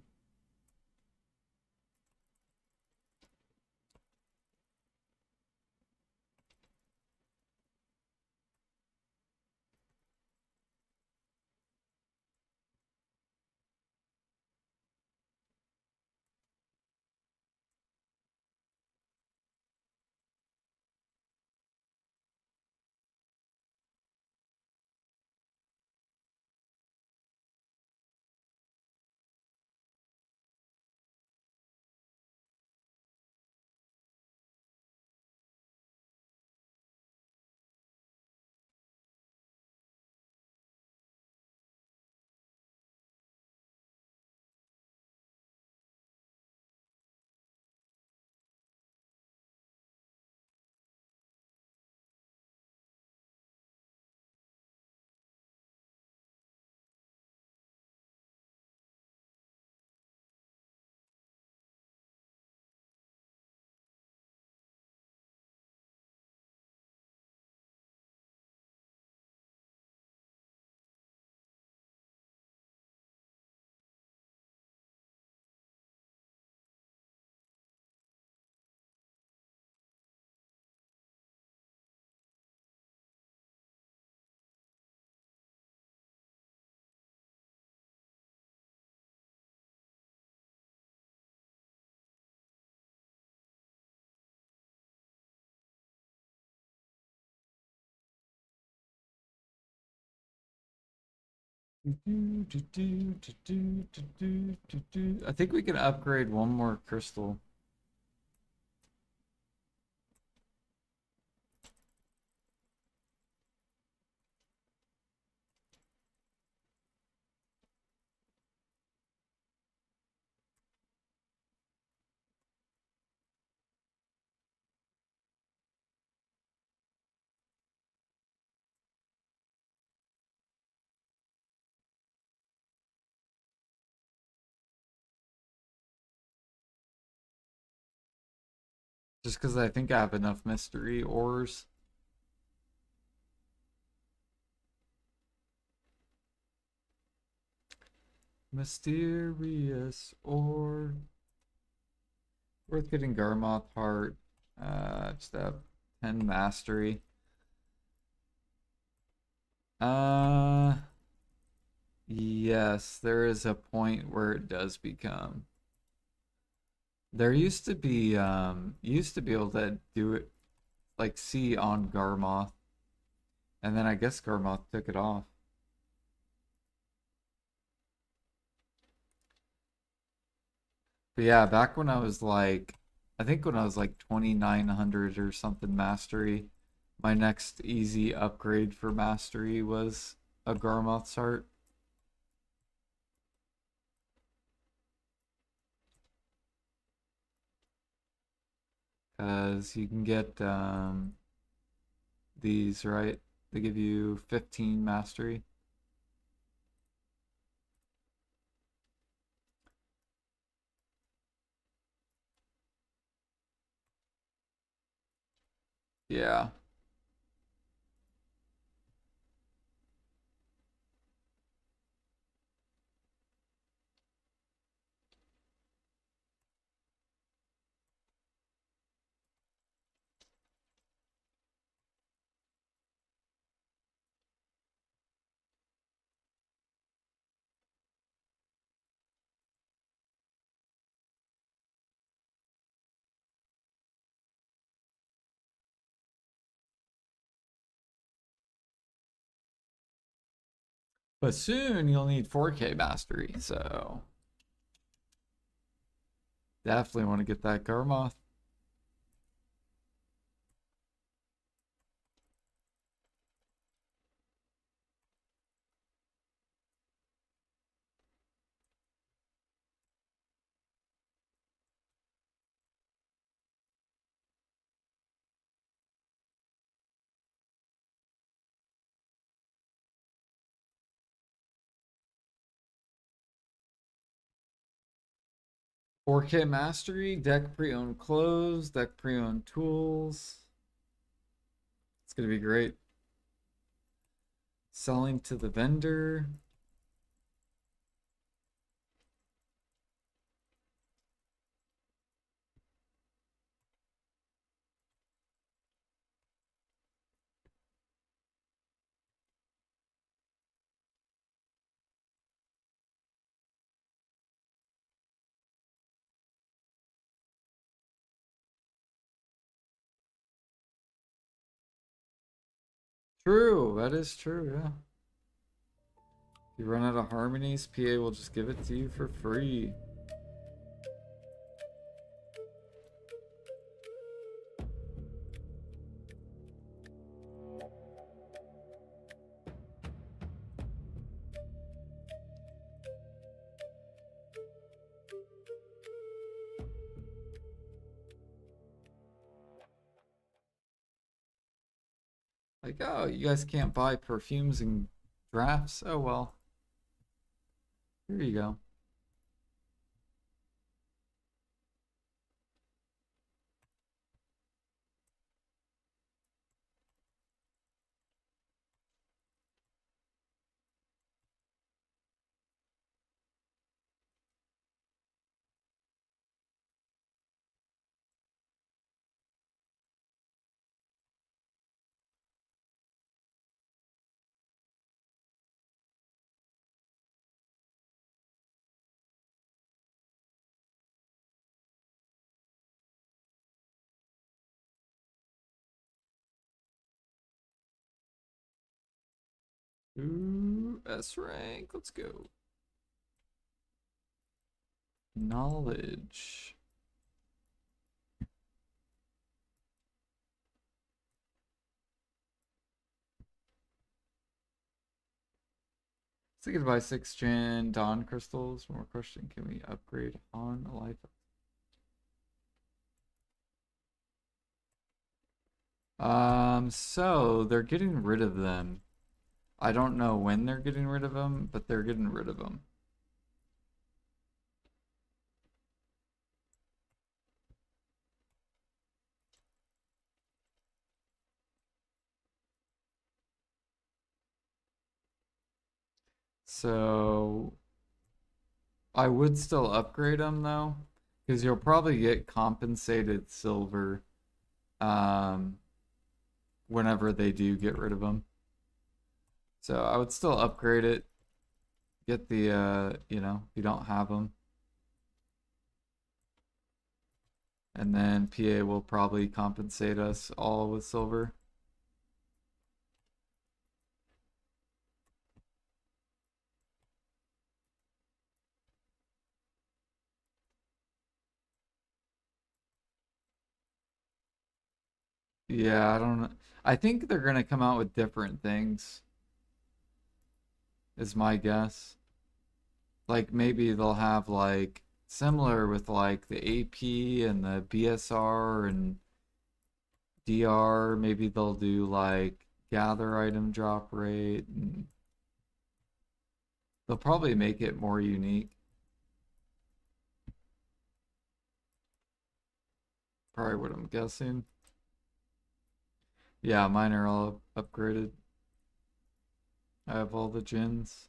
I think we can upgrade one more crystal. Just because I think I have enough mystery ores. Mysterious ore. Worth getting Garmoth Heart. Just have 10 mastery. Yes, there is a point where it does become. There used to be able to do it like see on Garmoth, and then I guess Garmoth took it off. But yeah, back when I was like, I think when I was like 2900 or something mastery, my next easy upgrade for mastery was a Garmoth's Heart. Because you can get these, right? They give you 15 mastery. Yeah. But soon you'll need 4K mastery, so definitely want to get that Garmoth. Four K mastery, deck pre-owned clothes, deck pre-owned tools. It's gonna be great. Selling to the vendor. True, that is true, yeah. If you run out of harmonies, PA will just give it to you for free. Like, oh, you guys can't buy perfumes and drafts? Oh well. Here you go. Ooh, S rank. Let's go. Knowledge. Say goodbye, 6 gen Dawn crystals. One more question. Can we upgrade on life? So they're getting rid of them. I don't know when they're getting rid of them, but they're getting rid of them. So I would still upgrade them though, because you'll probably get compensated silver um, whenever they do get rid of them. So I would still upgrade it, get the, if you don't have them. And then PA will probably compensate us all with silver. Yeah, I don't know. I think they're gonna come out with different things, is my guess. Like maybe they'll have like similar with like the AP and the BSR and DR. Maybe they'll do like gather item drop rate and they'll probably make it more unique. Probably what I'm guessing. Yeah, mine are all upgraded. I have all the gens.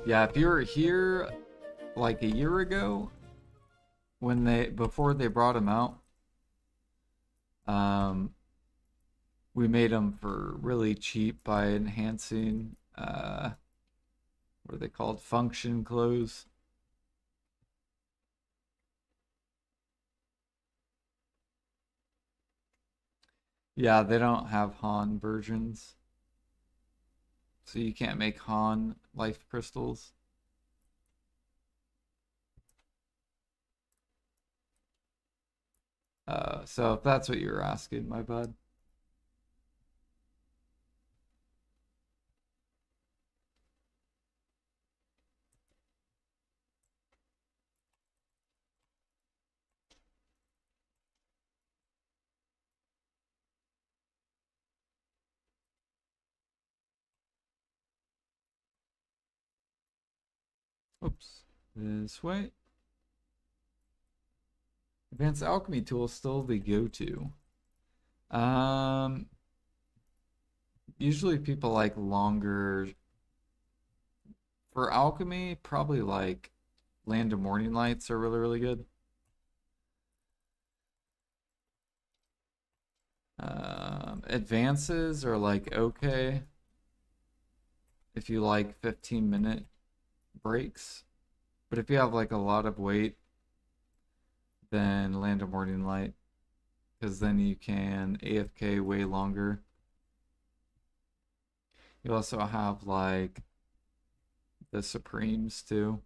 Yeah, if you were here like a year ago when before they brought them out, um, we made them for really cheap by enhancing what are they called? Function clothes. Yeah, they don't have Han versions, so you can't make Han life crystals. So if that's what you were asking, my bad. Oops. This way. Advanced alchemy tool still the go-to. Um, Usually people like longer for alchemy, probably like Land of Morning Lights are really, really good. Advances are like okay if you like 15-minute breaks. But if you have like a lot of weight, then Land of Morning Light, because then you can AFK way longer. You also have like the Supremes too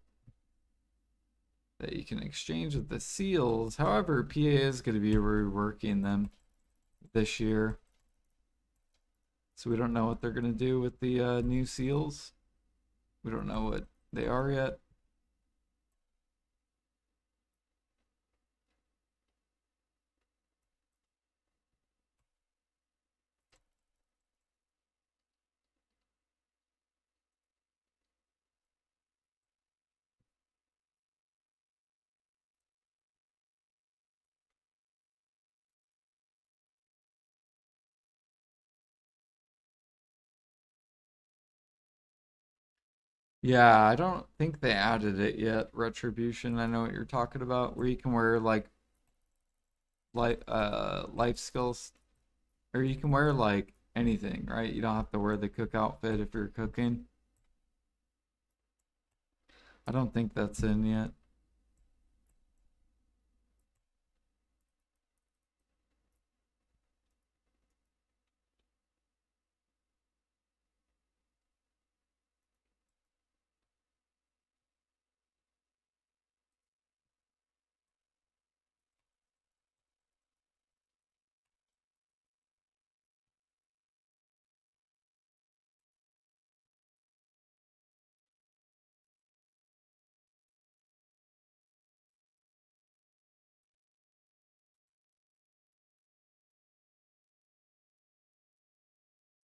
that you can exchange with the seals. However, PA is going to be reworking them this year. So we don't know what they're going to do with the new seals. We don't know what they are yet. Yeah, I don't think they added it yet. Retribution, I know what you're talking about, where you can wear like life skills, or you can wear like anything, right? You don't have to wear the cook outfit if you're cooking. I don't think that's in yet.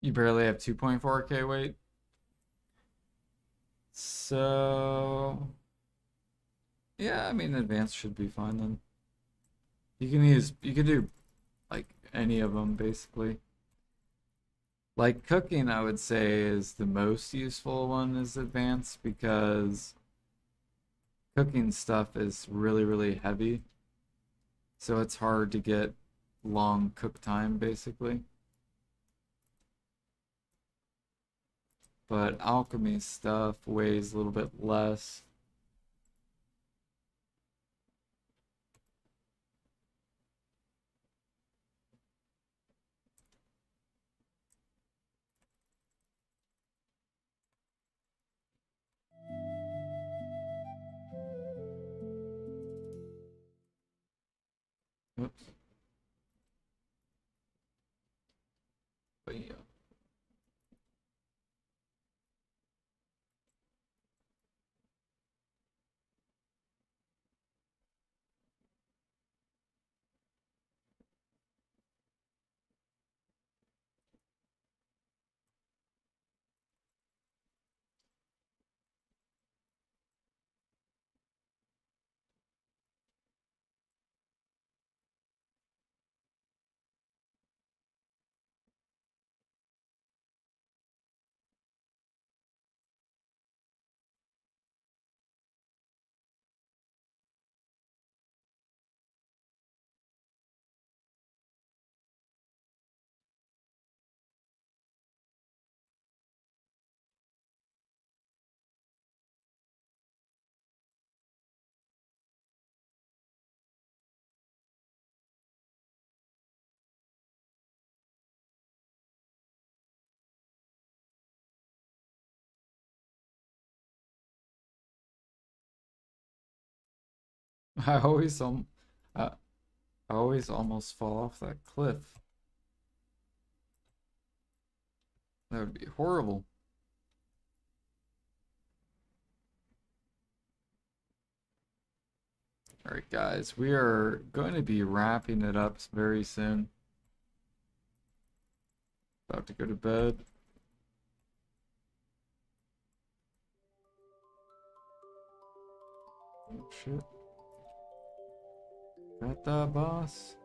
You barely have 2.4K weight. So, yeah, I mean, advanced should be fine then. You can do Like any of them, basically. Like cooking, I would say is the most useful one is advanced because cooking stuff is really, really heavy. So it's hard to get long cook time, basically. But alchemy stuff weighs a little bit less. Oops. But yeah. I always I, I always almost fall off that cliff. That would be horrible. All right, guys, we are going to be wrapping it up very soon. About to go to bed. Oh, shit. Got that, boss?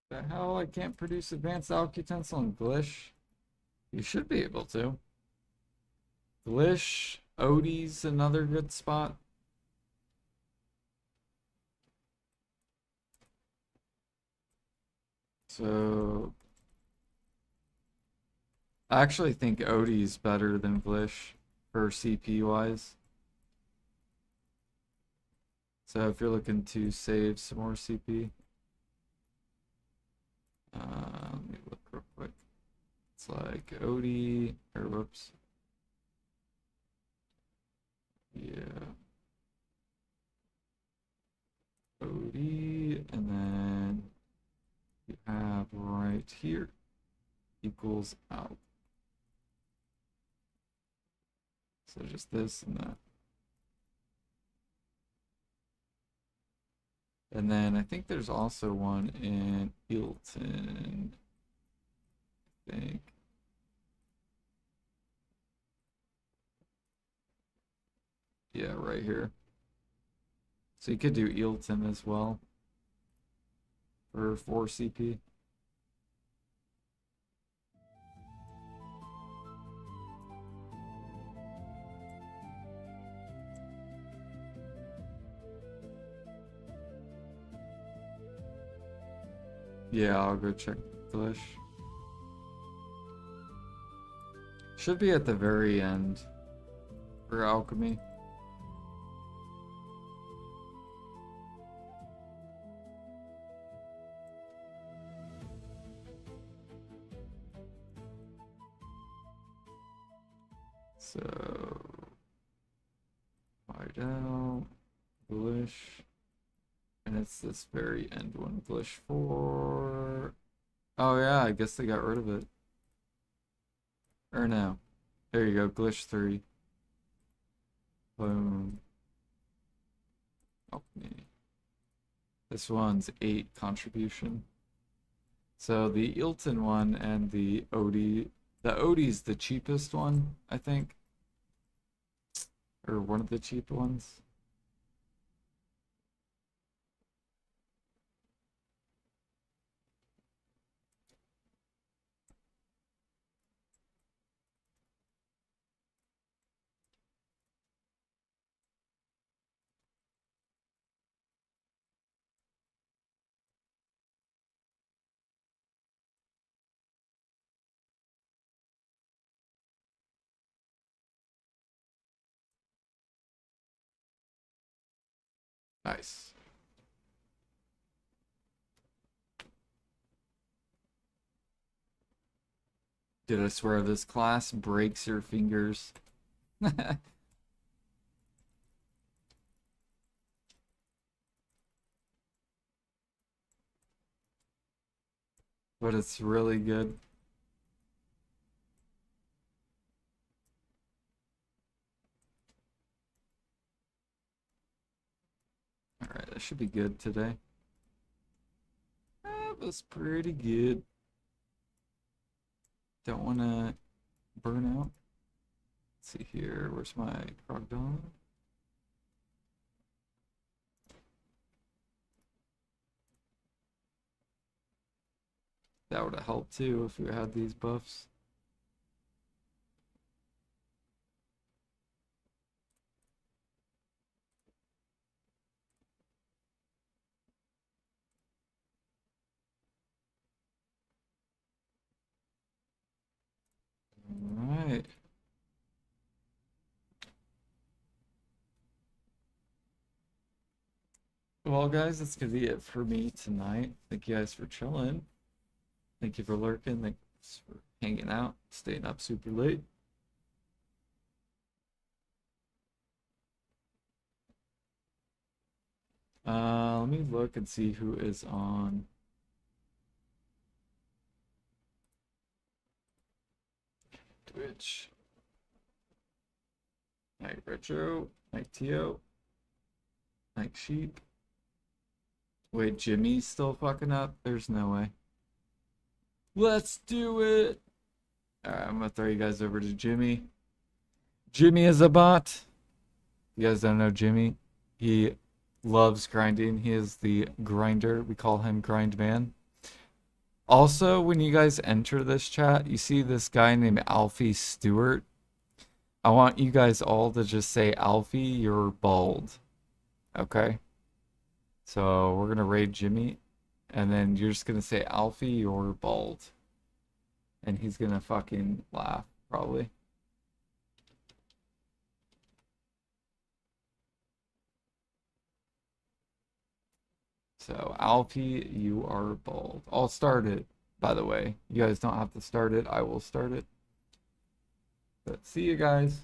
The hell? I can't produce advanced alkutensil and glish? You should be able to. Glish, Odie's another good spot. So I actually think Odie's better than Glish for CP wise. So if you're looking to save some more CP, let me look real quick. It's like Odie, or whoops. Yeah. Odie, and then you have right here equals out. So just this and that. And then I think there's also one in Hilton. I think. Yeah, right here. So you could do Eelton as well for 4 CP. Yeah, I'll go check Glish. Should be at the very end for alchemy. So, Vidal, Glish, and it's this very end one, Glish 4, Oh yeah, I guess they got rid of it. Or no. There you go, glitch 3. Boom. Okay. This one's 8 contribution. So the Ilton one and the Odie's the cheapest one, I think. Or one of the cheap ones. Nice. Did I swear this class breaks your fingers? But it's really good. Alright, that should be good today. That was pretty good. Don't want to burn out. Let's see here. Where's my Crocodile? That would have helped too if we had these buffs. Alright. Well, guys, that's gonna be it for me tonight. Thank you guys for chilling. Thank you for lurking. Thanks for hanging out, staying up super late. Let me look and see who is on. Twitch. Night Retro. Night Tio. Night Sheep. Wait, Jimmy's still fucking up? There's no way. Let's do it! Alright, I'm gonna throw you guys over to Jimmy. Jimmy is a bot. You guys don't know Jimmy. He loves grinding. He is the grinder. We call him Grind Man. Also, when you guys enter this chat, you see this guy named Alfie Stewart. I want you guys all to just say, Alfie, you're bald. Okay? So we're gonna raid Jimmy, and then you're just gonna say, Alfie, you're bald. And he's gonna fucking laugh, probably. So, Alfie, you are bald. I'll start it, by the way. You guys don't have to start it. I will start it. But see you guys.